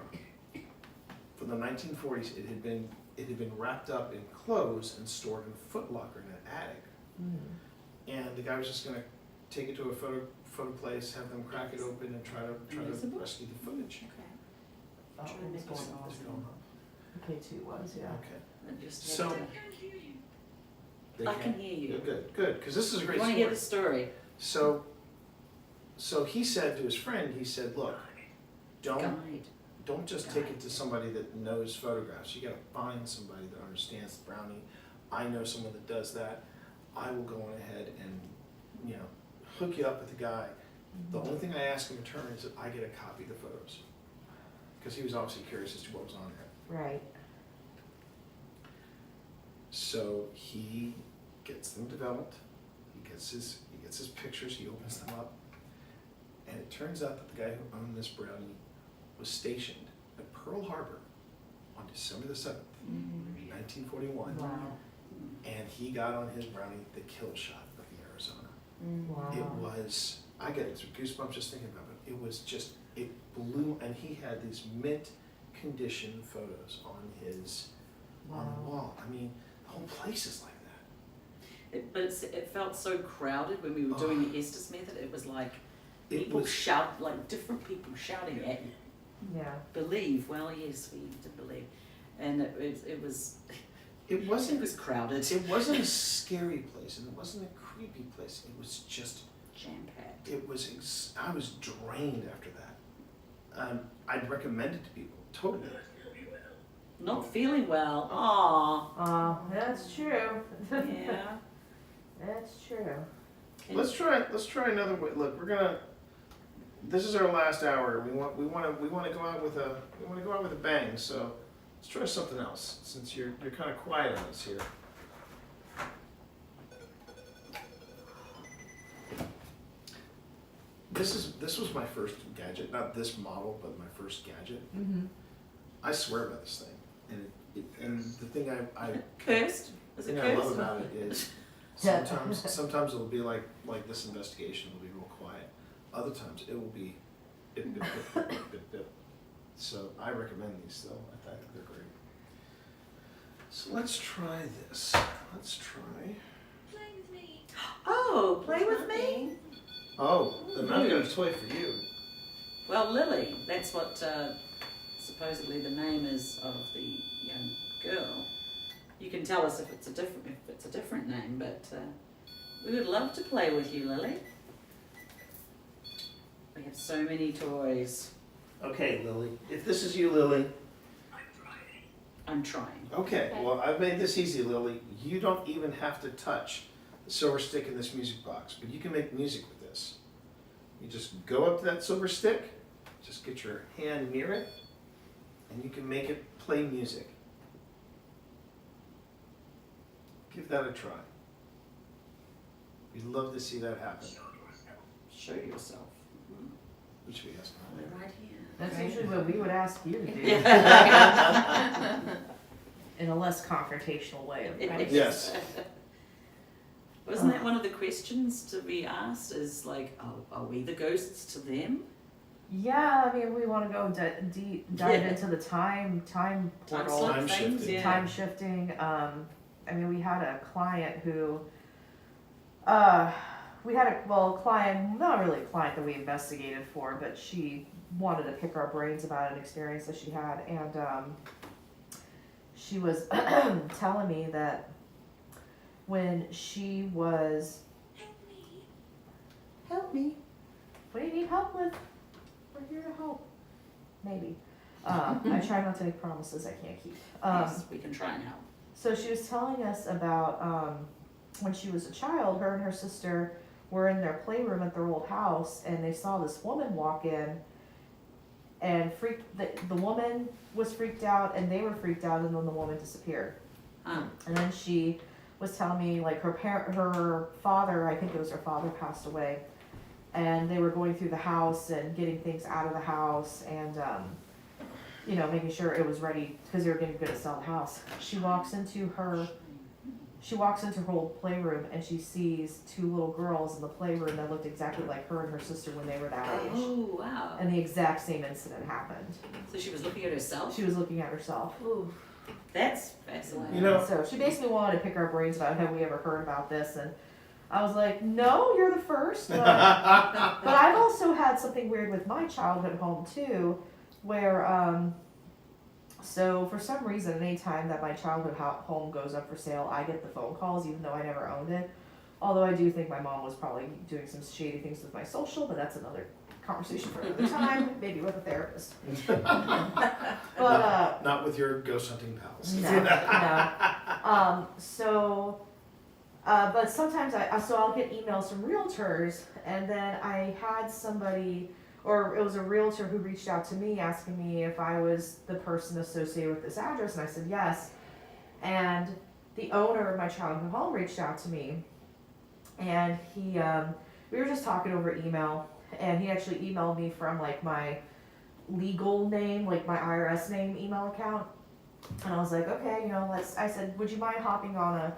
from the 1940s. It had been wrapped up in clothes and stored in a Foot Locker in an attic. And the guy was just going to take it to a photo place, have them crack it open, and try to rescue the footage. Oh, it was going on. K2 was, yeah. Okay. So, I can't hear you. They I can hear you. Good, because this is a great You want to story. hear the story? So he said to his friend, he said, look, don't just take it to somebody that knows photographs. You got to find somebody that understands the Brownie. I know someone that does that. I will go on ahead and, hook you up with the guy. The only thing I ask in return is that I get a copy of the photos, because he was obviously curious as to what was on there. Right. So he gets them developed. He gets his pictures. He opens them up, and it turns out that the guy who owned this Brownie was stationed at Pearl Harbor on December the 7th, 1941. Wow. And he got on his Brownie the kill shot of the Arizona. Wow. It was, I get goosebumps just thinking about it. It was just, it blew, and he had these mint condition photos on the wall. I mean, the whole place is like that. It felt so crowded when we were doing the Estes method. It was like people different people shouting at you. Yeah. Believe, well, yes, we did believe. And it was crowded. It wasn't a scary place, and it wasn't a creepy place. It was just jam-packed. I was drained after that. I'd recommend it to people, totally. Not feeling well. Oh, that's true. Yeah. That's true. Let's try another way. Look, this is our last hour. We want to go out with a bang. So let's try something else, since you're kind of quiet on us here. This was my first gadget, not this model, but my first gadget. I swear by this thing, and the thing I Cursed? Is it thing I love cursed? about it is sometimes it'll be like this investigation will be real quiet. Other times it will be bip, bip, bip, bip, bip, bip. So I recommend these though. I think they're great. So let's try this. Let's try. Play with me. Oh, play with me? Oh, then I've got a toy for you. Well, Lily, that's what supposedly the name is of the young girl. You can tell us if it's a different name, but we would love to play with you, Lily. We have so many toys. Okay, Lily. If this is you, Lily. I'm trying. Okay, well, I've made this easy, Lily. You don't even have to touch the silver stick in this music box, but you can make music with this. You just go up to that silver stick, just get your hand near it, and you can make it play music. Give that a try. We'd love to see that happen. Show yourself. Which we ask. Right here. That's usually what we would ask you to do. In a less confrontational way, of course. Yes. Wasn't that one of the questions to be asked? Is like, are we the ghosts to them? Yeah, I mean, we want to go dive into the time portal, slip Time things, shifting. yeah. time shifting. I mean, we had a client who, client, not really a client that we investigated for, but she wanted to pick our brains about an experience that she had, and she was telling me that when she was, help me, what do you need help with? We're here to help. Maybe. I try not to make promises I can't keep. Yes, we can try and help. So she was telling us about when she was a child, her and her sister were in their playroom at their old house, and they saw this woman walk in, and the woman was freaked out, and they were freaked out, and then the woman disappeared. And then she was telling me, like, her father, I think it was her father, passed away, and they were going through the house and getting things out of the house, and making sure it was ready because they were getting good to sell the house. She walks into her old playroom, and she sees two little girls in the playroom that looked exactly like her and her sister when they were that age. Oh, wow. And the exact same incident happened. So she was looking at herself? She was looking at herself. Ooh, that's fascinating. You know, So she basically wanted to pick our brains about have we ever heard about this, and I was like, no, you're the first. But I've also had something weird with my childhood home too, where so for some reason, anytime that my childhood home goes up for sale, I get the phone calls, even though I never owned it. Although I do think my mom was probably doing some shady things with my social, but that's another conversation for another time, maybe with a therapist. But not with your ghost hunting pals. no. But sometimes I'll get emails from realtors, and then I had somebody, or it was a realtor who reached out to me asking me if I was the person associated with this address, and I said yes. And the owner of my childhood home reached out to me, and we were just talking over email, and he actually emailed me from like my legal name, like my IRS name email account, and I was like, okay, I said, would you mind hopping on a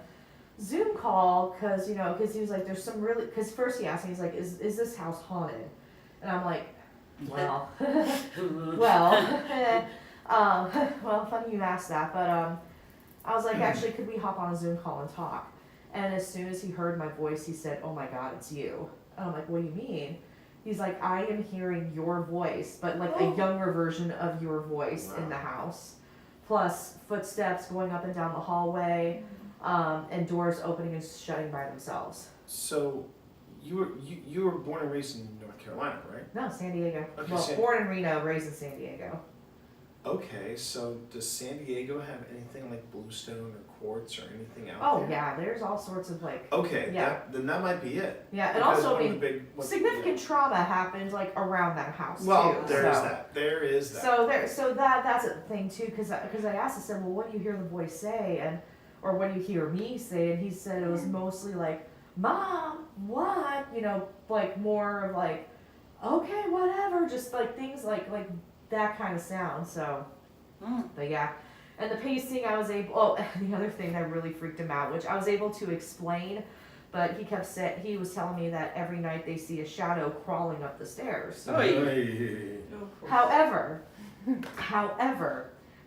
Zoom call, because he was like, there's some really, because first he asked me, he's like, is this house haunted? And I'm like, well, well, funny you asked that, but I was like, actually, could we hop on a Zoom call and talk? And as soon as he heard my voice, he said, oh my God, it's you. And I'm like, what do you mean? He's like, I am hearing your voice, but like a younger version of your voice in the house, plus footsteps going up and down the hallway. And doors opening and shutting by themselves. So, you were born and raised in North Carolina, right? No, San Diego. Okay, Well, born in Reno, raised in San Diego. Okay, so does San Diego have anything like bluestone or quartz or anything out Oh there? yeah, there's all sorts of like. Okay, Yeah. then that might be it. Yeah, and Because also one I of the mean, big, significant trauma happened like around that house Well, too. there is that. There is that. So that's a thing too, because I asked, I said, well, what do you hear the voice say, or what do you hear me say? And he said it was mostly like, Mom, what? Like more of like, okay, whatever, just like things like that kind of sound. So, but yeah. And the pacing, I was able, the other thing that really freaked him out, which I was able to explain, but he was telling me that every night they see a shadow crawling up the stairs. However,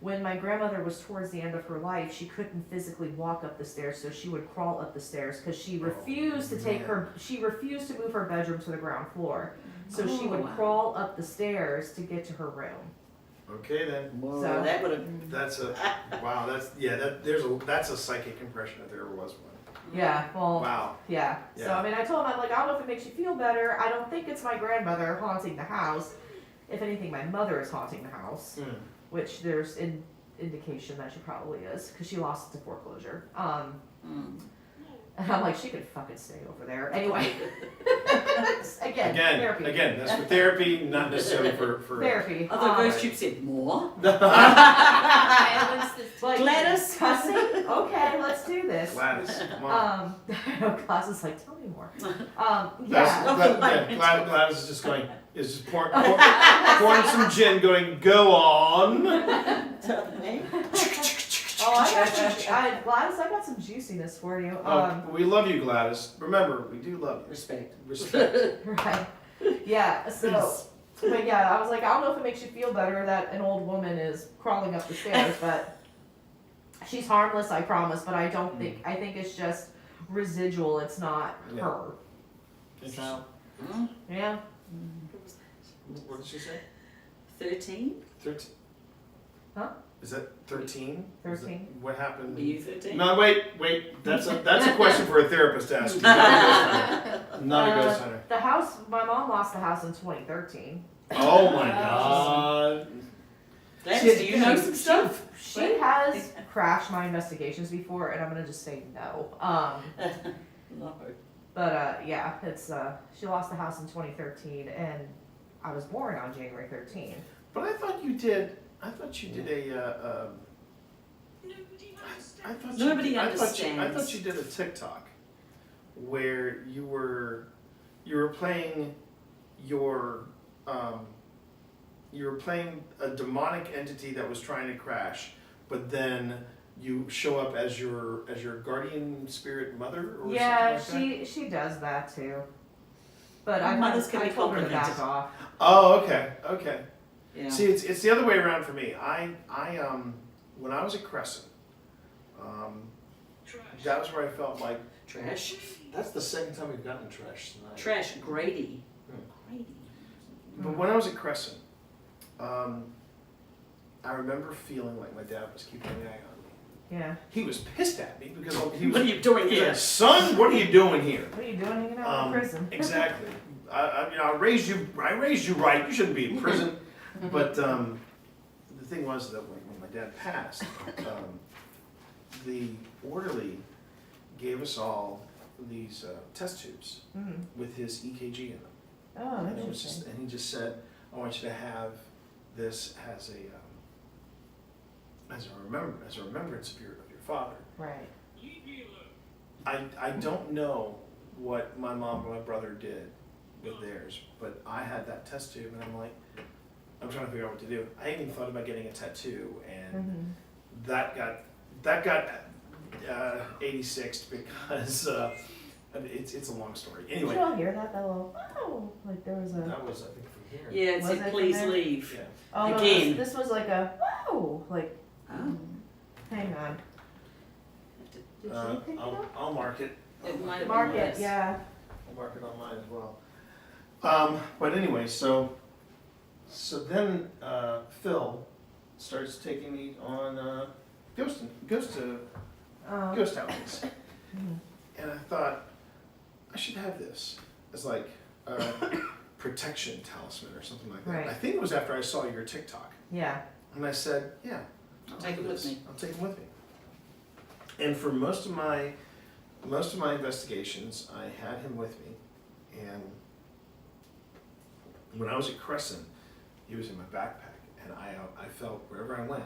when my grandmother was towards the end of her life, she couldn't physically walk up the stairs, so she would crawl up the stairs because she refused to refused to move her bedroom to the ground floor. So she would crawl up the stairs to get to her room. Okay then. Whoa, So- that would have. That's a psychic impression if there ever was one. Yeah, well, Wow. yeah. So Yeah. I mean, I told him, I'm like, I don't know if it makes you feel better. I don't think it's my grandmother haunting the house. If anything, my mother is haunting the house, which there's indication that she probably is because she lost it to foreclosure. And I'm like, she could fucking stay over there. Anyway. Again, therapy. Again, that's for therapy, not necessarily for Therapy. Although Ghost Tube said more. Like, Gladys. cussing? Okay, let's do this. Gladys, come on. Gladys is like, tell me more. Gladys is just going, pouring some gin, going, go on. Oh, Gladys, I got some juiciness for you. We love you, Gladys. Remember, we do love you. Respect. Respect. Right. Yeah, so, but yeah, I was like, I don't know if it makes you feel better that an old woman is crawling up the stairs, but she's harmless, I promise, but I don't think, I think it's just residual, it's not Yeah. her. Interesting. Yeah. What did she say? 13? 13. Huh? Is that 13? 13. What happened? Were you 13? No, wait. That's a question for a therapist to ask. Not a ghost hunter. The house, my mom lost the house in 2013. Oh my God. Gladys, do you know some stuff? She has crashed my investigations before, and I'm gonna just say no. No. But yeah, it's she lost the house in 2013, and I was born on January 13th. But I thought you did a. Nobody I thought understands. you did a TikTok where you were playing you were playing a demonic entity that was trying to crash, but then you show up as your guardian spirit mother or Yeah, something like she does that too. But Our I mothers can be told her to back complimented. off. that? Oh, okay. Yeah. See, it's the other way around for me. I when I was at Crescent, that was where I felt like Trash. that's the second time we've gotten trash tonight. Trash. Grady. Grady. But when I was at Crescent, I remember feeling like my dad was keeping an eye on me. Yeah. He was pissed at me because he was. What are you doing He's here? like, son, what are you doing here? What are you doing hanging out in prison? Exactly. I raised you right. You shouldn't be in prison. But the thing was that when my dad passed, the orderly gave us all these test tubes with his EKG in them. Oh, And it was interesting. and he just said, I want you to have this as a remembrance of your father. Right. I don't know what my mom or my brother did with theirs, but I had that test tube and I'm trying to figure out what to do. I even thought about getting a tattoo, and that got 86 because it's a long story. Anyway, Did you all hear that? That little, oh, like there was a. that was I think from here. Yeah, it Was said it from please there? leave. Yeah. Oh, no, Again. this was like a, whoa, like, Oh. hang on. Did she pick it up? I'll mark it. It might have Mark been it, less. yeah. I'll mark it on mine as well. But anyway, so then Phil starts taking me on ghost outings, and I thought I should have this as like a protection talisman or something like that. Right. I think it was after I saw your TikTok, Yeah. and I said, "Yeah, I'll take it with this. me. I'll take it with me." And for most of my investigations, I had him with me, and when I was at Crescent, he was in my backpack, and I felt wherever I went,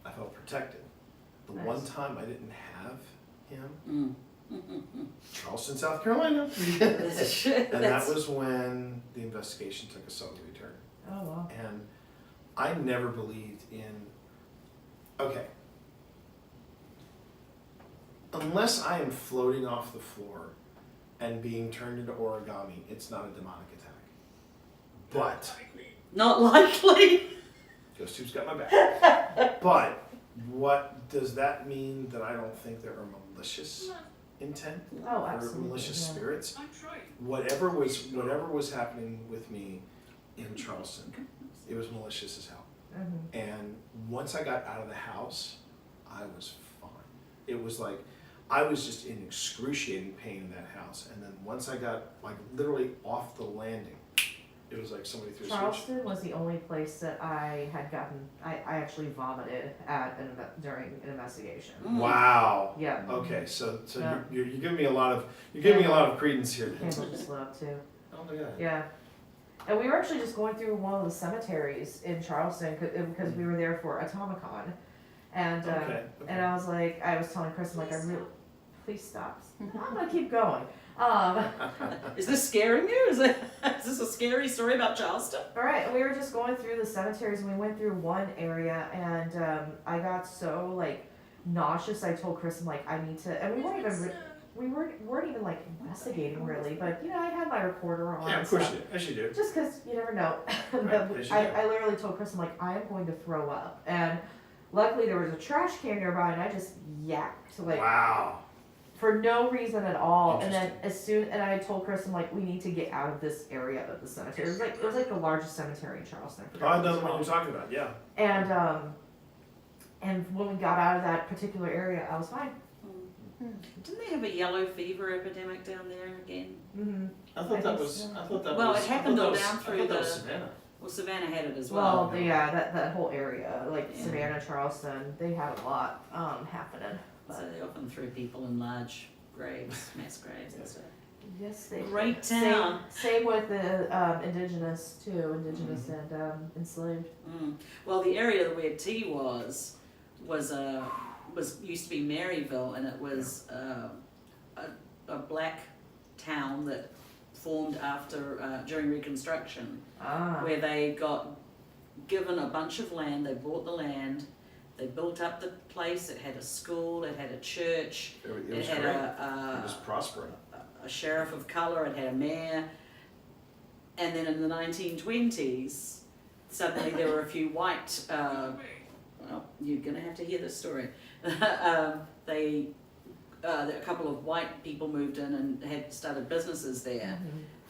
I felt protected. The Nice. one time I didn't have him, Mm. Charleston, South Carolina, and that That's- was when the investigation took a southerly turn. Oh, wow. And I never believed in, okay, unless I am floating off the floor and being turned into origami, it's not a demonic attack. But, Not likely. Ghost Tube's got my back. But, what does that mean that I don't think there are malicious intent Oh, or absolutely. malicious yeah. spirits? Whatever was happening with me in Charleston, it was malicious as hell. And once I got out of the house, I was fine. It was like, I was just in excruciating pain in that house. And then once I got like literally off the landing, it was like somebody threw a switch. Charleston was the only place that I had gotten, I actually vomited at during an investigation. Wow. Yeah. Okay, so Yeah. you're giving me a lot of credence here. Candle just lit up too. Oh my God. Yeah. And we were actually just going through one of the cemeteries in Charleston because we were there for Atomicon. And Okay. and I was like, I was telling Chris, I'm like, I really, please stop. I'm gonna keep going. Is this scaring you? Is this a scary story about Charleston? All right, we were just going through the cemeteries and we went through one area and I got so like, nauseous, I told Chris, I'm like, I need to, and we weren't even, weren't even like investigating really, but you know, I had my recorder on. Yeah, and of course stuff. you do, as you do. Just because you never know. Right, as you do. I literally told Chris, I'm like, I am going to throw up. And luckily there was a trash can nearby and I just yacked, like, Wow. for no reason at all. And then Interesting. and I told Chris, I'm like, we need to get out of this area of the cemetery. It was like the largest cemetery in Charleston. I Oh, forgot I what know it's the one called. you're talking about, yeah. And when we got out of that particular area, I was fine. Didn't they have a yellow fever epidemic down there again? Mm-hmm. I thought that was, Well, it happened I thought on that down was, through I thought that the- was Savannah. Well, Savannah had it as well. Well, yeah, that whole area, like Yeah. Savannah, Charleston, they had a lot happening. So But they often threw people in large graves, mass graves and stuff. yes, they Great did. town. Same with the indigenous too, indigenous and enslaved. Mm. Well, the area where T was used to be Maryville, and it was a black town that formed after during Reconstruction, where they got given a bunch of land. They bought the land. They built up the place. It had a school. It had a church. It was had great. It was prospering. a sheriff of color. It had a mayor. And then in the 1920s, suddenly there were a few white. Well, you're gonna have to hear this story. A couple of white people moved in and had started businesses there,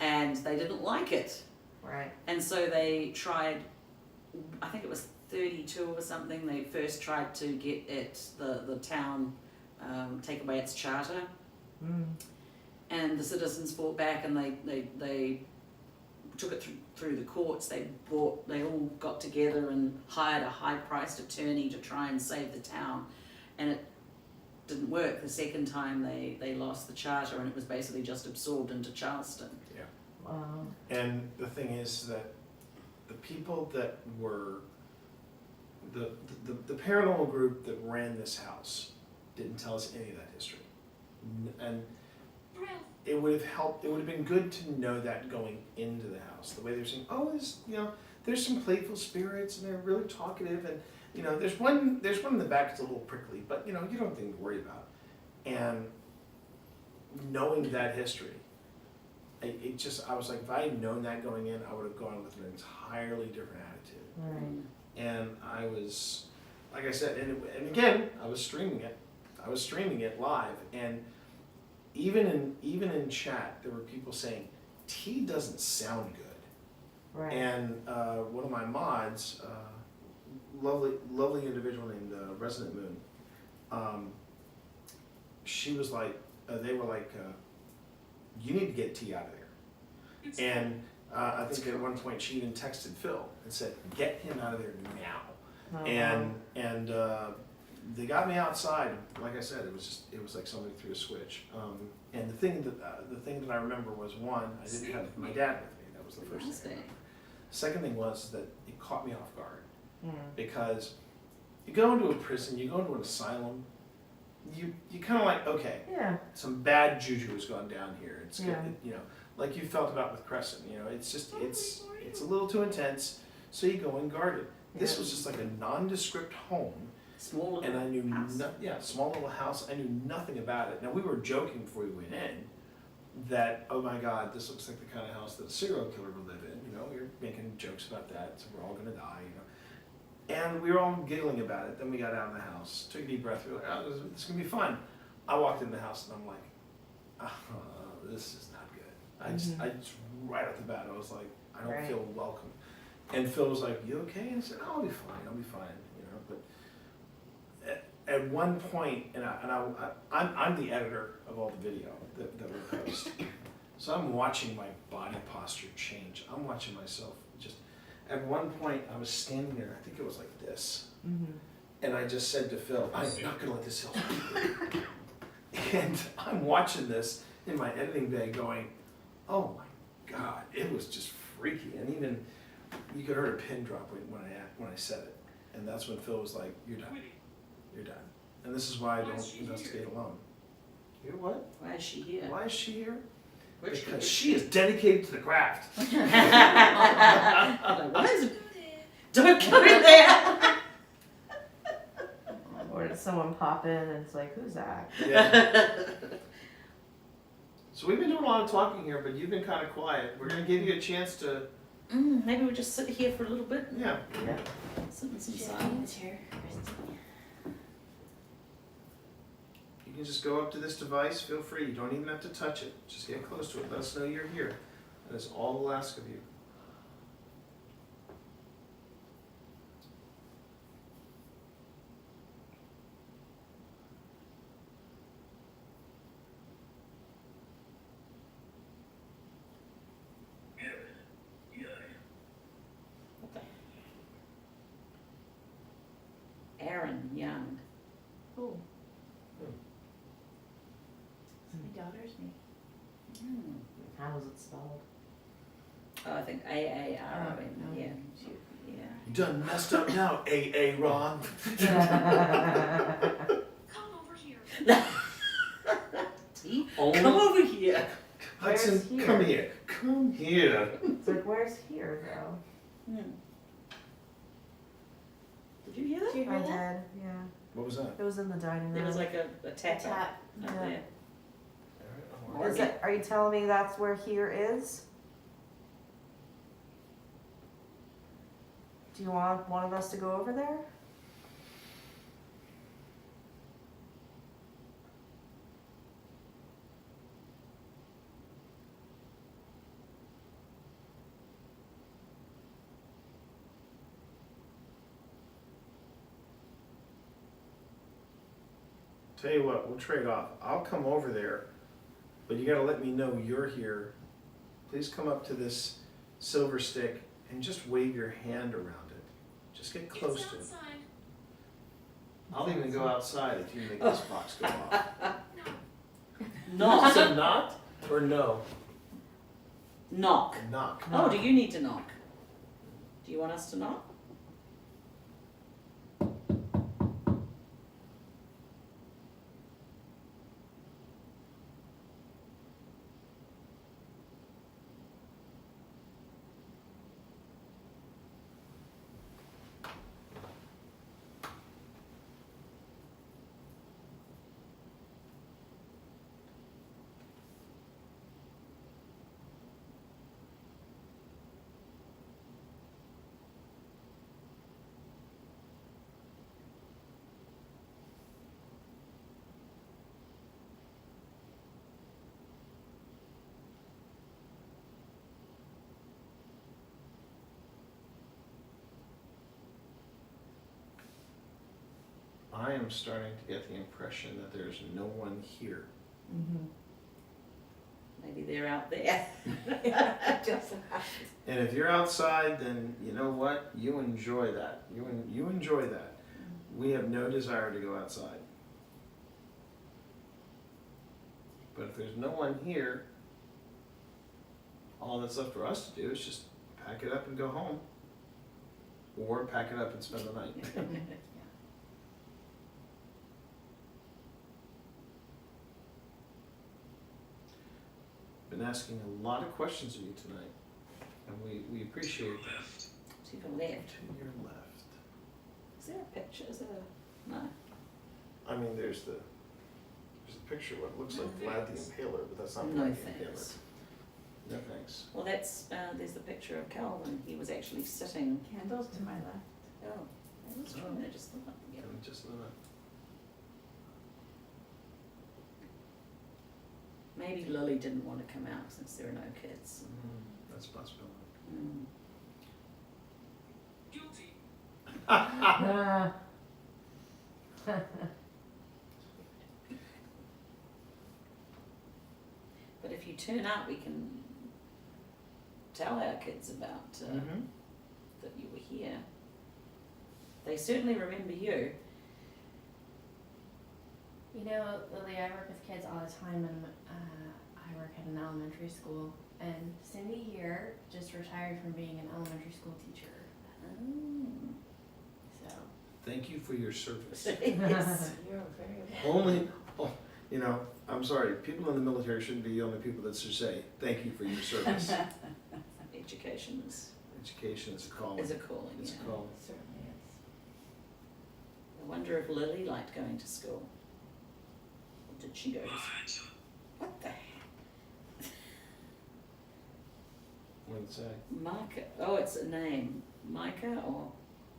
and they didn't like it. Right. And so they tried, I think it was 32 or something, they first tried to get the town take away its charter. Mm. And the citizens fought back, and they took it through the courts. They all got together and hired a high-priced attorney to try and save the town, and it didn't work. The second time they lost the charter, and it was basically just absorbed into Charleston. Yeah. Wow. And the thing is that the people that were the paranormal group that ran this house didn't tell us any of that history, and it would have helped. It would have been good to know that going into the house. The way they're saying, "Oh, there's some playful spirits, and they're really talkative, and there's one in the back that's a little prickly, but you don't have anything to worry about." And knowing that history, I was like, if I had known that going in, I would have gone with an entirely different attitude. Right. And I was, like I said, and again, I was streaming it. I was streaming it live, and even in chat, there were people saying, "T doesn't sound good." Right. And one of my mods, lovely individual named Resident Moon, she was like, they were like, "You need to get T out of there." And I think at one point she even texted Phil and said, "Get him out of there now." Oh, And they got me outside. Like I said, it was like somebody threw a switch. And the thing that I remember was, one, I didn't have my dad with me. That was the first thing. The second thing was that it caught me off guard, because you go into a prison, you go into an asylum, you kind of like, okay, yeah. some bad juju has gone down here. It's Yeah. good, like you felt about with Crescent. It's just it's a little too intense. So you go in guarded. This was just like a nondescript home. Small little And I knew house. small little house. I knew nothing about it. Now we were joking before we went in that, oh my God, this looks like the kind of house that a serial killer would live in. We were making jokes about that, so we're all gonna die, And we were all giggling about it. Then we got out of the house, took a deep breath. We were like, oh, this is gonna be fun. I walked in the house and I'm like, this is not good. I just right off the bat, I was like, I don't feel welcome. And Phil was like, "You okay?" And I said, "I'll be fine. But at one point, I'm the editor of all the video that we post. So I'm watching my body posture change. I'm watching myself just. At one point, I was standing there. I think it was like this, and I just said to Phil, "I'm not gonna let this hill speak." And I'm watching this in my editing bay, going, "Oh my God, it was just freaky." And even you could hear a pin drop when I said it, and that's when Phil was like, "You're done. You're done." And this is why I don't investigate alone. You're what? Why is she here? Why is she here? Which Because she is dedicated to the craft. What is it? Don't go there. Or did someone phone pop in and it's like, who's that? Yeah. So we've been doing a lot of talking here, but you've been kind of quiet. We're gonna give you a chance to, Maybe we'll just sit here for a little bit, yeah. sit in some Should I silence. chair? You can just go up to this device, feel free, you don't even have to touch it, just get close to it, let us know you're here. That is all we'll ask of you. Aaron Young. Oh. It's my daughter's name. How was it spelled? Oh, I think AARON, Oh, yeah. Yeah. You done messed up now, AA Ron. Come over here. T, Only- come over here. Hudson, Where's here? come here, come here. It's like, where's here though? Did you hear Did that? you I hear did, that? yeah. What was that? It was in the dining room. There was like a tap up Tap. Yeah. there. Is it, are you telling me that's where here is? Do you want one of us to go over there? Tell you what, we'll trade off. I'll come over there, but you gotta let me know you're here. Please come up to this silver stick and just wave your hand around it. Just get close It's to it. outside. I'll even go outside if you make this box go off. Knock. So not or no? Knock. Knock. Oh, do you need to knock? Do you want us to knock? I am starting to get the impression that there's no one here. Mm-hmm. Maybe they're out there. Just And if you're outside, then you know what? You enjoy that. You enjoy that. We have no desire to go outside. But if there's no one here, all that's left for us to do is just pack it up and go home. Or pack it up and spend the night. Been asking a lot of questions of you tonight, and we appreciate that. To the left. To your left. Is there a picture? Is there a... No. I mean, there's the picture of what looks like Vlad the Impaler, but that's not No Vlad the Impaler. thanks. No thanks. Well, that's, there's the picture of Calvin. He was actually sitting... Candles to my left. Oh, that was true. I just thought, yeah. Just a minute. Maybe Lily didn't want to come out since there are no kids. That's a possibility. Mm. Guilty. But if you turn up, we can tell our kids about that you were here. They certainly remember you. You know, Lily, I work with kids all the time, and I work at an elementary school. And Cindy here just retired from being an elementary school teacher. So. Thank you for your service. Yes. You're very well. Only, you know, I'm sorry, people in the military shouldn't be the only people that should say, thank you for your service. Education is Education is a calling. a calling. It's a yeah. calling. Certainly is. wonder if Lily liked going to school. Or did she go to school? What the heck? What did it say? Micah, oh, it's a name. Micah or,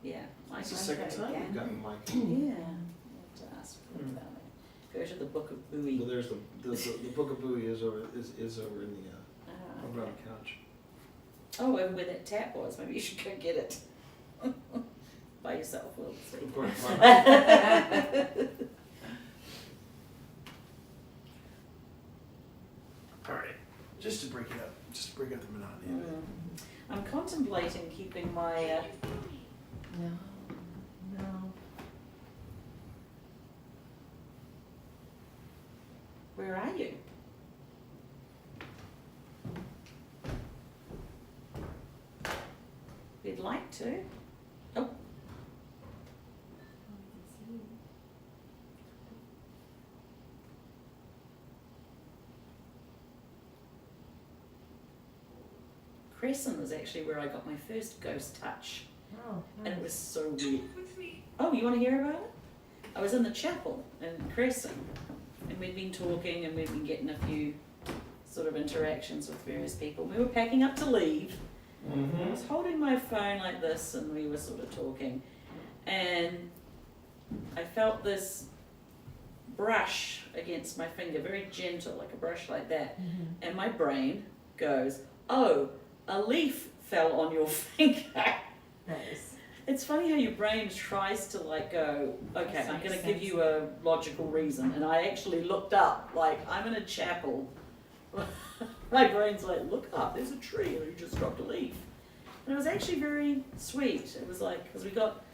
yeah. It's the Micah. second time we've gotten Mike. Yeah, I'll have to ask for it about it. Go to the Book of Bowie. But there's the Book of Bowie is over in the Ah, over on okay. the couch. Oh, and where that tap was, maybe you should go get it. By yourself, we'll see. Of course. All right, just to break it up, just to break up the monotony of it. I'm contemplating keeping my, No, no. where are you? We'd like to. Oh. Crescent was actually where I got my first ghost touch, Oh, and it nice. was so weird. With me. Oh, you want to hear about it? I was in the chapel in Crescent, and we'd been talking, and we'd been getting a few sort of interactions with various people. We were packing up to leave. I was holding my phone like this, and we were sort of talking, and I felt this brush against my finger, very gentle, like a brush like that, and my brain goes, "Oh, a leaf fell on your finger." Nice. It's funny how your brain tries to like go, okay, I'm going to give you a logical reason, and I actually looked up, like I'm in a chapel. My brain's like, look up, there's a tree, and you just dropped a leaf. And it was actually very sweet. It was like, because we got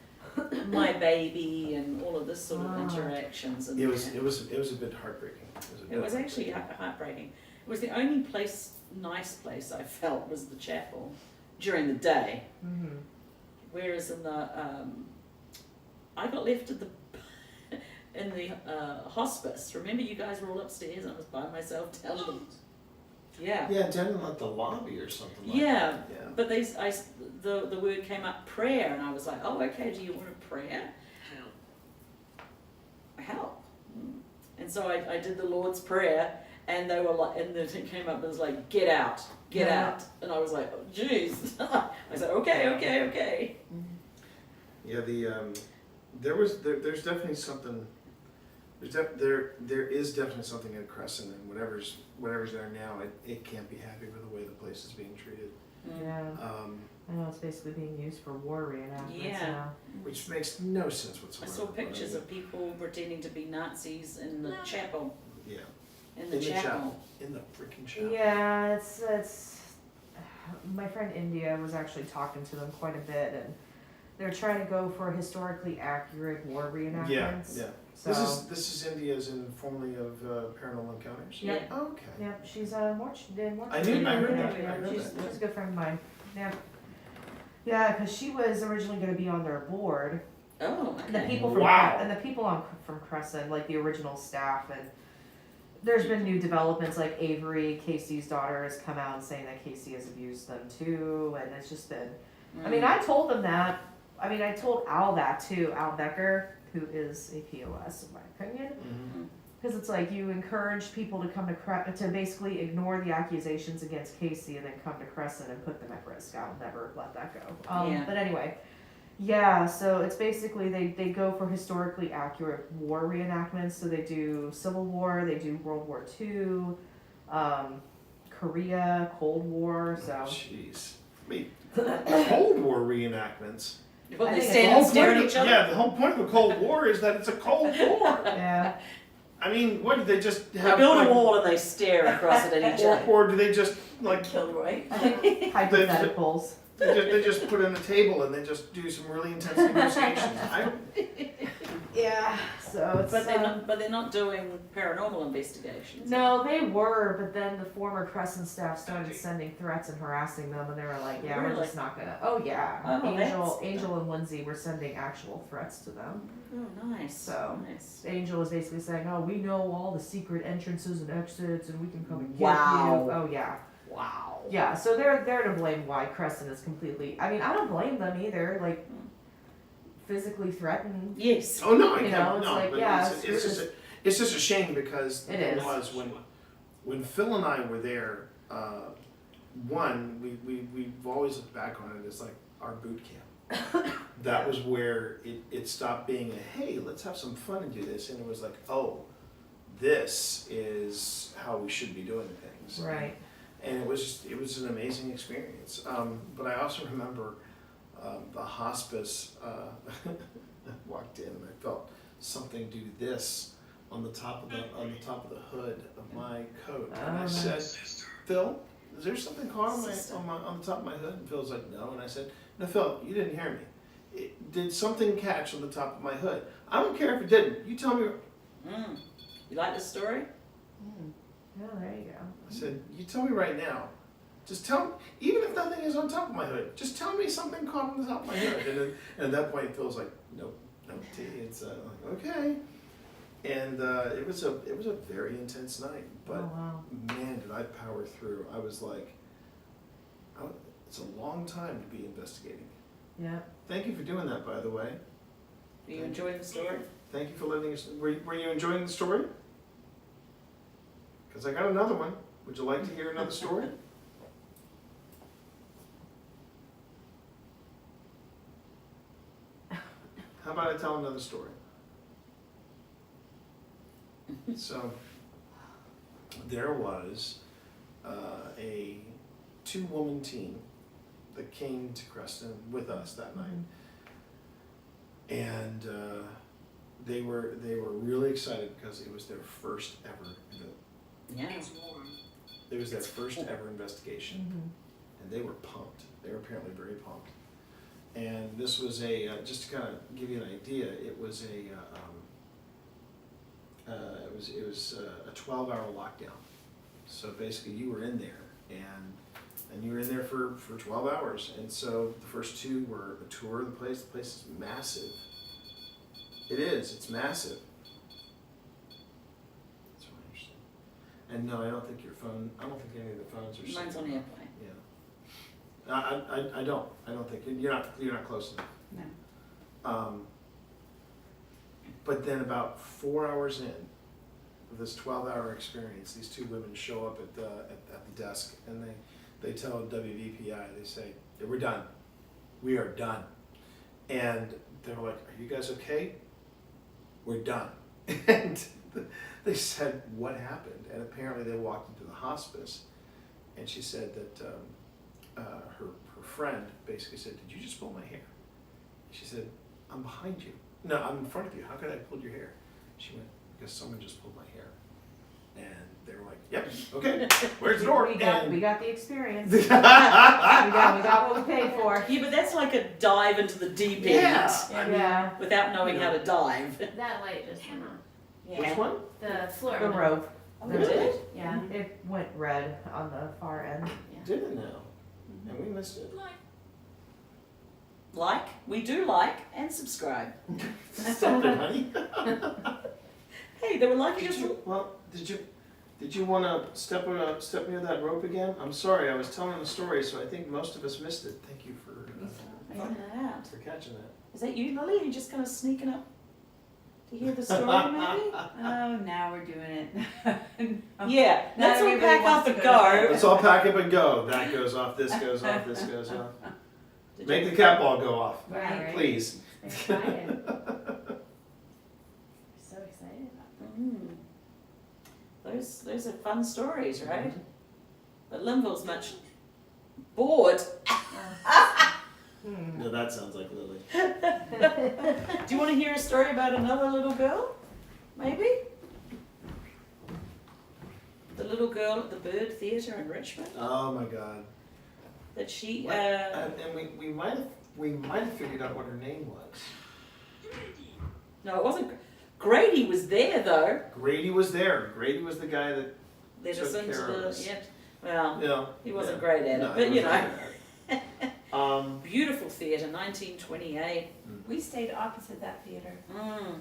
my baby and all of this sort of interactions. And It was a bit heartbreaking. it was actually heartbreaking. It was the only nice place I felt was the chapel during the day. Mm-hmm. Whereas in the, I got left at in the hospice. Remember, you guys were all upstairs, and I was by myself down the. Yeah. Yeah, down in like the lobby or something like Yeah, that. Yeah. but the word came up prayer, and I was like, oh, okay. Do you want a prayer? Help. And so I did the Lord's Prayer, and they were like, and then it came up and it was like, get out, Yeah. and I was like, oh, jeez. I said, okay. Yeah, there's definitely something. There is definitely something at Crescent, and whatever's there now, it can't be happy with the way the place is being treated. Yeah. I know it's basically being used for war reenactments Yeah. now. Which makes no sense I whatsoever. saw pictures of people pretending to be Nazis in the chapel. Yeah. In the chapel. In the freaking chapel. Yeah, it's. My friend India was actually talking to them quite a bit, and they're trying to go for historically accurate war reenactments. Yeah. So, This is India's and formerly of Paranormal Encounters. Yeah. Okay. yeah, she's I heard that. She's a good friend of mine. Yeah. Yeah, because she was originally going to be on their board. Oh, And the okay. people from Wow. and the people from Crescent, like the original staff, and there's been new developments. Like Avery, Casey's daughter, has come out and saying that Casey has abused them too, and it's just been. I mean, I told them that. I mean, I told Al that too, Al Becker, who is a POS in my opinion, because it's like you encourage people to come to basically ignore the accusations against Casey and then come to Crescent and put them at risk. I'll never let that go. Yeah. But anyway. Yeah, so it's basically they go for historically accurate war reenactments. So they do Civil War, they do World War II, Korea, Cold War. So Jeez. Wait, Cold War reenactments. Well, I they think stand it's and all stare at Point each of- other. Yeah, the whole point of a Cold War is that it's a Cold War. yeah, I mean, what, do they just They have build like, a wall and they stare across it at each other. or do they just like Kilroy. I think hypotheticals. they just put in a table and they just do some really intense negotiations? Yeah, so it's. But they're not doing paranormal investigations. No, they were, but then the former Crescent staff started sending threats and harassing them, and they were like, "Yeah, we're Really? just not gonna." Oh yeah, Oh, Angel and Lindsay were sending actual threats to them. Oh, nice. So- nice. Angel was basically saying, "Oh, we know all the secret entrances and exits, and we can come and get Wow. you." Oh yeah, Wow. yeah. So they're to blame why Crescent is completely. I mean, I don't blame them either. Like, physically threatened. Yes. Oh, no, I You can't, know, it's no, like, but yeah, it's just a shame because the It thing is. was when Phil and I were there, we've always looked back on it as like our boot camp. That was where it stopped being a, hey, let's have some fun and do this, and it was like, oh, this is how we should be doing things. Right. And it was an amazing experience. But I also remember the hospice. I walked in and I felt something do this on the top of the hood of my coat, and I said, "Phil, is there something caught on the top of my hood?" And Phil's like, "No," and I said, "No, Phil, you didn't hear me. Did something catch on the top of my hood? I don't care if it didn't. You tell me." You like this story? Oh, there you go. I said, "You tell me right now. Just tell me, even if nothing is on top of my hood, just tell me something caught on the top of my hood." And at that point, Phil's like, "Nope, no tea." It's like, okay. And it was a very intense night, but Oh, wow. man, did I power through. I was like, it's a long time to be investigating. Yeah. Thank you for doing that, by the way. Do you enjoy the story? Thank you for letting us. Were you enjoying the story? Because I got another one. Would you like to hear another story? How about I tell another story? So, there was a 2-woman team that came to Creston with us that night, and they were really excited because it was their first ever. Yeah. It was their first ever investigation, and they were pumped. They were apparently very pumped. And this was just to kind of give you an idea, it was a 12-hour lockdown. So basically, you were in there, and you were in there for 12 hours. And so the first 2 were a tour of the place. The place is massive. It is. It's massive. That's really interesting. And no, I don't think any of the phones are. Mine's on airplane. Yeah. I don't think you're not close enough. No. But then about 4 hours in of this 12-hour experience, these 2 women show up at the desk, and they tell WVPI, they say, "Yeah, we're done. We are done." And they're like, "Are you guys okay?" "We're done." And they said, "What happened?" And apparently they walked into the hospice, and she said that her friend basically said, "Did you just pull my hair?" She said, "I'm behind you. No, I'm in front of you. How could I pull your hair?" She went, "Because someone just pulled my hair." And they were like, "Yep, okay, where's the door?" We got the experience. we we got what we paid for. Yeah, but that's like a dive into the deep end. Yeah. Without knowing how to dive. That light just went on. Yeah. Which one? The floor. The rope. Oh, it did? Yeah. It went red on the far end. Did it now? And we missed it. We do like and subscribe. Something, honey. Hey, they were liking us. Did you want to step near that rope again? I'm sorry, I was telling a story, so I think most of us missed it. Thank you for catching that. Is that you, Lily? Are you just kind of sneaking up to hear the story, maybe? Oh, now we're doing it. Yeah, let's all everybody pack wants up to and go to go. Let's all pack up and go. That goes off, this goes off, this goes off. Make the cat ball go off, Right. please. Excited. So excited about that. Those are fun stories, right? But Linville's much bored. No, that sounds like Lily. Do you want to hear a story about another little girl? Maybe? The little girl at the Bird Theatre in Richmond? Oh my God. That she, And we might have figured out what her name was. no, it wasn't. Grady was there though. Grady was there. Grady was the guy that Led us took into care of the, us. well, he wasn't yeah. great at it, No, but he you wasn't know. great at it. Beautiful theatre, 1928. We stayed opposite that theater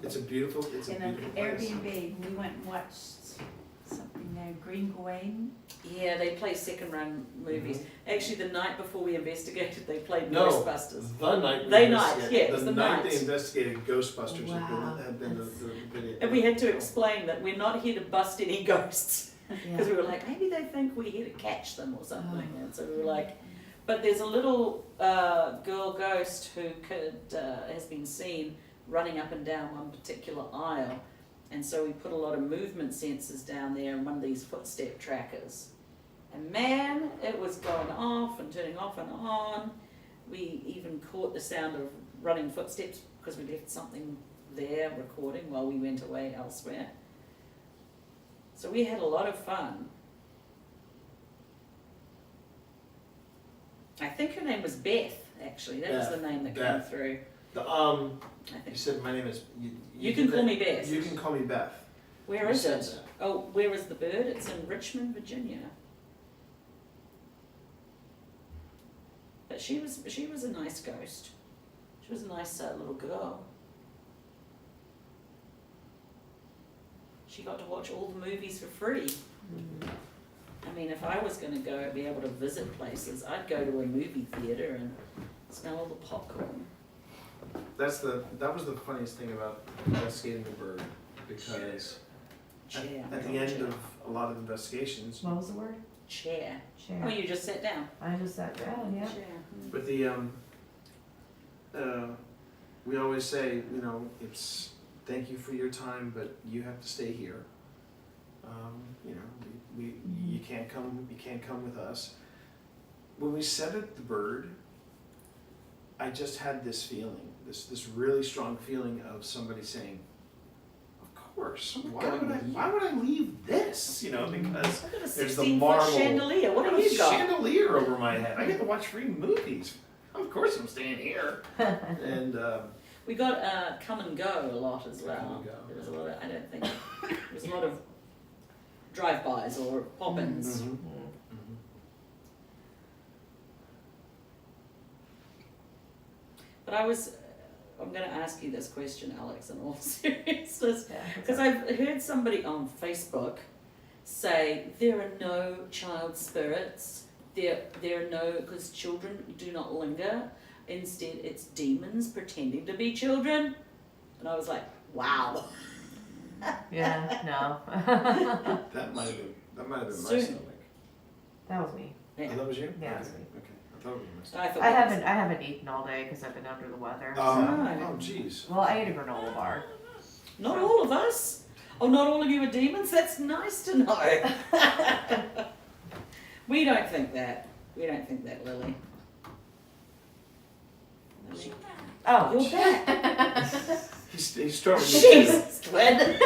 It's a beautiful in an place. Airbnb. We went and watched something know, Green Gawain. Yeah, they play second run movies. Actually, the night before we investigated, they played No. Ghostbusters. The night. we They night, investigated- yeah, it was the night. they investigated Ghostbusters Wow, had been the that's- video. And we had to explain that we're not here to bust any ghosts. Because we were like, maybe they think we're here to catch them or something. And so we were like, but there's a little girl ghost who has been seen running up and down one particular aisle. And so we put a lot of movement sensors down there and one of these footstep trackers. And man, it was going off and turning off and on. We even caught the sound of running footsteps because we left something there recording while we went away elsewhere. So we had a lot of fun. I think her name was Beth, actually. That was the name that came Beth. through. The I you think. said my name is. You can call me Beth. You can call me Beth. Where You is said it? that. Oh, where is the bird? It's in Richmond, Virginia. But she was a nice ghost. She was a nice little girl. She got to watch all the movies for free. I mean, if I was going to go be able to visit places, I'd go to a movie theater and smell all the popcorn. That was the funniest thing about investigating the bird, because Chair. at the end of a lot of investigations, What was the word? Chair. Chair. Oh, you just sat down. I just sat down, yeah. Chair. but the we always say, you know, it's thank you for your time, but you have to stay here. You know, you can't come with us. When we said it, the bird, I just had this feeling, this really strong feeling of somebody saying, "Of course, why would I leave this?" You know, because I've got a there's the 16-foot marble chandelier. What I do have a you got? chandelier over my head. I get to watch free movies. Of course, I'm staying here. And We got come and go a lot as well. Come and go. There was a lot of, I don't think, there was a lot of drive-bys or pop-ins. mhm. But I'm going to ask you this question, Alex, in all seriousness. Yeah. Because I've heard somebody on Facebook say there are no child spirits. There are no, because children do not linger. Instead, it's demons pretending to be children. And I was like, wow. Yeah, no. That might have been my Soon. stomach. That was me. Oh, that was you? Yeah, it Okay. was me. Okay. I thought it was my stomach. I thought I that was- haven't eaten all day because I've been under the weather. Oh, jeez. Well, I ate a granola bar. Not all of us. Oh, not all of you are demons? That's nice to know. We don't think that. We don't think that, Lily. Lily. Oh, You're back. He's strong. Jesus, Gwen. You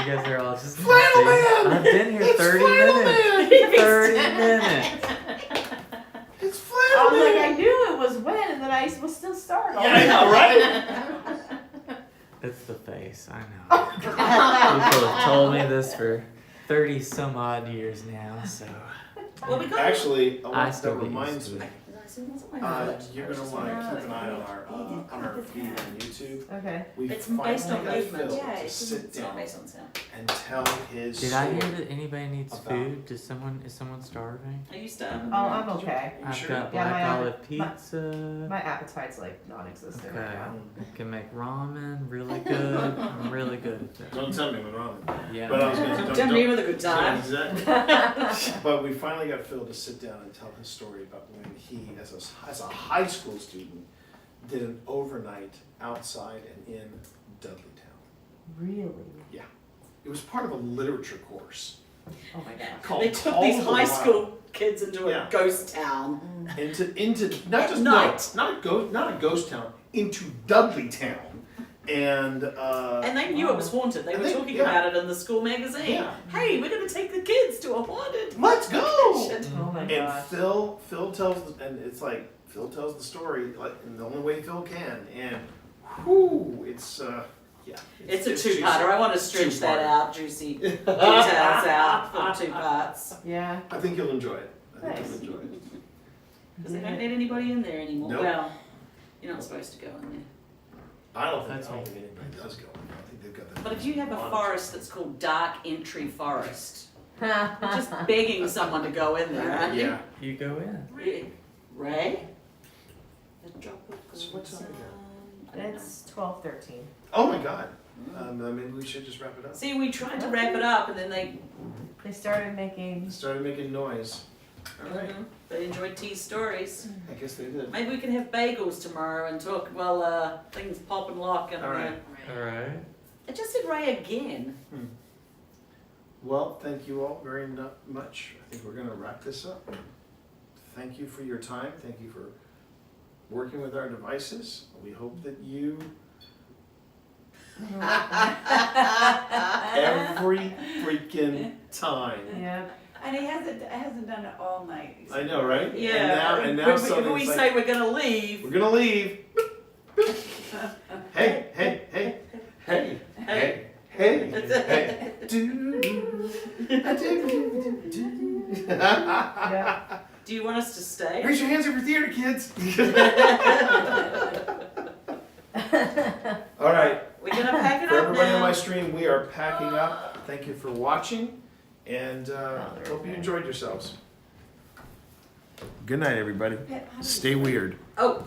guys are all just Flannel nasty. Man! I've been here It's 30 Flannel minutes. 30 minutes. It's I flannel was like, man. I knew it was when, and then I was still starting. Yeah, I know, right? It's the face, I know. People have told me this for 30 some odd years now, so. Well, we got Actually, I that still get reminds used to me. it. You're gonna want to keep an eye on our feed on YouTube. Okay. We It's finally based on got movement. Phil Yeah, to it's sit not down based on sound. and tell his Did story. I hear that anybody needs about- food? Is someone starving? Are you starving? Oh, I'm okay. You I've sure? got Yeah, black my- olive pizza. My appetite's like non-existent right Okay. now. I can make ramen really good. I'm really good at that. Don't tell me what's wrong. Yeah. But I was gonna Don't leave with a good Yeah, time. exactly. But we finally got Phil to sit down and tell his story about when he, as a high school student, did an overnight outside and in Dudleytown. Really? It was part of a literature course Oh my gosh. called They took Call these of the high Wild. school kids into Yeah. a ghost town. into not At just night. not a ghost town, into Dudleytown, and And they knew it was haunted. They And were they- talking yeah. about it in the school magazine. Yeah. Hey, we're going to take the kids to a haunted let's go. location. Oh my And gosh. Phil tells, and it's like Phil tells the story like in the only way Phil can, and whoo, it's yeah. It's a juicy. two-parter. I want to stretch that Two-parter. out, juicy details out for 2 parts. Yeah. I think you'll enjoy it. I think Nice. you'll enjoy it. Because they don't let anybody in there anymore. Nope. Well, you're not supposed to go in there. I don't That's think me. anybody does go. I think they've got that. But if you have a monitored. forest that's called Dark Entry Forest, you're just begging someone to go in there, aren't you? Yeah. You go in. Yeah. Ray? The drop of So what time is sun. It's 12:13. Oh my God. Maybe we should just wrap it up. See, we tried to wrap it up and then They started making. Started making noise. All right. they enjoyed T's stories. I guess they did. Maybe we can have bagels tomorrow and talk while things pop and lock and All right. Alright. I just said Ray again. Well, thank you all very much. I think we're going to wrap this up. Thank you for your time. Thank you for working with our devices. We hope that you, every freaking time. Yep. And he hasn't done it all night. I know, right? Yeah. And now if suddenly we it's say like, we're gonna leave. we're going to leave. Hey, hey, hey, hey, hey, hey, hey. Yep. Do you want us to stay? Raise your hands over theater, kids. All right. We're gonna pack it For up everybody on now. my stream, we are packing up. Thank you for watching, and hope you enjoyed yourselves. Good night, everybody. Pip, how do we- Stay weird. Oh,